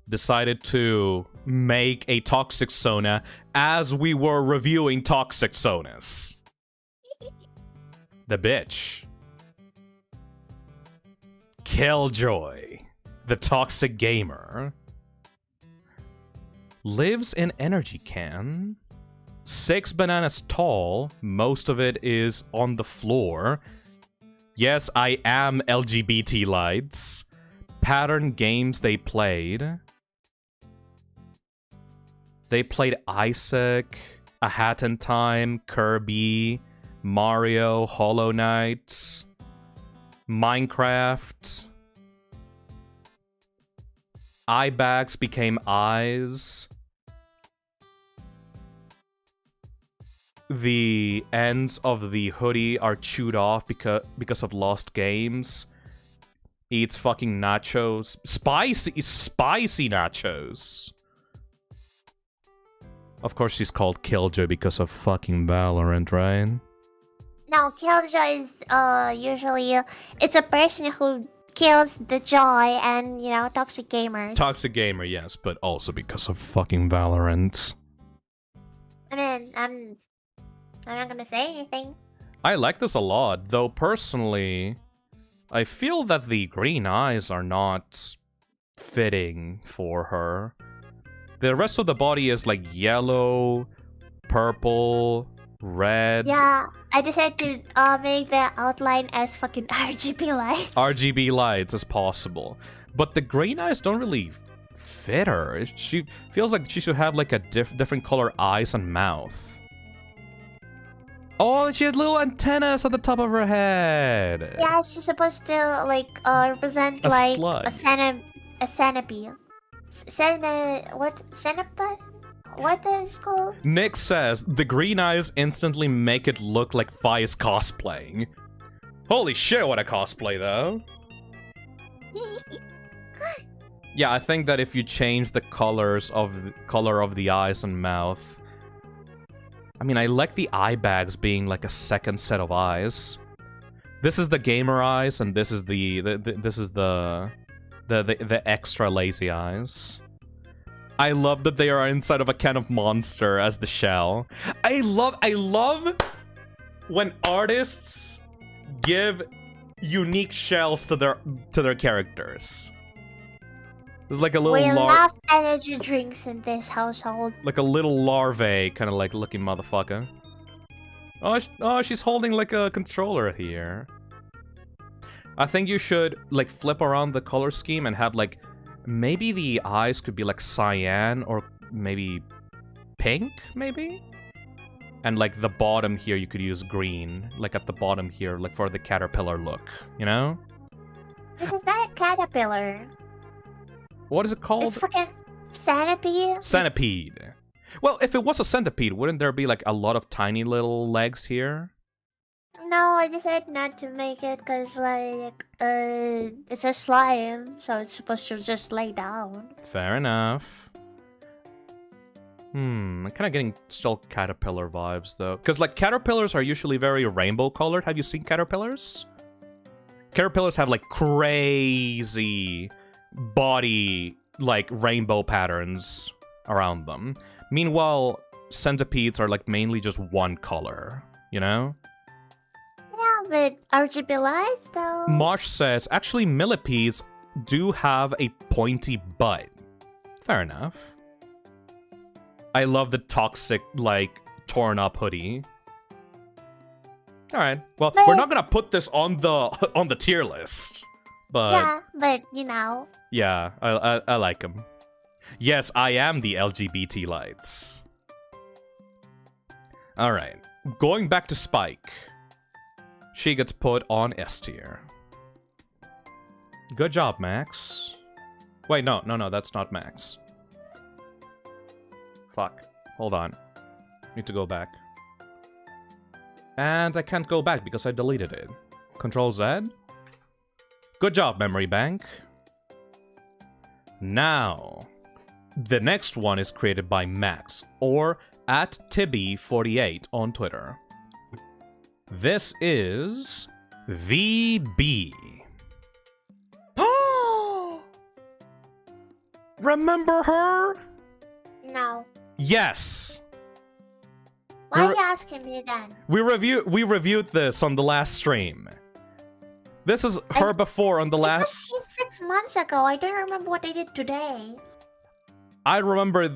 decided to make a Toxicsona as we were reviewing Toxicsonas. The bitch. Killjoy, the toxic gamer, lives in energy can, 6 bananas tall, most of it is on the floor. Yes, I am LGBT lights. Pattern games they played. They played Isaac, A Hat in Time, Kirby, Mario, Hollow Knight, Minecraft. Eye bags became eyes. The ends of the hoodie are chewed off because of lost games. Eats fucking nachos. Spicy nachos. Of course she's called Killjoy because of fucking Valorant, right?
No, Killjoy is usually it's a person who kills the joy and, you know, toxic gamers.
Toxic gamer, yes, but also because of fucking Valorant.
I mean, I'm not gonna say anything.
I like this a lot, though personally, I feel that the green eyes are not fitting for her. The rest of the body is like yellow, purple, red.
Yeah, I decided to make the outline as fucking RGB lights.
RGB lights as possible. But the green eyes don't really fit her. She feels like she should have like a different color eyes and mouth. Oh, she had little antennas at the top of her head.
Yeah, she's supposed to like represent
A
like
slug.
a centipede. Centipede? What is it called?
Nick says, the green eyes instantly make it look like Vyxe cosplaying. Holy shit, what a cosplay, though. Yeah, I think that if you change the color of the eyes and mouth... I mean, I like the eye bags being like a second set of eyes. This is the gamer eyes, and this is the extra lazy eyes. I love that they are inside of a can of Monster as the shell. I love when artists give unique shells to their characters. There's like a little
We love energy drinks in this household.
like a little larvae kind of like looking motherfucker. Oh, she's holding like a controller here. I think you should like flip around the color scheme and have like maybe the eyes could be like cyan or maybe pink, maybe? And like the bottom here you could use green, like at the bottom here, like for the caterpillar look, you know?
This is not a caterpillar.
What is it called?
It's fucking centipede.
Centipede. Well, if it was a centipede, wouldn't there be like a lot of tiny little legs here?
No, I decided not to make it because like it's a slime, so it's supposed to just lay down.
Fair enough. I'm kind of getting still caterpillar vibes though, because like caterpillars are usually very rainbow colored. Have you seen caterpillars? Caterpillars have like crazy body like rainbow patterns around them. Meanwhile, centipedes are like mainly just one color, you know?
Yeah, but RGB lights though.
Mosh says, actually millipedes do have a pointy butt. Fair enough. I love the toxic, like, torn up hoodie. Alright, well, we're not gonna put this on the tier list. But
yeah, but you know.
Yeah, I like him. Yes, I am the LGBT lights. Alright. Going back to Spike. She gets put on S tier. Good job, Max. Wait, no, that's not Max. Fuck. Hold on. Need to go back. And I can't go back because I deleted it. Control Z. Good job, Memory Bank. Now, the next one is created by Max, or at Tibby48 on Twitter. This is VB. Remember her?
No.
Yes.
Why are you asking me then?
We reviewed this on the last stream. This is her before on the last.
It was 6 months ago. I don't remember what I did today.
I remember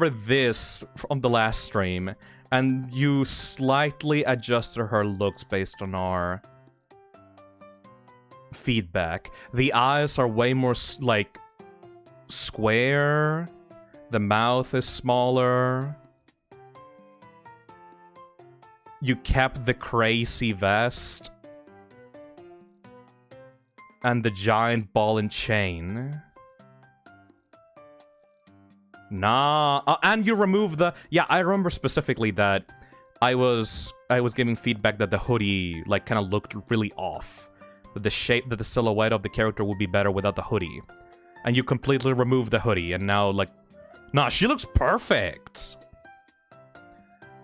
this on the last stream, and you slightly adjusted her looks based on our feedback. The eyes are way more like square. The mouth is smaller. You kept the crazy vest. And the giant ball and chain. Nah. And you removed the... Yeah, I remember specifically that I was giving feedback that the hoodie, like, kind of looked really off. That the shape, that the silhouette of the character would be better without the hoodie. And you completely removed the hoodie, and now, like... Nah, she looks perfect!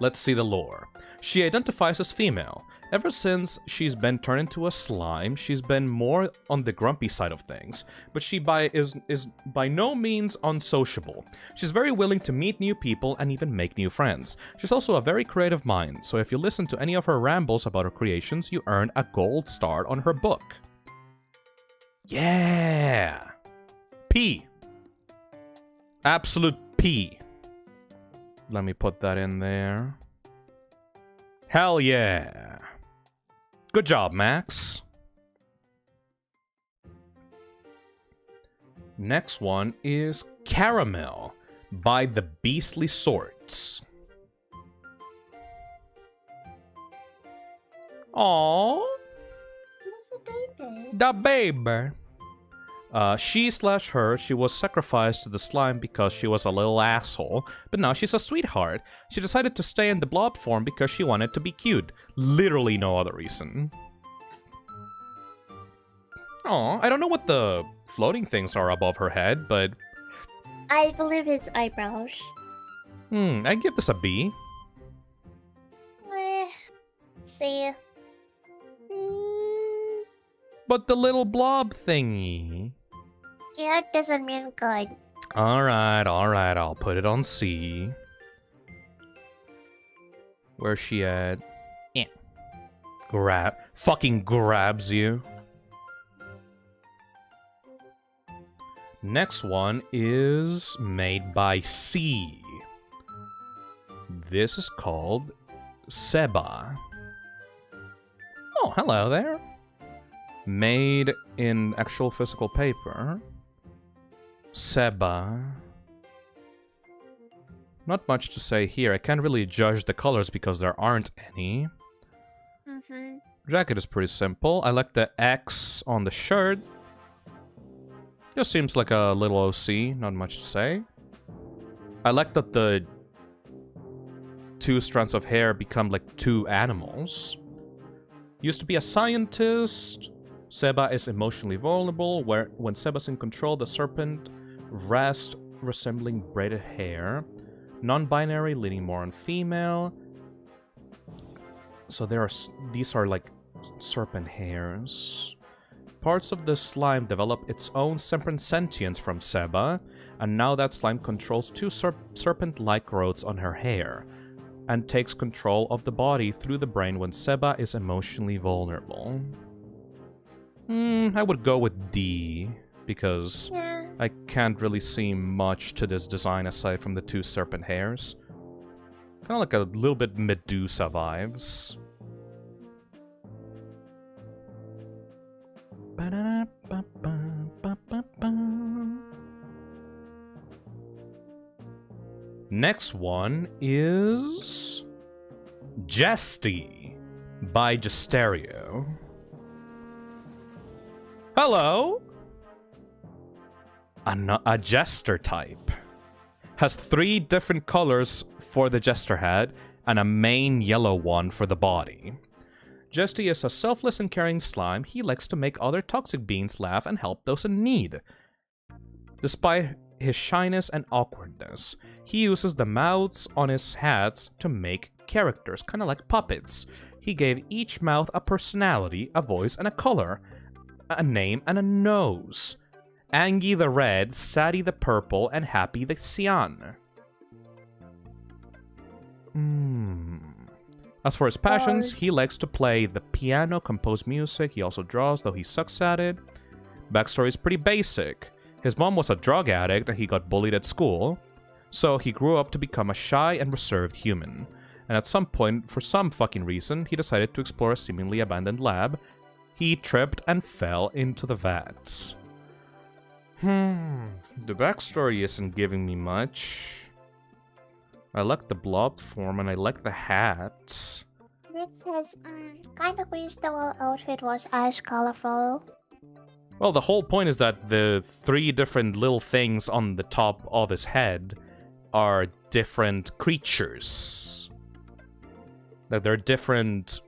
Let's see the lore. She identifies as female. Ever since she's been turned into a slime, she's been more on the grumpy side of things, but she is by no means unsociable. She's very willing to meet new people and even make new friends. She's also a very creative mind, so if you listen to any of her rambles about her creations, you earn a gold star on her book. Yeah! P. Absolute P. Let me put that in there. Hell yeah! Good job, Max. Next one is Caramel by the Beastly Sorts. Aww.
What's the baby?
The baby. She was sacrificed to the slime because she was a little asshole, but now she's a sweetheart. She decided to stay in the blob form because she wanted to be cute. Literally no other reason. Aw, I don't know what the floating things are above her head, but...
I believe it's eyebrows.
I give this a B.
See.
But the little blob thingy...
Cute doesn't mean good.
Alright, I'll put it on C. Where's she at? Yeah. Fucking grabs you. Next one is made by C. This is called Seba. Oh, hello there. Made in actual physical paper. Seba. Not much to say here. I can't really judge the colors because there aren't any. Jacket is pretty simple. I like the X on the shirt. Just seems like a little OC. Not much to say. I like that the two strands of hair become like two animals. Used to be a scientist. Seba is emotionally vulnerable, where when Seba's in control, the serpent rests resembling braided hair. Non-binary, leaning more on female. So these are like serpent hairs. Parts of the slime develop its own separate sentience from Seba, and now that slime controls two serpent-like growths on her hair, and takes control of the body through the brain when Seba is emotionally vulnerable. I would go with D, because I can't really see much to this design aside from the two serpent hairs. Kind of like a little bit Medusa vibes. Next one is Majesty by Gesterio. Hello! A Jester type. Has 3 different colors for the Jester head, and a main yellow one for the body. Jesty is a selfless and caring slime. He likes to make other toxic beings laugh and help those in need. Despite his shyness and awkwardness, he uses the mouths on his hats to make characters, kind of like puppets. He gave each mouth a personality, a voice, and a color, a name, and a nose. Angie the red, Sadie the purple, and Happy the cyan. As for his passions, he likes to play the piano, compose music. He also draws, though he sucks at it. Backstory is pretty basic. His mom was a drug addict and he got bullied at school, so he grew up to become a shy and reserved human. And at some point, for some fucking reason, he decided to explore a seemingly abandoned lab. He tripped and fell into the vats. The backstory isn't giving me much. I like the blob form and I like the hat.
It says, kind of wish the whole outfit was as colorful.
Well, the whole point is that the 3 different little things on the top of his head are different creatures. Like they're different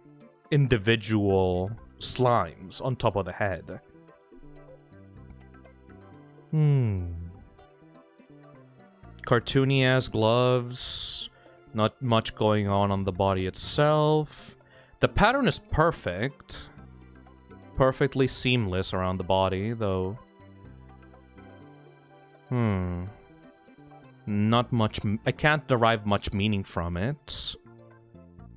individual slimes on top of the head. Cartoony-ass gloves. Not much going on the body itself. The pattern is perfect. Perfectly seamless around the body, though. Not much... I can't derive much meaning from it.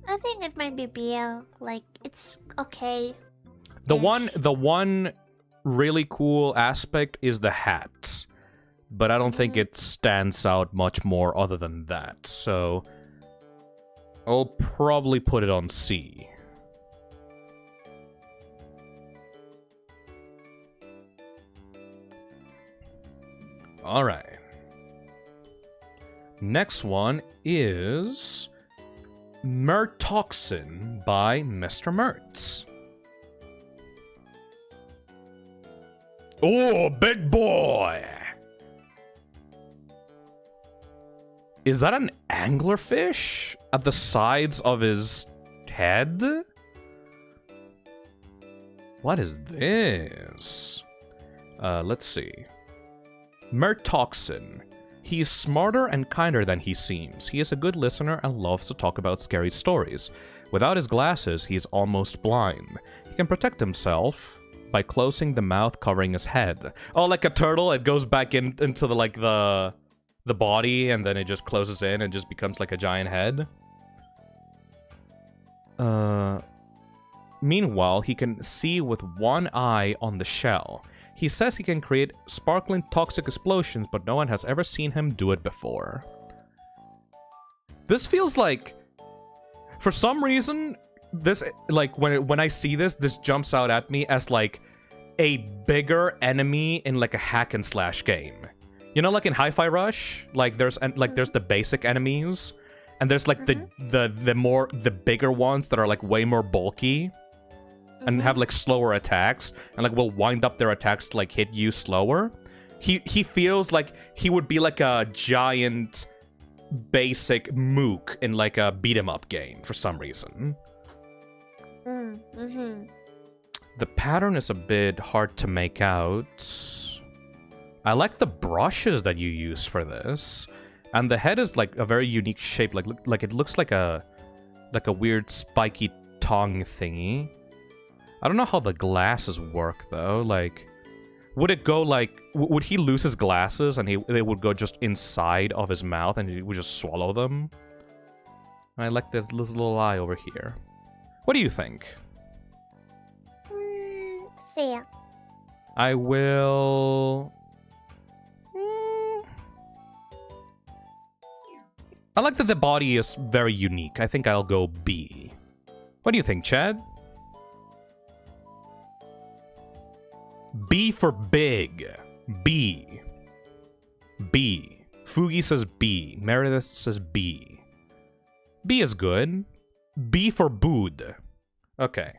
I think it might be BL. Like, it's okay.
The one really cool aspect is the hat. But I don't think it stands out much more other than that, so... I'll probably put it on C. Alright. Next one is... Redbratoxin by Mr. Mertz. Oh, big boy! Is that an anglerfish at the sides of his head? What is this? Let's see. Redbratoxin. He is smarter and kinder than he seems. He is a good listener and loves to talk about scary stories. Without his glasses, he is almost blind. He can protect himself by closing the mouth covering his head. Oh, like a turtle, it goes back into the body, and then it just closes in and just becomes like a giant head. Meanwhile, he can see with one eye on the shell. He says he can create sparkling toxic explosions, but no one has ever seen him do it before. This feels like... For some reason, this, like, when I see this, this jumps out at me as, like, a bigger enemy in, like, a hack-and-slash game. You know, like in Hi-Fi Rush, like there's the basic enemies, and there's like the bigger ones that are like way more bulky, and have like slower attacks, and like will wind up their attacks to like hit you slower. He feels like he would be like a giant basic mook in like a beat 'em up game for some reason. The pattern is a bit hard to make out. I like the brushes that you use for this, and the head is like a very unique shape. Like it looks like a weird spiky tongue thingy. I don't know how the glasses work though. Like, would it go like would he lose his glasses and they would go just inside of his mouth and he would just swallow them? I like this little eye over here. What do you think?
See.
I will. I like that the body is very unique. I think I'll go B. What do you think, Chad? B for big. B. B. Fugi says B. Meredith says B. B is good. B for Bood. Okay.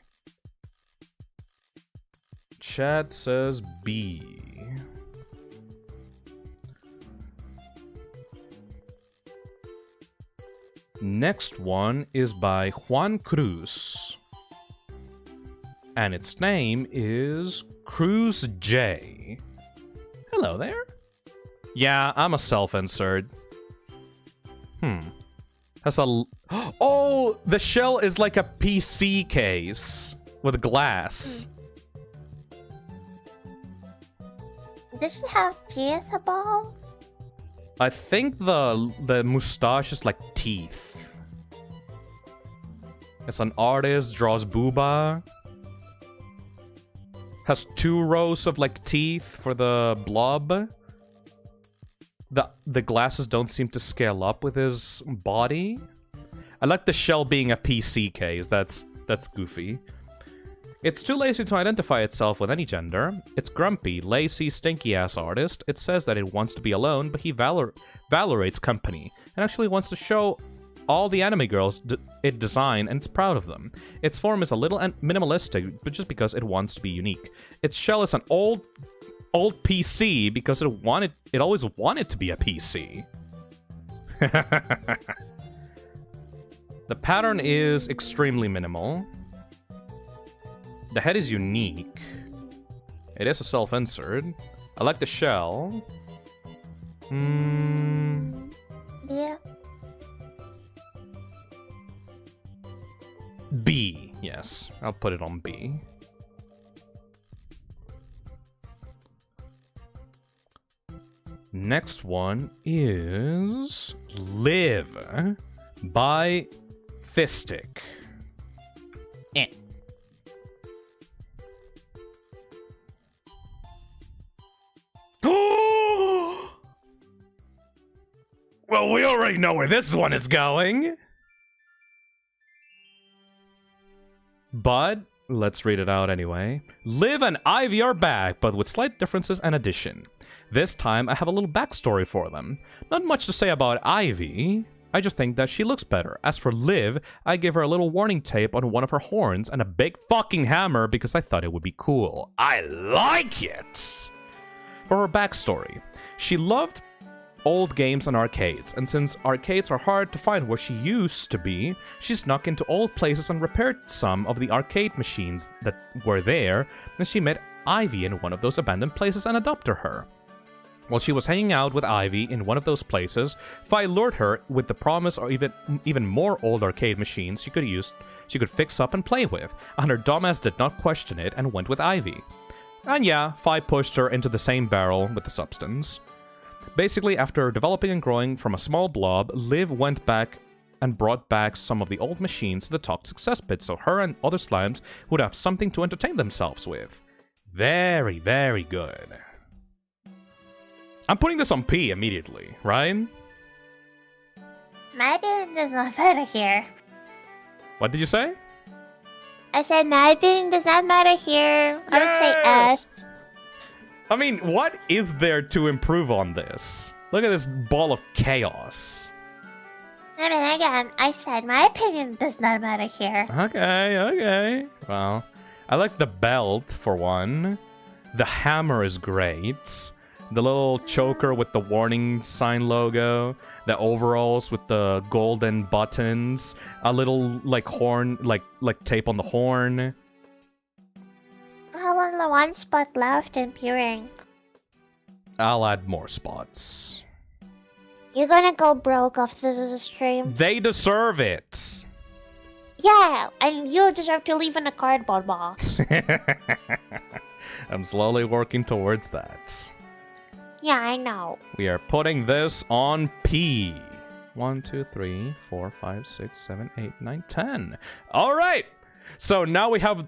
Chat says B. Next one is by Juan Cruz. And its name is Cruz J. Hello there. Yeah, I'm a self-insert. That's a... Oh, the shell is like a PC case with glass.
Does it have teeth above?
I think the mustache is like teeth. It's an artist, draws booba. Has 2 rows of like teeth for the blob. The glasses don't seem to scale up with his body. I like the shell being a PC case. That's goofy. It's too lazy to identify itself with any gender. It's grumpy, lazy, stinky-ass artist. It says that it wants to be alone, but he valorates company, and actually wants to show all the anime girls it designed, and it's proud of them. Its form is a little minimalistic, but just because it wants to be unique. Its shell is an old PC because it always wanted to be a PC. The pattern is extremely minimal. The head is unique. It is a self-insert. I like the shell.
Yeah.
B. Yes, I'll put it on B. Next one is Live by Fistic. Well, we already know where this one is going. But let's read it out anyway. Liv and Ivy are back, but with slight differences and addition. This time, I have a little backstory for them. Not much to say about Ivy. I just think that she looks better. As for Liv, I gave her a little warning tape on one of her horns and a big fucking hammer because I thought it would be cool. I like it! For her backstory, she loved old games and arcades, and since arcades are hard to find where she used to be, she snuck into old places and repaired some of the arcade machines that were there, and she met Ivy in one of those abandoned places and adopted her. While she was hanging out with Ivy in one of those places, Fi lured her with the promise of even more old arcade machines she could fix up and play with, and her dumbass did not question it and went with Ivy. And yeah, Fi pushed her into the same barrel with the substance. Basically, after developing and growing from a small blob, Liv went back and brought back some of the old machines to the toxic cesspit so her and other slimes would have something to entertain themselves with. Very, very good. I'm putting this on P immediately, right?
My opinion does not matter here.
What did you say?
I said my opinion does not matter here. I would say S.
I mean, what is there to improve on this? Look at this ball of chaos.
I mean, again, I said my opinion does not matter here.
Okay. Well, I like the belt, for one. The hammer is great. The little choker with the warning sign logo. The overalls with the golden buttons. A little, like, horn, like tape on the horn.
I have only one spot left in Puring.
I'll add more spots.
You're gonna go broke after the stream.
They deserve it.
Yeah, and you deserve to live in a cardboard box.
I'm slowly working towards that.
Yeah, I know.
We are putting this on P. 1, 2, 3, 4, 5, 6, 7, 8, 9, 10. All right. So now we have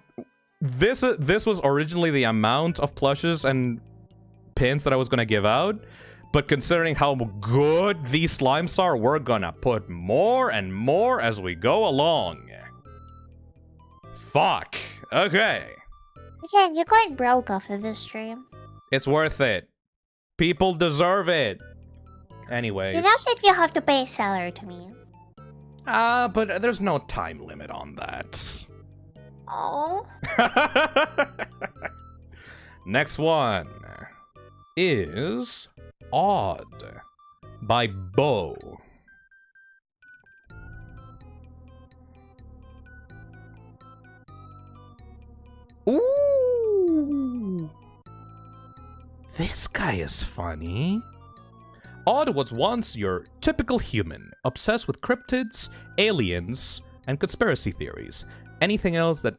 this. This was originally the amount of plushes and pins that I was gonna give out, but considering how good these slimes are, we're gonna put more and more as we go along. Fuck. Okay.
Again, you're going broke after this stream.
It's worth it. People deserve it. Anyways.
You know that you have to pay a salary to me.
But there's no time limit on that.
Oh.
Next one is Odd by Bo. Ooh! This guy is funny. Odd was once your typical human, obsessed with cryptids, aliens, and conspiracy theories. Anything else that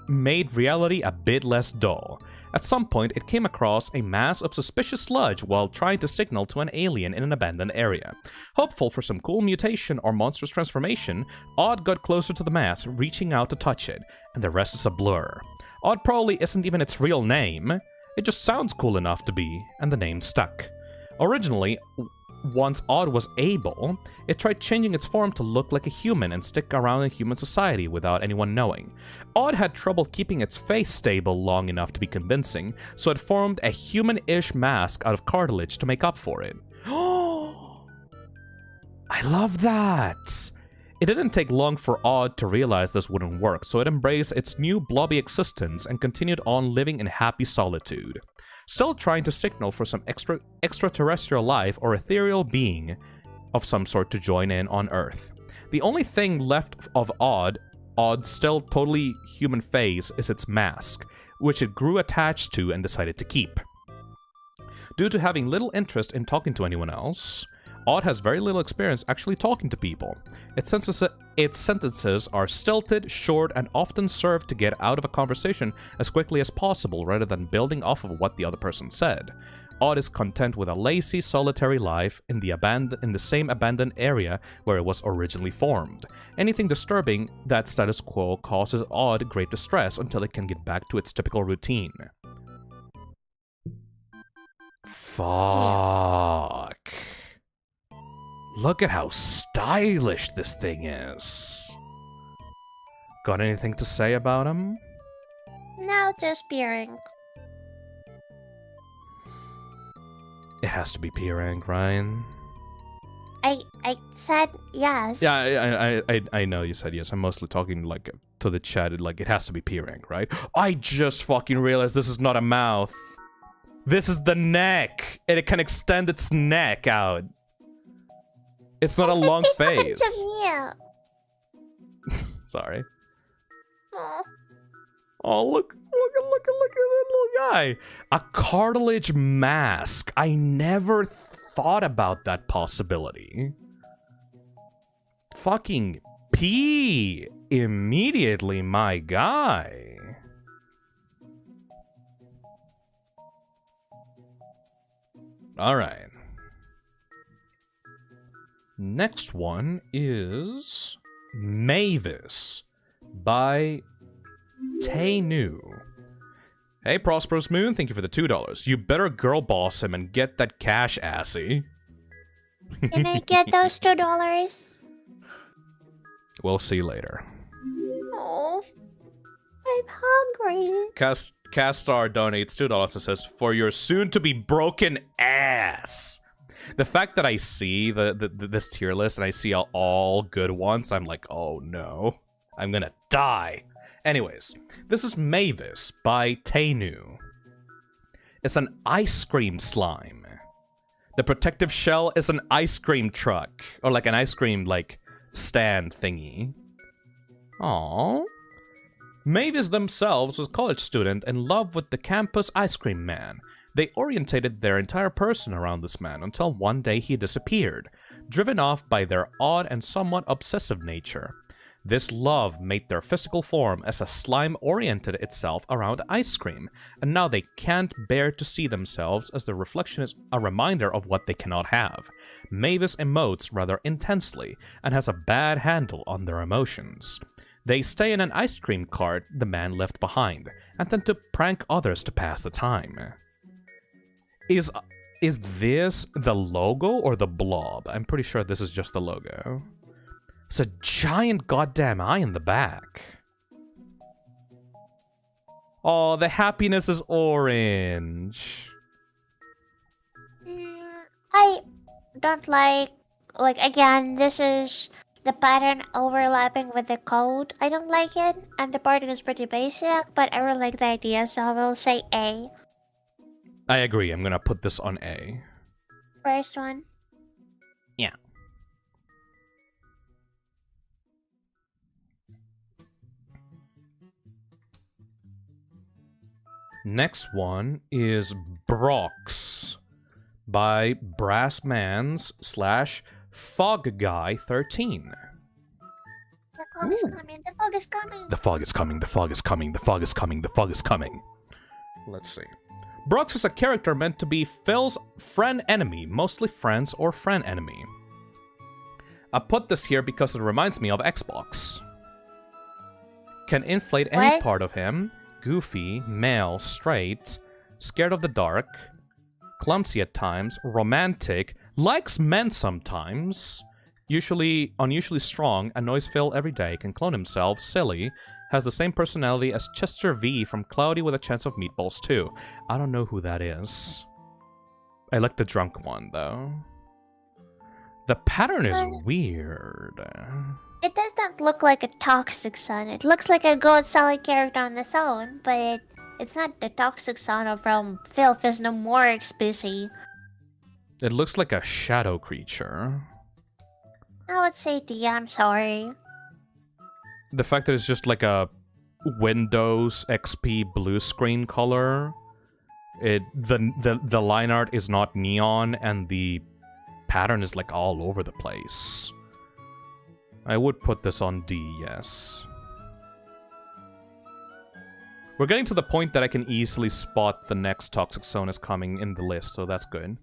made reality a bit less dull. At some point, it came across a mass of suspicious sludge while trying to signal to an alien in an abandoned area. Hopeful for some cool mutation or monstrous transformation, Odd got closer to the mass, reaching out to touch it, and the rest is a blur. Odd probably isn't even its real name. It just sounds cool enough to be, and the name stuck. Originally, once Odd was able, it tried changing its form to look like a human and stick around in human society without anyone knowing. Odd had trouble keeping its face stable long enough to be convincing, so it formed a human-ish mask out of cartilage to make up for it. Oh, I love that! It didn't take long for Odd to realize this wouldn't work, so it embraced its new blobby existence and continued on living in happy solitude. Still trying to signal for some extraterrestrial life or ethereal being of some sort to join in on Earth. The only thing left of Odd's still totally human face is its mask, which it grew attached to and decided to keep. Due to having little interest in talking to anyone else, Odd has very little experience actually talking to people. Its sentences are stilted, short, and often serve to get out of a conversation as quickly as possible rather than building off of what the other person said. Odd is content with a lazy, solitary life in the same abandoned area where it was originally formed. Anything disturbing that status quo causes Odd great distress until it can get back to its typical routine. Fuck. Look at how stylish this thing is. Got anything to say about him?
No, just peering.
It has to be P-rank, Ryan.
I said yes.
Yeah, I know you said yes. I'm mostly talking like to the chat. Like it has to be P-rank, right? I just fucking realized this is not a mouth. This is the neck, and it can extend its neck out. It's not a long face. Sorry. Oh, look at that little guy. A cartilage mask. I never thought about that possibility. Fucking P immediately, my guy. All right. Next one is Mavis by Tainu. Hey, Prosperous Moon, thank you for the $2. You better girl boss him and get that cash, assy.
Can I get those $2?
We'll see later.
Oh, I'm hungry.
Castar donates $2 and says, for your soon-to-be broken ass. The fact that I see this tier list and I see all good ones, I'm like, oh no, I'm gonna die. Anyways, this is Mavis by Tainu. It's an ice cream slime. The protective shell is an ice cream truck, or like an ice cream like stand thingy. Aww. Mavis themselves was a college student in love with the campus ice cream man. They orientated their entire person around this man until one day he disappeared, driven off by their odd and somewhat obsessive nature. This love made their physical form as a slime oriented itself around ice cream, and now they can't bear to see themselves as the reflection is a reminder of what they cannot have. Mavis emotes rather intensely and has a bad handle on their emotions. They stay in an ice cream cart the man left behind, and tend to prank others to pass the time. Is this the logo or the blob? I'm pretty sure this is just the logo. It's a giant goddamn eye in the back. Oh, the happiness is orange.
I don't like again, this is the pattern overlapping with the code. I don't like it, and the pattern is pretty basic, but I really like the idea, so I will say A.
I agree. I'm gonna put this on A.
First one.
Yeah. Next one is Brox by Brassmans/FogGuy13.
The fog is coming, the fog is coming.
The fog is coming, the fog is coming, the fog is coming, the fog is coming. Let's see. Brox is a character meant to be Phil's friend-enemy, mostly friends or friend-enemy. I put this here because it reminds me of Xbox. Can inflate any part of him. Goofy, male, straight, scared of the dark, clumsy at times, romantic, likes men sometimes, unusually strong, annoys Phil every day, can clone himself, silly, has the same personality as Chester V from Cloudy with a Chance of Meatballs too. I don't know who that is. I like the drunk one, though. The pattern is weird.
It does not look like a Toxicsona. It looks like a Gold Solid character on its own, but it's not the Toxicsona from Phil is no more XPC.
It looks like a shadow creature.
I would say D, I'm sorry.
The fact that it's just like a Windows XP blue screen color, the line art is not neon, and the pattern is like all over the place. I would put this on D, yes. We're getting to the point that I can easily spot the next Toxicsonas coming in the list, so that's good.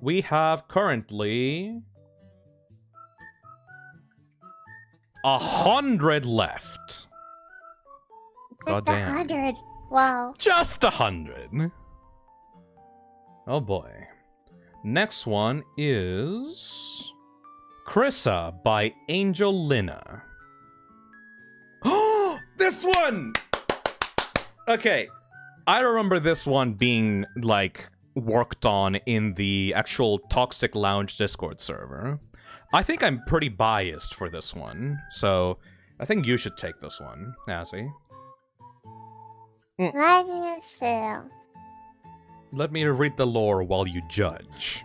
We have currently 100 left.
Just
Goddamn.
100. Wow.
Just 100. Oh boy. Next one is Krissa by Angel Lina. Oh, this one! Okay, I remember this one being, like, worked on in the actual Toxic Lounge Discord server. I think I'm pretty biased for this one, so I think you should take this one, Nazi. Let me read the lore while you judge.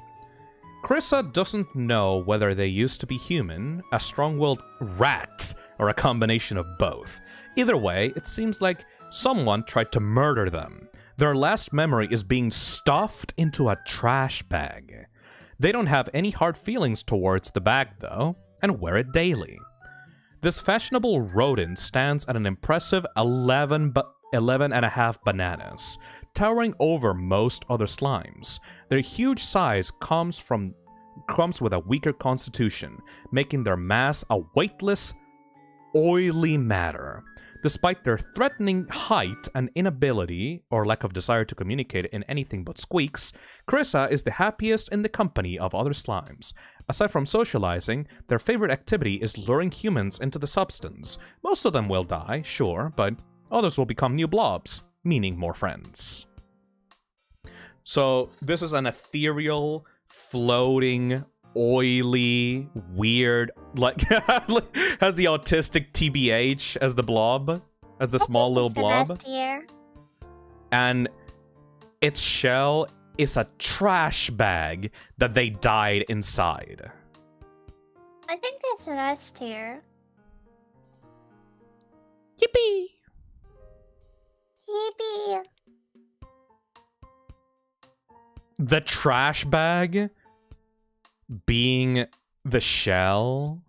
Krissa doesn't know whether they used to be human, a strong-willed rat, or a combination of both. Either way, it seems like someone tried to murder them. Their last memory is being stuffed into a trash bag. They don't have any hard feelings towards the bag, though, and wear it daily. This fashionable rodent stands at an impressive 11.5 bananas, towering over most other slimes. Their huge size comes with a weaker constitution, making their mass a weightless, oily matter. Despite their threatening height and inability, or lack of desire to communicate in anything but squeaks, Krissa is the happiest in the company of other slimes. Aside from socializing, their favorite activity is luring humans into the substance. Most of them will die, sure, but others will become new blobs, meaning more friends. So, this is an ethereal, floating, oily, weird, like, has the autistic TBH as the blob, as the small little blob. And its shell is a trash bag that they died inside.
I think it's an S tier.
Yippee!
Yippee!
The trash bag being the shell,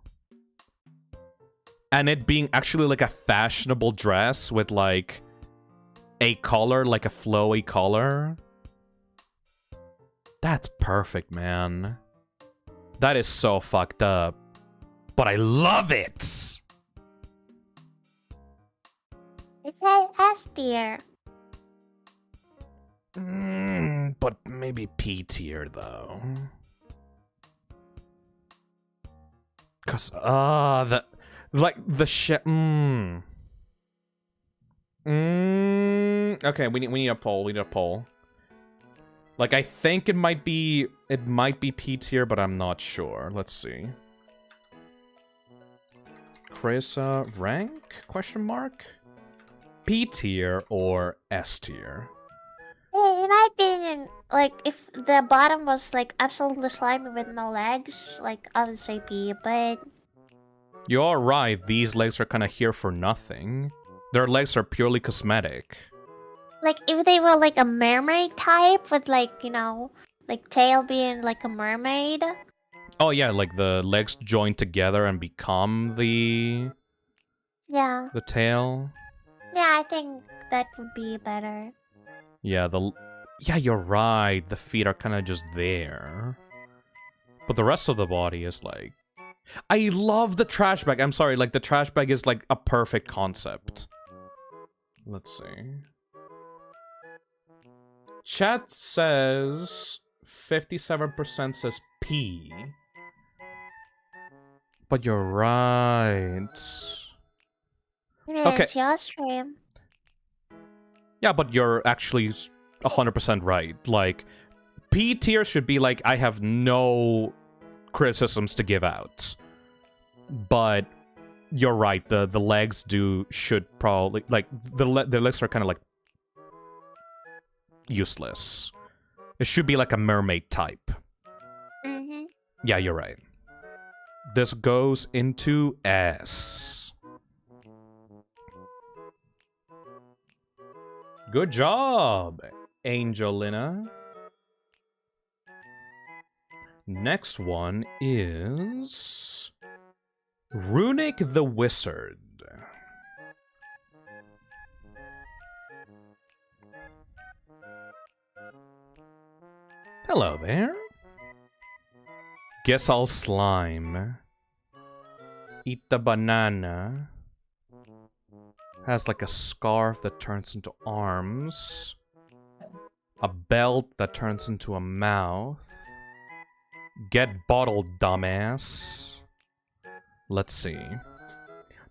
and it being actually like a fashionable dress with like a collar, like a flowy collar. That's perfect, man. That is so fucked up, but I love it.
It's an S tier.
But maybe P tier though. Cause the shit. Okay, we need a poll. We need a poll. Like, I think it might be P tier, but I'm not sure. Let's see. Chris, rank? Question mark? P tier or S tier?
In my opinion, like, if the bottom was, like, absolutely slimy with no legs, like, I would say P, but...
You're right, these legs are kind of here for nothing. Their legs are purely cosmetic.
Like, if they were, like, a mermaid type with, like, you know, like, tail being, like, a mermaid.
Oh yeah, like the legs join together and become the...
Yeah.
The tail.
Yeah, I think that would be better.
Yeah, yeah, you're right. The feet are kind of just there. But the rest of the body is like... I love the trash bag. I'm sorry, like the trash bag is like a perfect concept. Let's see. Chat says 57% says P. But you're right.
Okay. It's your stream.
Yeah, but you're actually 100% right. Like, P tier should be like, I have no criticisms to give out. But you're right, the legs should probably, like, the legs are kind of like useless. It should be like a mermaid type.
Mm-hmm.
Yeah, you're right. This goes into S. Good job, Angelina. Next one is... Runic the Wizard. Hello there. Guess I'll slime. Eat the banana. Has like a scarf that turns into arms. A belt that turns into a mouth. Get bottled, dumbass. Let's see.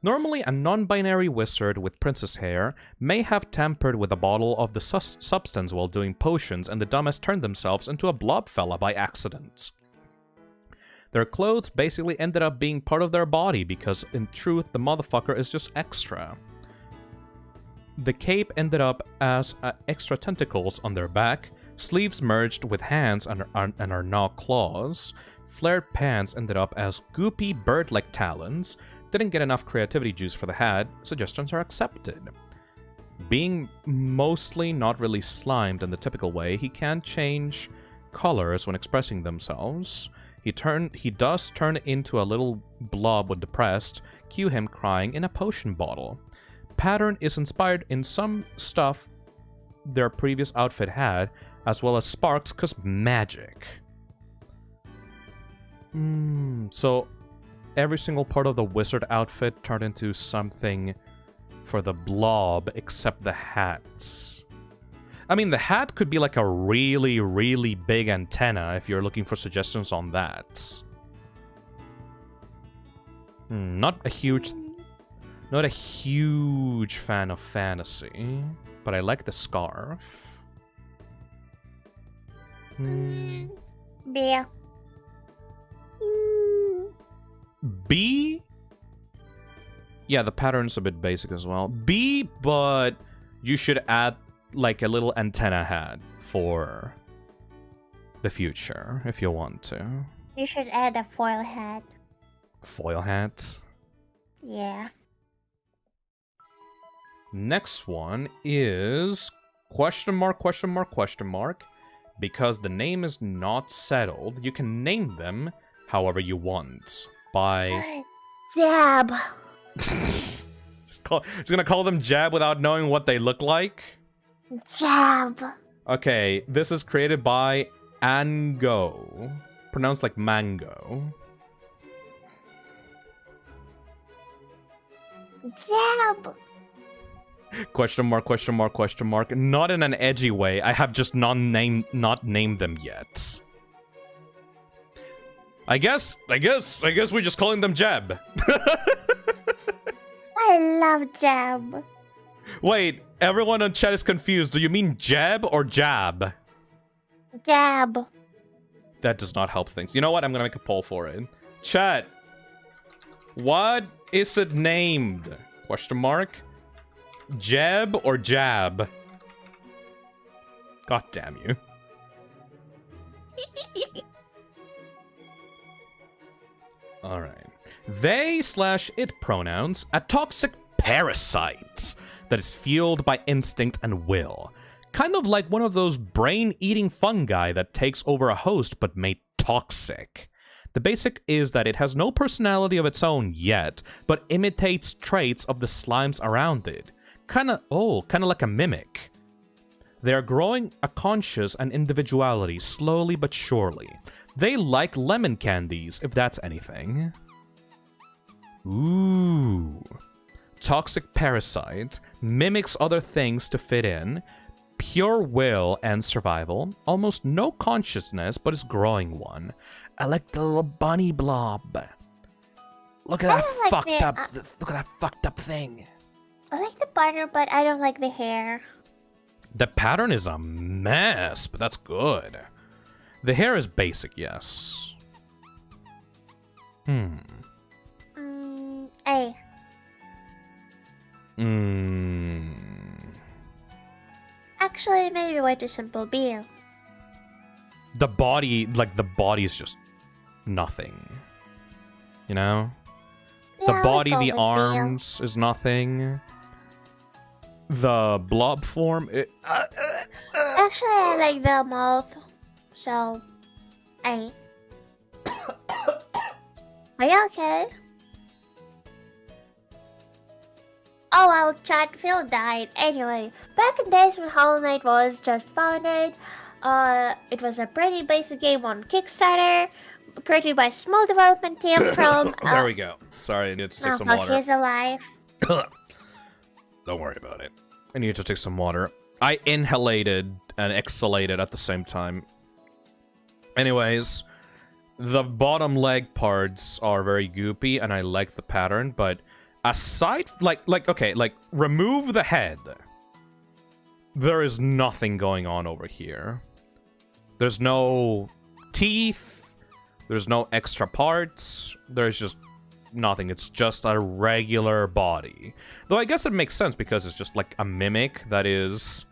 Normally, a non-binary wizard with princess hair may have tampered with a bottle of the substance while doing potions, and the dumbass turned themselves into a blob fella by accident. Their clothes basically ended up being part of their body because, in truth, the motherfucker is just extra. The cape ended up as extra tentacles on their back, sleeves merged with hands and are now claws, flared pants ended up as goopy bird-like talons. Didn't get enough creativity juice for the hat, suggestions are accepted. Being mostly not really slimed in the typical way, he can change colors when expressing themselves. He does turn into a little blob when depressed, cue him crying in a potion bottle. Pattern is inspired in some stuff their previous outfit had, as well as sparks, cause magic. So every single part of the wizard outfit turned into something for the blob, except the hats. I mean, the hat could be like a really, really big antenna if you're looking for suggestions on that. Not a huge fan of fantasy, but I like the scarf.
B.
B? Yeah, the pattern's a bit basic as well. B, but you should add like a little antenna hat for the future if you want to.
You should add a foil hat.
Foil hat?
Yeah.
Next one is question mark, question mark, question mark. Because the name is not settled, you can name them however you want. By
Jab.
Just gonna call them Jab without knowing what they look like?
Jab.
Okay, this is created by Ango. Pronounced like mango.
Jab.
Question mark, question mark, question mark. Not in an edgy way. I have just not named them yet. I guess we're just calling them Jab.
I love Jab.
Wait, everyone on chat is confused. Do you mean Jab or Jab?
Jab.
That does not help things. You know what? I'm gonna make a poll for it. Chat. What is it named? Question mark? Jeb or Jab? God damn you. Alright. They/it pronouns, a toxic parasite that is fueled by instinct and will. Kind of like one of those brain-eating fungi that takes over a host but made toxic. The basic is that it has no personality of its own yet, but imitates traits of the slimes around it. Kinda like a mimic. They are growing a conscious and individuality slowly but surely. They like lemon candies, if that's anything. Ooh. Toxic parasite. Mimics other things to fit in. Pure will and survival. Almost no consciousness, but is growing one. I like the little bunny blob. Look at that look at that fucked up thing.
I like the butter, but I don't like the hair.
The pattern is a mess, but that's good. The hair is basic, yes.
A. Actually, maybe way too simple. B.
The body is just nothing. You know?
Yeah,
The body, the arms is nothing. The blob form,
Actually, I like the Moth. So, A. Are you okay? Oh well, Chatfield died. Anyway, back in days when Hollow Knight was just founded, it was a pretty basic game on Kickstarter, created by a small development team from...
there we go. Sorry, I need to take some water.
He's alive.
Don't worry about it. I need to take some water. I inhalated and exhalated at the same time. Anyways, the bottom leg parts are very goopy, and I like the pattern, but aside, remove the head. There is nothing going on over here. There's no teeth. There's no extra parts. There's just nothing. It's just a regular body. Though I guess it makes sense because it's just like a mimic that is...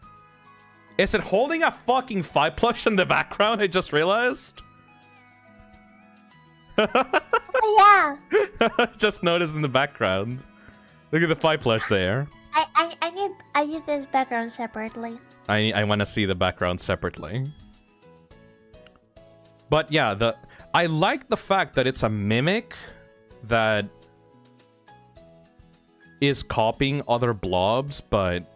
Is it holding a fucking Fi plush in the background? I just realized.
Oh, yeah.
Just noticed in the background. Look at the Fi plush there.
I need this background separately.
I want to see the background separately. But yeah, I like the fact that it's a mimic that is copying other blobs, but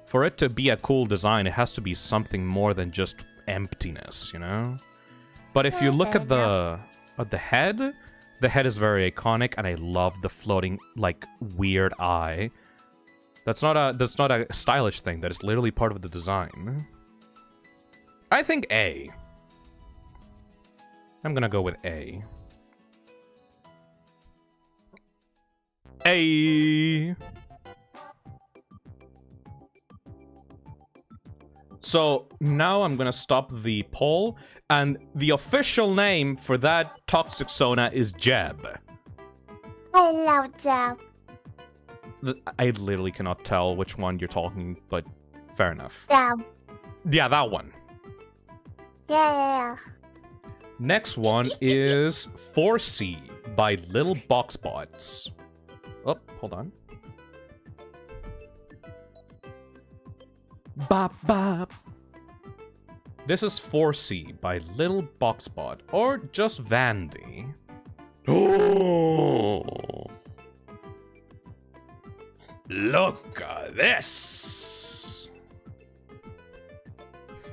for it to be a cool design, it has to be something more than just emptiness, you know? But if you look at the head is very iconic, and I love the floating, like, weird eye. That's not a stylish thing. That is literally part of the design. I think A. I'm gonna go with A. A. So now I'm gonna stop the poll, and the official name for that Toxicsona is Jeb.
I love Jeb.
I literally cannot tell which one you're talking, but fair enough.
Jeb.
Yeah, that one.
Yeah.
Next one is 4C by Little Boxbots. Oh, hold on. Bop bop. This is 4C by Little Boxbot, or just Vandy. Oh! Look at this!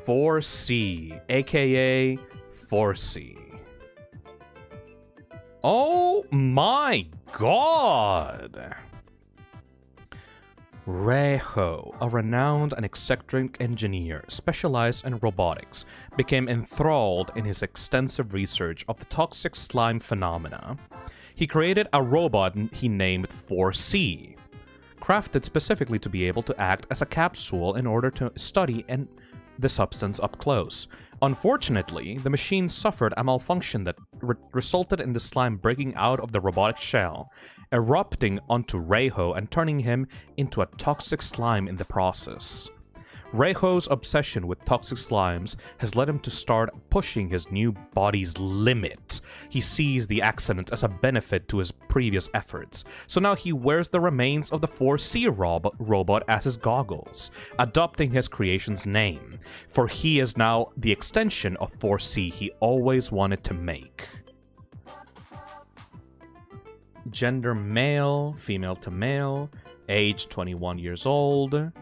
4C, aka 4C. Oh my god! Reho, a renowned and eccentric engineer specialized in robotics, became enthralled in his extensive research of the toxic slime phenomena. He created a robot he named 4C, crafted specifically to be able to act as a capsule in order to study the substance up close. Unfortunately, the machine suffered a malfunction that resulted in the slime breaking out of the robotic shell, erupting onto Reiho and turning him into a toxic slime in the process. Reiho's obsession with toxic slimes has led him to start pushing his new body's limit. He sees the accident as a benefit to his previous efforts, so now he wears the remains of the 4C robot as his goggles, adopting his creation's name, for he is now the extension of 4C he always wanted to make. Gender male, female to male, age 21 years old,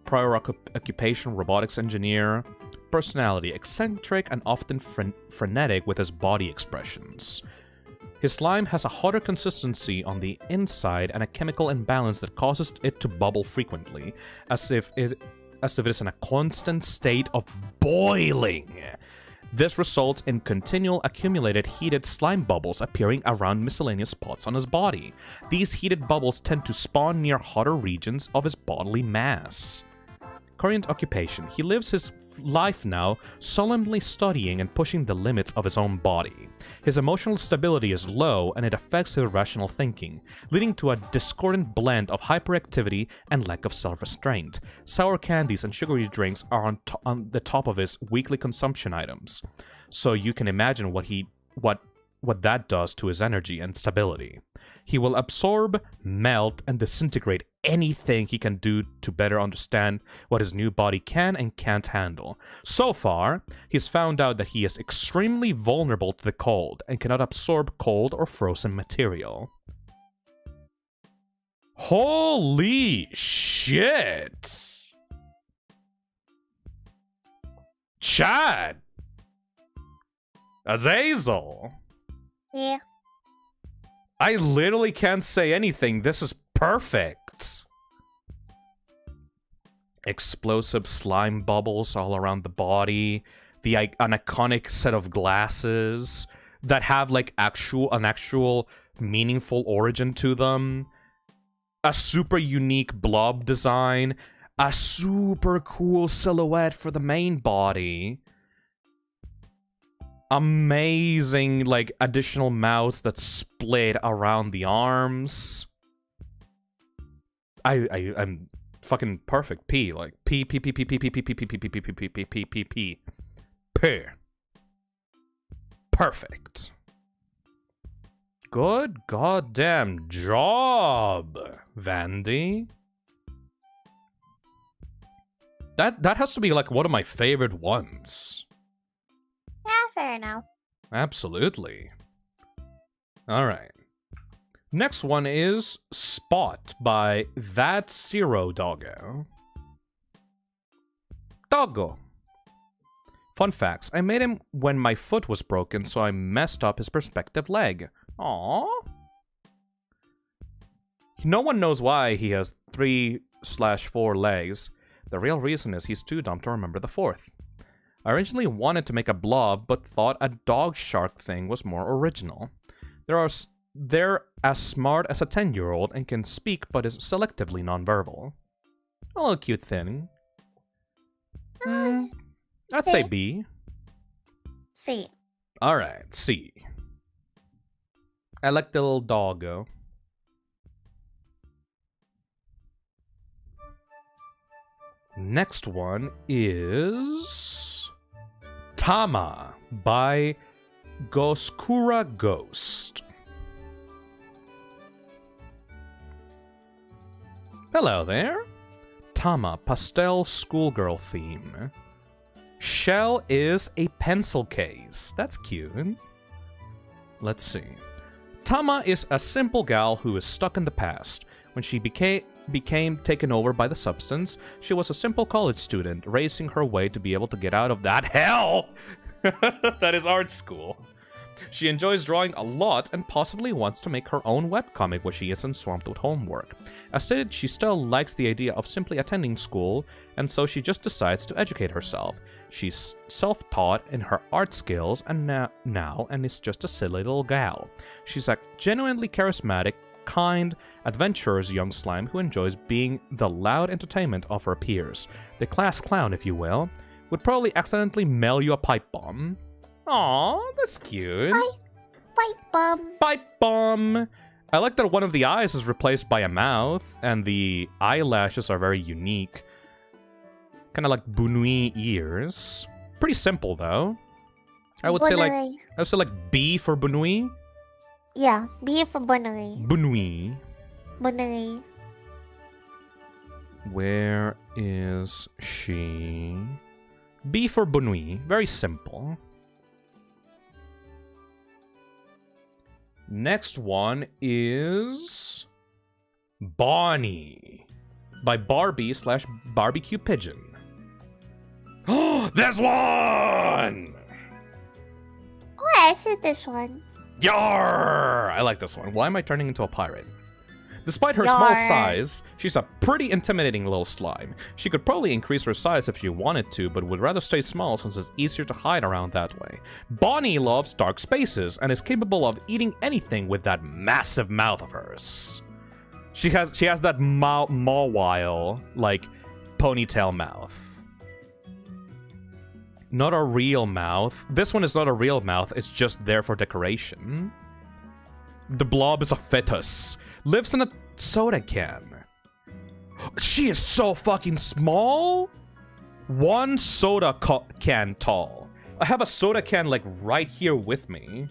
prior occupation robotics engineer, personality eccentric and often frenetic with his body expressions. His slime has a hotter consistency on the inside and a chemical imbalance that causes it to bubble frequently, as if it is in a constant state of boiling. This results in continual accumulated heated slime bubbles appearing around miscellaneous spots on his body. These heated bubbles tend to spawn near hotter regions of his bodily mass. Current occupation. He lives his life now solemnly studying and pushing the limits of his own body. His emotional stability is low and it affects his rational thinking, leading to a discordant blend of hyperactivity and lack of self-restraint. Sour candies and sugary drinks are on the top of his weekly consumption items. So you can imagine what that does to his energy and stability. He will absorb, melt, and disintegrate anything he can do to better understand what his new body can and can't handle. So far, he's found out that he is extremely vulnerable to the cold and cannot absorb cold or frozen material. Holy shit! Chad! Azazel!
Yeah.
I literally can't say anything. This is perfect. Explosive slime bubbles all around the body. An iconic set of glasses that have like an actual meaningful origin to them. A super unique blob design. A super cool silhouette for the main body. Amazing, like, additional mouths that split around the arms. I'm fucking perfect. P, like, P. Perfect. Good goddamn job, Vandy. That has to be, like, one of my favorite ones.
Yeah, fair enough.
Absolutely. Alright. Next one is Spot by That Zero Doggo. Doggo. Fun facts. I made him when my foot was broken, so I messed up his perspective leg. Aww. No one knows why he has 3/4 legs. The real reason is he's too dumb to remember the fourth. I originally wanted to make a blob, but thought a dog shark thing was more original. They're as smart as a 10-year-old and can speak, but is selectively nonverbal. A little cute thing. I'd say B.
C.
Alright, C. I like the little doggo. Next one is Tama by Goskura Ghost. Hello there. Tama, pastel schoolgirl theme. Shell is a pencil case. That's cute. Let's see. Tama is a simple gal who is stuck in the past. When she became taken over by the substance, she was a simple college student, racing her way to be able to get out of that hell that is art school. She enjoys drawing a lot and possibly wants to make her own webcomic where she isn't swamped with homework. As stated, she still likes the idea of simply attending school, and so she just decides to educate herself. She's self-taught in her art skills and now and is just a silly little gal. She's a genuinely charismatic, kind, adventurous young slime who enjoys being the loud entertainment of her peers. The class clown, if you will. would probably accidentally mail you a pipe bomb. Aw, that's cute.
Pipe bomb.
Pipe bomb! I like that one of the eyes is replaced by a mouth, and the eyelashes are very unique. Kind of like Bunui ears. Pretty simple, though. I would say like B for Bunui.
Yeah, B for Bunui.
Bunui.
Bunui.
Where is she? B for Bunui. Very simple. Next one is Bonnie by Barbie/Barbecue Pigeon. Oh, this one!
Oh, I said this one.
Yarr! I like this one. Why am I turning into a pirate? Despite her
Yarr.
small size, she's a pretty intimidating little slime. She could probably increase her size if she wanted to, but would rather stay small since it's easier to hide around that way. Bonnie loves dark spaces and is capable of eating anything with that massive mouth of hers. She has that mawile, like, ponytail mouth. Not a real mouth. This one is not a real mouth, it's just there for decoration. The blob is a fetus. Lives in a soda can. She is so fucking small. One soda can tall. I have a soda can like right here with me.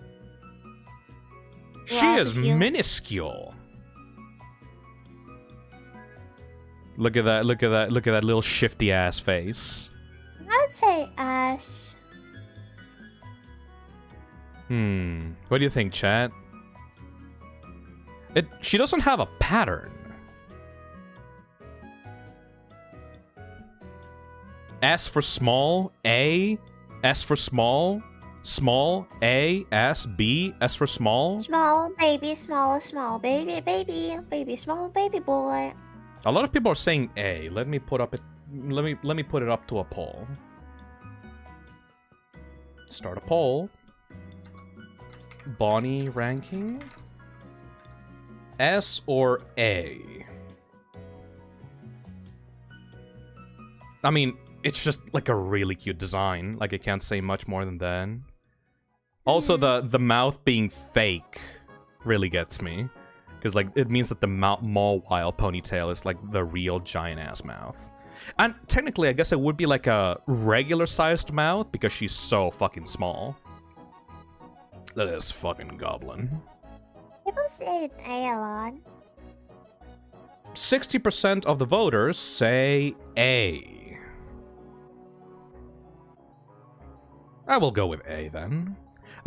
She is minuscule. Look at that, look at that, look at that little shifty ass face.
I would say ass.
What do you think, chat? She doesn't have a pattern. S for small, A, S for small, small, A, S, B, S for small.
Small baby, small baby, baby, small baby boy.
A lot of people are saying A. Let me put it up to a poll. Start a poll. Bonnie ranking. S or A? I mean, it's just like a really cute design. Like, I can't say much more than that. Also, the mouth being fake really gets me. Because, like, it means that the mawile ponytail is, like, the real giant-ass mouth. And technically, I guess it would be, like, a regular-sized mouth because she's so fucking small. Look at this fucking goblin.
People say A a lot.
60% of the voters say A. I will go with A, then.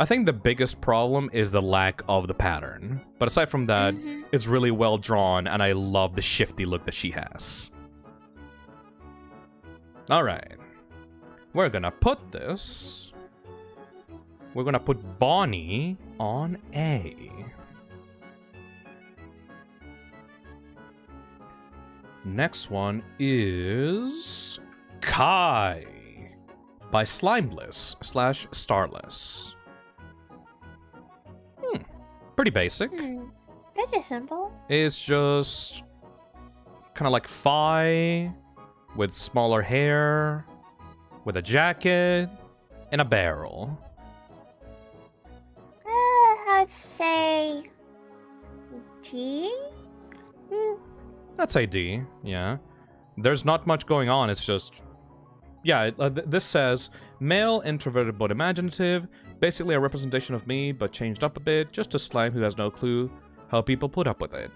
I think the biggest problem is the lack of the pattern. But aside from that, it's really well drawn, and I love the shifty look that she has. Alright. We're gonna put this... We're gonna put Bonnie on A. Next one is... Kai by Slimebliss/Starless. Pretty basic.
Pretty simple.
It's just kind of like Fi with smaller hair, with a jacket, and a barrel.
I'd say D?
I'd say D, yeah. There's not much going on, it's just... Yeah, this says, male, introverted but imaginative, basically a representation of me, but changed up a bit, just a slime who has no clue how people put up with it.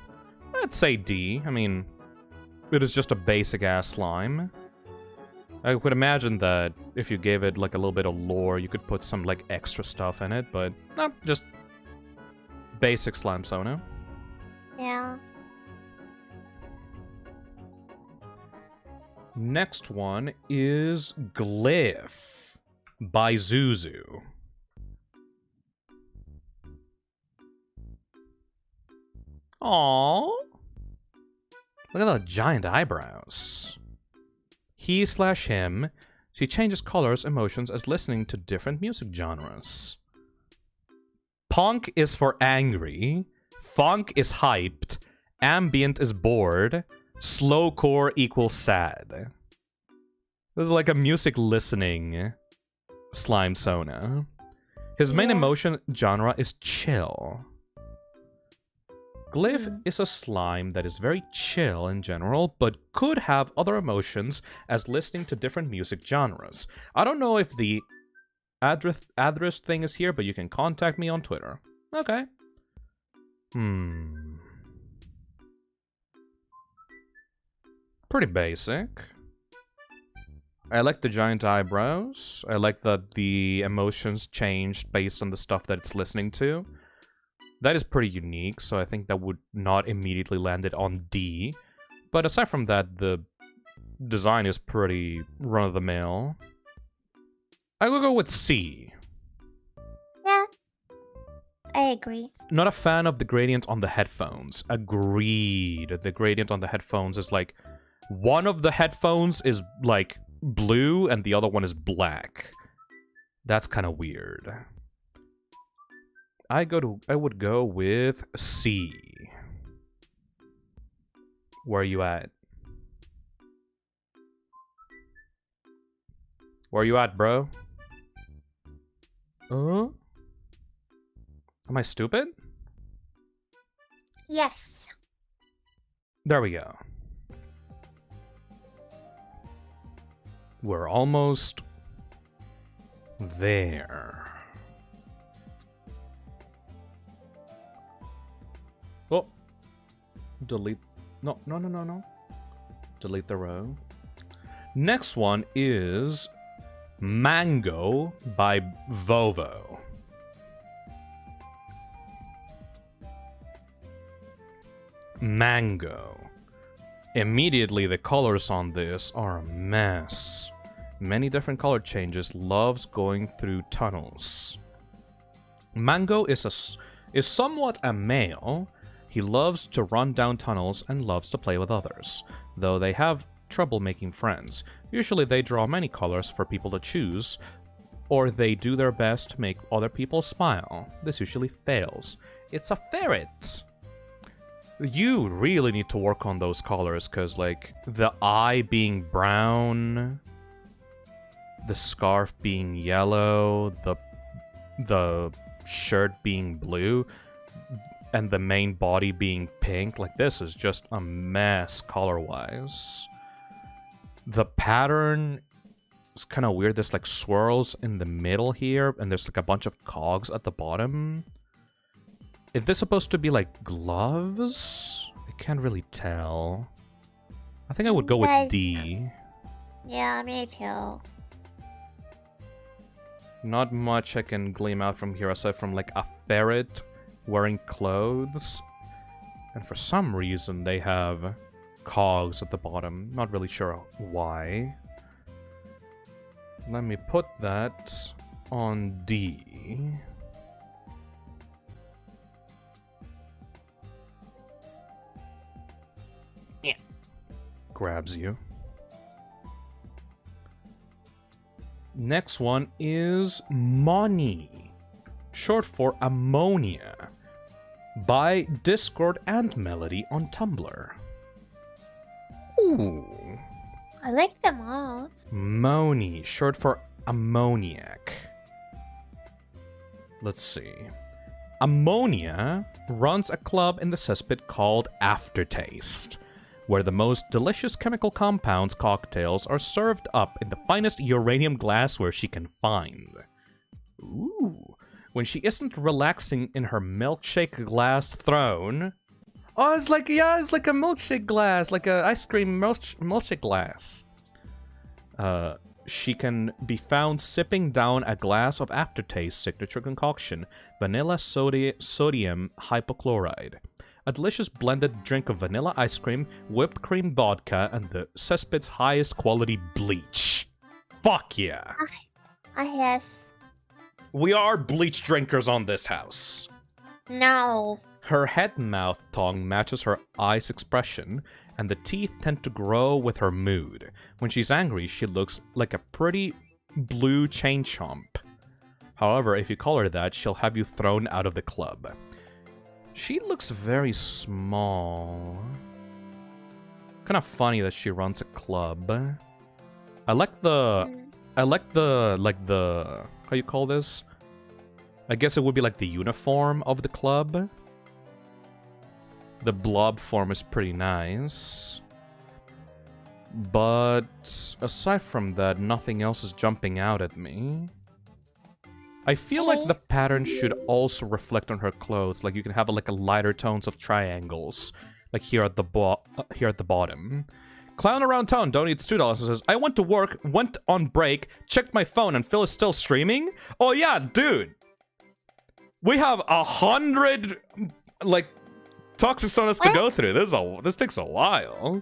I'd say D. I mean, it is just a basic-ass slime. I would imagine that if you gave it, like, a little bit of lore, you could put some, like, extra stuff in it, but, no, just basic slime Sona.
Yeah.
Next one is Glyph by Zuzu. Aww. Look at the giant eyebrows. He/him. She changes colors, emotions as listening to different music genres. Punk is for angry. Funk is hyped. Ambient is bored. Slowcore equals sad. This is like a music listening slime Sona. His main emotion genre is chill. Glyph is a slime that is very chill in general, but could have other emotions as listening to different music genres. I don't know if the address thing is here, but you can contact me on Twitter. Okay. Pretty basic. I like the giant eyebrows. I like that the emotions changed based on the stuff that it's listening to. That is pretty unique, so I think that would not immediately land it on D. But aside from that, the design is pretty run-of-the-mill. I will go with C.
Yeah, I agree.
Not a fan of the gradient on the headphones. Agreed. The gradient on the headphones is like... One of the headphones is, like, blue, and the other one is black. That's kind of weird. I would go with C. Where are you at? Where are you at, bro? Am I stupid?
Yes.
There we go. We're almost there. Oh. Delete. No. Delete the row. Next one is Mango by Vovo. Mango. Immediately, the colors on this are a mess. Many different color changes, loves going through tunnels. Mango is somewhat a male. He loves to run down tunnels and loves to play with others, though they have trouble making friends. Usually they draw many colors for people to choose, or they do their best to make other people smile. This usually fails. It's a ferret! You really need to work on those colors, because, like, the eye being brown, the scarf being yellow, the shirt being blue, and the main body being pink, like, this is just a mess color-wise. The pattern is kind of weird. There's, like, swirls in the middle here, and there's, like, a bunch of cogs at the bottom. Is this supposed to be, like, gloves? I can't really tell. I think I would go with D.
Yeah, me too.
Not much I can glean out from here aside from, like, a ferret wearing clothes. And for some reason, they have cogs at the bottom. Not really sure why. Let me put that on D. Yeah. Grabs you. Next one is Moni, short for ammonia, by Discord and Melody on Tumblr. Ooh.
I like them all.
Moni, short for ammoniac. Let's see. Ammonia runs a club in the cesspit called Aftertaste, where the most delicious chemical compounds cocktails are served up in the finest uranium glassware she can find. Ooh. When she isn't relaxing in her milkshake glass throne... Oh, it's like, yeah, it's like a milkshake glass, like a ice cream milkshake glass. She can be found sipping down a glass of Aftertaste signature concoction, vanilla sodium hypochlorite. A delicious blended drink of vanilla ice cream, whipped cream vodka, and the cesspit's highest quality bleach. Fuck yeah!
Yes.
We are bleach drinkers on this house.
No.
Her head and mouth tongue matches her eyes' expression, and the teeth tend to grow with her mood. When she's angry, she looks like a pretty blue chain chomp. However, if you call her that, she'll have you thrown out of the club. She looks very small. Kind of funny that she runs a club. I like the like the how you call this? I guess it would be like the uniform of the club. The blob form is pretty nice. But aside from that, nothing else is jumping out at me. I feel like the pattern should also reflect on her clothes. Like you can have like a lighter tones of triangles, like here at the bottom. Clown around town donates $2 and says, "I went to work, went on break, checked my phone, and Phil is still streaming." Oh yeah, dude. We have 100 like Toxicsonas to go through. This takes a while.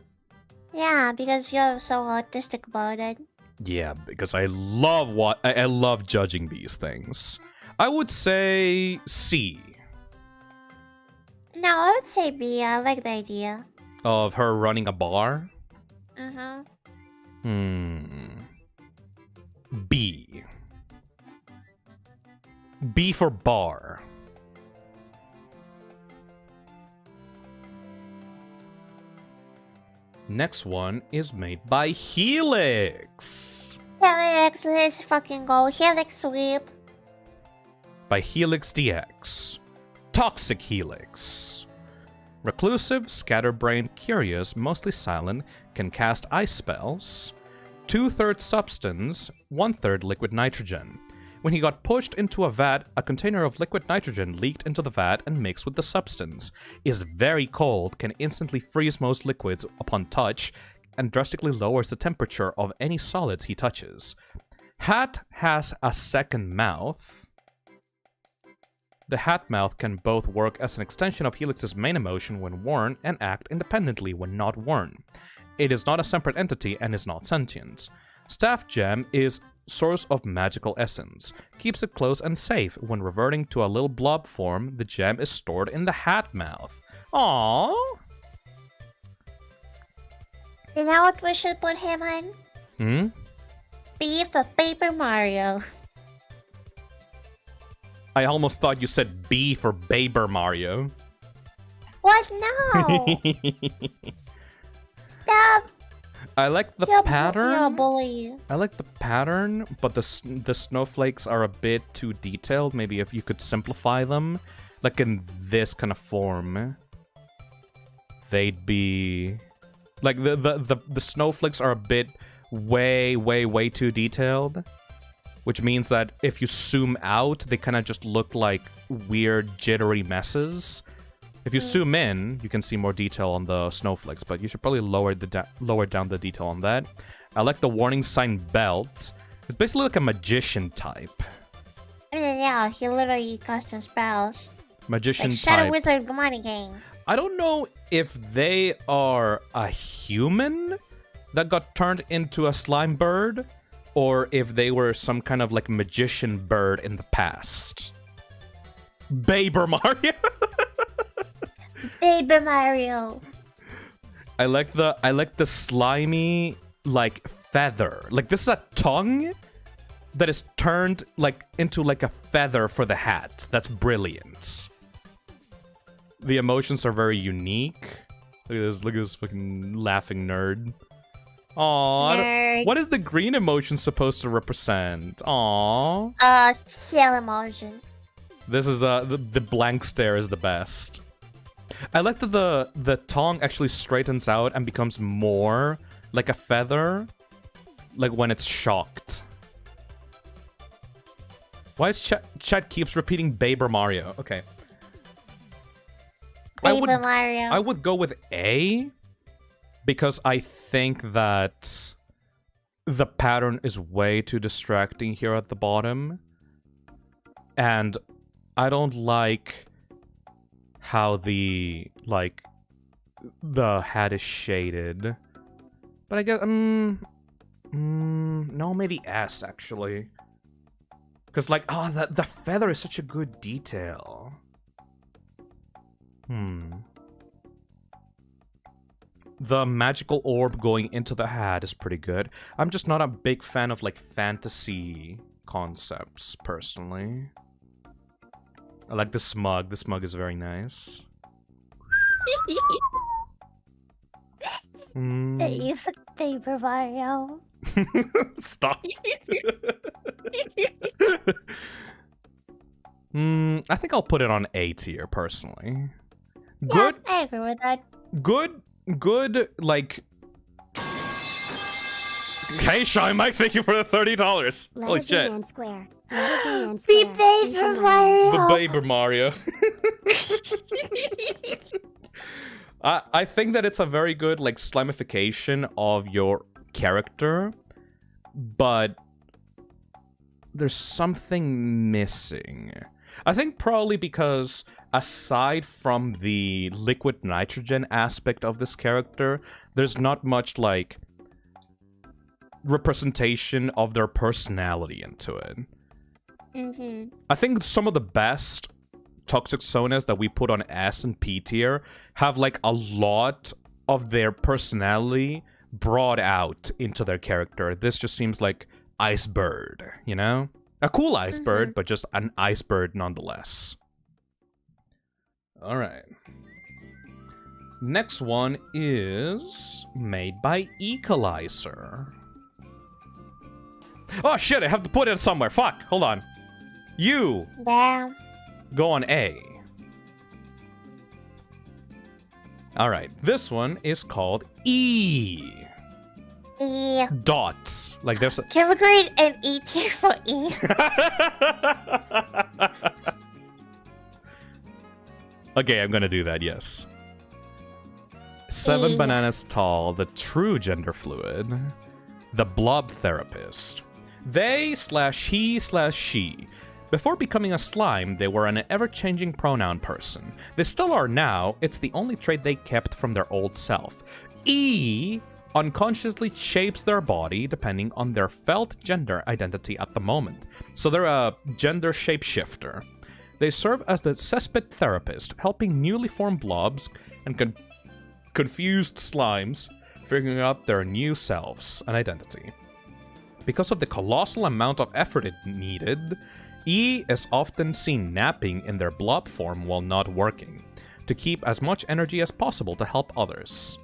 Yeah, because you're so autistic about it.
Yeah, because I love judging these things. I would say C.
No, I would say B. I like the idea.
Of her running a bar? B. B for bar. Next one is made by Helix.
Helix, let's fucking go. Helix sweep.
By Helix DX. Toxic Helix. Reclusive, scatterbrained, curious, mostly silent, can cast ice spells. 2/3 substance, 1/3 liquid nitrogen. When he got pushed into a vat, a container of liquid nitrogen leaked into the vat and mixed with the substance. Is very cold, can instantly freeze most liquids upon touch, and drastically lowers the temperature of any solids he touches. Hat has a second mouth. The hat mouth can both work as an extension of Helix's main emotion when worn and act independently when not worn. It is not a separate entity and is not sentient. Staff Gem is source of magical essence. Keeps it close and safe. When reverting to a little blob form, the gem is stored in the hat mouth. Aww.
You know what we should put him on? B for Paper Mario.
I almost thought you said B for Baber Mario.
What? No! Stop!
I like the pattern.
You're a bully.
I like the pattern, but the snowflakes are a bit too detailed. Maybe if you could simplify them, like in this kind of form, they'd be like the snowflakes are a bit way too detailed, which means that if you zoom out, they kind of just look like weird jittery messes. If you zoom in, you can see more detail on the snowflakes, but you should probably lower down the detail on that. I like the warning sign belt. It's basically like a magician type.
Yeah, he literally casts spells.
Magician
like
type.
Shadow Wizard Money Game.
I don't know if they are a human that got turned into a slime bird, or if they were some kind of like magician bird in the past. Baber Mario.
Baby Mario.
I like the slimy like feather. Like this is a tongue that is turned like into like a feather for the hat. That's brilliant. The emotions are very unique. Look at this fucking laughing nerd. Aww. What is the green emotion supposed to represent? Aww.
Shell emotion.
This is the blank stare is the best. I like that the tongue actually straightens out and becomes more like a feather, like when it's shocked. Why is chat keeps repeating Baber Mario? Okay.
Mario.
I would go with A because I think that the pattern is way too distracting here at the bottom. And I don't like how the hat is shaded. But I guess no, maybe S actually. Cause like the feather is such a good detail. The magical orb going into the hat is pretty good. I'm just not a big fan of like fantasy concepts personally. I like the smug. The smug is very nice.
Paper Mario.
Stop. I think I'll put it on A tier, personally. Good.
Yeah, I agree with that.
Good, like... Hey, Shy Mike, thank you for the $30. Holy shit.
Square.
Be Baby Mario.
The Baby Mario. I think that it's a very good, like, slimification of your character, but there's something missing. I think probably because aside from the liquid nitrogen aspect of this character, there's not much, like, representation of their personality into it. I think some of the best Toxicsonas that we put on S and P tier have, like, a lot of their personality brought out into their character. This just seems like Ice Bird, you know? A cool Ice Bird, but just an Ice Bird nonetheless. Alright. Next one is made by Equalizer. Oh shit, I have to put it somewhere. Fuck, hold on. You
Damn.
go on A. Alright, this one is called E.
E.
Dots. Like there's a...
Can we create an E tier for E?
Okay, I'm gonna do that, yes. 7
E.
bananas tall, the true gender fluid. The blob therapist. They/he/she. Before becoming a slime, they were an ever-changing pronoun person. They still are now, it's the only trait they kept from their old self. E unconsciously shapes their body depending on their felt gender identity at the moment. So they're a gender shapeshifter. They serve as the cesspit therapist, helping newly formed blobs and confused slimes figuring out their new selves and identity. Because of the colossal amount of effort it needed, E is often seen napping in their blob form while not working, to keep as much energy as possible to help others.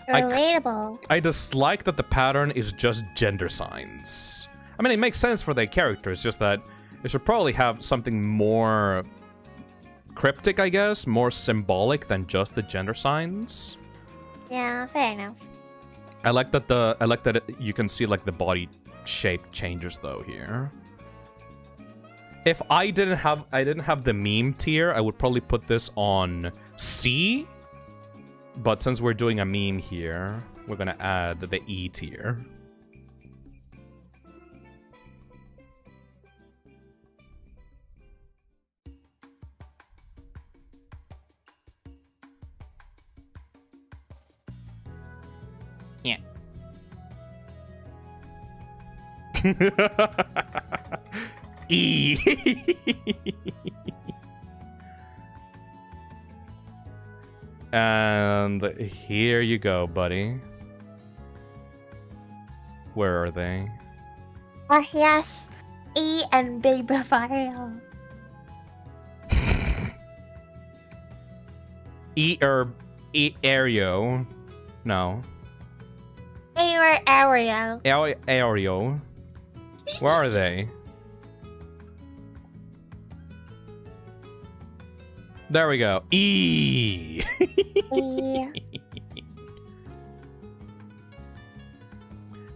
Relatable.
I dislike that the pattern is just gender signs. I mean, it makes sense for their characters, just that they should probably have something more cryptic, I guess, more symbolic than just the gender signs.
Yeah, fair enough.
I like that you can see like the body shape changes though here. If I didn't have the meme tier, I would probably put this on C. But since we're doing a meme here, we're gonna add the E tier. Yeah. E. And here you go, buddy. Where are they?
Oh yes, E and Baby Mario.
Aereo. No.
Aereo.
Aereo. Where are they? There we go. E.
E.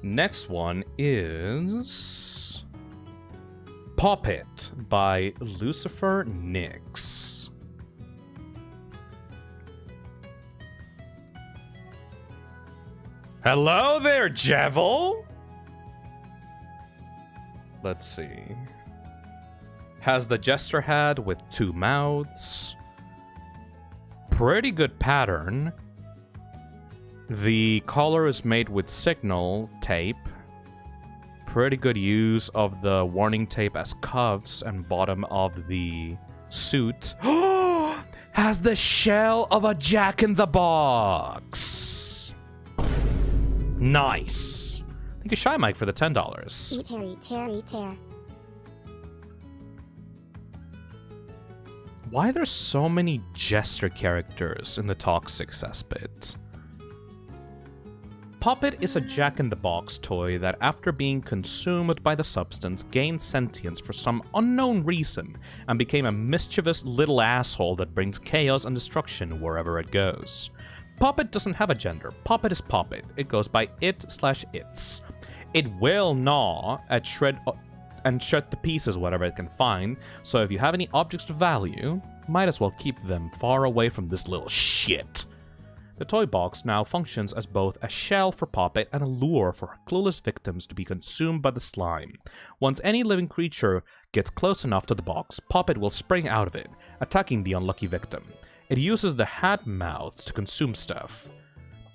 Next one is Puppet by Lucifer Nix. Hello there, Javel. Let's see. Has the jester head with 2 mouths. Pretty good pattern. The collar is made with signal tape. Pretty good use of the warning tape as cuffs and bottom of the suit. Has the shell of a Jack-in-the-Box. Nice. Thank you, Shy Mike, for the $10.
Tear.
Why are there so many jester characters in the Toxic cesspit? Puppet is a jack-in-the-box toy that, after being consumed by the substance, gained sentience for some unknown reason and became a mischievous little asshole that brings chaos and destruction wherever it goes. Puppet doesn't have a gender. Puppet is Puppet. It goes by it/its. It will gnaw at shred to pieces whatever it can find, so if you have any objects of value, might as well keep them far away from this little shit. The toy box now functions as both a shell for Puppet and a lure for clueless victims to be consumed by the slime. Once any living creature gets close enough to the box, Puppet will spring out of it, attacking the unlucky victim. It uses the hat mouths to consume stuff.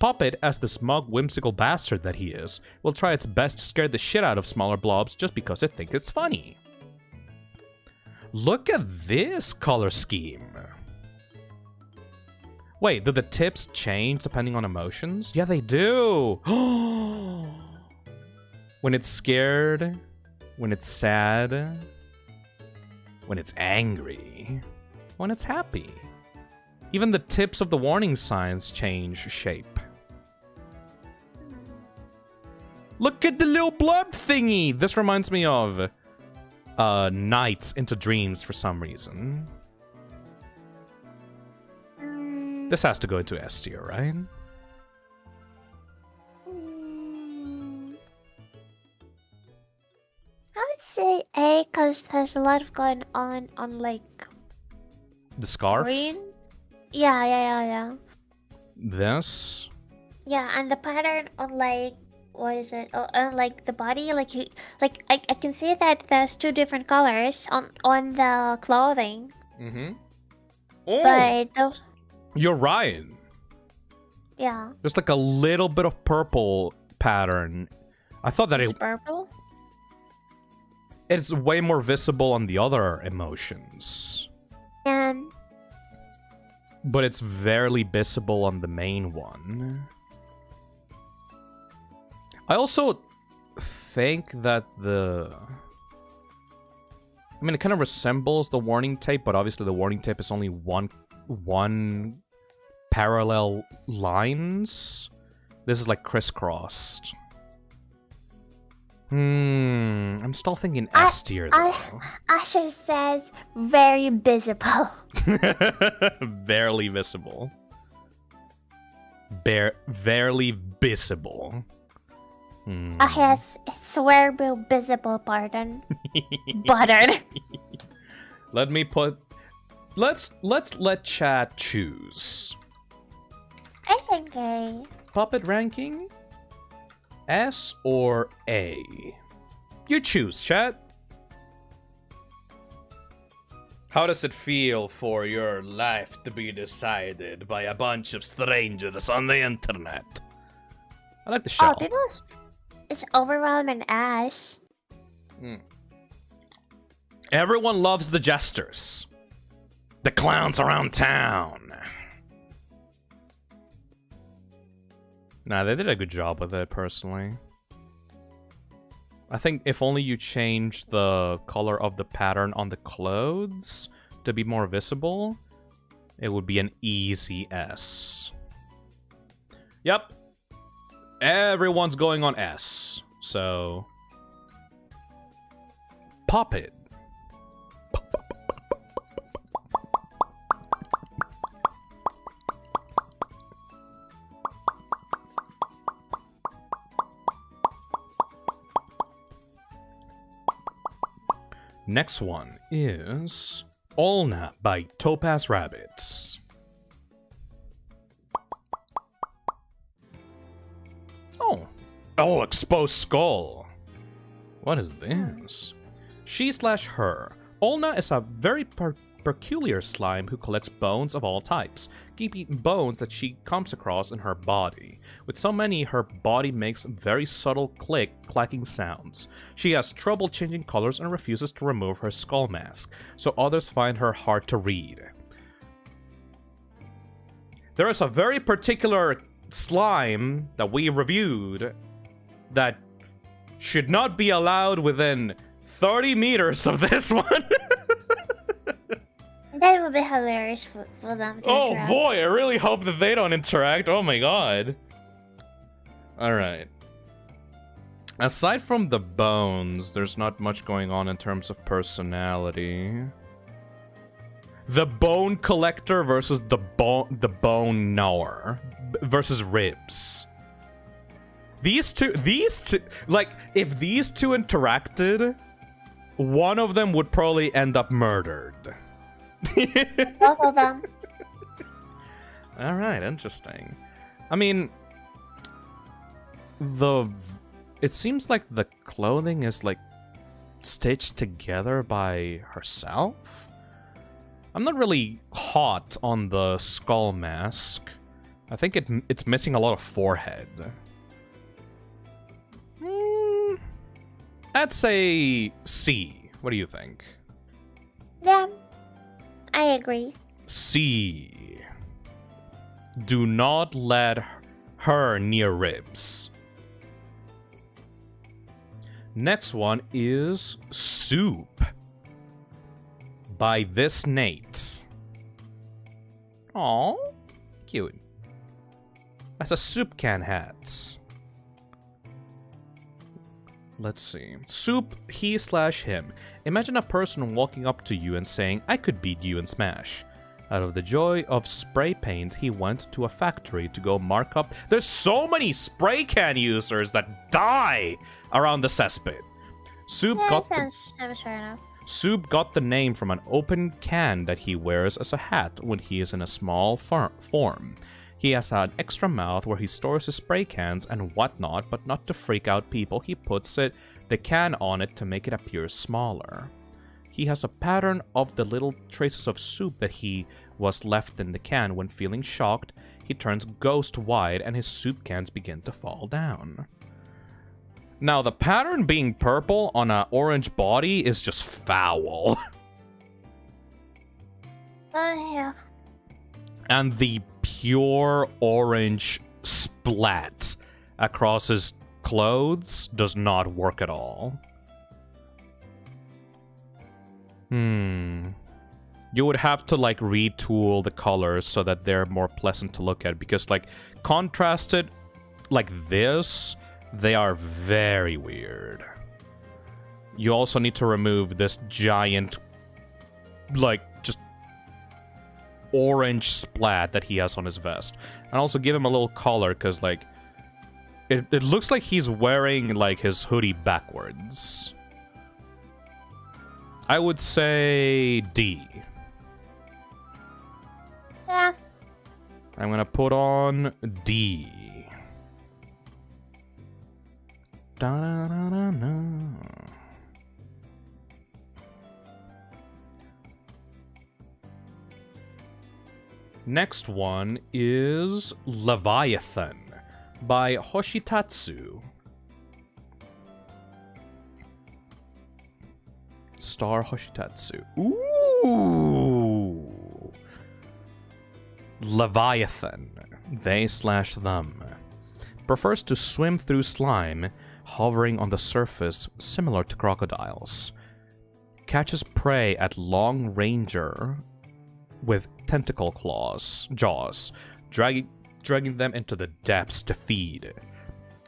Puppet, as the smug, whimsical bastard that he is, will try its best to scare the shit out of smaller blobs just because it thinks it's funny. Look at this color scheme. Wait, do the tips change depending on emotions? Yeah, they do! When it's scared, when it's sad, when it's angry, when it's happy. Even the tips of the warning signs change shape. Look at the little blob thingy! This reminds me of Nights into Dreams for some reason. This has to go into S tier, right?
I would say A, because there's a lot of going on like...
The scarf?
Green? Yeah.
This?
Yeah, and the pattern on like... What is it? On like the body, like you... Like, I can see that there's two different colors on the clothing.
Mm-hmm. Oh!
But those...
You're right.
Yeah.
There's like a little bit of purple pattern. I thought that
it's purple?
It's way more visible on the other emotions. But it's very visible on the main one. I also think that I mean, it kind of resembles the warning tape, but obviously the warning tape is only one parallel lines. This is like crisscrossed. I'm still thinking S tier though.
Asher says very visible.
Barely visible. Barely visible.
Yes, it's very visible, pardon. Butter.
Let's let chat choose.
I think A.
Puppet ranking? S or A? You choose, chat. How does it feel for your life to be decided by a bunch of strangers on the internet? I like the show.
Oh, it's overwhelming Ash.
Everyone loves the jesters. The clowns around town. Nah, they did a good job with it, personally. I think if only you change the color of the pattern on the clothes to be more visible, it would be an easy S. Yep. Everyone's going on S. So... Puppet. Next one is Olna by Topaz Rabbits. Oh, exposed skull. What is this? She/her. Olna is a very peculiar slime who collects bones of all types, keeping bones that she comes across in her body. With so many, her body makes very subtle clacking sounds. She has trouble changing colors and refuses to remove her skull mask, so others find her hard to read. There is a very particular slime that we reviewed that should not be allowed within 30 meters of this one.
That would be hilarious for them to interact.
Boy, I really hope that they don't interact. Oh my god. Alright. Aside from the bones, there's not much going on in terms of personality. The bone collector versus the bone knower versus ribs. These two, like, if these two interacted, one of them would probably end up murdered.
Both of them.
Alright, interesting. I mean, it seems like the clothing is, like, stitched together by herself? I'm not really hot on the skull mask. I think it's missing a lot of forehead. I'd say C. What do you think?
Yeah, I agree.
C. Do not let her near ribs. Next one is Soup by this Nate. Aw, cute. That's a soup can hat. Let's see. Soup, he/him. Imagine a person walking up to you and saying, I could beat you in Smash. Out of the joy of spray paint, he went to a factory to go mark up. There's so many spray can users that die around the cesspit. Soup got Soup got the name from an open can that he wears as a hat when he is in a small form. He has an extra mouth where he stores his spray cans and whatnot, but not to freak out people. He puts the can on it to make it appear smaller. He has a pattern of the little traces of soup that he was left in the can. When feeling shocked, he turns ghost wide and his soup cans begin to fall down. Now, the pattern being purple on an orange body is just foul.
Yeah.
And the pure orange splat across his clothes does not work at all. You would have to, like, retool the colors so that they're more pleasant to look at, because, like, contrasted like this, they are very weird. You also need to remove this giant, like, just orange splat that he has on his vest. And also give him a little collar, because, like, it looks like he's wearing, like, his hoodie backwards. I would say D.
Yeah.
I'm gonna put on D. Da-da-da-da-da. Next one is Leviathan by Hoshitatsu. Star Hoshitatsu. Ooh! Leviathan, they/them, prefers to swim through slime, hovering on the surface similar to crocodiles. Catches prey at long ranger with tentacle jaws, dragging them into the depths to feed.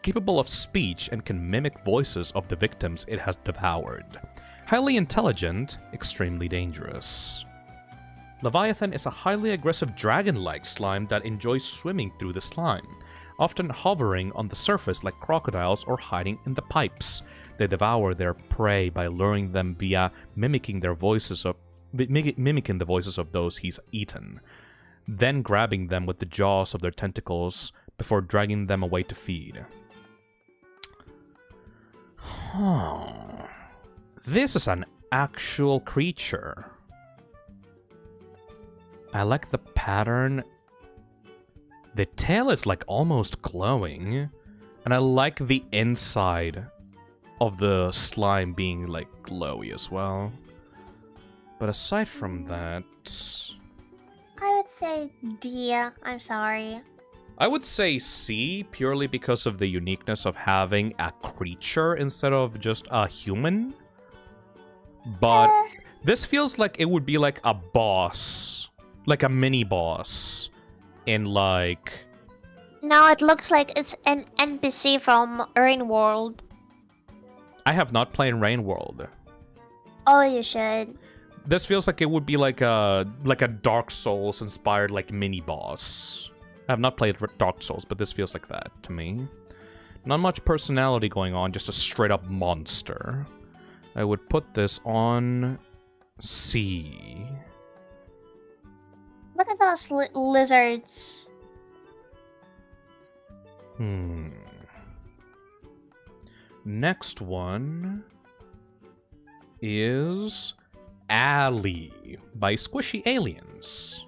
Capable of speech and can mimic voices of the victims it has devoured. Highly intelligent, extremely dangerous. Leviathan is a highly aggressive dragon-like slime that enjoys swimming through the slime, often hovering on the surface like crocodiles or hiding in the pipes. They devour their prey by luring them via mimicking the voices of those he's eaten, then grabbing them with the jaws of their tentacles before dragging them away to feed. This is an actual creature. I like the pattern. The tail is, like, almost glowing. And I like the inside of the slime being, like, glowy as well. But aside from that...
I would say D. I'm sorry.
I would say C, purely because of the uniqueness of having a creature instead of just a human. But this feels like it would be like a boss. Like a mini-boss. In, like...
No, it looks like it's an NPC from Rain World.
I have not played Rain World.
Oh, you should.
This feels like it would be like a Dark Souls inspired like mini boss. I have not played Dark Souls, but this feels like that to me. Not much personality going on, just a straight up monster. I would put this on C.
Look at those lizards.
Next one is Alley by Squishy Aliens.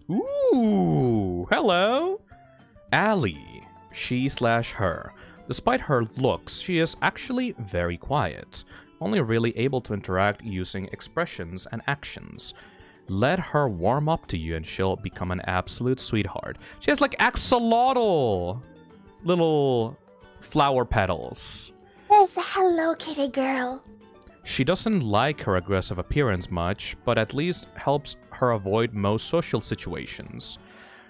Ooh, hello. Alley, she/her. Despite her looks, she is actually very quiet, only really able to interact using expressions and actions. Let her warm up to you and she'll become an absolute sweetheart. She has like axolotl little flower petals.
There's a Hello Kitty girl.
She doesn't like her aggressive appearance much, but at least helps her avoid most social situations.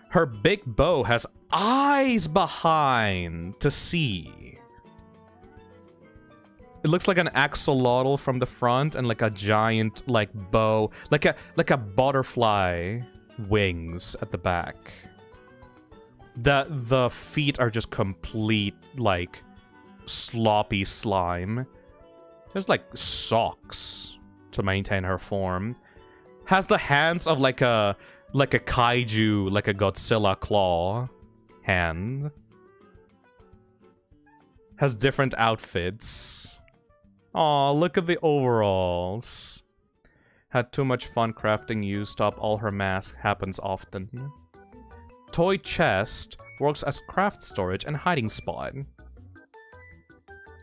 Her big bow has eyes behind to see. It looks like an axolotl from the front and like a giant like bow, like a butterfly wings at the back. The feet are just complete like sloppy slime. There's like socks to maintain her form. Has the hands of like a kaiju, like a Godzilla claw hand. Has different outfits. Aw, look at the overalls. Had too much fun crafting you. Stop all her masks. Happens often. Toy chest. Works as craft storage and hiding spot.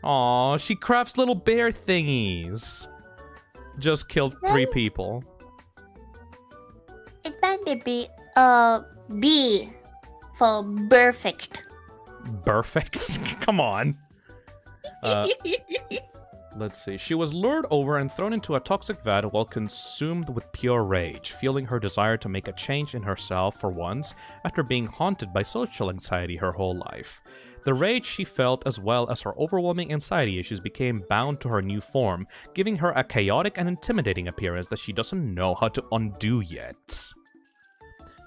Aw, she crafts little bear thingies. Just killed 3 people.
It might be B for perfect.
Perfect? Come on. Let's see. She was lured over and thrown into a toxic vat while consumed with pure rage, feeling her desire to make a change in herself for once after being haunted by social anxiety her whole life. The rage she felt as well as her overwhelming anxiety issues became bound to her new form, giving her a chaotic and intimidating appearance that she doesn't know how to undo yet.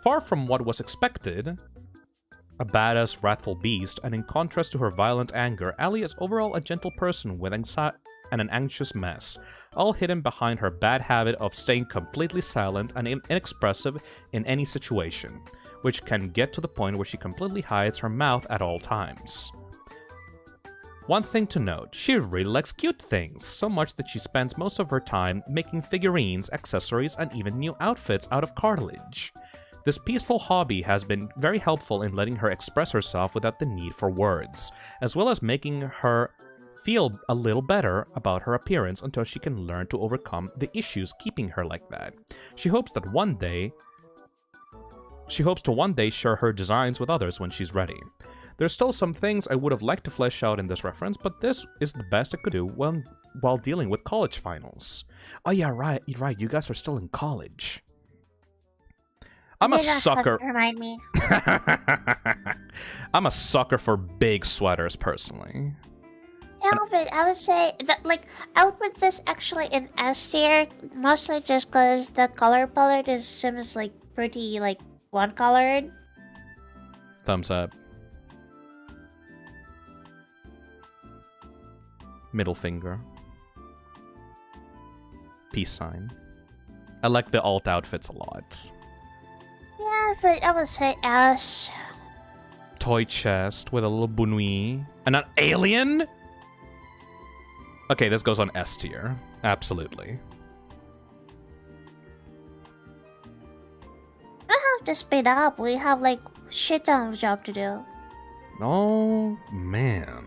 Far from what was expected, a badass, wrathful beast, and in contrast to her violent anger, Alley is overall a gentle person with anxiety and an anxious mess, all hidden behind her bad habit of staying completely silent and inexpressive in any situation, which can get to the point where she completely hides her mouth at all times. One thing to note, she really likes cute things, so much that she spends most of her time making figurines, accessories, and even new outfits out of cartilage. This peaceful hobby has been very helpful in letting her express herself without the need for words, as well as making her feel a little better about her appearance until she can learn to overcome the issues keeping her like that. She hopes to one day share her designs with others when she's ready. There's still some things I would have liked to flesh out in this reference, but this is the best I could do while dealing with college finals. Oh yeah, right, you guys are still in college. I'm a sucker.
Remind me.
I'm a sucker for big sweaters, personally.
Yeah, but I would say that, like, I would put this actually in S tier, mostly just because the color palette seems like pretty like one-colored.
Thumbs up. Middle finger. Peace sign. I like the alt outfits a lot.
Yeah, but I would say S.
Toy chest with a little bunui. And an alien? Okay, this goes on S tier. Absolutely.
I have to speed up. We have like shit ton of job to do.
Oh, man.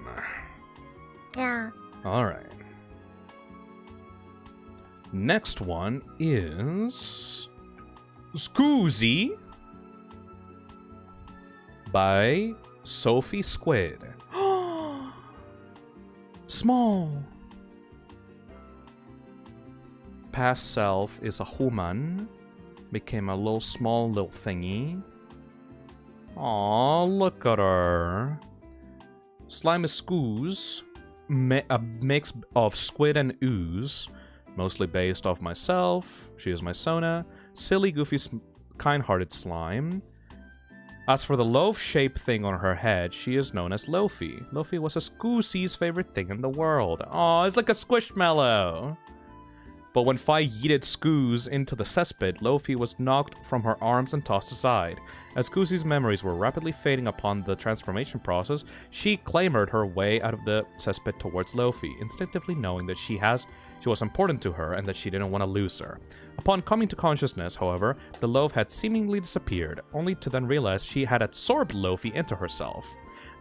Yeah.
Alright. Next one is Scoozy by Sophie Squid. Small. Past self is a human. Became a little small little thingy. Aw, look at her. Slime is Scooz, a mix of squid and ooze, mostly based off myself. She is my Sona. Silly, goofy, kind-hearted slime. As for the loaf-shaped thing on her head, she is known as Lofi. Lofi was a Scoozy's favorite thing in the world. Aw, it's like a squishmallow. But when Fi yeeted Scooz into the cesspit, Lofi was knocked from her arms and tossed aside. As Scoozy's memories were rapidly fading upon the transformation process, she clambered her way out of the cesspit towards Lofi, instinctively knowing that she was important to her and that she didn't want to lose her. Upon coming to consciousness, however, the loaf had seemingly disappeared, only to then realize she had absorbed Lofi into herself.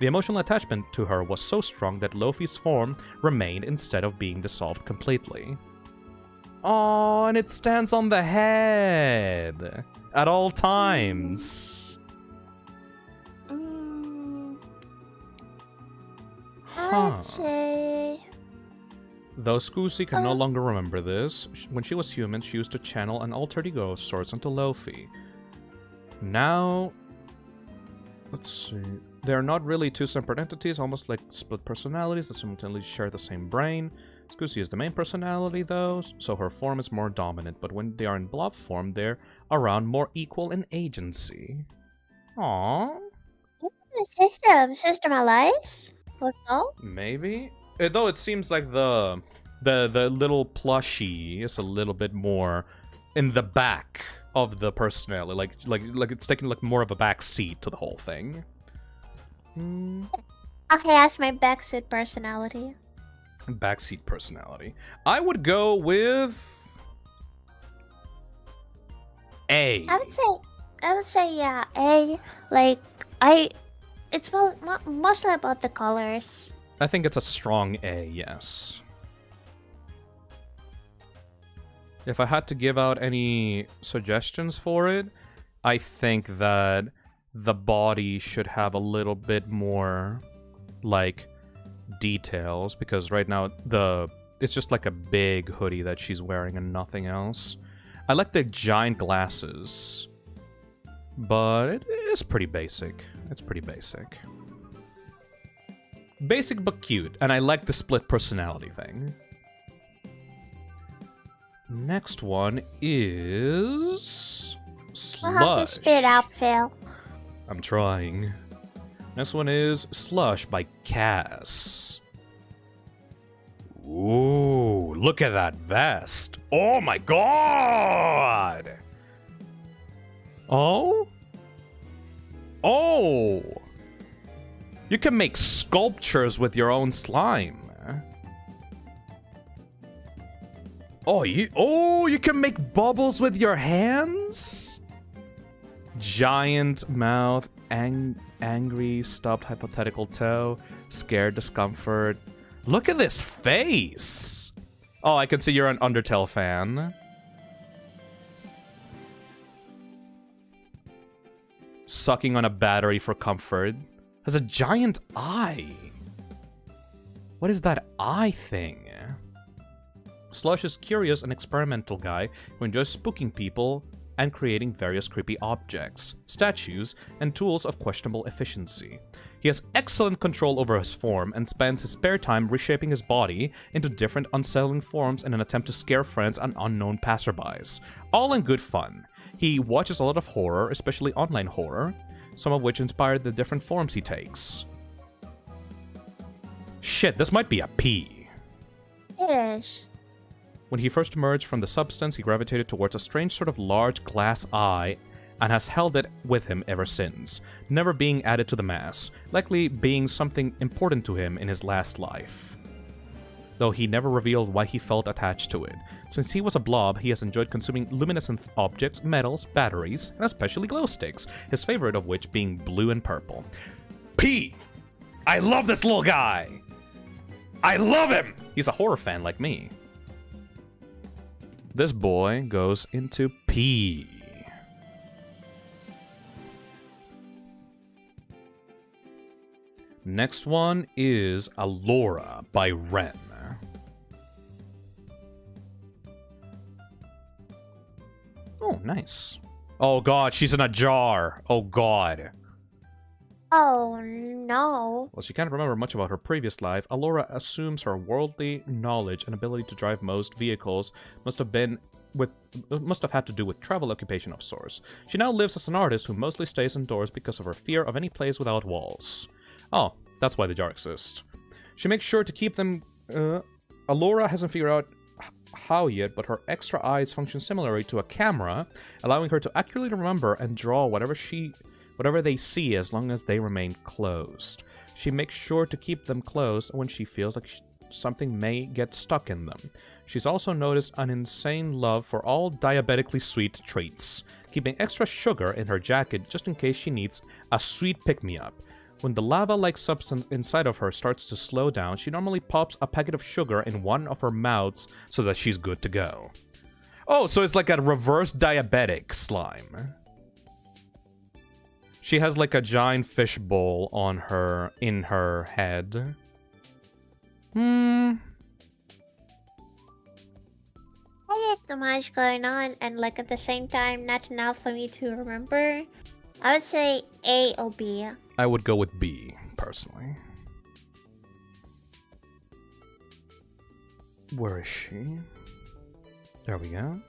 The emotional attachment to her was so strong that Lofi's form remained instead of being dissolved completely. Oh, and it stands on the head at all times.
I'd say...
Though Scoozy can no longer remember this, when she was human, she used to channel an alter ego of sorts into Lofi. Now, let's see. They're not really two separate entities, almost like split personalities that simultaneously share the same brain. Scoozy is the main personality, though, so her form is more dominant, but when they are in blob form, they're around more equal in agency. Aww.
System allies? What no?
Maybe? Though it seems like the little plushie is a little bit more in the back of the personality, like it's taking like more of a back seat to the whole thing.
Okay, that's my backseat personality.
Backseat personality. I would go with A.
I would say yeah, A. It's mostly about the colors.
I think it's a strong A, yes. If I had to give out any suggestions for it, I think that the body should have a little bit more, like, details, because right now it's just like a big hoodie that she's wearing and nothing else. I like the giant glasses, but it is pretty basic. It's pretty basic. Basic but cute, and I like the split personality thing. Next one is Slush.
We'll have to spit out, Phil.
I'm trying. Next one is Slush by Cass. Ooh, look at that vest. Oh my god! Oh? Oh! You can make sculptures with your own slime. Oh, you can make bubbles with your hands? Giant mouth, angry, stubbed hypothetical toe, scared discomfort. Look at this face! Oh, I can see you're an Undertale fan. Sucking on a battery for comfort. Has a giant eye. What is that eye thing? Slush is curious and experimental guy who enjoys spooking people and creating various creepy objects, statues, and tools of questionable efficiency. He has excellent control over his form and spends his spare time reshaping his body into different unsettling forms in an attempt to scare friends and unknown passerbys. All in good fun. He watches a lot of horror, especially online horror, some of which inspired the different forms he takes. Shit, this might be a P.
It is.
When he first emerged from the substance, he gravitated towards a strange sort of large glass eye and has held it with him ever since, never being added to the mass, likely being something important to him in his last life. Though he never revealed why he felt attached to it. Since he was a blob, he has enjoyed consuming luminescent objects, metals, batteries, and especially glow sticks, his favorite of which being blue and purple. P! I love this little guy! I love him! He's a horror fan like me. This boy goes into P. Next one is Alora by Ren. Oh. nice. Oh god, she's in a jar. Oh god.
Oh no.
Well, she can't remember much about her previous life. Allura assumes her worldly knowledge and ability to drive most vehicles must have had to do with travel occupation of sorts. She now lives as an artist who mostly stays indoors because of her fear of any place without walls. Oh, that's why the jar exists. She makes sure to keep them... Allura hasn't figured out how yet, but her extra eyes function similarly to a camera, allowing her to accurately remember and draw whatever they see as long as they remain closed. She makes sure to keep them closed when she feels like something may get stuck in them. She's also noticed an insane love for all diabetically sweet treats, keeping extra sugar in her jacket just in case she needs a sweet pick-me-up. When the lava-like substance inside of her starts to slow down, she normally pops a packet of sugar in one of her mouths so that she's good to go. Oh, so it's like a reverse diabetic slime. She has like a giant fish bowl in her head.
I get too much going on, and like at the same time, not enough for me to remember. I would say A or B.
I would go with B, personally. Where is she? There we go.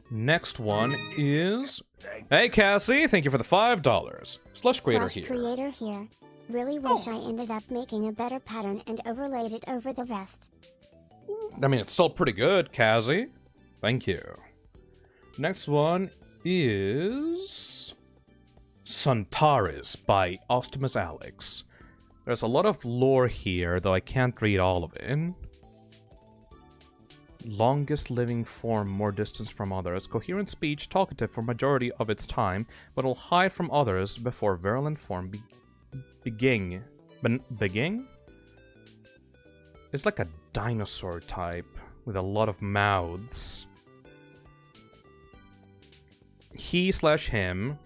Next one is... Hey, Cassie! Thank you for the $5. Slush Creator here.
Creator here. Really wish I ended up making a better pattern and overlaid it over the rest.
I mean, it's still pretty good, Cassie. Thank you. Next one is... Suntaris by Ostimus Alex. There's a lot of lore here, though I can't read all of it. Longest living form, more distance from others. Coherent speech, talkative for majority of its time, but will hide from others before virulent form begin? It's like a dinosaur type with a lot of mouths. He/him,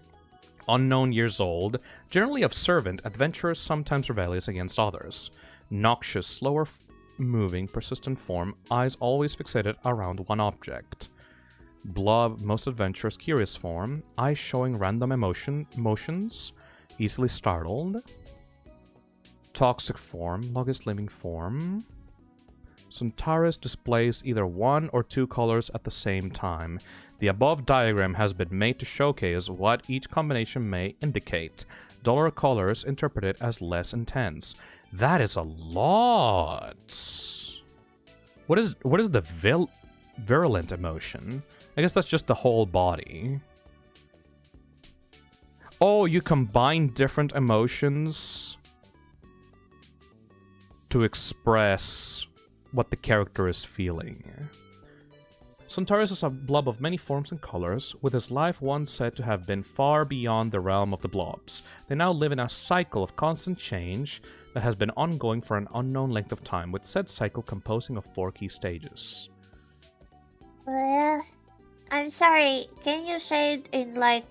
unknown years old, generally observant, adventurous, sometimes rebellious against others. Noxious, slower moving, persistent form, eyes always fixated around one object. Blob, most adventurous, curious form, eyes showing random motions, easily startled. Toxic form, longest living form. Suntaris displays either one or two colors at the same time. The above diagram has been made to showcase what each combination may indicate. Duller colors interpreted as less intense. That is a lot. What is the virulent emotion? I guess that's just the whole body. Oh, you combine different emotions to express what the character is feeling. Suntaris is a blob of many forms and colors, with his life once said to have been far beyond the realm of the blobs. They now live in a cycle of constant change that has been ongoing for an unknown length of time, with said cycle composing of 4 key stages.
I'm sorry, can you say it in like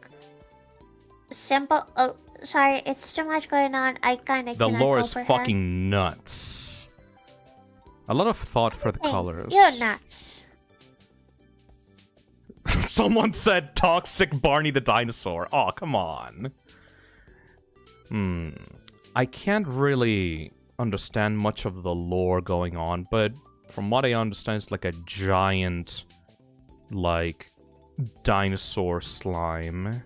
simple? Oh, sorry, it's too much going on. I kind of.
The lore is fucking nuts. A lot of thought for the colors.
You're nuts.
Someone said toxic Barney the dinosaur. Oh, come on. I can't really understand much of the lore going on, but from what I understand, it's like a giant, like, dinosaur slime.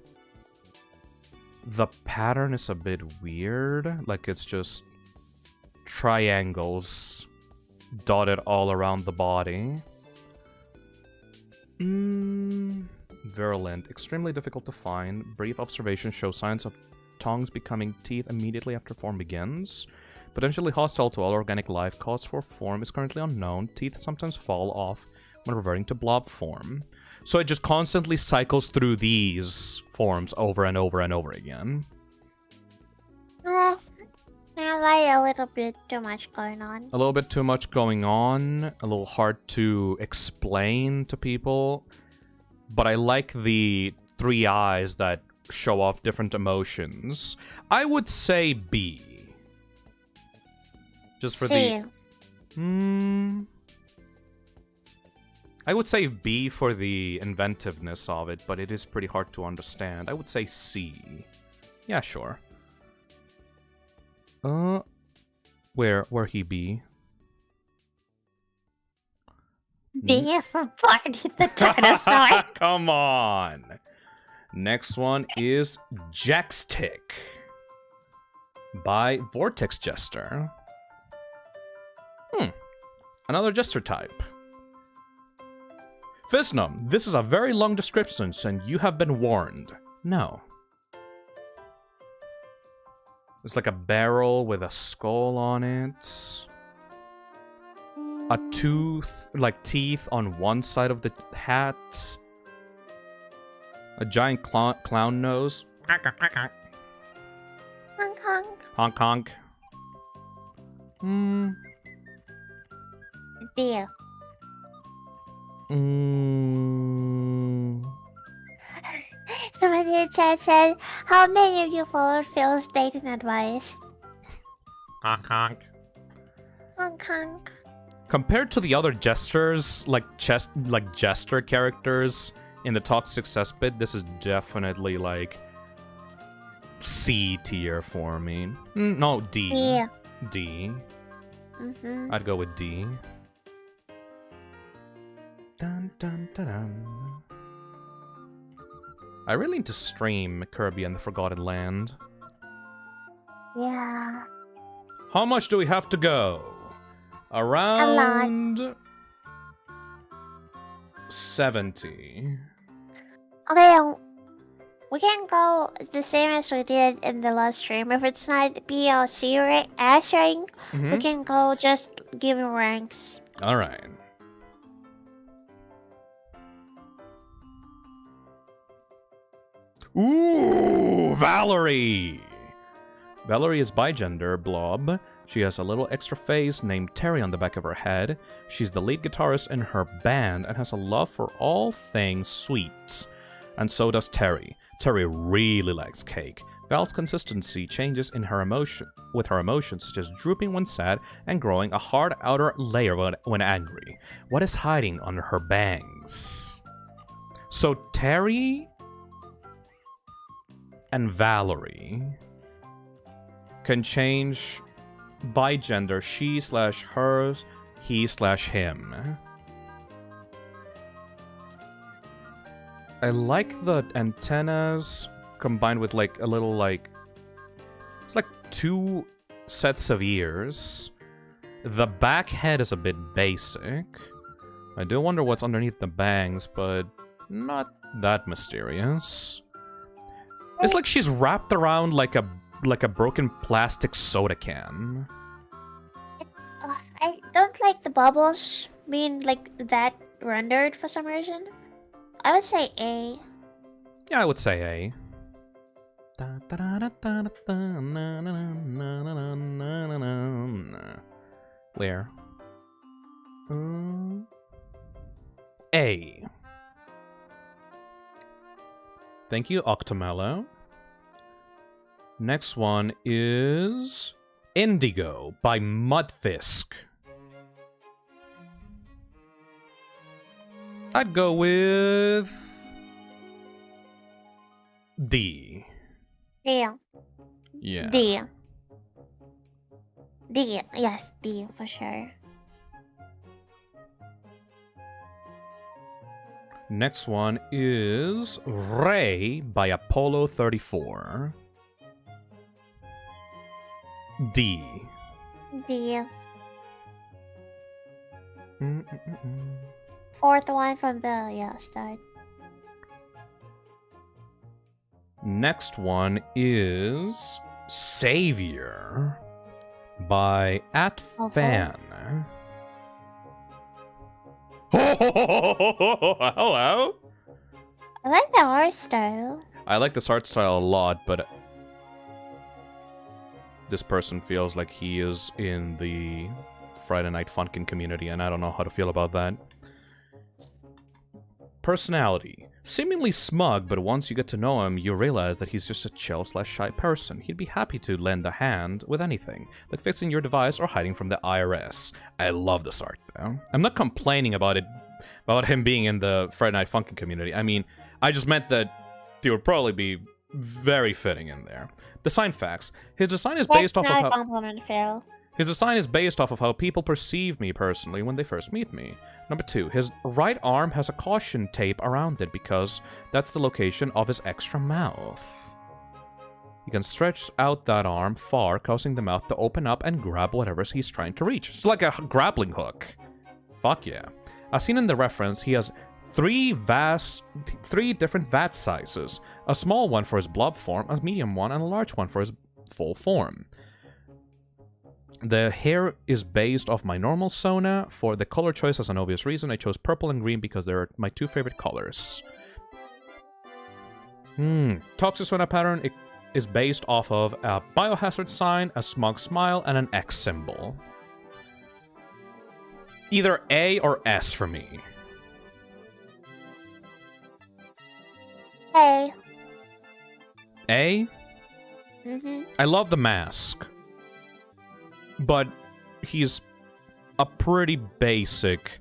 The pattern is a bit weird. Like, it's just triangles dotted all around the body. Virulent. Extremely difficult to find. Brief observations show signs of tongues becoming teeth immediately after form begins. Potentially hostile to all organic life. Cause for form is currently unknown. Teeth sometimes fall off when reverting to blob form. So it just constantly cycles through these forms over and over and over again.
Like a little bit too much going on.
A little bit too much going on. A little hard to explain to people. But I like the 3 eyes that show off different emotions. I would say B. Just for
C.
the... I would say B for the inventiveness of it, but it is pretty hard to understand. I would say C. Yeah, sure. Where he be?
Being from Party the Dinosaur.
Come on. Next one is Jackstick by Vortex Jester. Another Jester type. Snom, this is a very long description, and you have been warned. No. It's like a barrel with a skull on it. A tooth, like teeth on one side of the hat. A giant clown nose.
Hong Kong.
Honk honk.
Deal. Somebody in the chat said, how many of you followed Phil's dating advice?
Honk honk.
Hong Kong.
Compared to the other jesters, like jester characters in the Toxic cesspit, this is definitely like C tier for me. No, D.
Yeah.
D. I'd go with D. Dun, dun, dun, dun. I really need to stream Kirby and the Forgotten Land.
Yeah.
How much do we have to go? Around 70.
Okay, we can go the same as we did in the last stream. If it's not BLC S rank, we can go just giving ranks.
Alright. Ooh, Valerie! Valerie is bigender, blob. She has a little extra face named Terry on the back of her head. She's the lead guitarist in her band and has a love for all things sweets. And so does Terry. Terry really likes cake. Val's consistency changes in her with her emotions, such as drooping when sad and growing a hard outer layer when angry. What is hiding under her bangs? So Terry and Valerie can change by gender, she/hers, he/him. I like the antennas combined with like a little like... It's like 2 sets of ears. The back head is a bit basic. I do wonder what's underneath the bangs, but not that mysterious. It's like she's wrapped around like a broken plastic soda can.
I don't like the bubbles being like that rendered for some reason. I would say A.
Yeah, I would say A. Where? A. Thank you, Octomello. Next one is Indigo by Mudfisk. I'd go with D.
Yeah.
Yeah.
D. D. Yes, D for sure.
Next one is Ray by Apollo 34. D.
D. Fourth one from the start.
Next one is Savior by @fan. Hello.
I like the art style.
I like this art style a lot, but this person feels like he is in the Friday Night Funkin' community, and I don't know how to feel about that. Personality. Seemingly smug, but once you get to know him, you realize that he's just a chill/shy person. He'd be happy to lend a hand with anything, like fixing your device or hiding from the IRS. I love this art, though. I'm not complaining about it about him being in the Friday Night Funkin' community. I mean, I just meant that he would probably be very fitting in there. Design facts. His design is based off of how...
compliment, Phil.
His design is based off of how people perceive me personally when they first meet me. Number 2, his right arm has a caution tape around it because that's the location of his extra mouth. You can stretch out that arm far, causing the mouth to open up and grab whatever he's trying to reach. It's like a grappling hook. Fuck yeah. As seen in the reference, he has 3 different vat sizes. A small one for his blob form, a medium one, and a large one for his full form. The hair is based off my normal Sona. For the color choice, as an obvious reason, I chose purple and green because they're my 2 favorite colors. Toxicsona pattern is based off of a biohazard sign, a smug smile, and an X symbol. Either A or S for me.
A.
A?
Mm-hmm.
I love the mask. But he's a pretty basic,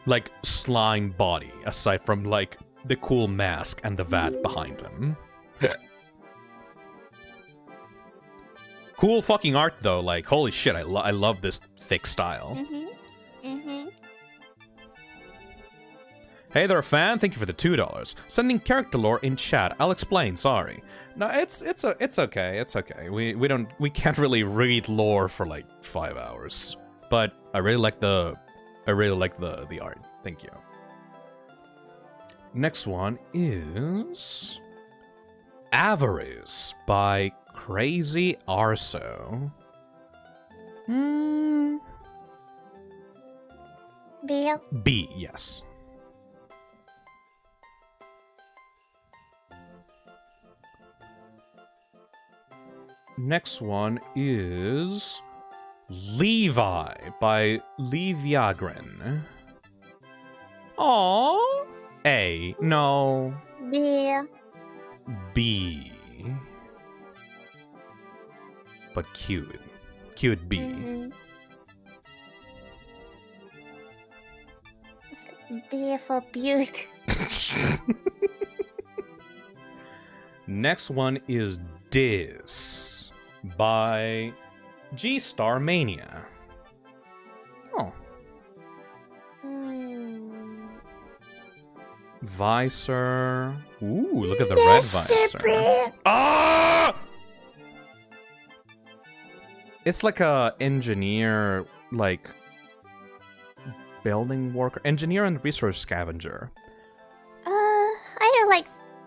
like, slime body, aside from, like, the cool mask and the vat behind him. Cool fucking art, though. Like, holy shit, I love this thick style. Hey there, fan. Thank you for the $2. Sending character lore in chat. I'll explain. Sorry. No, it's okay. It's okay. We can't really read lore for like 5 hours. But I really like the art. Thank you. Next one is Avarice by Crazy Arso. B, yes. Next one is Levi by Leviagrin. Aww. A. No.
B.
B. But cute. Cute B.
B for beauty.
Next one is Diz by G-Star Mania. Oh. Visor. Ooh, look at the red visor. Ah! It's like a engineer, like building worker, engineer and resource scavenger.
I don't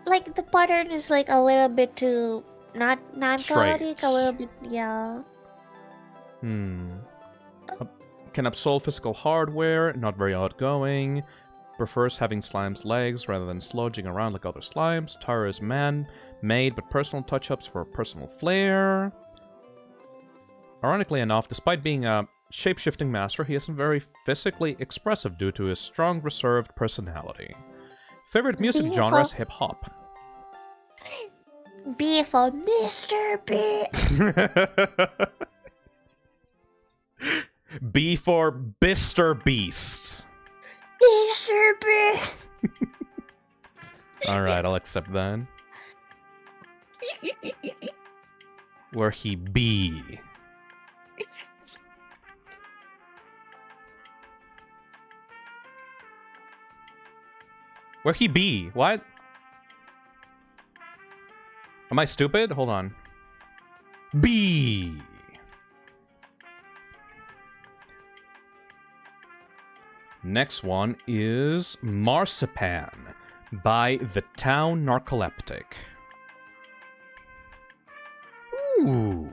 like the pattern is like a little bit too not chaotic, a little bit, yeah.
Can absolve physical hardware, not very outgoing. Prefers having slime's legs rather than sludging around like other slimes. Tara is man-made, but personal touch-ups for personal flair. Ironically enough, despite being a shape-shifting master, he isn't very physically expressive due to his strong, reserved personality. Favorite music genre is hip-hop.
B for Mr. B.
B for Mr. Beast.
Mr. B.
Alright, I'll accept that. Where he be. Where he be? What? Am I stupid? Hold on. B. Next one is Marzipan by The Town Narcoleptic. Ooh.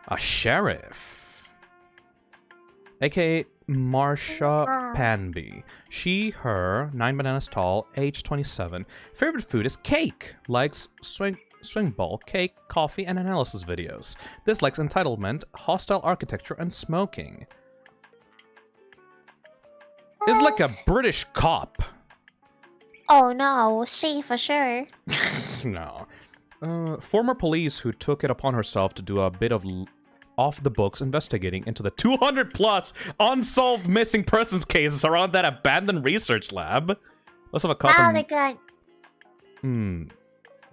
A sheriff. AKA Marsha Panby. She, her, 9 bananas tall, age 27. Favorite food is cake. Likes swing ball, cake, coffee, and analysis videos. Dislikes entitlement, hostile architecture, and smoking. Is like a British cop.
Oh no, C for sure.
No. Former police who took it upon herself to do a bit of off the books investigating into the 200 plus unsolved missing persons cases around that abandoned research lab. Let's have a copper.
Oh my god.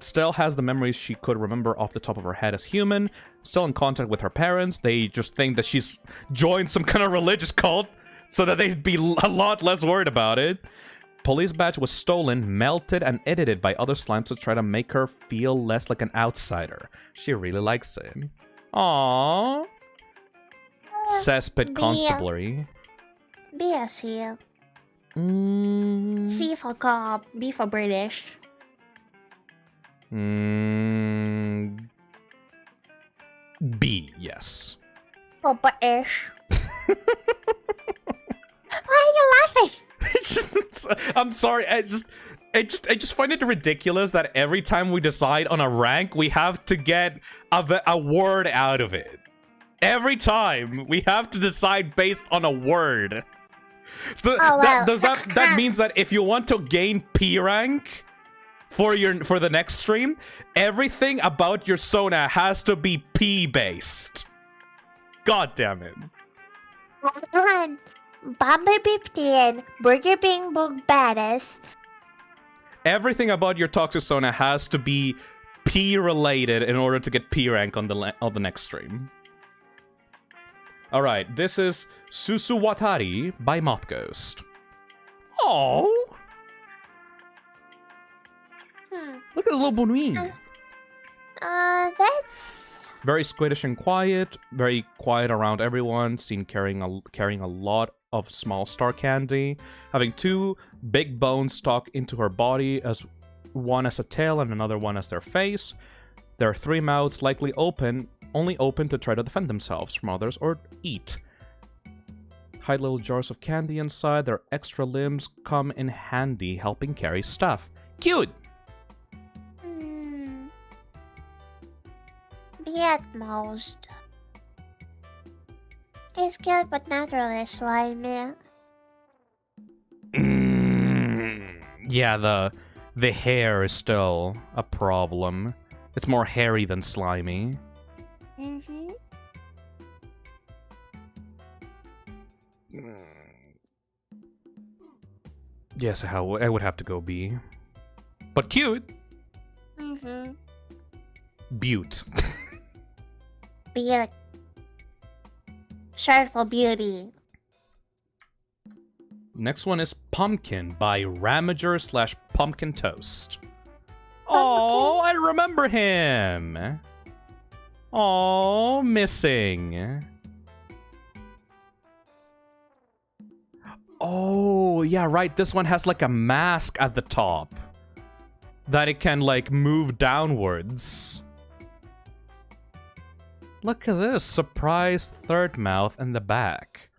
Still has the memories she could remember off the top of her head as human. Still in contact with her parents. They just think that she's joined some kind of religious cult so that they'd be a lot less worried about it. Police badge was stolen, melted, and edited by other slimes to try to make her feel less like an outsider. She really likes it. Aww. Cesspit Constabulary.
B as here.
Mm.
C for cop, B for British.
B, yes.
For British. Why are you laughing?
I'm sorry. I just find it ridiculous that every time we decide on a rank, we have to get a word out of it. Every time we have to decide based on a word. So that means that if you want to gain P rank for the next stream, everything about your Sona has to be P based. God damn it.
Bomber 15, Burger being book baddest.
Everything about your Toxicsona has to be P related in order to get P rank on the next stream. Alright, this is Susuwatari by Moth Ghost. Oh, look at this little bonui.
That's...
Very squiddish and quiet, very quiet around everyone, seen carrying a lot of small star candy, having two big bones stuck into her body, as one as a tail and another one as their face. There are three mouths likely only open to try to defend themselves from others or eat. Hide little jars of candy inside, their extra limbs come in handy helping carry stuff. Cute!
B at most. It's cute but not really slimy.
Yeah, the hair is still a problem. It's more hairy than slimy. Yes, I would have to go B. But cute! Beaut.
Beaut. Short for beauty.
Next one is Pumpkin by Ramager/Pumpkin Toast. Oh, I remember him. Oh, missing. Oh, yeah, right. This one has like a mask at the top that it can like move downwards. Look at this surprised third mouth in the back.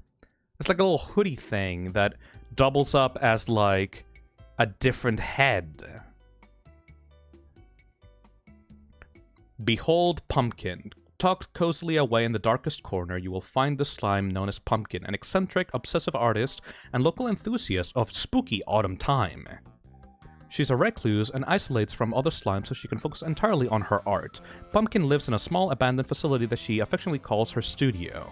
It's like a little hoodie thing that doubles up as like a different head. Behold Pumpkin. Tucked cozily away in the darkest corner, you will find the slime known as Pumpkin, an eccentric, obsessive artist and local enthusiast of spooky autumn time. She's a recluse and isolates from other slimes so she can focus entirely on her art. Pumpkin lives in a small abandoned facility that she affectionately calls her studio.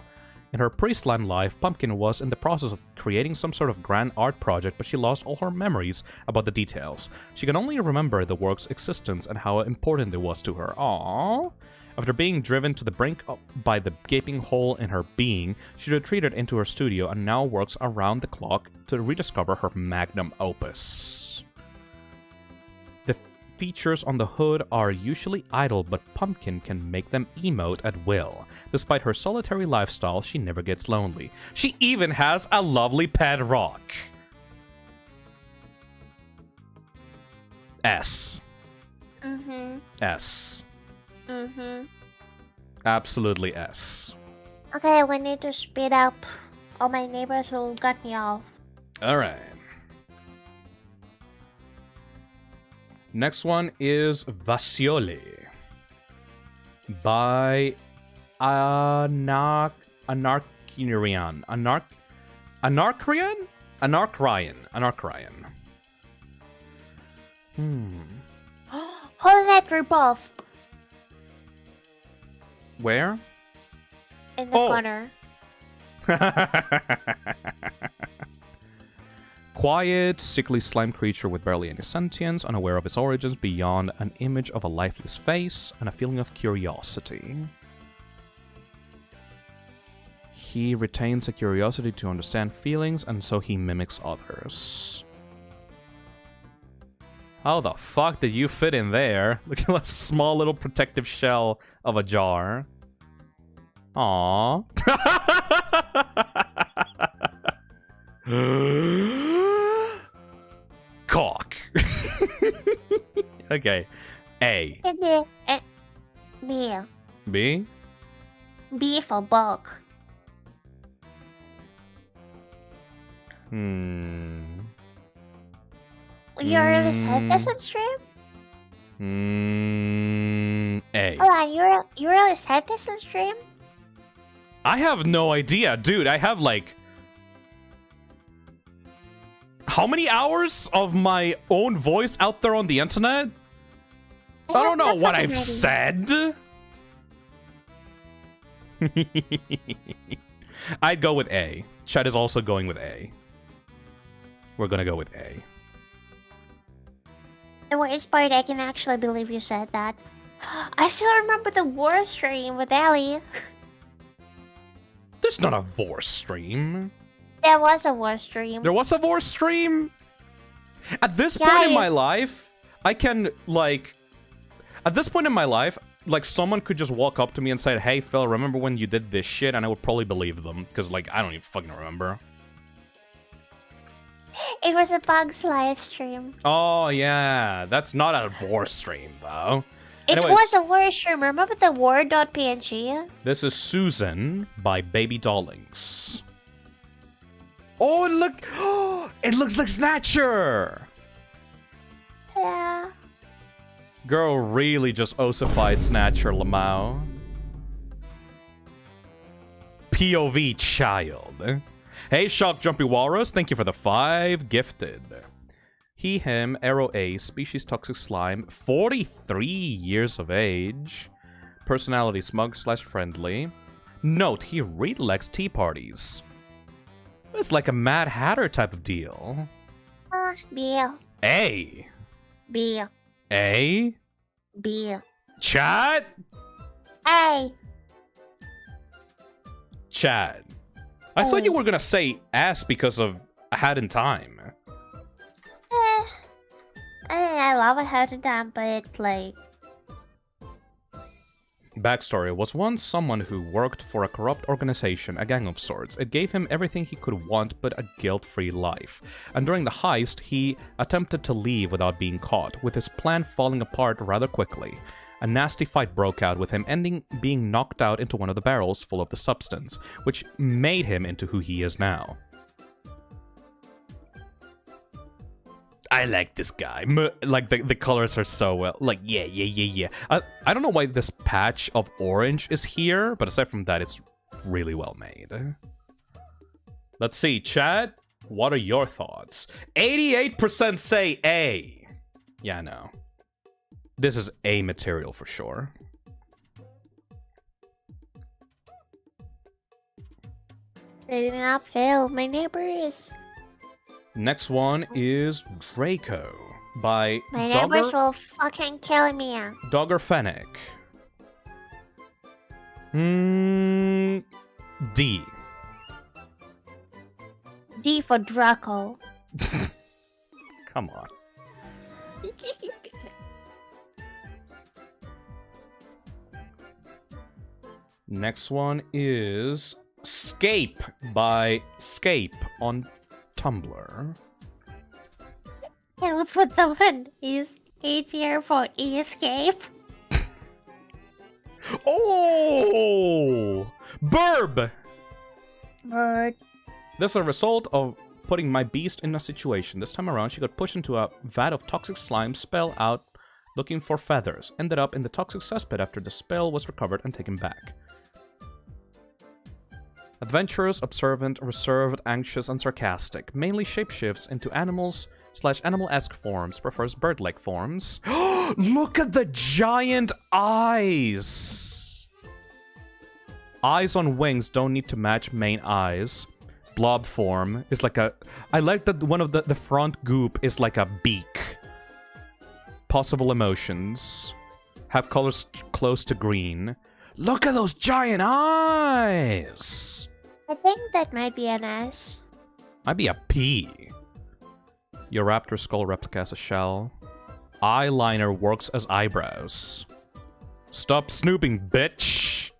In her pre-slime life, Pumpkin was in the process of creating some sort of grand art project, but she lost all her memories about the details. She can only remember the work's existence and how important it was to her. Aww. After being driven to the brink by the gaping hole in her being, she retreated into her studio and now works around the clock to rediscover her magnum opus. The features on the hood are usually idle, but Pumpkin can make them emote at will. Despite her solitary lifestyle, she never gets lonely. She even has a lovely pet rock. S. S. Absolutely S.
Okay, we need to speed up. All my neighbors will cut me off.
Alright. Next one is Vacioli by Anarchrian.
Hold that ripoff.
Where?
in the corner.
Quiet, sickly slime creature with barely any sentience, unaware of his origins beyond an image of a lifeless face and a feeling of curiosity. He retains a curiosity to understand feelings, and so he mimics others. How the fuck did you fit in there? Look at that small little protective shell of a jar. Aww. Cock. Okay. A.
B.
B?
B for bulk. You really said this on stream?
A.
Hold on, you really said this on stream?
I have no idea. Dude, I have like... How many hours of my own voice out there on the internet? I don't know what I've said. I'd go with A. Chet is also going with A. We're gonna go with A.
The worst part, I can actually believe you said that. I still remember the war stream with Ellie.
There's not a Vor stream.
There was a war stream.
There was a Vor stream? At this point in my life, I can, like... At this point in my life, like, someone could just walk up to me and say, hey, Phil, remember when you did this shit? And I would probably believe them. Because, like, I don't even fucking remember.
It was a Bugs live stream.
Oh, yeah. That's not a Vor stream, though.
Anyways, it was a war stream. Remember the war.png?
This is Susan by Baby Dollings. Oh, look! It looks like Snatcher!
Yeah.
Girl really just ossified Snatcher Lamau. POV child. Hey, Shock Jumpy Walrus, thank you for the 5 gifted. He, him, Arrow A, species toxic slime, 43 years of age. Personality smug/friendly. Note, he really likes tea parties. It's like a Mad Hatter type of deal.
B.
A.
B.
A.
B.
Chat.
A.
Chat. I thought you were gonna say ass because of A Hat in Time.
I love A Hat in Time, but like...
Backstory: was once someone who worked for a corrupt organization, a gang of sorts. It gave him everything he could want but a guilt-free life. And during the heist, he attempted to leave without being caught, with his plan falling apart rather quickly. A nasty fight broke out, with him ending being knocked out into one of the barrels full of the substance, which made him into who he is now. I like this guy. Like, the colors are so well. Like, yeah. I don't know why this patch of orange is here, but aside from that, it's really well made. Let's see, chat. What are your thoughts? 88% say A. Yeah, no. This is A material for sure.
Rating up, Phil. My neighbors.
Next one is Draco by
My neighbors will fucking kill me.
Dogger Fennec. D.
D for Draco.
Come on. Next one is Scape by Scape on Tumblr.
Can we put the one is here for escape?
Oh! Burb!
Bird.
This is a result of putting my beast in a situation. This time around, she got pushed into a vat of toxic slime, spell out, looking for feathers. Ended up in the toxic cesspit after the spell was recovered and taken back. Adventurous, observant, reserved, anxious, and sarcastic. Mainly shapeshifts into animals/animal-esque forms. Prefers bird-like forms. Look at the giant eyes! Eyes on wings don't need to match main eyes. Blob form is like a... I like that one of the front goop is like a beak. Possible emotions. Have colors close to green. Look at those giant eyes!
I think that might be an S.
Might be a P. Your raptor skull replica as a shell. Eyeliner works as eyebrows. Stop snooping, bitch!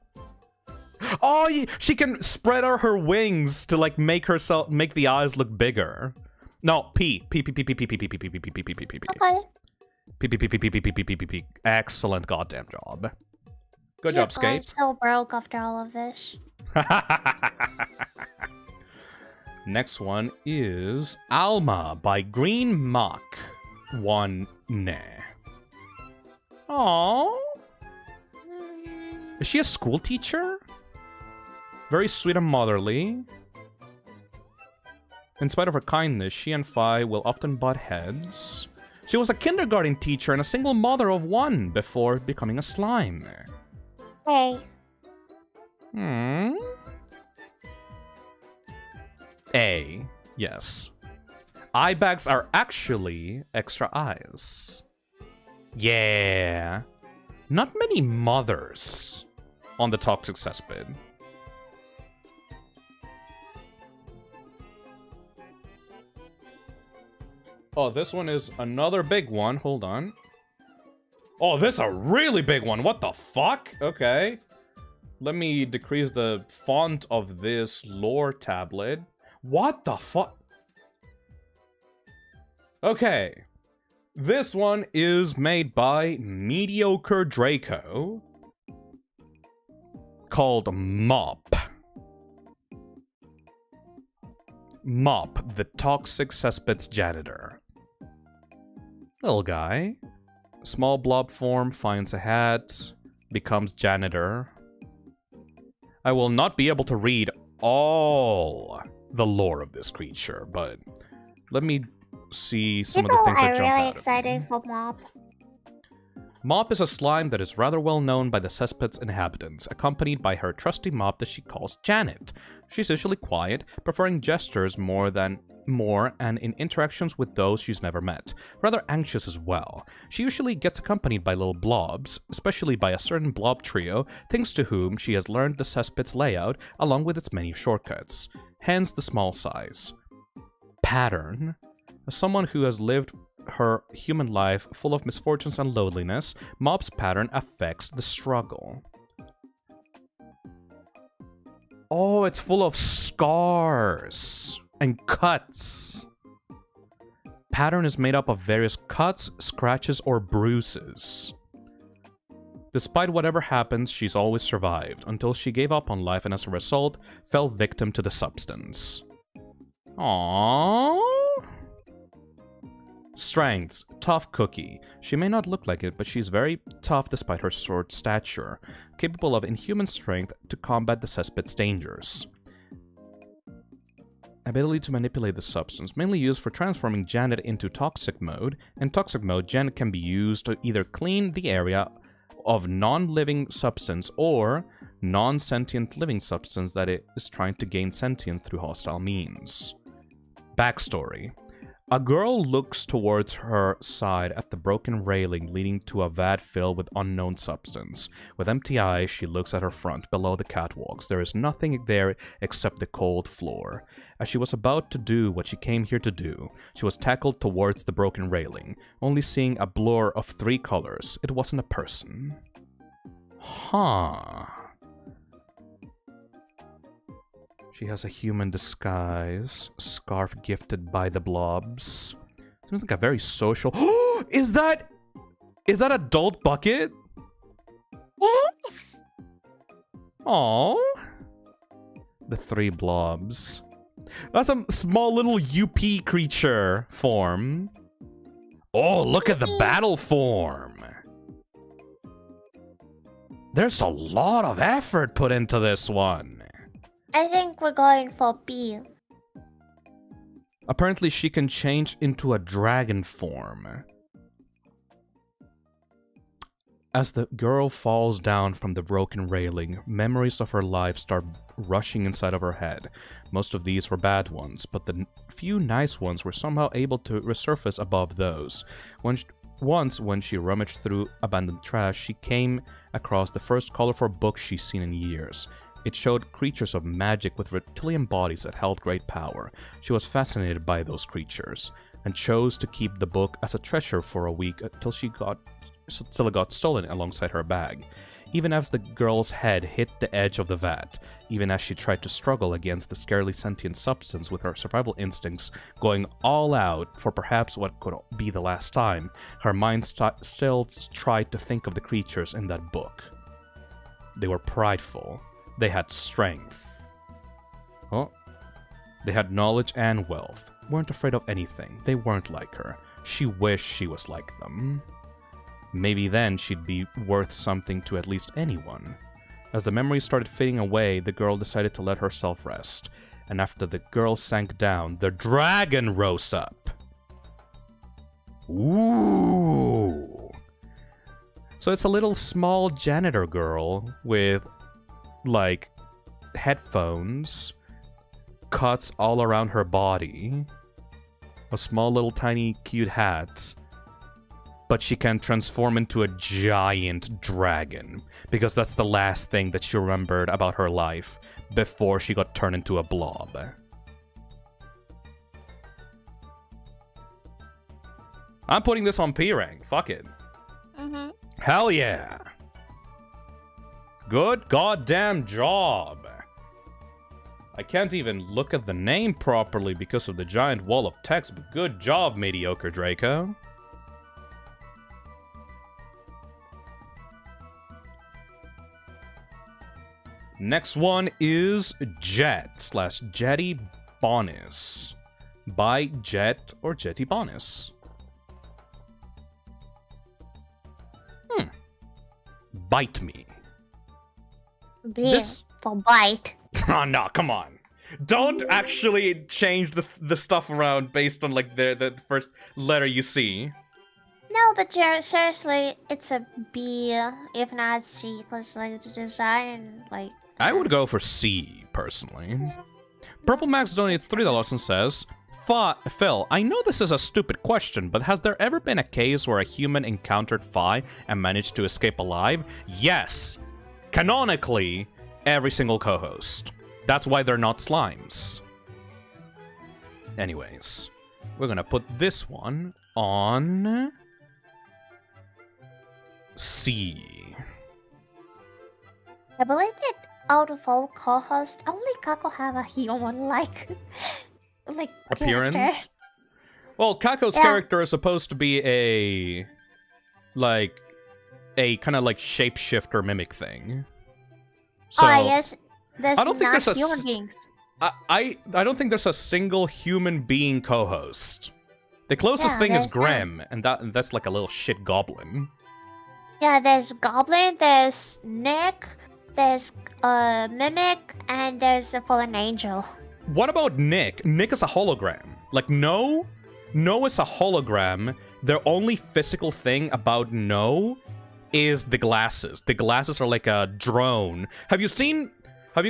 Oh, she can spread out her wings to like make the eyes look bigger. No, P. P.
Okay.
P. Excellent goddamn job. Good job, Skate.
I'm so broke after all of this.
Next one is Alma by Green Mock. One nah. Aww. Is she a school teacher? Very sweet and motherly. In spite of her kindness, she and Phi will often butt heads. She was a kindergarten teacher and a single mother of one before becoming a slime.
Hey.
A. Yes. Eye bags are actually extra eyes. Yeah. Not many mothers on the toxic cesspit. Oh, this one is another big one. Hold on. Oh, this is a really big one. What the fuck? Okay. Let me decrease the font of this lore tablet. What the fuck? Okay. This one is made by Mediocre Draco. Called Mop. Mop, the toxic cesspit's janitor. Little guy. Small blob form, finds a hat, becomes janitor. I will not be able to read all the lore of this creature, but let me see some of the things that jump out.
People are really
at
excited
me.
for Mop.
Mop is a slime that is rather well known by the cesspit's inhabitants, accompanied by her trusty mop that she calls Janet. She's usually quiet, preferring gestures more and in interactions with those she's never met. Rather anxious as well. She usually gets accompanied by little blobs, especially by a certain blob trio, thanks to whom she has learned the cesspit's layout along with its many shortcuts. Hence the small size. Pattern. As someone who has lived her human life full of misfortunes and loneliness, Mop's pattern affects the struggle. Oh, it's full of scars and cuts. Pattern is made up of various cuts, scratches, or bruises. Despite whatever happens, she's always survived, until she gave up on life and as a result, fell victim to the substance. Aww. Strengths. Tough cookie. She may not look like it, but she's very tough despite her short stature, capable of inhuman strength to combat the cesspit's dangers. Ability to manipulate the substance, mainly used for transforming Janet into toxic mode. In toxic mode, Janet can be used to either clean the area of non-living substance or non-sentient living substance that it is trying to gain sentience through hostile means. Backstory. A girl looks towards her side at the broken railing leading to a vat filled with unknown substance. With empty eyes, she looks at her front, below the catwalks. There is nothing there except the cold floor. As she was about to do what she came here to do, she was tackled towards the broken railing, only seeing a blur of 3 colors. It wasn't a person. Huh. She has a human disguise, scarf gifted by the blobs. Seems like a very social... Is that adult bucket?
Yes!
Aww. The 3 blobs. That's a small little UP creature form. Oh, look at the battle form. There's a lot of effort put into this one.
I think we're going for B.
Apparently she can change into a dragon form. As the girl falls down from the broken railing, memories of her life start rushing inside of her head. Most of these were bad ones, but the few nice ones were somehow able to resurface above those. Once, when she rummaged through abandoned trash, she came across the first colorful book she's seen in years. It showed creatures of magic with reptilian bodies that held great power. She was fascinated by those creatures, and chose to keep the book as a treasure for a week until it got stolen alongside her bag. Even as the girl's head hit the edge of the vat, even as she tried to struggle against the scarily sentient substance with her survival instincts going all out for perhaps what could be the last time, her mind still tried to think of the creatures in that book. They were prideful. They had strength. Oh. They had knowledge and wealth. Weren't afraid of anything. They weren't like her. She wished she was like them. Maybe then she'd be worth something to at least anyone. As the memories started fading away, the girl decided to let herself rest. And after the girl sank down, the dragon rose up. Ooh! So it's a little small janitor girl with, like, headphones, cuts all around her body, a small little tiny cute hat, but she can transform into a giant dragon, because that's the last thing that she remembered about her life before she got turned into a blob. I'm putting this on P rank. Fuck it.
Mm-hmm.
Hell yeah. Good goddamn job. I can't even look at the name properly because of the giant wall of text, but good job, mediocre Draco. Next one is Jet/Jetty Bonus by Jet or Jetty Bonus. Bite me.
B for bite.
Oh, no, come on. Don't actually change the stuff around based on, like, the first letter you see.
No, but seriously, it's a B, if not C, because, like, the design, like...
I would go for C, personally. Purple Max donates $3 and says, Phil, I know this is a stupid question, but has there ever been a case where a human encountered Phi and managed to escape alive? Yes. Canonically, every single co-host. That's why they're not slimes. Anyways, we're gonna put this one on C.
I believe that out of all co-hosts, only Kako have a human-like
appearance.
character.
Well, Kako's character is supposed to be a kind of like shapeshifter mimic thing. So,
yes, there's
I don't think
not
there's
human beings.
I don't think there's a single human being co-host. The closest thing is Grem, and that's like a little shit goblin.
Yeah, there's Goblin, there's Nick, there's Mimic, and there's a Fallen Angel.
What about Nick? Nick is a hologram. Like, No is a hologram. The only physical thing about No is the glasses. The glasses are like a drone. Have you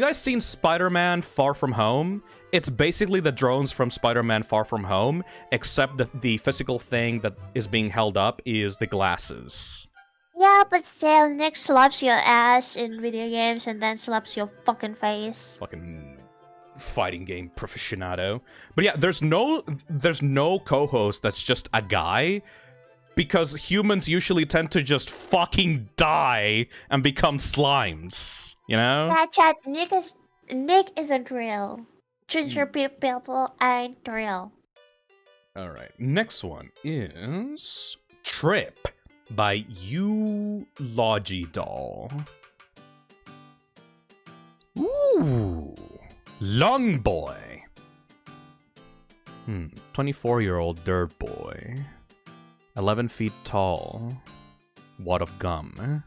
guys seen Spider-Man Far From Home? It's basically the drones from Spider-Man Far From Home, except that the physical thing that is being held up is the glasses.
Yeah, but still, Nick slaps your ass in video games and then slaps your fucking face.
Fucking fighting game proficionado. But yeah, there's no co-host that's just a guy, because humans usually tend to just fucking die and become slimes, you know?
Yeah, chat, Nick isn't real. Ginger people ain't real.
Alright, next one is Trip by Eulogy Doll. Ooh, Long Boy. 24-year-old dirt boy. 11 feet tall. Wad of gum.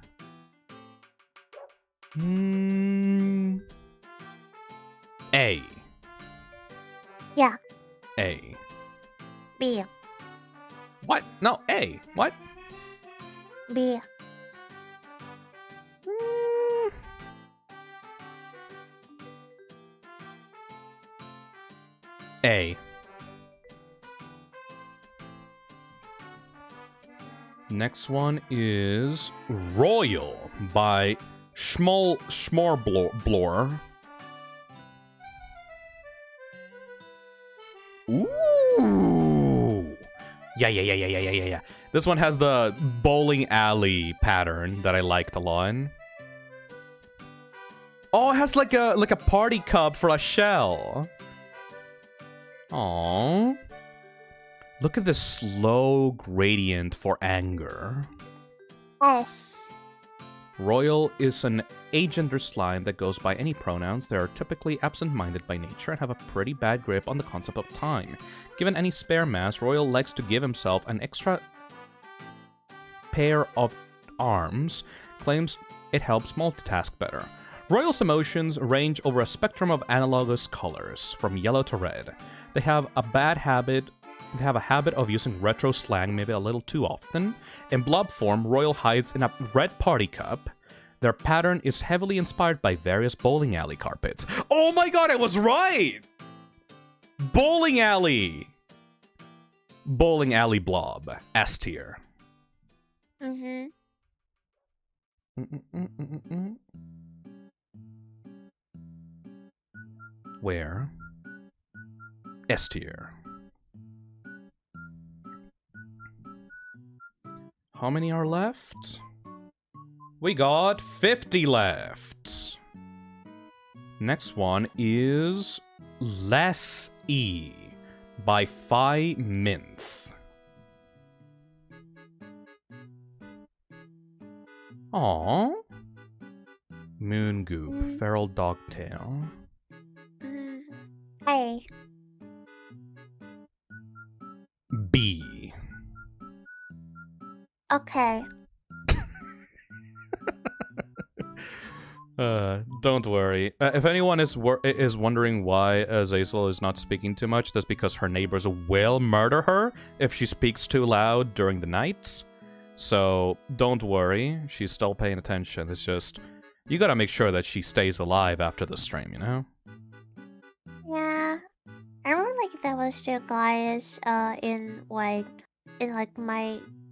A.
Yeah.
A.
B.
What? No, A. What?
B.
A. Next one is Royal by Schmorblor. Ooh. Yeah. This one has the bowling alley pattern that I liked a lot. Oh, it has like a party cup for a shell. Aww. Look at this slow gradient for anger.
Yes.
Royal is an agender slime that goes by any pronouns. They are typically absent-minded by nature and have a pretty bad grip on the concept of time. Given any spare mass, Royal likes to give himself an extra pair of arms, claims it helps multitask better. Royal's emotions range over a spectrum of analogous colors, from yellow to red. They have a habit of using retro slang maybe a little too often. In blob form, Royal hides in a red party cup. Their pattern is heavily inspired by various bowling alley carpets. Oh my god, I was right! Bowling alley! Bowling alley blob. S tier. Where? S tier. How many are left? We got 50 left. Next one is Less E by Phi Minth. Aww. Moon Goop, Feral Dogtail.
Hey.
B.
Okay.
Don't worry. If anyone is wondering why Azazel is not speaking too much, that's because her neighbors will murder her if she speaks too loud during the nights. So don't worry, she's still paying attention. It's just, you gotta make sure that she stays alive after the stream, you know?
Yeah. I remember like there was two guys in my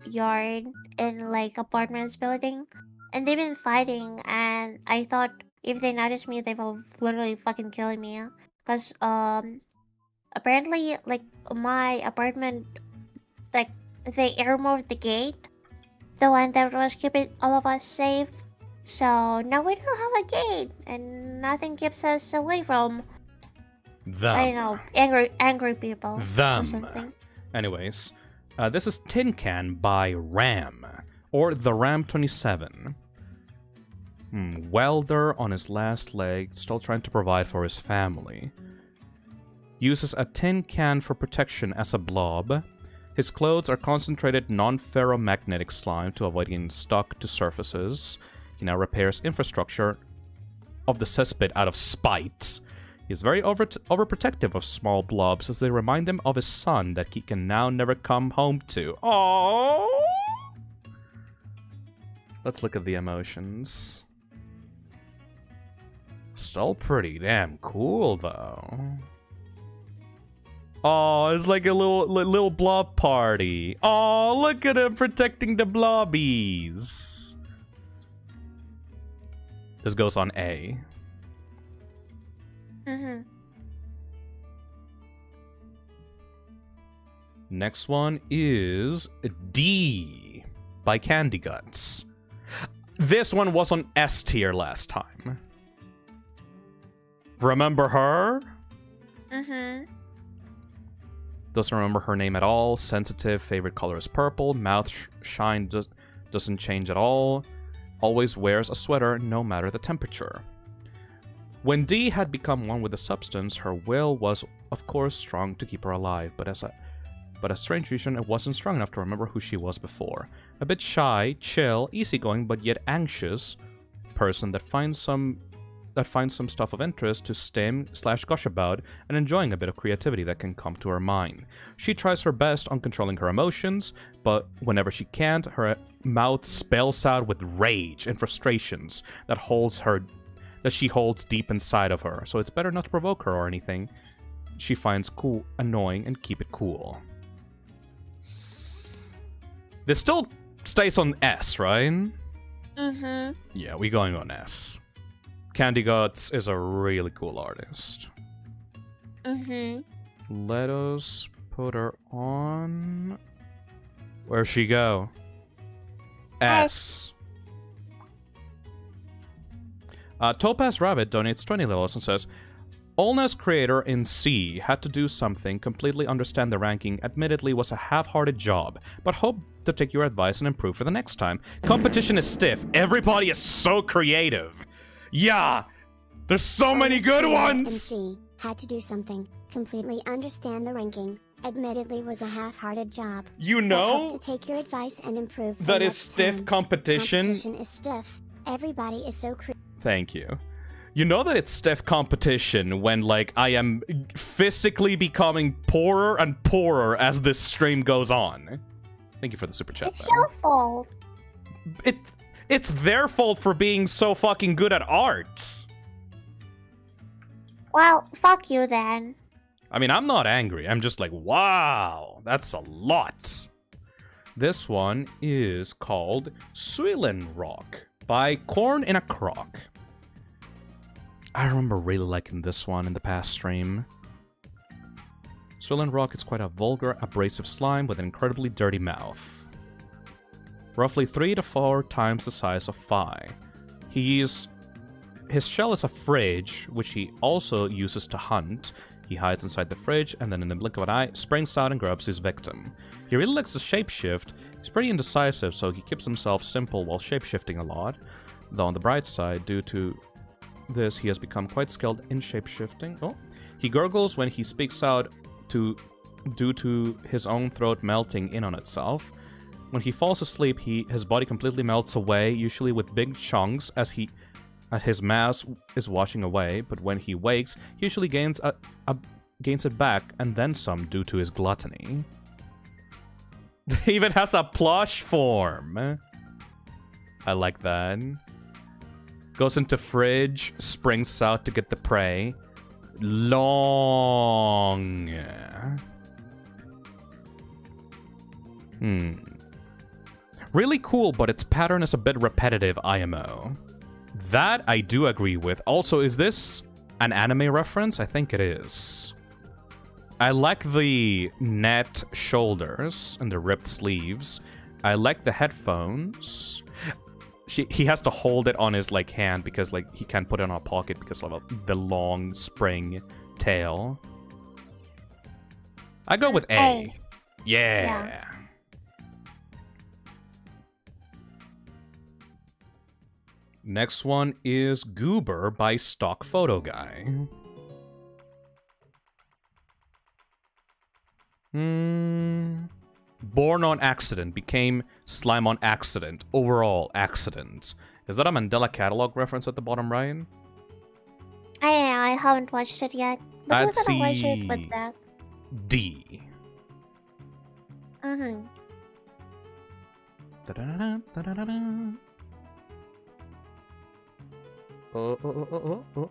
yard in like apartments building, and they've been fighting, and I thought if they noticed me they were literally fucking killing me, because apparently like my apartment, like they removed the gate, the one that was keeping all of us safe, so now we don't have a gate and nothing keeps us away from
them.
I know, angry people
them
or something.
Anyways, this is Tin Can by Ram, or the Ram 27. Welder on his last leg, still trying to provide for his family. Uses a tin can for protection as a blob. His clothes are concentrated non-ferromagnetic slime to avoid getting stuck to surfaces. He now repairs infrastructure of the cesspit out of spite. He is very overprotective of small blobs as they remind him of his son that he can now never come home to. Aww! Let's look at the emotions. Still pretty damn cool, though. Oh, it's like a little blob party. Oh, look at him protecting the blobbies. This goes on A. Next one is D by Candy Guts. This one was on S tier last time. Remember her? Doesn't remember her name at all. Sensitive, favorite color is purple. Mouth shine doesn't change at all. Always wears a sweater no matter the temperature. When D had become one with the substance, her will was, of course, strong to keep her alive, but a strange reason, it wasn't strong enough to remember who she was before. A bit shy, chill, easygoing, but yet anxious person that finds some stuff of interest to stim/gush about, and enjoying a bit of creativity that can come to her mind. She tries her best on controlling her emotions, but whenever she can't, her mouth spells out with rage and frustrations that she holds deep inside of her. So it's better not to provoke her or anything. she finds cool, annoying, and keep it cool. This still stays on S, right?
Mm-hmm.
Yeah, we going on S. Candy Guts is a really cool artist.
Mm-hmm.
Let us put her on... Where'd she go? S. Topaz Rabbit donates 20 levels and says, Allness creator in C had to do something, completely understand the ranking, admittedly was a half-hearted job, but hope to take your advice and improve for the next time. Competition is stiff. Everybody is so creative. Yeah! There's so many good ones!
C had to do something, completely understand the ranking, admittedly was a half-hearted job.
You
but
know
hope to take your advice and improve for
that
the
is
next
stiff
time.
competition.
Competition is stiff. Everybody is so creative.
Thank you. You know that it's stiff competition when, like, I am physically becoming poorer and poorer as this stream goes on. Thank you for the super chat.
It's your fault.
It's their fault for being so fucking good at art.
Well, fuck you then.
I mean, I'm not angry. I'm just like, wow, that's a lot. This one is called Suilen Rock by Corn in a Crock. I remember really liking this one in the past stream. Suilen Rock is quite a vulgar, abrasive slime with an incredibly dirty mouth. Roughly 3 to 4 times the size of Phi. His shell is a fridge, which he also uses to hunt. He hides inside the fridge, and then in the blink of an eye, springs out and grabs his victim. He really likes to shapeshift. He's pretty indecisive, so he keeps himself simple while shapeshifting a lot. Though on the bright side, due to this, he has become quite skilled in shapeshifting. Oh. He gurgles when he speaks out due to his own throat melting in on itself. When he falls asleep, his body completely melts away, usually with big chunks as his mass is washing away, but when he wakes, he usually gains it back and then some due to his gluttony. He even has a plush form. I like that. Goes into fridge, springs out to get the prey. Long. Really cool, but its pattern is a bit repetitive, IMO. That I do agree with. Also, is this an anime reference? I think it is. I like the net shoulders and the ripped sleeves. I like the headphones. He has to hold it on his like hand because like he can't put it in a pocket because of the long spring tail. I go with A. Yeah. Next one is Gooper by Stock Photo Guy. Born on accident, became slime on accident, overall accident. Is that a Mandela catalog reference at the bottom right?
I haven't watched it yet. But
I'd
we're gonna watch
see
it with that.
D.
Mm-hmm.
Da-da-da-da, da-da-da-da. Oh.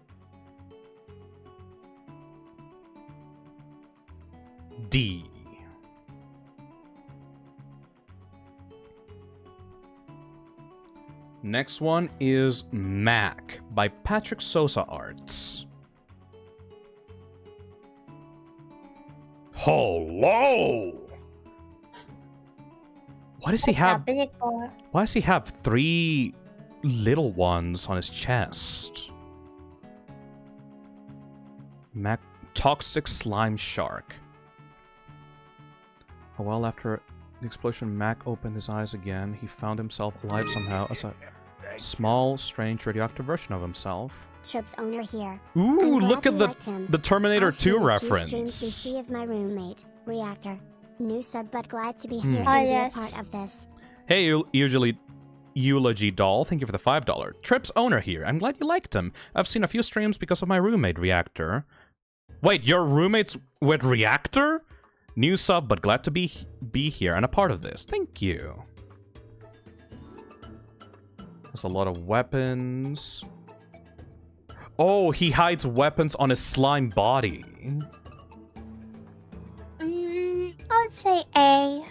D. Next one is Mac by Patrick Sosa Arts. Hello! Why does he have 3 little ones on his chest? Mac Toxic Slime Shark. A while after the explosion, Mac opened his eyes again. He found himself alive somehow as a small, strange, radioactive version of himself.
Chirp's owner here.
Ooh, look at the Terminator 2 reference.
CC of my roommate, Reactor. New sub, but glad to be here
Oh,
and
yes.
be a part of this.
Hey, usually Eulogy Doll, thank you for the $5. Trip's owner here. I'm glad you liked him. I've seen a few streams because of my roommate, Reactor. Wait, your roommate's with Reactor? New sub, but glad to be here and a part of this. Thank you. There's a lot of weapons. Oh, he hides weapons on his slime body.
say A.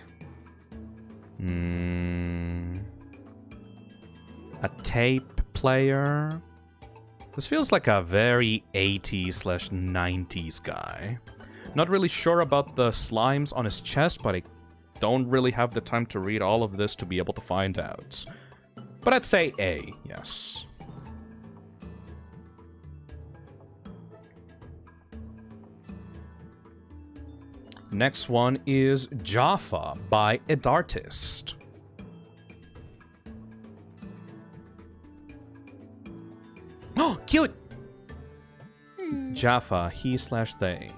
A tape player. This feels like a very 80s/90s guy. Not really sure about the slimes on his chest, but I don't really have the time to read all of this to be able to find out. But I'd say A, yes. Next one is Jaffa by Edartist. Oh, cute! Jaffa, he/they.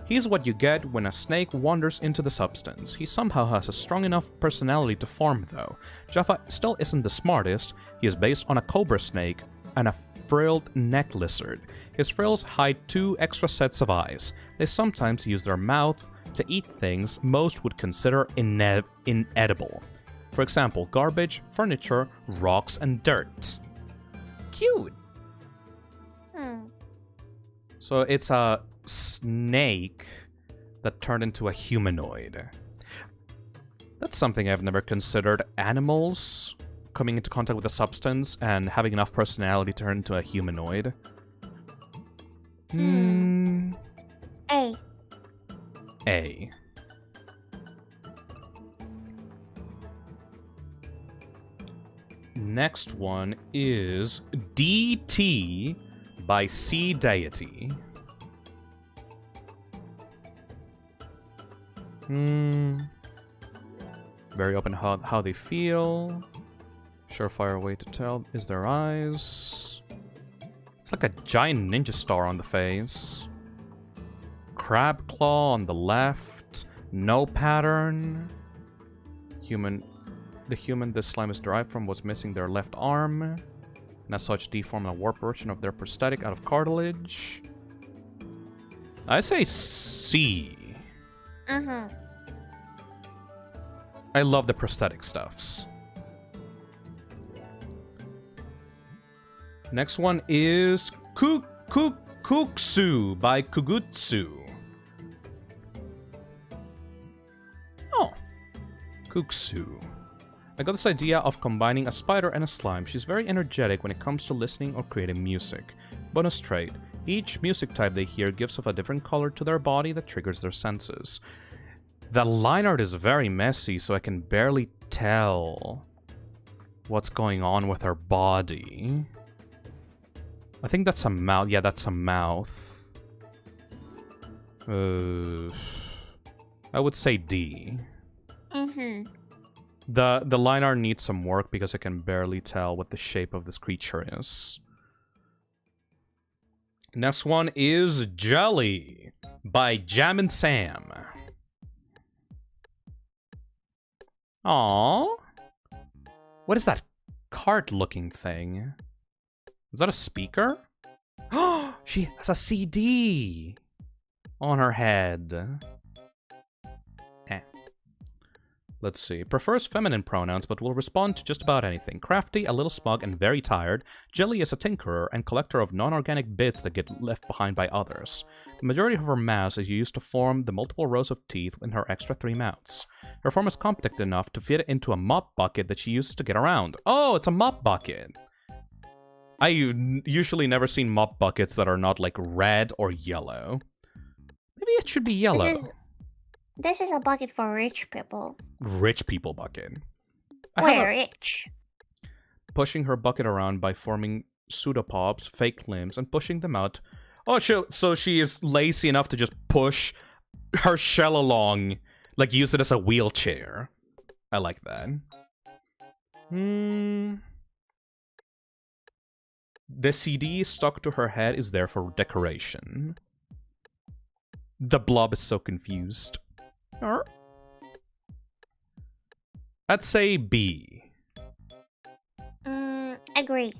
He's what you get when a snake wanders into the substance. He somehow has a strong enough personality to form, though. Jaffa still isn't the smartest. He is based on a Kobra snake and a frilled neck lizard. His frills hide 2 extra sets of eyes. They sometimes use their mouth to eat things most would consider inedible. For example, garbage, furniture, rocks, and dirt. Cute! So it's a snake that turned into a humanoid. That's something I've never considered. Animals coming into contact with a substance and having enough personality to turn into a humanoid.
A.
A. Next one is DT by Sea Deity. Very open how they feel. Surefire way to tell is their eyes. It's like a giant ninja star on the face. Crab claw on the left. No pattern. The human this slime is derived from was missing their left arm. And as such, deformed a warped version of their prosthetic out of cartilage. I say C. I love the prosthetic stuffs. Next one is Kuksu by Kugutsu. Oh. Kuksu. I got this idea of combining a spider and a slime. She's very energetic when it comes to listening or creating music. Bonus trait. Each music type they hear gives off a different color to their body that triggers their senses. The line art is very messy, so I can barely tell what's going on with her body. I think that's a mouth. Yeah, that's a mouth. I would say D. The line art needs some work because I can barely tell what the shape of this creature is. Next one is Jelly by Jam and Sam. Aww. What is that cart-looking thing? Is that a speaker? Oh, she has a CD on her head. Let's see. Prefers feminine pronouns, but will respond to just about anything. Crafty, a little smug, and very tired, Jelly is a tinkerer and collector of non-organic bits that get left behind by others. The majority of her mass is used to form the multiple rows of teeth in her extra 3 mouths. Her form is compact enough to fit into a mop bucket that she uses to get around. Oh, it's a mop bucket! I usually never seen mop buckets that are not, like, red or yellow. Maybe it should be yellow.
This is a bucket for rich people.
Rich people bucket.
We're rich.
Pushing her bucket around by forming pseudopods, fake limbs, and pushing them out. Oh, so she is lazy enough to just push her shell along, like use it as a wheelchair. I like that. The CD stuck to her head is there for decoration. The blob is so confused. I'd say B.
Agree.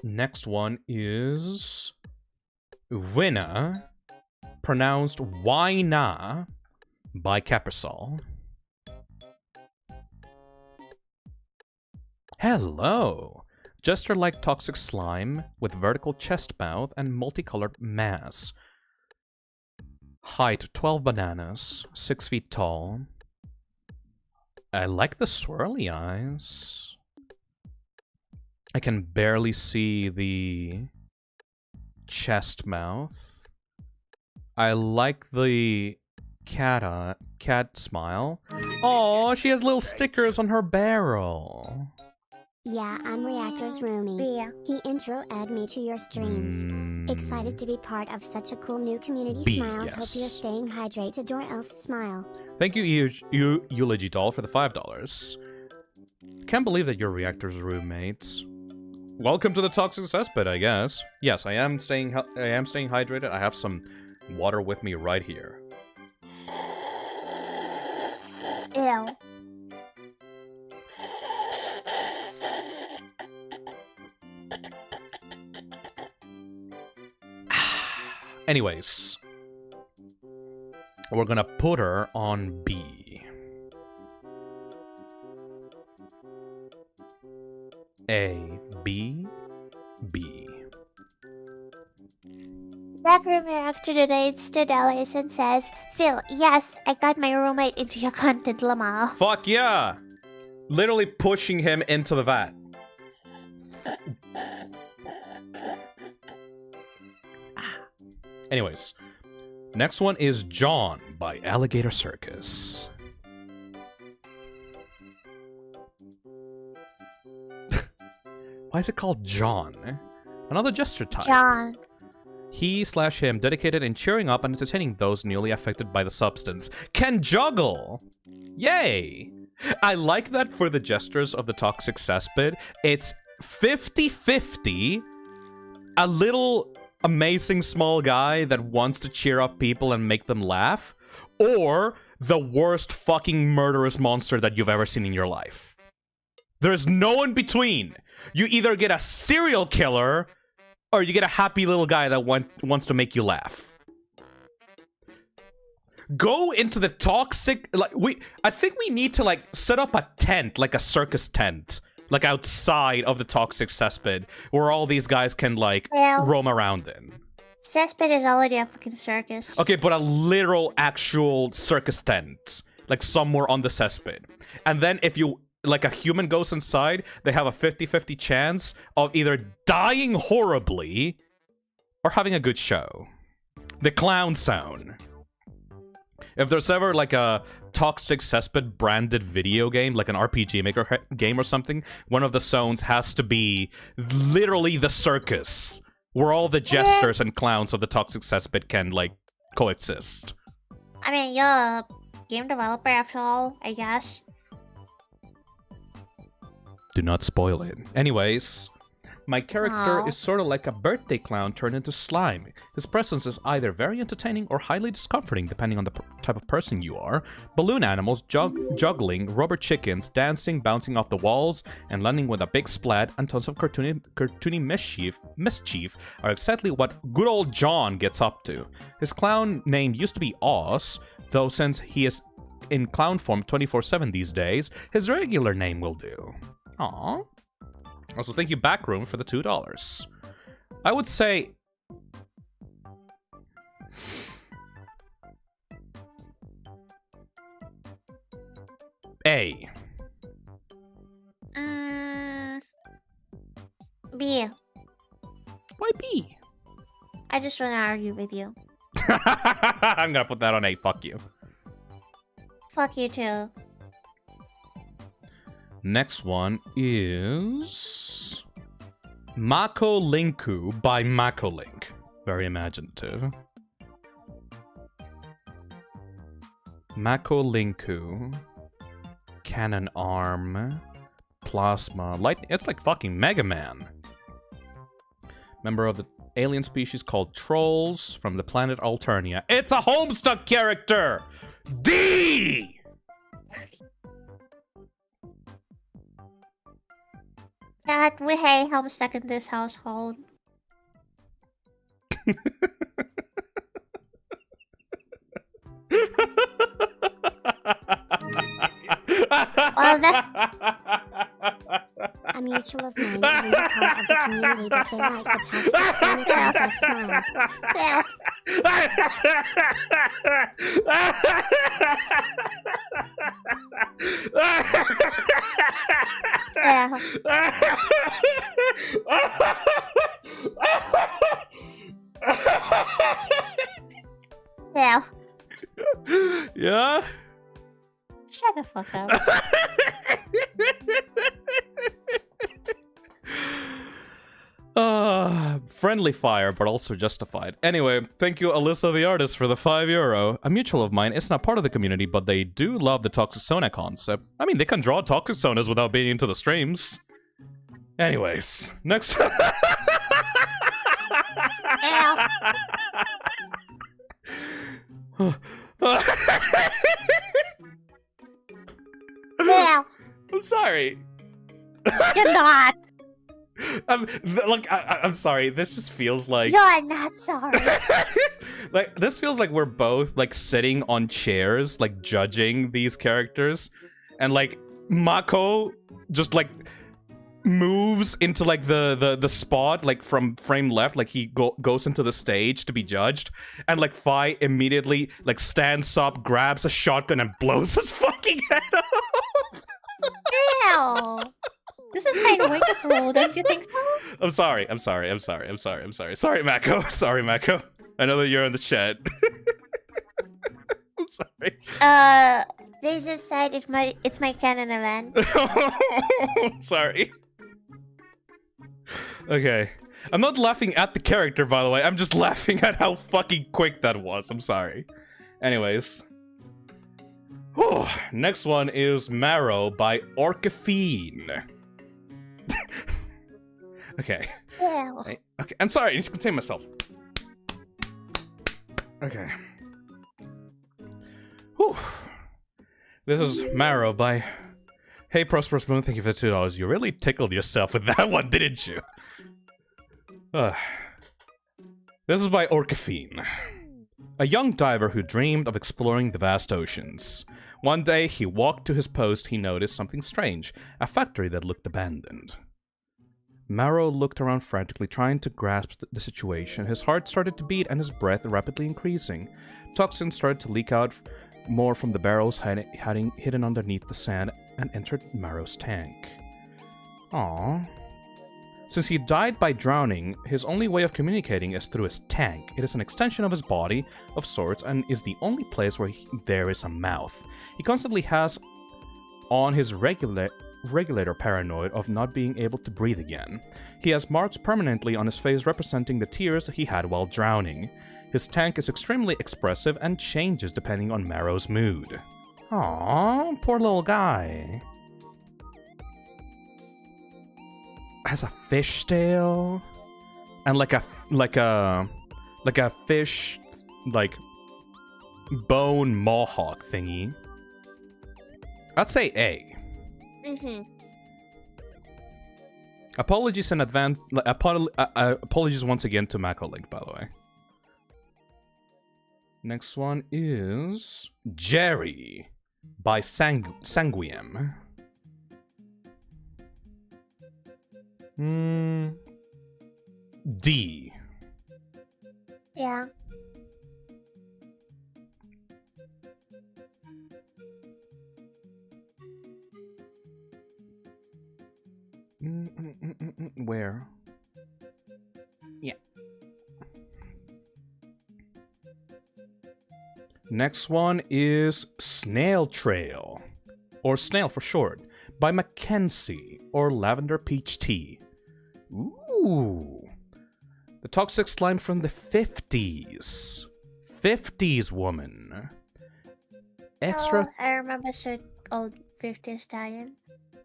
Next one is Winna, pronounced Wina, by Caprasol. Hello! Jester-like toxic slime with vertical chest mouth and multicolored mass. Height 12 bananas, 6 feet tall. I like the swirly eyes. I can barely see the chest mouth. I like the cat smile. Oh, she has little stickers on her barrel.
Yeah, I'm Reactor's roomie.
Yeah.
He intro-ed me to your streams. Excited to be part of such a cool new community.
B,
Smile.
yes.
Hope you're staying hydrated or else smile.
Thank you, Eulogy Doll, for the $5. Can't believe that you're Reactor's roommates. Welcome to the Toxic Cesspit, I guess. Yes, I am staying hydrated. I have some water with me right here.
Ew.
Anyways, we're gonna put her on B. A, B, B.
That reactor today instead Eliash and says, Phil, yes, I got my roommate into your content, Lamar.
Fuck yeah! Literally pushing him into the vat. Anyways, next one is John by Alligator Circus. Why is it called John? Another jester type.
John.
He/him dedicated in cheering up and entertaining those newly affected by the substance. Can juggle! Yay! I like that for the jesters of the Toxic Cesspit. It's 50-50. A little amazing small guy that wants to cheer up people and make them laugh, or the worst fucking murderous monster that you've ever seen in your life. There's no in between. You either get a serial killer, or you get a happy little guy that wants to make you laugh. Go into the toxic... I think we need to, set up a tent, like a circus tent. Like, outside of the Toxic Cesspit, where all these guys can, roam around in.
Cesspit is already a fucking circus.
Okay, but a literal, actual circus tent. Like, somewhere on the Cesspit. And then if you, a human goes inside, they have a 50-50 chance of either dying horribly or having a good show. The Clown Zone. If there's ever, a Toxic Cesspit branded video game, like an RPG Maker game or something, one of the zones has to be literally the circus, where all the jesters and clowns of the Toxic Cesspit can, coexist.
I mean, you're a game developer after all, I guess.
Do not spoil it. Anyways, my character is sort of like a birthday clown turned into slime. His presence is either very entertaining or highly discomforting, depending on the type of person you are. Balloon animals, juggling, rubber chickens, dancing, bouncing off the walls, and landing with a big splat, and tons of cartoony mischief are exactly what good old John gets up to. His clown name used to be Oz, though since he is in clown form 24/7 these days, his regular name will do. Aww. Also, thank you, Backroom, for the $2. I would say... A.
B.
Why B?
I just want to argue with you.
I'm gonna put that on A, fuck you.
Fuck you too.
Next one is... Mako Linku by Mako Link. Very imaginative. Mako Linku. Cannon arm. Plasma. Light. It's like fucking Mega Man. Member of the alien species called Trolls from the planet Alternia. It's a Homestuck character! D!
God, we hate Homestuck in this household. Well,
A mutual of mine isn't a part of the community, but they like the Toxicsona Contest smile.
Yeah. Yeah.
Yeah?
Shut the fuck up.
Friendly fire, but also justified. Anyway, thank you, Alyssa the artist, for the €5. A mutual of mine is not part of the community, but they do love the Toxicsona concept. I mean, they can draw Toxicsonas without being into the streams. Anyways, next...
Yeah.
I'm sorry.
You're not.
I'm sorry. This just feels like
You're not sorry.
like this feels like we're both like sitting on chairs, like judging these characters, and like Mako just like moves into like the spot like from frame left, like he goes into the stage to be judged, and like Fi immediately like stands up, grabs a shotgun, and blows his fucking head off.
Ew. This is kind of way too cruel, don't you think so?
I'm sorry, Mako. Sorry, Mako. I know that you're in the chat. I'm sorry.
They just said it's my canon event.
Sorry. Okay. I'm not laughing at the character, by the way. I'm just laughing at how fucking quick that was. I'm sorry. Anyways. Whew. Next one is Marrow by Orcaphine. Okay.
Ew.
Okay, I'm sorry. I need to contain myself. Okay. Whew. This is Marrow by... Hey, Prosperous Moon, thank you for $2. You really tickled yourself with that one, didn't you? This is by Orcaphine. A young diver who dreamed of exploring the vast oceans. One day, he walked to his post, he noticed something strange. A factory that looked abandoned. Marrow looked around frantically, trying to grasp the situation. His heart started to beat and his breath rapidly increasing. Toxin started to leak out more from the barrels hidden underneath the sand and entered Marrow's tank. Aww. Since he died by drowning, his only way of communicating is through his tank. It is an extension of his body, of sorts, and is the only place where there is a mouth. He constantly has on his regulator paranoid of not being able to breathe again. He has marks permanently on his face representing the tears he had while drowning. His tank is extremely expressive and changes depending on Marrow's mood. Aww, poor little guy. Has a fishtail and like a fish like bone mohawk thingy. I'd say A. Apologies in advance. Apologies once again to Mako Link, by the way. Next one is Jerry by Sanguiem. D.
Yeah.
Where? Yeah. Next one is Snail Trail, or Snail for short, by Mackenzie, or Lavender Peach Tea. Ooh. The toxic slime from the 50s. 50s woman. Extra...
Oh, I remember so old 50s tie-in.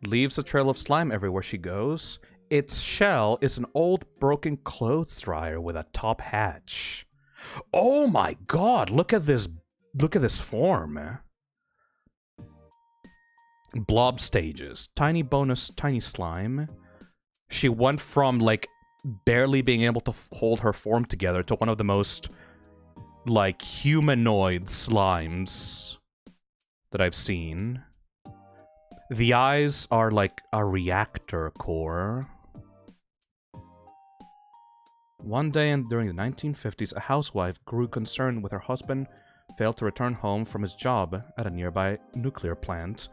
Leaves a trail of slime everywhere she goes. Its shell is an old broken clothes dryer with a top hatch. Oh my god, look at this form. Blob stages. Tiny bonus, tiny slime. She went from, like, barely being able to hold her form together to one of the most, like, humanoid slimes that I've seen. The eyes are like a reactor core. One day during the 1950s, a housewife grew concerned with her husband failed to return home from his job at a nearby nuclear plant.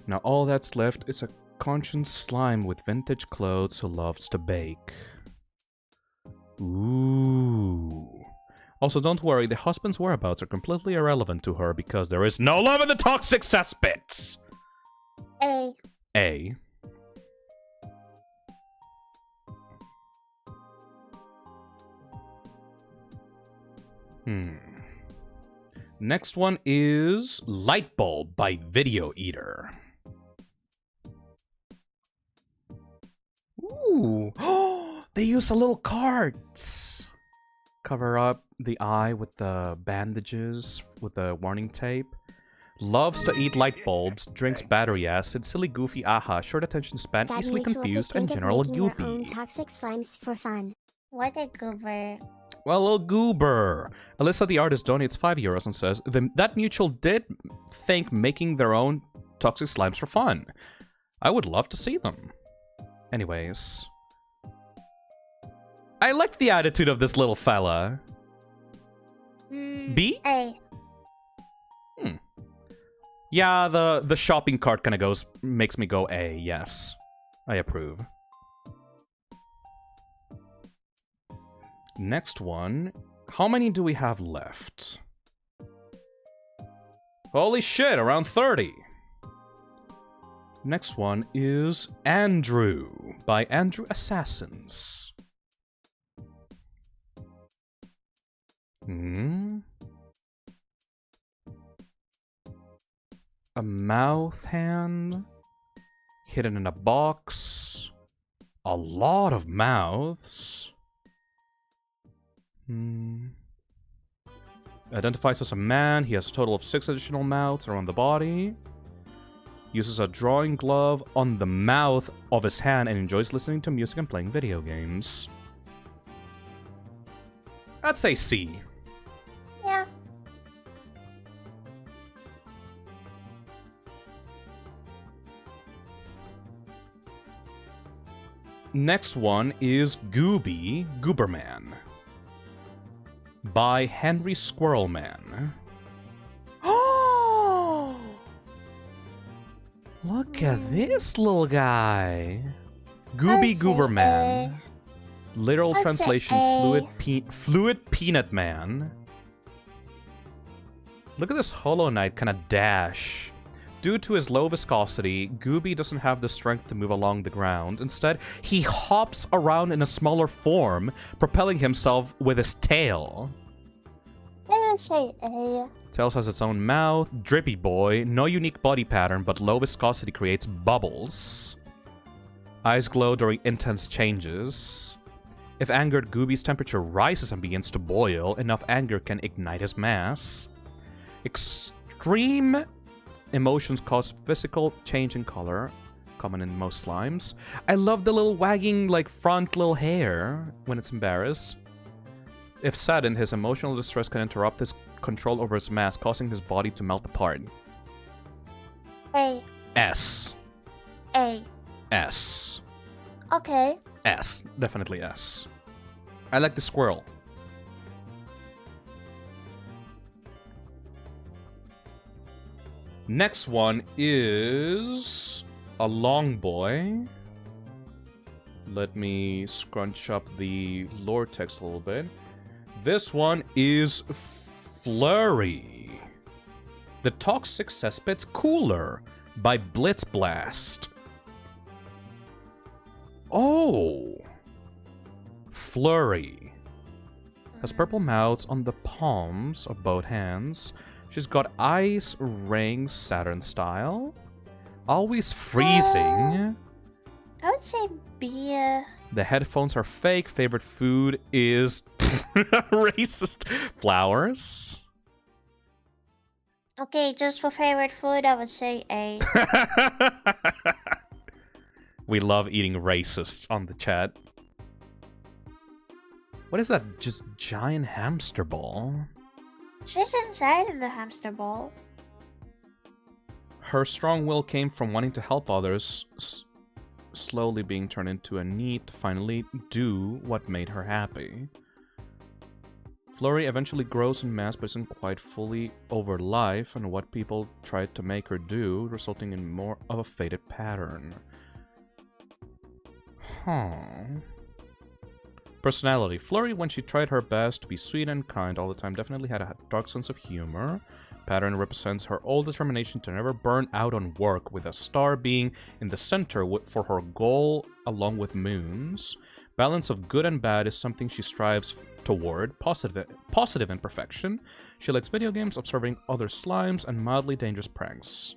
Now all that's left is a conscious slime with vintage clothes who loves to bake. Ooh. Also, don't worry, the husband's whereabouts are completely irrelevant to her because there is no love in the toxic cesspits!
A.
A. Next one is Lightbulb by Video Eater. Ooh. They use the little cards. Cover up the eye with the bandages, with the warning tape. Loves to eat light bulbs, drinks battery acid, silly goofy aha, short attention span, easily confused, and general goopy.
Toxic slimes for fun.
What a goober.
Well, little goober. Alyssa the artist donates €5 and says, that mutual did think making their own toxic slimes for fun. I would love to see them. Anyways. I like the attitude of this little fella. B?
A.
Yeah, the shopping cart kind of makes me go A, yes. I approve. Next one. How many do we have left? Holy shit, around 30. Next one is Andrew by Andrew Assassins. A mouth hand hidden in a box. A lot of mouths. Identifies as a man. He has a total of 6 additional mouths around the body. Uses a drawing glove on the mouth of his hand and enjoys listening to music and playing video games. I'd say C.
Yeah.
Next one is Gooberman by Henry Squirrelman. Oh! Look at this little guy. Gooberman. Literal translation, fluid peanut man. Look at this Hollow Knight kind of dash. Due to his low viscosity, Gooby doesn't have the strength to move along the ground. Instead, he hops around in a smaller form, propelling himself with his tail.
I would say A.
Tails has its own mouth, drippy boy, no unique body pattern, but low viscosity creates bubbles. Eyes glow during intense changes. If angered, Gooby's temperature rises and begins to boil. Enough anger can ignite his mass. Extreme emotions cause physical change in color, common in most slimes. I love the little wagging, like, front little hair when it's embarrassed. If saddened, his emotional distress can interrupt his control over his mass, causing his body to melt apart.
A.
S.
A.
S.
Okay.
S. Definitely S. I like the squirrel. Next one is a long boy. Let me scrunch up the lore text a little bit. This one is Flurry. The Toxic Cesspit's Cooler by Blitzblast. Oh! Flurry. Has purple mouths on the palms of both hands. She's got ice rings Saturn style. Always freezing.
I would say B.
The headphones are fake. Favorite food is racist flowers.
Okay, just for favorite food, I would say A.
We love eating racist on the chat. What is that? Just giant hamster ball?
She's inside in the hamster ball.
Her strong will came from wanting to help others, slowly being turned into a need to finally do what made her happy. Flurry eventually grows in mass but isn't quite fully over life and what people tried to make her do, resulting in more of a faded pattern. Huh. Personality. Flurry, when she tried her best to be sweet and kind all the time, definitely had a dark sense of humor. Pattern represents her old determination to never burn out on work, with a star being in the center for her goal along with moons. Balance of good and bad is something she strives toward, positive imperfection. She likes video games, observing other slimes, and mildly dangerous pranks.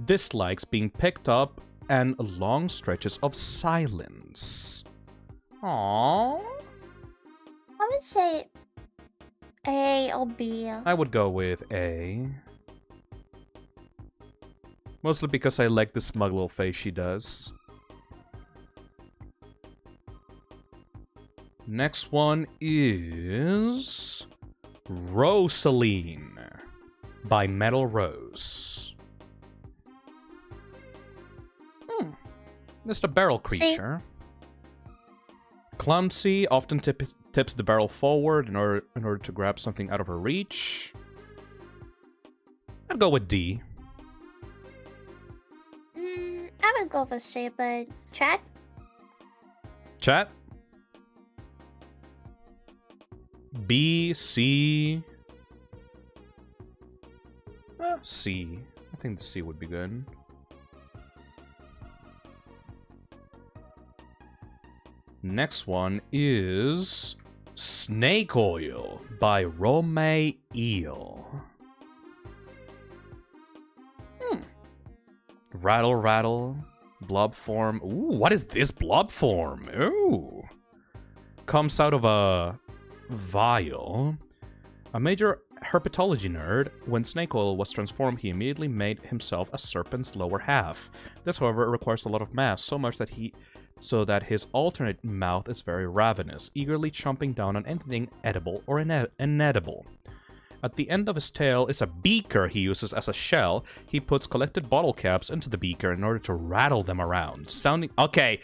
Dislikes being picked up and long stretches of silence. Aww.
I would say A or B.
I would go with A. Mostly because I like the smug little face she does. Next one is Rosaline by Metal Rose. Just a barrel creature. Clumsy, often tips the barrel forward in order to grab something out of her reach. I'd go with D.
I would go for C, but chat?
Chat? B, C... C. I think the C would be good. Next one is Snake Oil by Rome Eel. Rattle, rattle. Blob form. Ooh, what is this blob form? Ooh. Comes out of a vial. A major herpetology nerd, when Snake Oil was transformed, he immediately made himself a serpent's lower half. This, however, requires a lot of mass, so much that his alternate mouth is very ravenous, eagerly chomping down on anything edible or inedible. At the end of his tail is a beaker he uses as a shell. He puts collected bottle caps into the beaker in order to rattle them around. Sounding... Okay,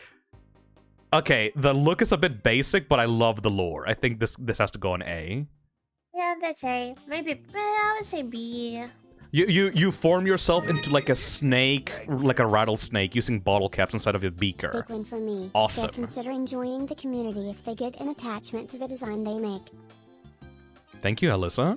the look is a bit basic, but I love the lore. I think this has to go on A.
Yeah, that's A. Maybe I would say B.
You form yourself into like a snake, like a rattlesnake, using bottle caps inside of a beaker.
Big win for me.
Awesome.
They'll consider enjoying the community if they get an attachment to the design they make.
Thank you, Alyssa.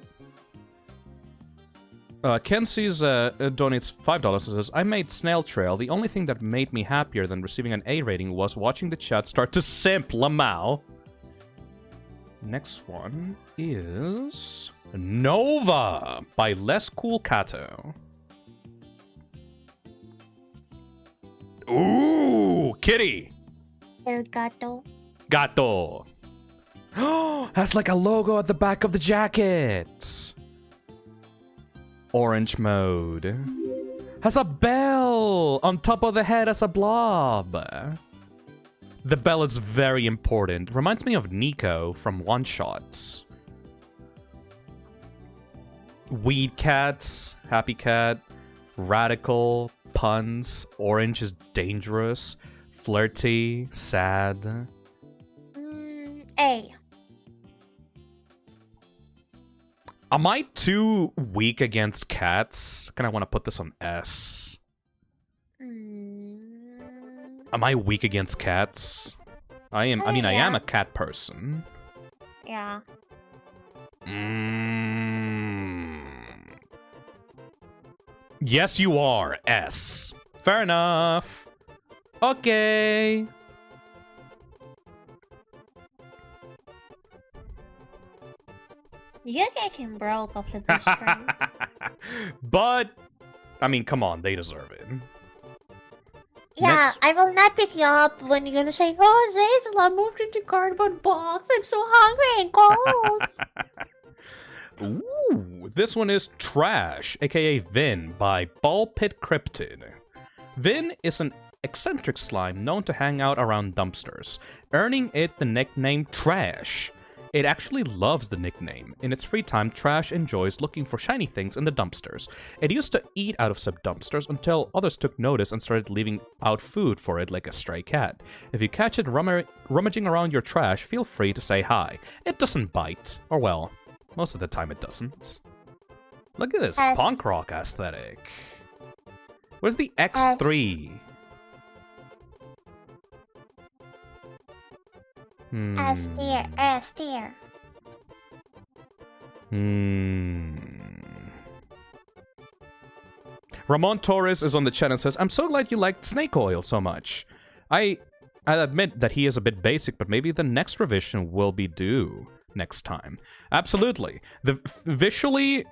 Kenzie's donates $5 and says, I made Snail Trail. The only thing that made me happier than receiving an A rating was watching the chat start to simp Lamau. Next one is Nova by Less Cool Kato. Ooh, kitty.
El gato.
Gato. That's like a logo at the back of the jacket. Orange mode. Has a bell on top of the head as a blob. The bell is very important. Reminds me of Nico from One Shots. Weed cats, happy cat, radical, puns, orange is dangerous, flirty, sad.
A.
Am I too weak against cats? Kind of want to put this on S. Am I weak against cats? I am. I mean, I am a cat person.
Yeah.
Yes, you are. S. Fair enough. Okay.
You're getting broke after this turn.
But, I mean, come on, they deserve it.
Yeah,
Next.
I will not pick you up when you're gonna say, oh, Zazela moved into cardboard box. I'm so hungry and cold.
Ooh, this one is Trash, aka Vin, by Ball Pit Cryptid. Vin is an eccentric slime known to hang out around dumpsters, earning it the nickname Trash. It actually loves the nickname. In its free time, Trash enjoys looking for shiny things in the dumpsters. It used to eat out of said dumpsters until others took notice and started leaving out food for it like a stray cat. If you catch it rummaging around your trash, feel free to say hi. It doesn't bite. Or well, most of the time it doesn't. Look at this punk rock aesthetic. Where's the X3?
S tier.
Ramon Torres is on the chat and says, I'm so glad you liked Snake Oil so much. I'll admit that he is a bit basic, but maybe the next revision will be due next time. Absolutely. Visually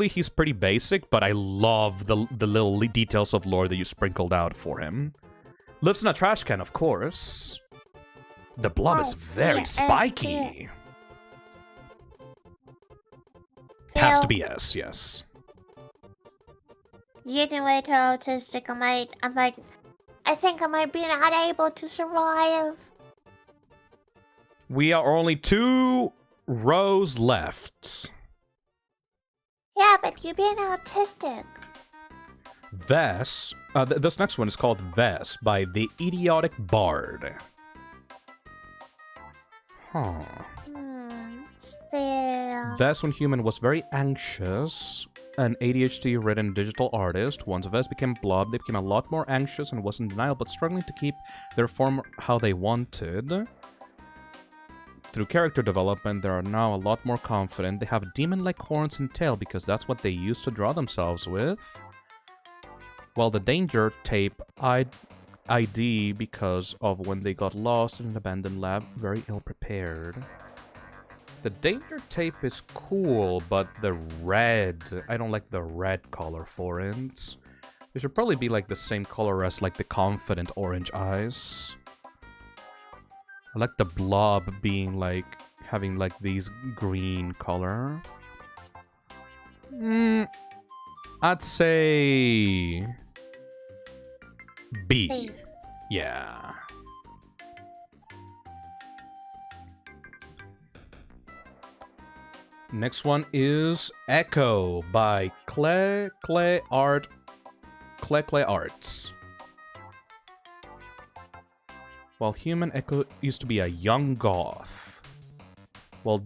he's pretty basic, but I love the little details of lore that you sprinkled out for him. Lives in a trash can, of course. The blob is very spiky. Has to be S, yes.
Getting way too autistic. I think I might be unable to survive.
We are only 2 rows left.
Yeah, but you're being autistic.
Vess. This next one is called Vess by the Idiotic Bard. Huh.
Still.
Vess, when human, was very anxious. An ADHD-ridden digital artist. Once Vess became blob, they became a lot more anxious and was in denial, but struggling to keep their form how they wanted. Through character development, they are now a lot more confident. They have demon-like horns and tail because that's what they used to draw themselves with. While the danger tape ID because of when they got lost in an abandoned lab, very ill-prepared. The danger tape is cool, but the red... I don't like the red color for it. It should probably be like the same color as like the confident orange eyes. I like the blob being like... having like these green color. I'd say... B. Yeah. Next one is Echo by Clay Arts. While human, Echo used to be a young goth. While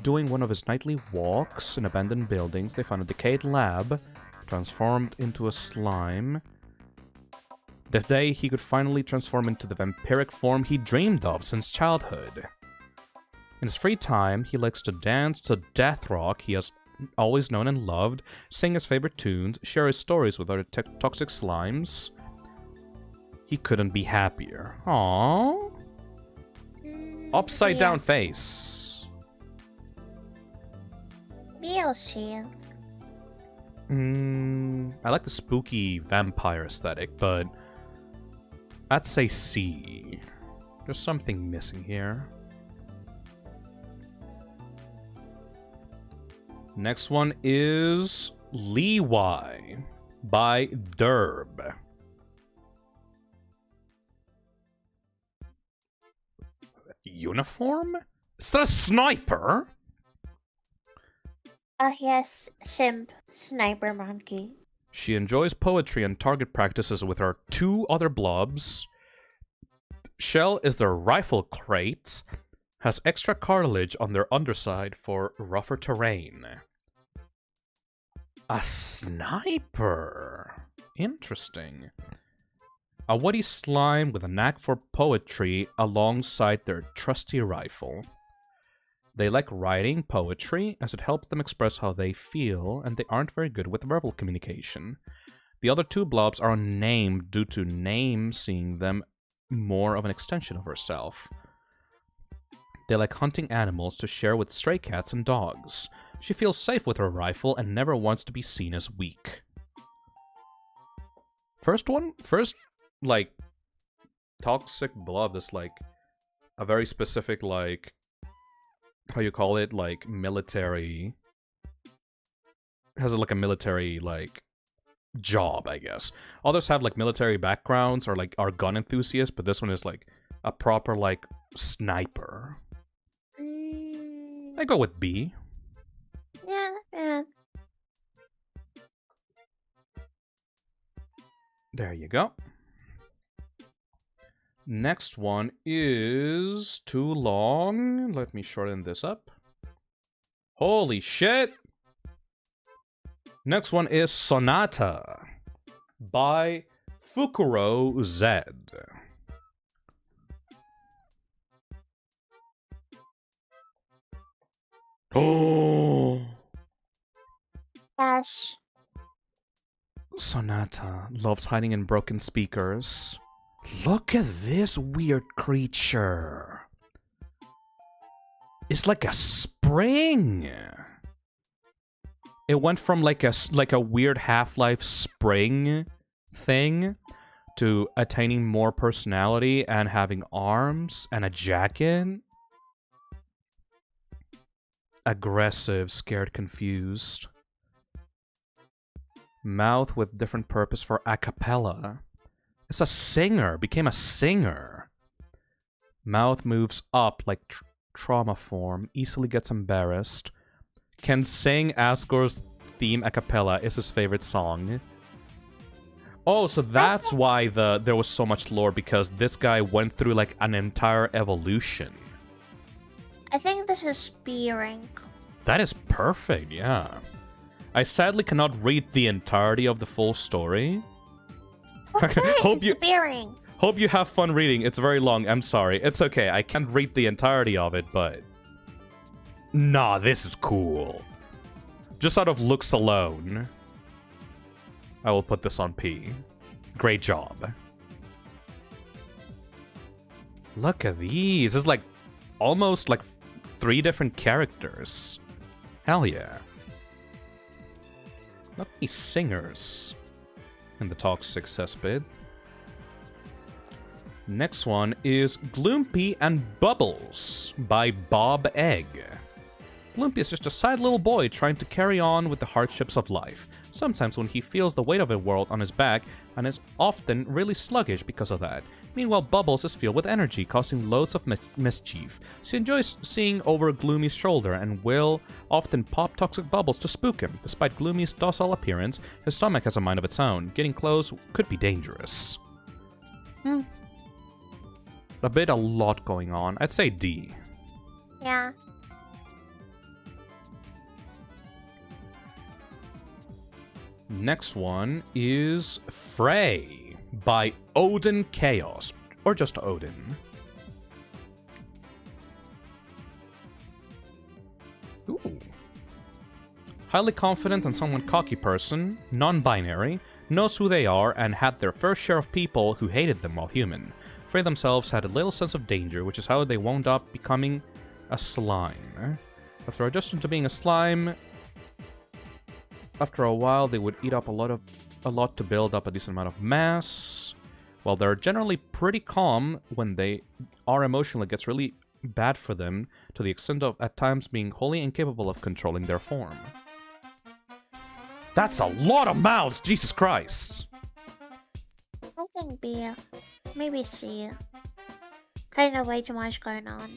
doing one of his nightly walks in abandoned buildings, they found a decayed lab, transformed into a slime. That day, he could finally transform into the vampiric form he dreamed of since childhood. In his free time, he likes to dance to death rock he has always known and loved, sing his favorite tunes, share his stories with other toxic slimes. He couldn't be happier. Aww. Upside down face.
Shield.
I like the spooky vampire aesthetic, but I'd say C. There's something missing here. Next one is Leeway by Derb. Uniform? Is that a sniper?
Yes, simp, sniper monkey.
She enjoys poetry and target practices with her 2 other blobs. Shell is their rifle crate. Has extra cartilage on their underside for rougher terrain. A sniper. Interesting. A woody slime with a knack for poetry alongside their trusty rifle. They like writing poetry as it helps them express how they feel, and they aren't very good with verbal communication. The other 2 blobs are named due to Name seeing them more of an extension of herself. They like hunting animals to share with stray cats and dogs. She feels safe with her rifle and never wants to be seen as weak. First, like, toxic blob is like a very specific, like, how you call it, like, military... has like a military, like, job, I guess. Others have, like, military backgrounds or, like, are gun enthusiasts, but this one is, like, a proper, like, sniper. I go with B.
Yeah.
There you go. Next one is too long. Let me shorten this up. Holy shit! Next one is Sonata by Fukuro Z. Oh!
Yes.
Sonata loves hiding in broken speakers. Look at this weird creature. It's like a spring. It went from like a weird Half-Life spring thing to attaining more personality and having arms and a jacket. Aggressive, scared, confused. Mouth with different purpose for a cappella. It's a singer, became a singer. Mouth moves up like trauma form, easily gets embarrassed. Can sing Asgore's theme a cappella, is his favorite song. Oh, so that's why there was so much lore, because this guy went through like an entire evolution.
I think this is B rank.
That is perfect, yeah. I sadly cannot read the entirety of the full story. Hope you have fun reading. It's very long. I'm sorry. It's okay. I can't read the entirety of it, but nah, this is cool. Just out of looks alone, I will put this on P. Great job. Look at these. It's like almost like 3 different characters. Hell yeah. Not many singers in the Toxic cesspit. Next one is Gloompy and Bubbles by Bob Egg. Gloompy is just a sad little boy trying to carry on with the hardships of life. Sometimes when he feels the weight of the world on his back, and is often really sluggish because of that. Meanwhile, Bubbles is filled with energy, causing loads of mischief. She enjoys seeing over Gloomy's shoulder and will often pop toxic bubbles to spook him. Despite Gloomy's docile appearance, his stomach has a mind of its own. Getting close could be dangerous. A lot going on. I'd say D.
Yeah.
Next one is Frey by Odin Chaos, or just Odin. Ooh. Highly confident and somewhat cocky person, non-binary, knows who they are and had their first share of people who hated them while human. Frey themselves had a little sense of danger, which is how they wound up becoming a slime. After adjusting to being a slime, after a while they would eat up a lot to build up a decent amount of mass. While they're generally pretty calm, when they are emotional, it gets really bad for them, to the extent of at times being wholly incapable of controlling their form. That's a lot of mouths, Jesus Christ!
I think B. Maybe C. Kinda way too much going on.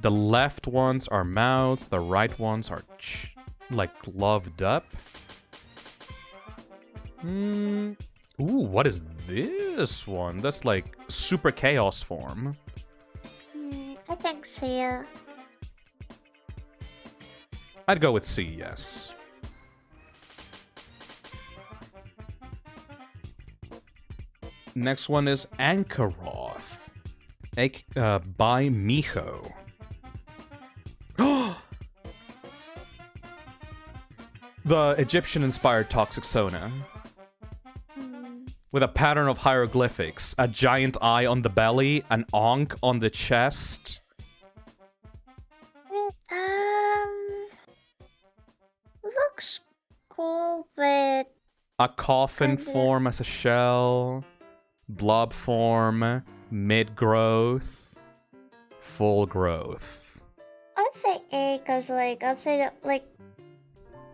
The left ones are mouths, the right ones are like gloved up. Ooh, what is this one? That's like super chaos form.
I think C.
I'd go with C, yes. Next one is Ankaroth by Miho. The Egyptian-inspired Toxicsona. With a pattern of hieroglyphics, a giant eye on the belly, an onk on the chest.
Looks cool, but
A coffin form as a shell. Blob form. Mid-growth. Full growth.
I'd say A, cause I'd say that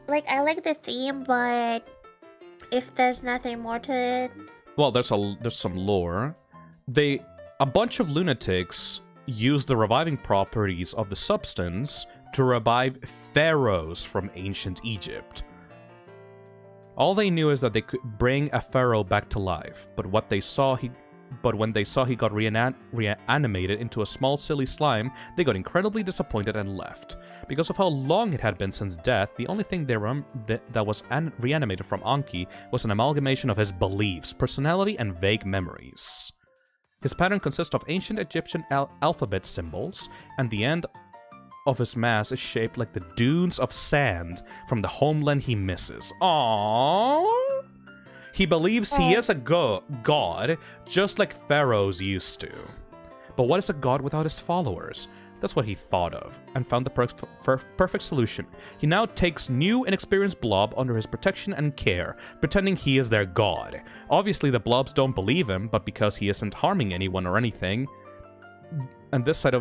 I like the theme, but if there's nothing more to it.
Well, there's some lore. A bunch of lunatics use the reviving properties of the substance to revive pharaohs from ancient Egypt. All they knew is that they could bring a pharaoh back to life, but when they saw he got reanimated into a small silly slime, they got incredibly disappointed and left. Because of how long it had been since death, the only thing that was reanimated from Anki was an amalgamation of his beliefs, personality, and vague memories. His pattern consists of ancient Egyptian alphabet symbols, and the end of his mass is shaped like the dunes of sand from the homeland he misses. Aww. He believes he is a god, just like pharaohs used to. But what is a god without his followers? That's what he thought of, and found the perfect solution. He now takes new, inexperienced blob under his protection and care, pretending he is their god. Obviously, the blobs don't believe him, but because he isn't harming anyone or anything, and this side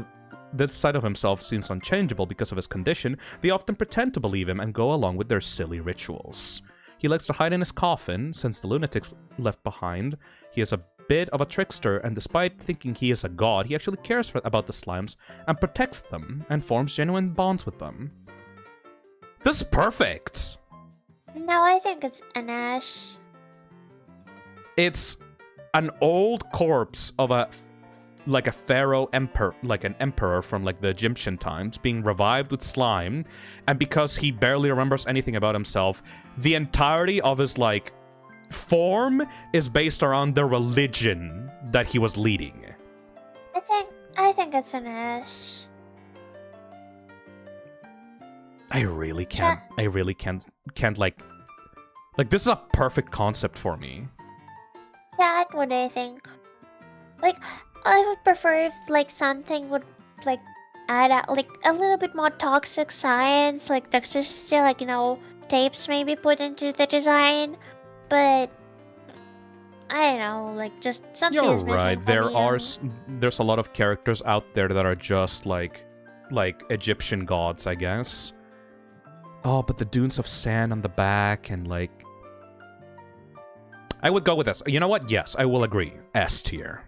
of himself seems unchangeable because of his condition, they often pretend to believe him and go along with their silly rituals. He likes to hide in his coffin, since the lunatics left behind. He is a bit of a trickster, and despite thinking he is a god, he actually cares about the slimes and protects them and forms genuine bonds with them. This is perfect!
No, I think it's an ash.
It's an old corpse of a pharaoh emperor, like an emperor from like the Egyptian times, being revived with slime, and because he barely remembers anything about himself, the entirety of his like form is based around the religion that he was leading.
I think it's an ash.
I really can't like this is a perfect concept for me.
Chat, what do you think? Like, I would prefer if like something would like add like a little bit more toxic science, like toxicity, like, you know, tapes maybe put into the design, but I don't know, like just something.
You're
is
right.
missing
There's a lot of characters out there that are just like Egyptian gods, I guess. Oh, but the dunes of sand on the back and like, I would go with this. You know what? Yes, I will agree. S tier.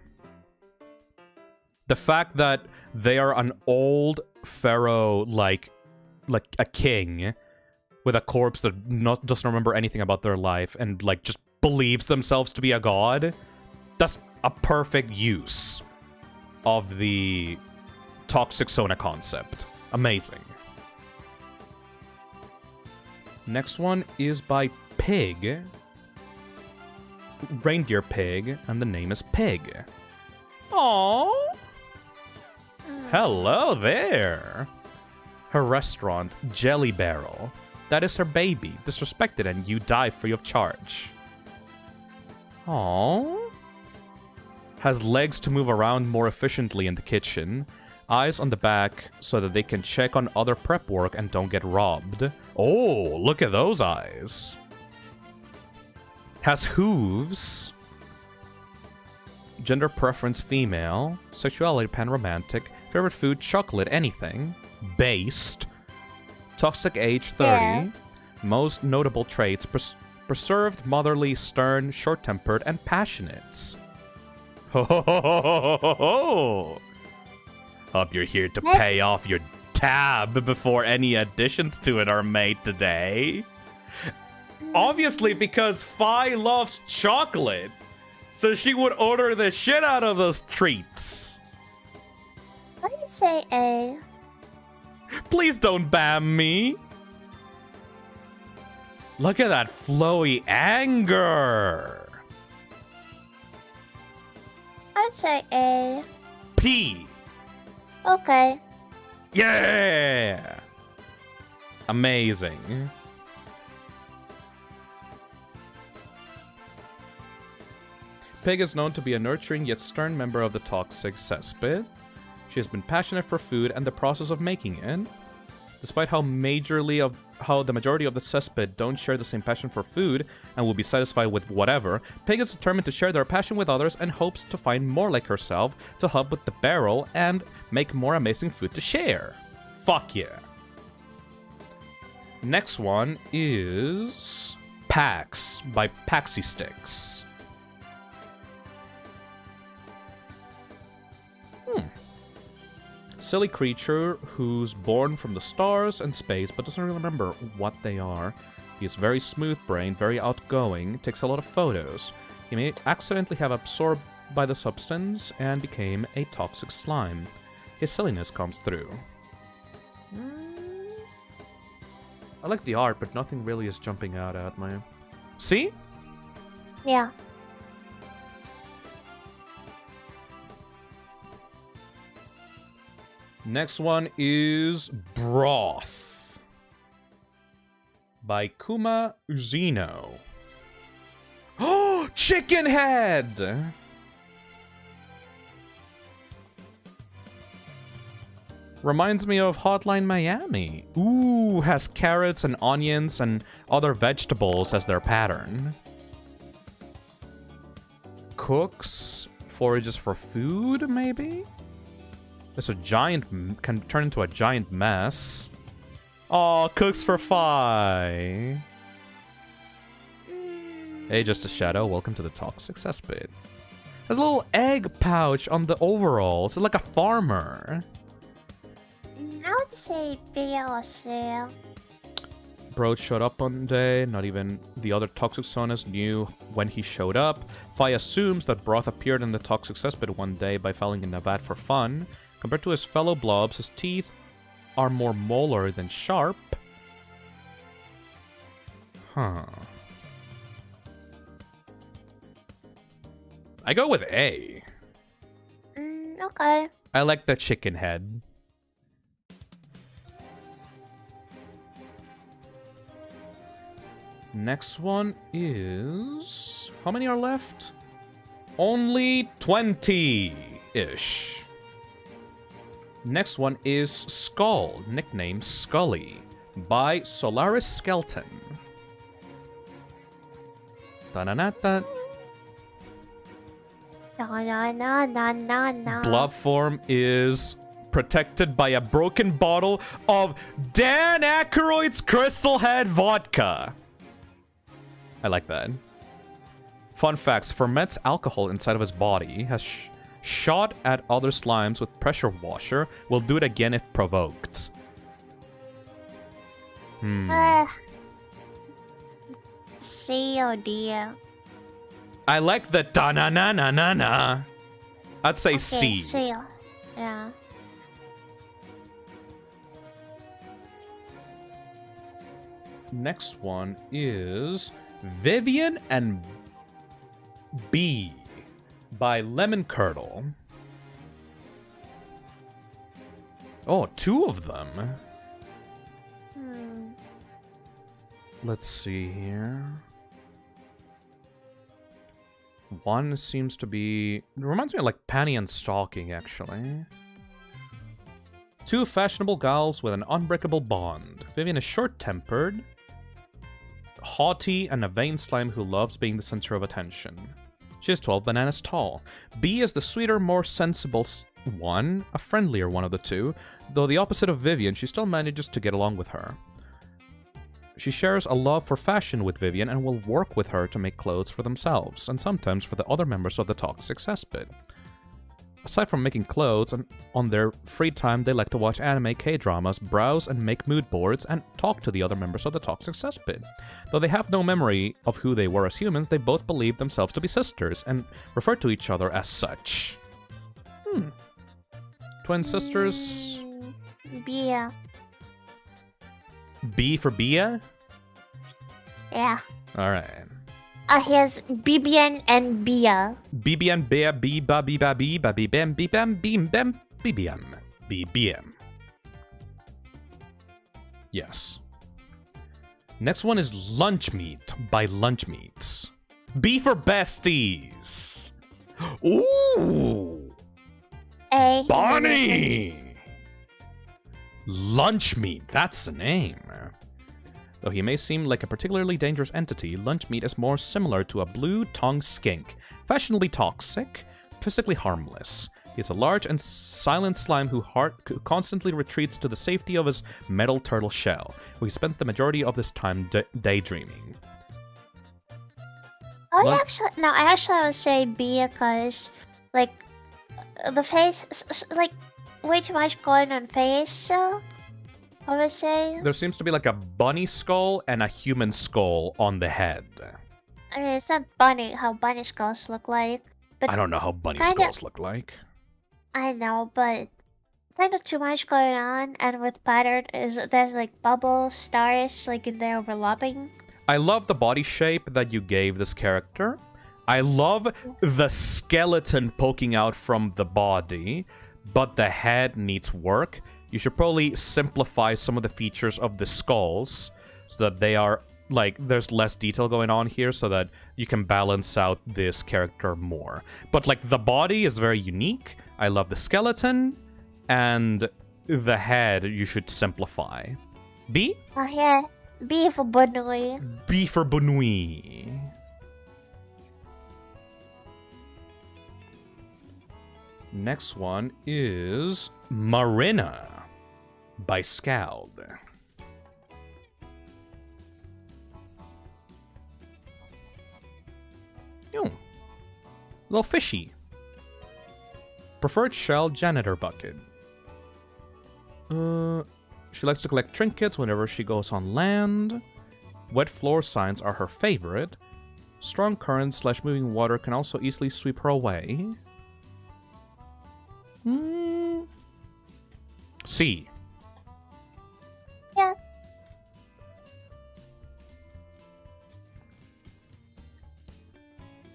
The fact that they are an old pharaoh, like a king, with a corpse that doesn't remember anything about their life and like just believes themselves to be a god, that's a perfect use of the Toxicsona concept. Amazing. Next one is by Pig. Reindeer Pig, and the name is Pig. Aww. Hello there! Her restaurant, Jelly Barrel. That is her baby, disrespected and you die free of charge. Aww. Has legs to move around more efficiently in the kitchen. Eyes on the back so that they can check on other prep work and don't get robbed. Oh, look at those eyes. Has hooves. Gender preference female. Sexuality pan-romantic. Favorite food chocolate anything. Based. Toxic age 30. Yeah. Most notable traits preserved, motherly, stern, short-tempered, and passionate. Ho ho ho ho ho ho ho! Hope you're here to pay off your tab before any additions to it are made today. Obviously, because Fi loves chocolate, so she would order the shit out of those treats.
I would say A.
Please don't bam me. Look at that flowy anger.
I'd say A.
P.
Okay.
Yeah! Amazing. Pig is known to be a nurturing yet stern member of the toxic cesspit. She has been passionate for food and the process of making it. Despite how the majority of the cesspit don't share the same passion for food and will be satisfied with whatever, Pig is determined to share their passion with others and hopes to find more like herself to help with the barrel and make more amazing food to share. Fuck yeah. Next one is Pax by Paxi Silly creature who's born from the stars and space but doesn't really remember what they are. He is very smooth-brained, very outgoing, takes a lot of photos. He may accidentally have absorbed by the substance and became a toxic slime. His silliness comes through. I like the art, but nothing really is jumping out at me. See?
Yeah.
Next one is Broth by Kuma Uzino. Oh, chicken head! Reminds me of Hotline Miami. Ooh, has carrots and onions and other vegetables as their pattern. Cooks, forages for food, maybe? It's a giant, can turn into a giant mess. Oh, cooks for Fi. Hey, just a shadow. Welcome to the Toxic Cesspit. There's a little egg pouch on the overalls. It's like a farmer.
I would say BLC.
Bro showed up one day. Not even the other Toxicsonas knew when he showed up. Fi assumes that Broth appeared in the Toxic Cesspit one day by falling in a vat for fun. Compared to his fellow blobs, his teeth are more molar than sharp. Huh. I go with A.
Okay.
I like the chicken head. Next one is... How many are left? Only 20-ish. Next one is Skull, nicknamed Scully, by Solaris Skelton. Da-na-na-da. Blob form is protected by a broken bottle of Dan Aykroyd's Crystal Head vodka. I like that. Fun facts: ferments alcohol inside of his body, has shot at other slimes with pressure washer, will do it again if provoked.
C or D.
I like the da-na-na-na-na-na. I'd say C.
C. Yeah.
Next one is Vivian and B by Lemon Curdle. Oh, two of them. Let's see here. One seems to be... It reminds me of like Panty and Stalking, actually. Two fashionable gals with an unbreakable bond. Vivian is short-tempered, haughty, and a vain slime who loves being the center of attention. She is 12 bananas tall. B is the sweeter, more sensible one, a friendlier one of the two. Though the opposite of Vivian, she still manages to get along with her. She shares a love for fashion with Vivian and will work with her to make clothes for themselves, and sometimes for the other members of the Toxic Cesspit. Aside from making clothes, and on their free time they like to watch anime, K-dramas, browse and make mood boards, and talk to the other members of the Toxic Cesspit. Though they have no memory of who they were as humans, they both believe themselves to be sisters, and refer to each other as such. Twin sisters?
Bia.
B for Bia?
Yeah.
Alright.
Here's Bibian and Bia.
Bibian, Bia, Biba, Biba, Biba, Bibam, Bibam, Bim, Bam, Bibiam. Bibiam. Yes. Next one is Lunch Meat by Lunch Meats. B for Besties. Ooh!
A.
Bonnie! Lunch Meat, that's the name. Though he may seem like a particularly dangerous entity, Lunch Meat is more similar to a blue-tongued skink, fashionably toxic, physically harmless. He is a large and silent slime who constantly retreats to the safety of his metal turtle shell, where he spends the majority of his time daydreaming.
I actually would say B because, like, the face, like, which one's going on face? I would say.
There seems to be like a bunny skull and a human skull on the head.
I mean, it's not bunny, how bunny skulls look like. But
I don't know how bunny skulls look like.
I know, but kind of too much going on, and with pattern there's like bubbles, stars, like in there overlapping.
I love the body shape that you gave this character. I love the skeleton poking out from the body, but the head needs work. You should probably simplify some of the features of the skulls so that they are, like, there's less detail going on here so that you can balance out this character more. But, like, the body is very unique. I love the skeleton, and the head you should simplify. B?
Oh yeah, B for Bunui.
B for Bunui. Next one is Marina by Scald. Oh, little fishy. Preferred shell janitor bucket. She likes to collect trinkets whenever she goes on land. Wet floor signs are her favorite. Strong currents / moving water can also easily sweep her away. C.
Yeah.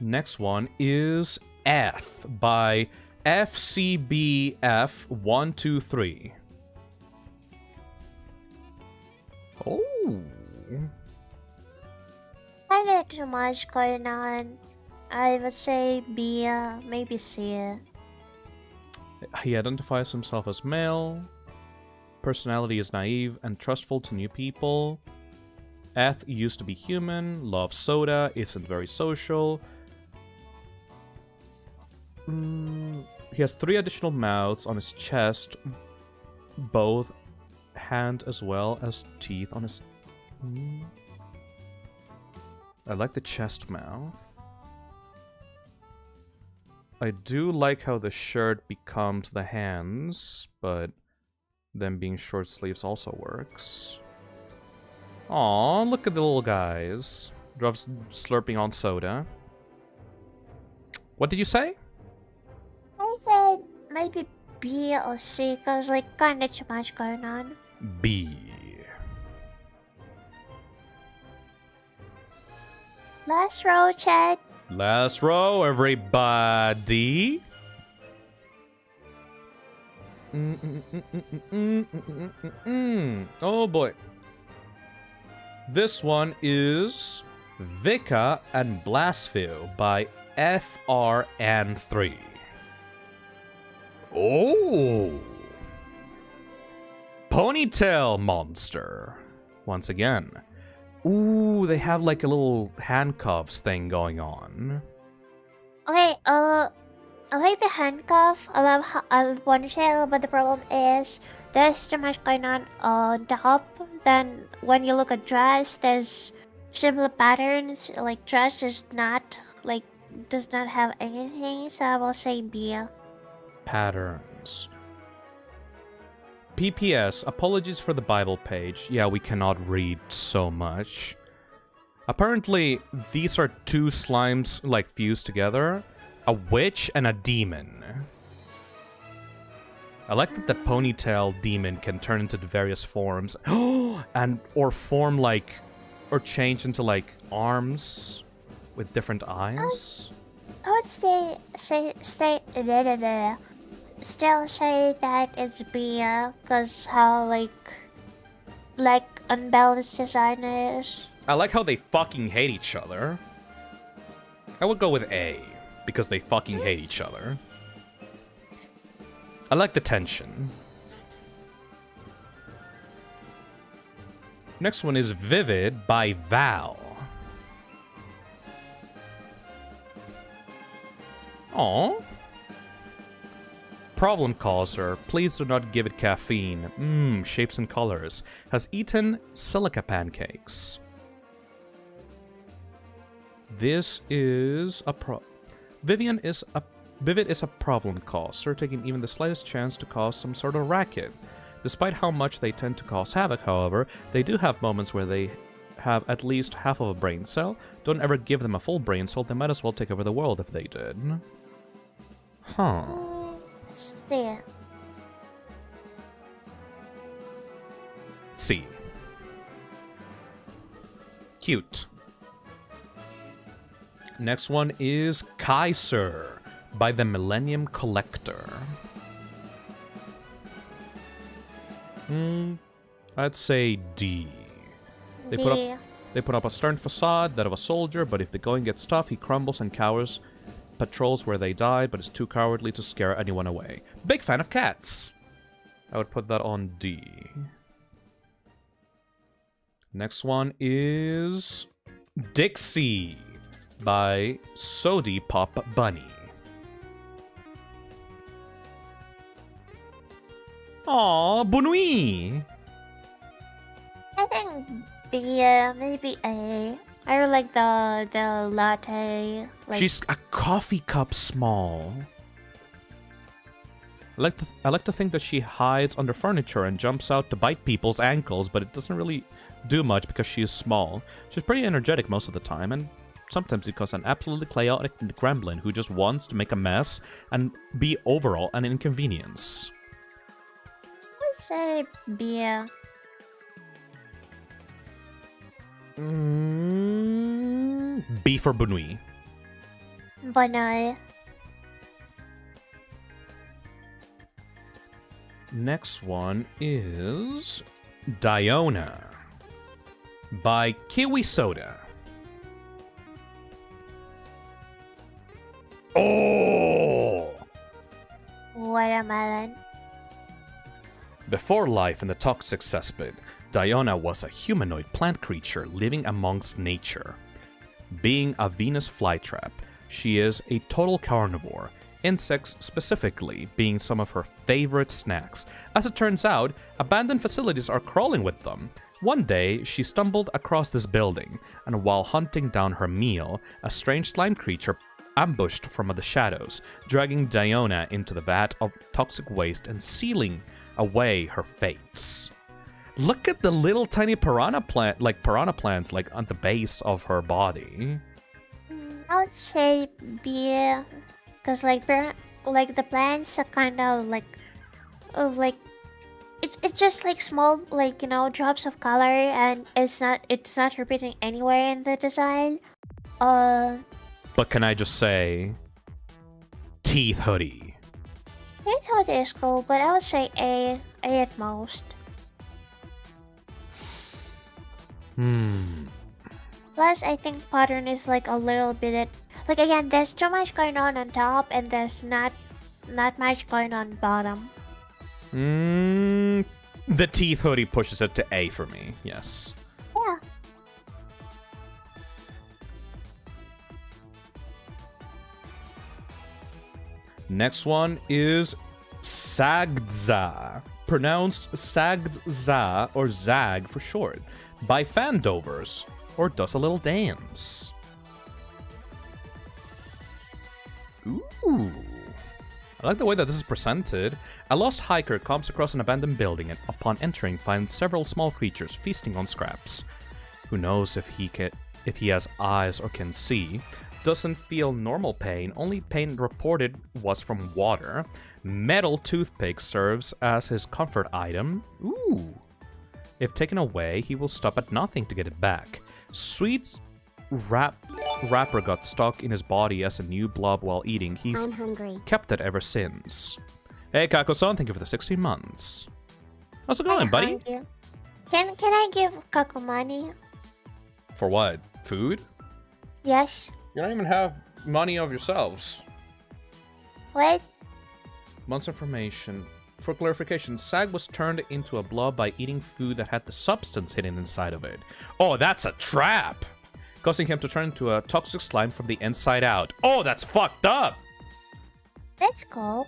Next one is F by FCBF123. Oh.
I think too much going on. I would say B, maybe C.
He identifies himself as male. Personality is naive and trustful to new people. Eth used to be human. Loves soda. Isn't very social. He has 3 additional mouths on his chest. Both hand as well as teeth on his... I like the chest mouth. I do like how the shirt becomes the hands, but them being short sleeves also works. Aw, look at the little guys. Drov's slurping on soda. What did you say?
I said maybe B or C, because like kinda too much going on.
B.
Last row, Chad.
Last row, everybody. Oh boy. This one is Vyxe and Blasphil by FRN3. Oh! Ponytail monster. Once again. Ooh, they have like a little handcuffs thing going on.
Okay, I like the handcuff. I love ponytail, but the problem is there's too much going on top. Then when you look at dress, there's similar patterns. Like dress is not does not have anything, so I will say B.
Patterns. PPS, apologies for the Bible page. Yeah, we cannot read so much. Apparently, these are 2 slimes, like, fused together. A witch and a demon. I like that the ponytail demon can turn into various forms. or form, like... Or change into, like, arms with different eyes.
I would still say that it's B, because how like unbalanced design is.
I like how they fucking hate each other. I would go with A, because they fucking hate each other. I like the tension. Next one is Vivid by Val. Aww. Problem causer. Please do not give it caffeine. Shapes and colors. Has eaten silica pancakes. This is a Vivian is a Vivid is a problem causer, taking even the slightest chance to cause some sort of racket. Despite how much they tend to cause havoc, however, they do have moments where they have at least half of a brain cell. Don't ever give them a full brain cell, they might as well take over the world if they did. Huh.
There.
C. Cute. Next one is Kaiser by the Millennium Collector. I'd say D. They put up a stern facade, that of a soldier, but if the going gets tough, he crumbles and cowers, patrols where they died, but is too cowardly to scare anyone away. Big fan of cats. I would put that on D. Next one is Dixie by Sodi Pop Bunny. Aww, bonui!
I think B, maybe A. I really like the latte. Like...
She's a coffee cup small. I like to think that she hides under furniture and jumps out to bite people's ankles, but it doesn't really do much because she is small. She's pretty energetic most of the time, and sometimes because an absolutely chaotic gremlin who just wants to make a mess and be overall an inconvenience.
I say B.
B for Bunui.
Banai.
Next one is Diona by Kiwi Soda. Oh!
Watermelon.
Before life in the toxic cesspit, Diona was a humanoid plant creature living amongst nature. Being a Venus flytrap, she is a total carnivore, insects specifically being some of her favorite snacks. As it turns out, abandoned facilities are crawling with them. One day, she stumbled across this building, and while hunting down her meal, a strange slime creature ambushed from the shadows, dragging Diona into the vat of toxic waste and sealing away her fates. Look at the little tiny piranha plants like on the base of her body.
I would say B, because like the plants are kind of like it's just like small, like, you know, drops of color, and it's not repeating anywhere in the design.
But can I just say, Teeth Hoodie.
Teeth Hoodie is cool, but I would say A at most. Plus, I think pattern is like a little bit, like, again, there's too much going on top, and there's not much going on bottom.
The Teeth Hoodie pushes it to A for me, yes.
Yeah.
Next one is Sagdza, pronounced Sagdza or Zag for short, by Fandovers, or Does a Little Dance. Ooh. I like the way that this is presented. A lost hiker comes across an abandoned building and upon entering finds several small creatures feasting on scraps. Who knows if he has eyes or can see. Doesn't feel normal pain, only pain reported was from water. Metal toothpick serves as his comfort item. Ooh. If taken away, he will stop at nothing to get it back. Sweet's wrapper got stuck in his body as a new blob while eating. He's
I'm hungry.
Kept it ever since. Hey, Kako-san, thank you for the 16 months. How's it going, buddy?
Can I give Kako money?
For what? Food?
Yes.
You don't even have money of yourselves.
What?
Months information. For clarification, Sag was turned into a blob by eating food that had the substance hidden inside of it. Oh, that's a trap! Causing him to turn into a toxic slime from the inside out. Oh, that's fucked up!
That's cool.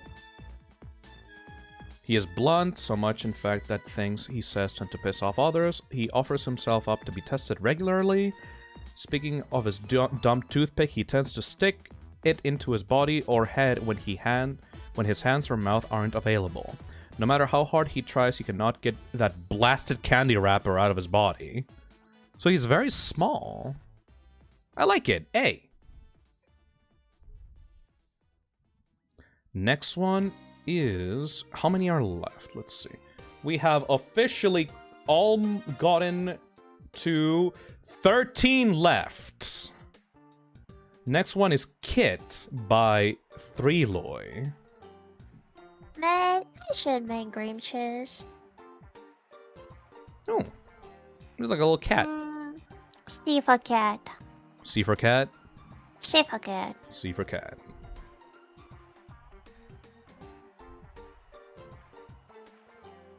He is blunt, so much in fact that things he says tend to piss off others. He offers himself up to be tested regularly. Speaking of his dumb toothpick, he tends to stick it into his body or head when his hands or mouth aren't available. No matter how hard he tries, he cannot get that blasted candy wrapper out of his body. So he's very small. I like it. A. Next one is... How many are left? Let's see. We have officially all gotten to 13 left. Next one is Kit by Threeloy.
Man, I should make cream cheese.
Oh. There's like a little cat.
C for cat.
C for cat?
C for cat.
C for cat.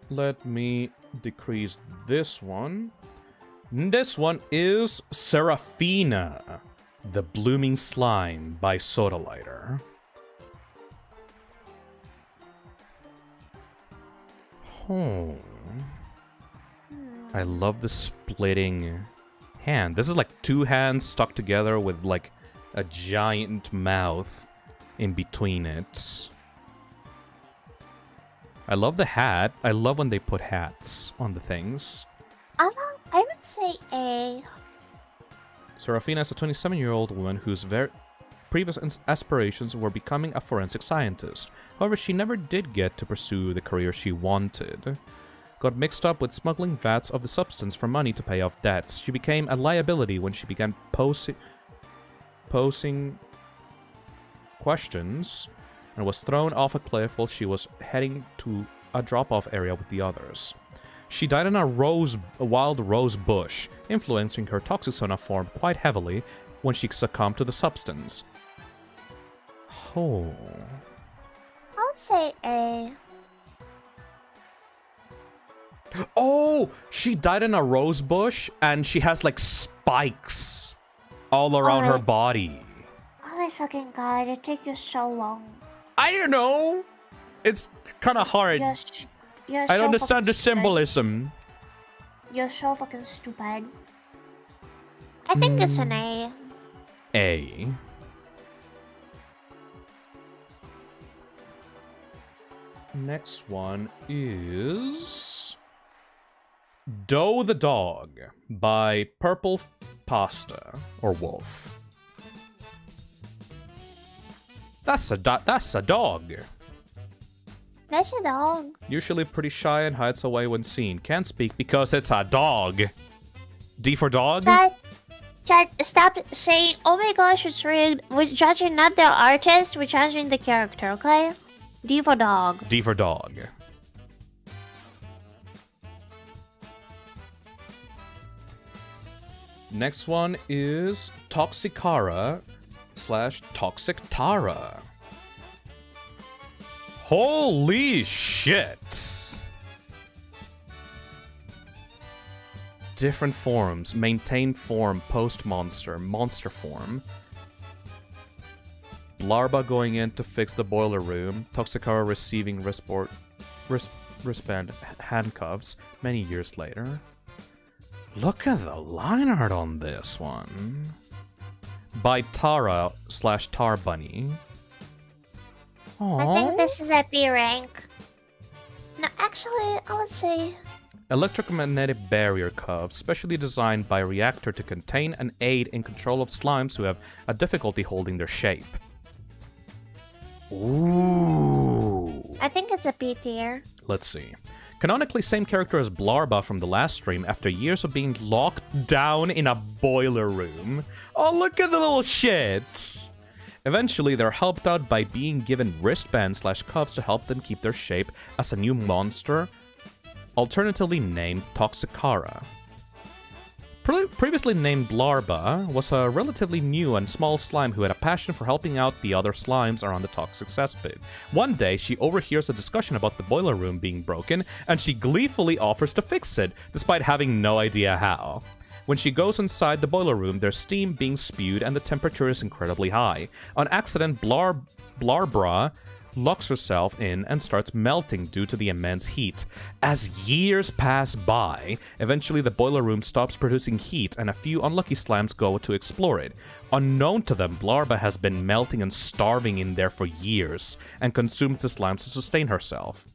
Let me decrease this one. This one is Seraphina, the Blooming Slime by Soda Lighter. Oh. I love the splitting hand. This is like two hands stuck together with like a giant mouth in between it. I love the hat. I love when they put hats on the things.
I would say A.
Seraphina is a 27-year-old woman whose previous aspirations were becoming a forensic scientist. However, she never did get to pursue the career she wanted. Got mixed up with smuggling vats of the substance for money to pay off debts. She became a liability when she began posing questions and was thrown off a cliff while she was heading to a drop-off area with the others. She died in a wild rose bush, influencing her Toxicsona form quite heavily when she succumbed to the substance. Oh.
I would say A.
Oh! She died in a rose bush, and she has, like, spikes all around her body.
Oh my fucking god, it takes you so long.
I don't know! It's kind of hard.
You're
I
so
don't understand the
stupid.
symbolism.
You're so fucking stupid. I think it's an A.
A. Next one is... Doe the Dog by Purple Pasta, or Wolf. That's a dog.
That's a dog.
Usually pretty shy and hides away when seen. Can't speak because it's a dog. D for dog?
Chat, stop saying, oh my gosh, it's rigged. We're judging not the artist, we're judging the character, okay? D for dog.
D for dog. Next one is Toxicara / Toxic Tara. Holy shit! Different forms. Maintain form, post-monster, monster form. Larva going in to fix the boiler room. Toxicara receiving wristband handcuffs many years later. Look at the line art on this one. By Tara / Tar Bunny. Aww.
I think this is a B rank. No, actually, I would say...
Electromagnetic barrier cuffs, specially designed by Reactor to contain and aid in control of slimes who have a difficulty holding their shape. Ooh.
I think it's a B tier.
Let's see. Canonically, same character as Blarba from the last stream after years of being locked down in a boiler room. Oh, look at the little shit! Eventually, they're helped out by being given wristbands / cuffs to help them keep their shape as a new monster, alternatively named Toxicara. Previously named Blarba, was a relatively new and small slime who had a passion for helping out the other slimes around the toxic cesspit. One day, she overhears a discussion about the boiler room being broken, and she gleefully offers to fix it, despite having no idea how. When she goes inside the boiler room, there's steam being spewed and the temperature is incredibly high. On accident, Blarbra locks herself in and starts melting due to the immense heat. As years pass by, eventually the boiler room stops producing heat and a few unlucky slimes go to explore it. Unknown to them, Blarba has been melting and starving in there for years and consumes the slimes to sustain herself.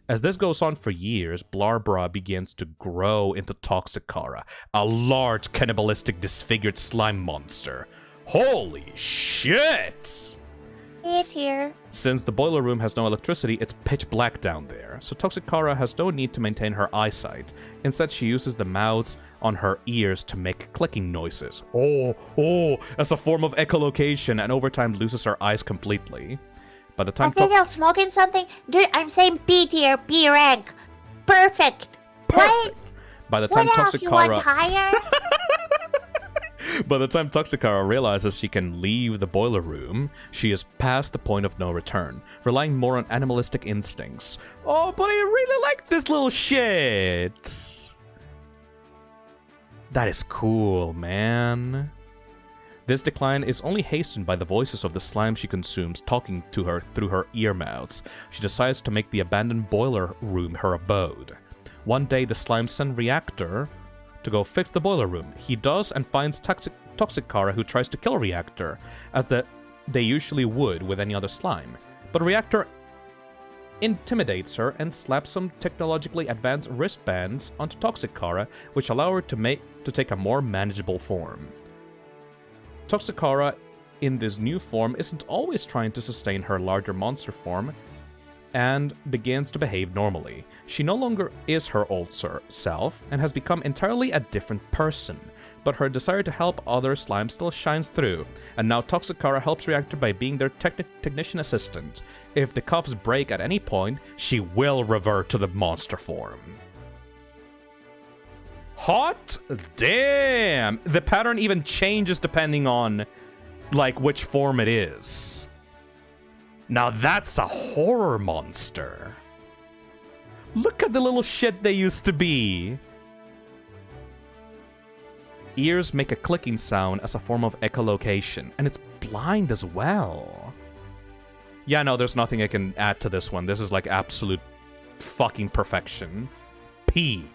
As this goes on for years, Blarbra begins to grow into Toxicara, a large cannibalistic disfigured slime monster. Holy shit!
It's here.
Since the boiler room has no electricity, it's pitch black down there, so Toxicara has no need to maintain her eyesight. Instead, she uses the mouths on her ears to make clicking noises. Oh, as a form of echolocation, and over time loses her eyes completely. By the time
still smoking something? Dude, I'm saying B tier, B rank. Perfect. What?
By the time
what else you want higher?
By the time Toxicara realizes she can leave the boiler room, she is past the point of no return, relying more on animalistic instincts. Oh, but I really like this little shit! That is cool, man. This decline is only hastened by the voices of the slime she consumes talking to her through her ear mouths. She decides to make the abandoned boiler room her abode. One day, the slime send Reactor to go fix the boiler room. He does and finds Toxicara, who tries to kill Reactor, as they usually would with any other slime. But Reactor intimidates her and slaps some technologically advanced wristbands onto Toxicara, which allow her to take a more manageable form. Toxicara in this new form isn't always trying to sustain her larger monster form, and begins to behave normally. She no longer is her old self, and has become entirely a different person, but her desire to help other slimes still shines through, and now Toxicara helps Reactor by being their technician assistant. If the cuffs break at any point, she will revert to the monster form. Hot damn! The pattern even changes depending on, like, which form it is. Now that's a horror monster. Look at the little shit they used to be. Ears make a clicking sound as a form of echolocation, and it's blind as well. Yeah, no, there's nothing I can add to this one. This is like absolute fucking perfection. P.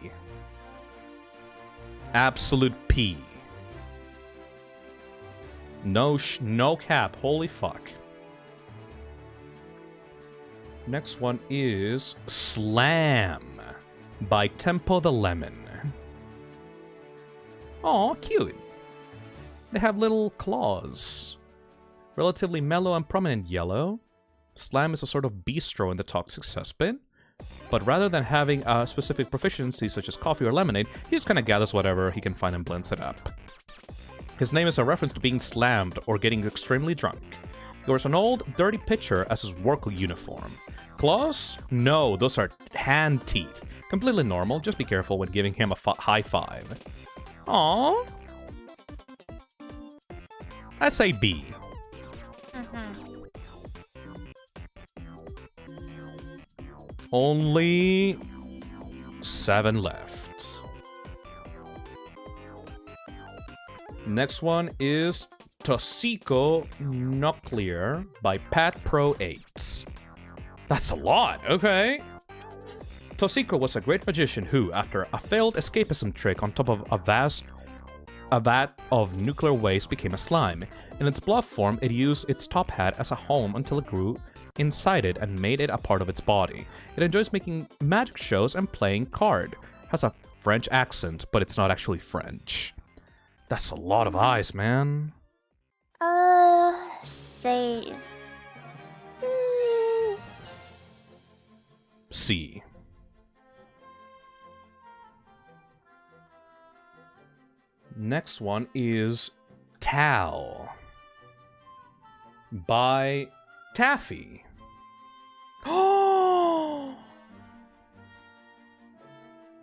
Absolute P. No cap. Holy fuck. Next one is Slam by Tempo the Lemon. Aw, cute. They have little claws. Relatively mellow and prominent yellow. Slam is a sort of bistro in the toxic cesspit. But rather than having a specific proficiency such as coffee or lemonade, he just kind of gathers whatever he can find and blends it up. His name is a reference to being slammed or getting extremely drunk. He wears an old, dirty pitcher as his work uniform. Claws? No, those are hand teeth. Completely normal, just be careful when giving him a high five. Aww. I say B. Only 7 left. Next one is Toxico Nuclear by Pat Pro 8. That's a lot, okay. Toxico was a great magician who, after a failed escapism trick on top of a vat of nuclear waste, became a slime. In its bluff form, it used its top hat as a home until it grew inside it and made it a part of its body. It enjoys making magic shows and playing card. Has a French accent, but it's not actually French. That's a lot of eyes, man.
Say...
C. Next one is Tal by Taffy.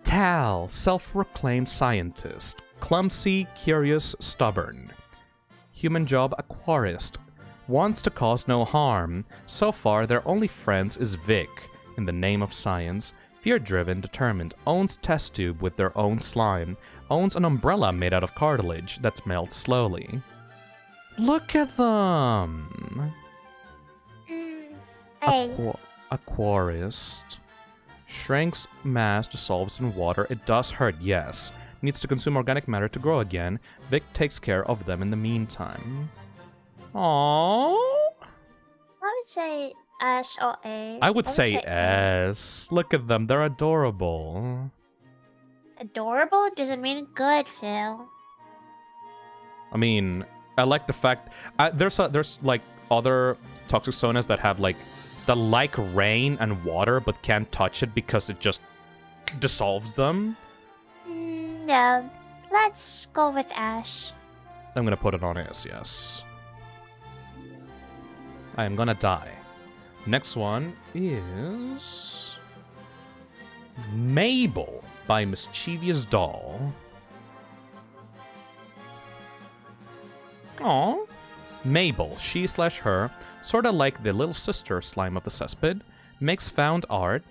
Tal, self-proclaimed scientist. Clumsy, curious, stubborn. Human job aquarist. Wants to cause no harm. So far, their only friends is Vic, in the name of science. Fear-driven, determined. Owns test tube with their own slime. Owns an umbrella made out of cartilage that melts slowly. Look at them!
Hey.
Aquarist. Shrinks mass, dissolves in water. It does hurt, yes. Needs to consume organic matter to grow again. Vic takes care of them in the meantime. Aww.
I would say S or A.
I would say
A.
S. Look at them, they're adorable.
Adorable doesn't mean good, Phil.
I mean, I like the fact there's like other Toxicsonas that have like rain and water but can't touch it because it just dissolves them.
Yeah, let's go with Ash.
I'm gonna put it on S, yes. I am gonna die. Next one is Mabel by Mischievous Doll. Aw. Mabel, she/her, sorta like the little sister slime of the cesspit, makes found art.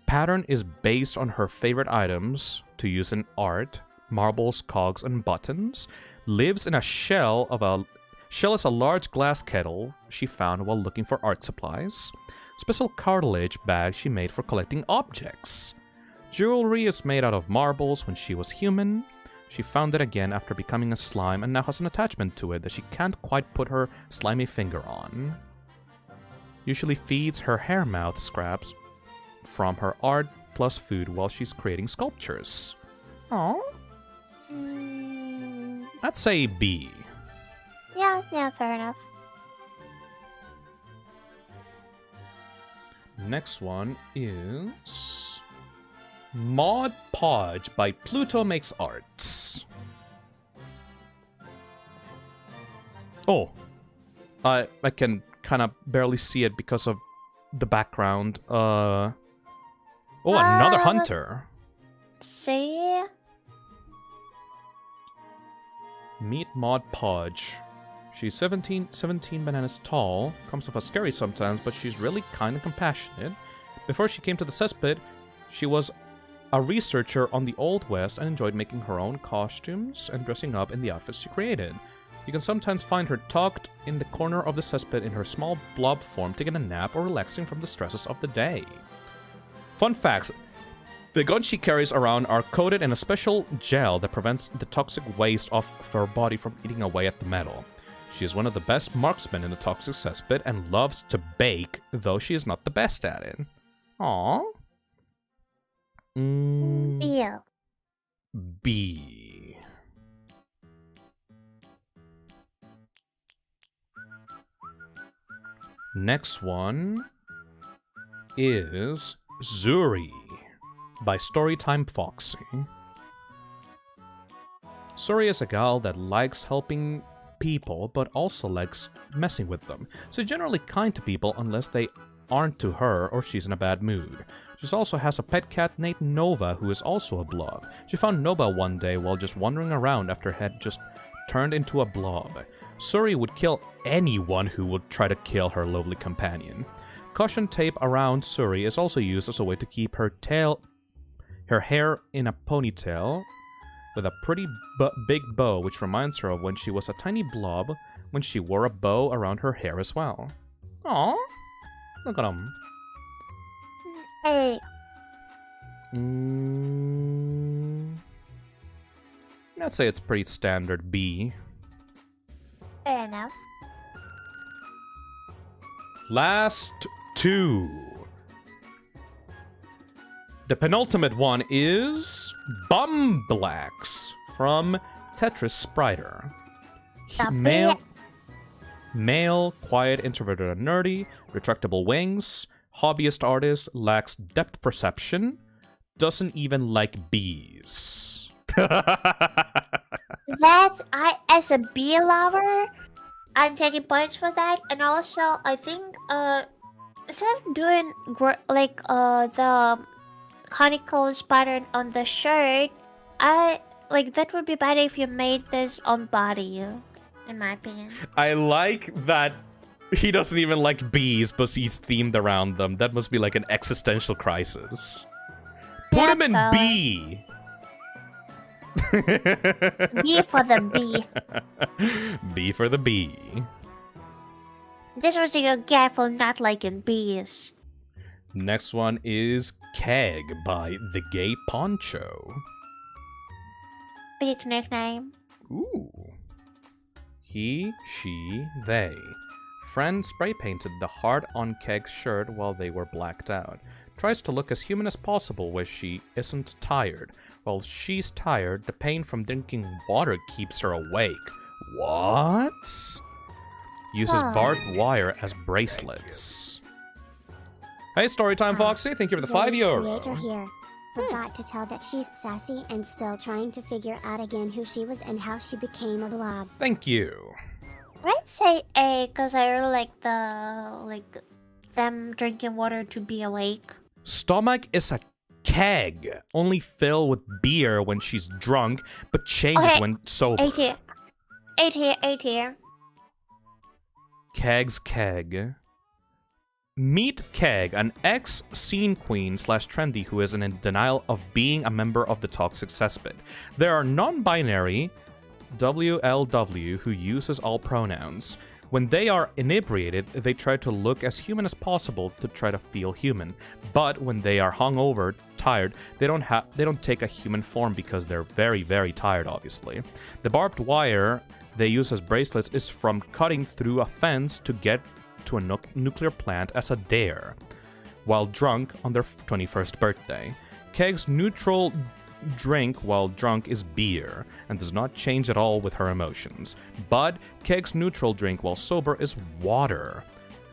Pattern is based on her favorite items to use in art, marbles, cogs, and buttons. Lives in a shell is a large glass kettle she found while looking for art supplies. Special cartilage bag she made for collecting objects. Jewelry is made out of marbles when she was human. She found it again after becoming a slime and now has an attachment to it that she can't quite put her slimy finger on. Usually feeds her hair mouth scraps from her art plus food while she's creating sculptures. Aww. I'd say B.
Yeah, fair enough.
Next one is Mod Podge by Pluto Makes Arts. Oh, I can kind of barely see it because of the background. Oh, another hunter.
See?
Meet Mod Podge. She's 17 bananas tall, comes off as scary sometimes, but she's really kind and compassionate. Before she came to the cesspit, she was a researcher on the Old West and enjoyed making her own costumes and dressing up in the outfits she created. You can sometimes find her tucked in the corner of the cesspit in her small blob form taking a nap or relaxing from the stresses of the day. Fun facts. The guns she carries around are coated in a special gel that prevents the toxic waste of her body from eating away at the metal. She is one of the best marksmen in the toxic cesspit and loves to bake, though she is not the best at it. Aww.
Yeah.
B. Next one is Zuri by Storytime Foxy. Zuri is a gal that likes helping people, but also likes messing with them. She's generally kind to people unless they aren't to her or she's in a bad mood. She also has a pet cat named Nova who is also a blob. She found Nova one day while just wandering around after her head just turned into a blob. Zuri would kill anyone who would try to kill her lovely companion. Caution tape around Zuri is also used as a way to keep her hair in a ponytail with a pretty big bow, which reminds her of when she was a tiny blob when she wore a bow around her hair as well. Aww. Look at him.
Hey.
I'd say it's pretty standard B.
Fair enough.
Last two. The penultimate one is Bumblax from Tetris Spriter. Male, quiet, introverted, and nerdy, retractable wings, hobbyist artist, lacks depth perception, doesn't even like bees.
As a bee lover, I'm taking points for that, and also I think instead of doing the honeycombs pattern on the shirt, that would be better if you made this on body, in my opinion.
I like that he doesn't even like bees, but he's themed around them. That must be like an existential crisis. Put him in B.
B for the B.
B for the B.
This was your careful not liking bees.
Next one is Keg by The Gay Poncho.
Big nickname.
Ooh. He, she, they. Friend spray painted the heart on Keg's shirt while they were blacked out. Tries to look as human as possible when she isn't tired. While she's tired, the pain from drinking water keeps her awake. What? Uses barbed wire as bracelets. Hey, Storytime Foxy, thank you for the
Zoe's
€5.
creator here. Forgot to tell that she's sassy and still trying to figure out again who she was and how she became a blob.
Thank you.
I'd say A, because I really like them drinking water to be awake.
Stomach is a keg, only filled with beer when she's drunk, but changes when sober.
A tier.
Keg's keg. Meet Keg, an ex-scene queen / trendy who is in denial of being a member of the toxic cesspit. There are non-binary WLW who uses all pronouns. When they are inebriated, they try to look as human as possible to try to feel human. But when they are hungover, tired, they don't take a human form because they're very, very tired, obviously. The barbed wire they use as bracelets is from cutting through a fence to get to a nuclear plant as a dare, while drunk on their 21st birthday. Keg's neutral drink while drunk is beer, and does not change at all with her emotions. But Keg's neutral drink while sober is water,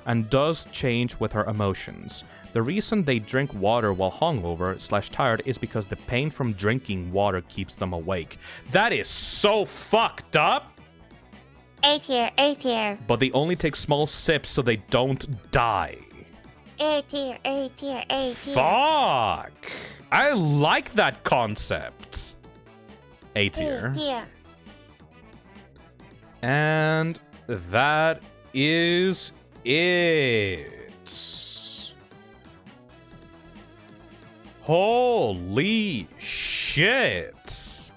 and does change with her emotions. The reason they drink water while hungover / tired is because the pain from drinking water keeps them awake. That is so fucked up!
A tier.
But they only take small sips so they don't die.
A tier.
Fuck! I like that concept. A tier.
Yeah.
And that is it. Holy shit.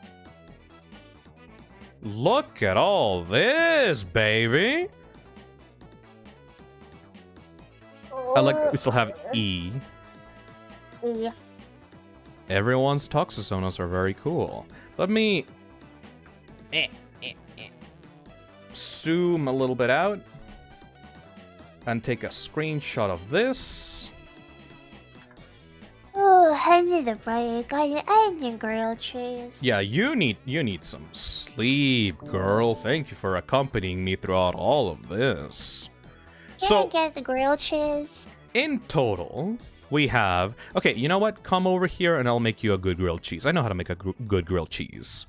Look at all this, baby. We still have E.
Yeah.
Everyone's Toxicsonas are very cool. Let me zoom a little bit out and take a screenshot of this.
Oh, I need a break. I need grilled cheese.
Yeah, you need some sleep, girl. Thank you for accompanying me throughout all of this.
Can I get the grilled cheese?
In total, we have... Okay, you know what? Come over here and I'll make you a good grilled cheese. I know how to make a good grilled cheese.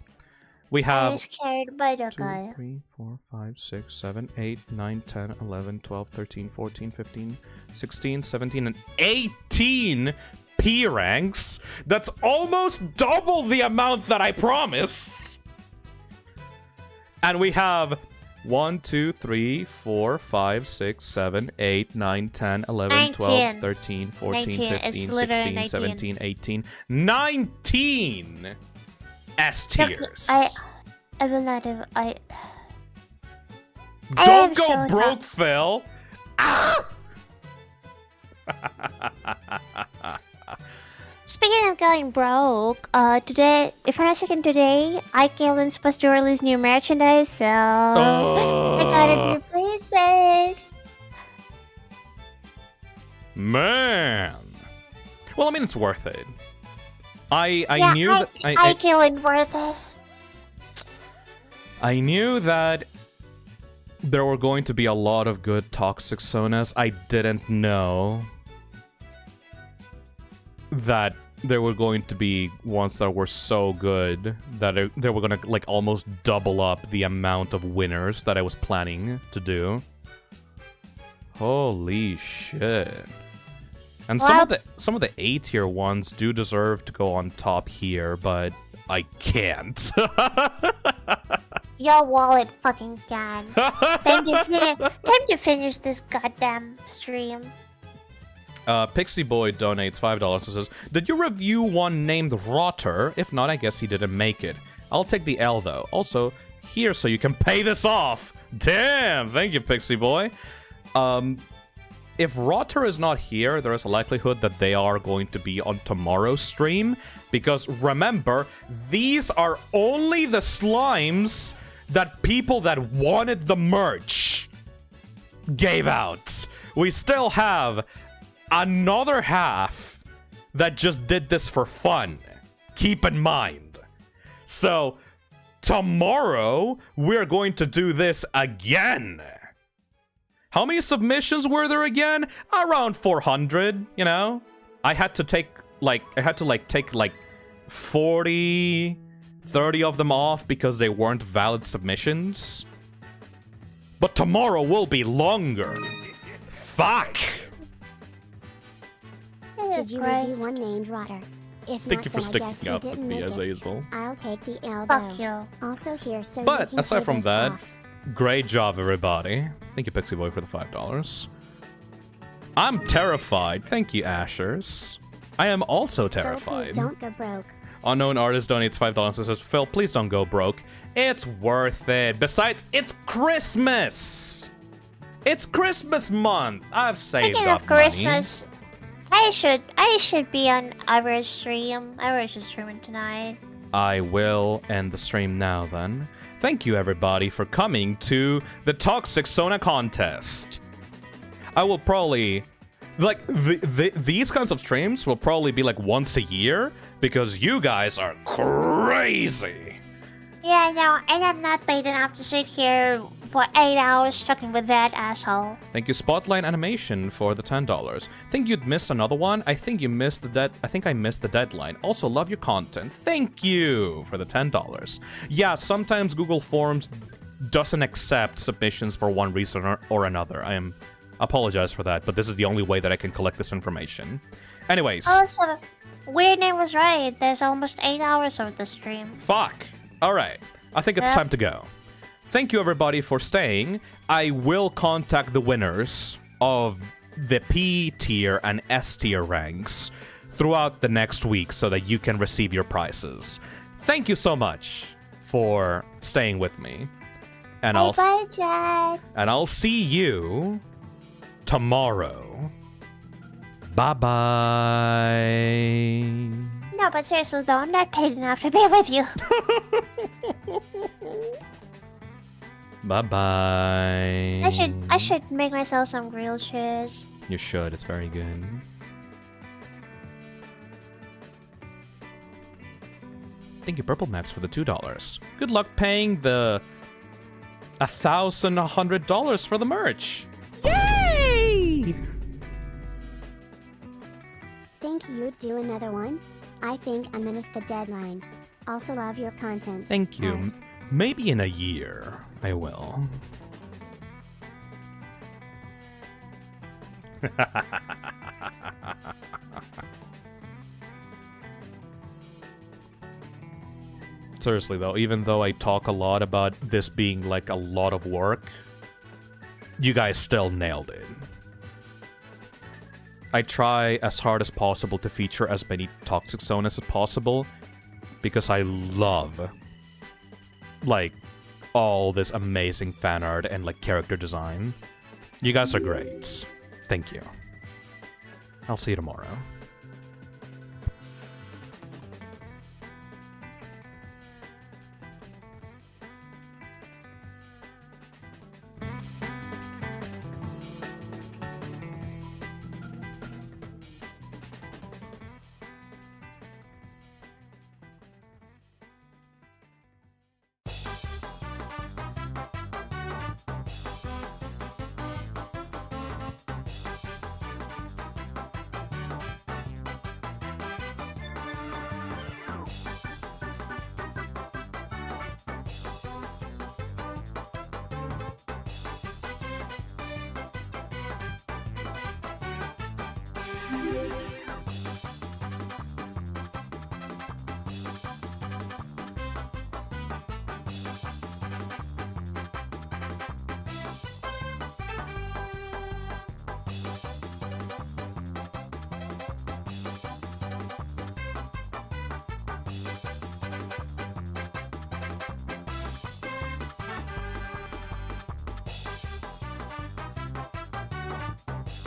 We have...
I was carried by the
2,
guy.
3, 4, 5, 6, 7, 8, 9, 10, 11, 12, 13, 14, 15, 16, 17, and 18 P ranks. That's almost double the amount that I promised. And we have 1, 2, 3, 4, 5, 6, 7, 8, 9, 10, 11, 12, 13, 14, 15, 16, 17, 18, 19 S tiers.
I will not have...
Don't go broke, Phil. Ah!
Speaking of going broke, today, if I'm not mistaken, today, Accai supposed to release new merchandise, so I got a few places.
Man. Well, I mean, it's worth it. I knew that
Accai worth it.
I knew that there were going to be a lot of good Toxicsonas. I didn't know that there were going to be ones that were so good that they were gonna like almost double up the amount of winners that I was planning to do. Holy shit. And some of the A tier ones do deserve to go on top here, but I can't.
Your wallet fucking can. Time to finish this goddamn stream.
Pixie Boy donates $5 and says, "Did you review one named Rotter? If not, I guess he didn't make it. I'll take the L though. Also, here so you can pay this off." Damn, thank you, Pixie Boy. If Rotter is not here, there is a likelihood that they are going to be on tomorrow's stream. Because remember, these are only the slimes that people that wanted the merch gave out. We still have another half that just did this for fun. Keep in mind. So, tomorrow, we're going to do this again. How many submissions were there again? Around 400, you know? I had to take, like, 40, 30 of them off because they weren't valid submissions. But tomorrow will be longer. Fuck!
Did you review one named Rotter? If
Thank
not,
you for
then I guess
sticking up
you
with
didn't
me,
make it.
Azazel.
I'll take the elbow.
Fuck you.
Also here, so you
But
can
aside
pay
from
this
that,
off.
great job, everybody. Thank you, Pixie Boy, for the $5. I'm terrified. Thank you, Ashers. I am also
Phil,
terrified.
please don't go broke.
Unknown Artist donates $5 and says, Phil, please don't go broke. It's worth it. Besides, it's Christmas. It's Christmas month. I've saved
Speaking
up
of Christmas, I should be on Irish stream. Irish is streaming tonight.
money. I will end the stream now, then. Thank you, everybody, for coming to the Toxicsona Contest. I will probably... Like, these kinds of streams will probably be like once a year, because you guys are crazy.
Yeah, no, and I'm not paid enough to sit here for 8 hours talking with that asshole.
Thank you, Spotlight Animation, for the $10. Think you'd missed another one? I think you missed the I think I missed the deadline. Also, love your content. Thank you for the $10. Yeah, sometimes Google Forms doesn't accept submissions for one reason or another. I apologize for that, but this is the only way that I can collect this information. Anyways.
Also, Weird Name was right. There's almost 8 hours of the stream.
Fuck. Alright. I think it's time to go. Thank you, everybody, for staying. I will contact the winners of the P tier and S tier ranks throughout the next week so that you can receive your prizes. Thank you so much for staying with me. And
Bye, Jack.
And I'll see you tomorrow. Bye-bye.
No, but seriously though, I'm not paid enough to be with you.
Bye-bye.
I should make myself some grilled cheese.
You should, it's very good. Thank you, Purple Max, for the $2. Good luck paying the $1,100 for the merch. Yay!
Think you'd do another one? I think I missed the deadline. Also love your content.
Thank you.
Heart.
Maybe in a year, I will. Seriously though, even though I talk a lot about this being like a lot of work, you guys still nailed it. I try as hard as possible to feature as many Toxicsonas as possible because I love like all this amazing fan art and like character design. You guys are great. Thank you. I'll see you tomorrow.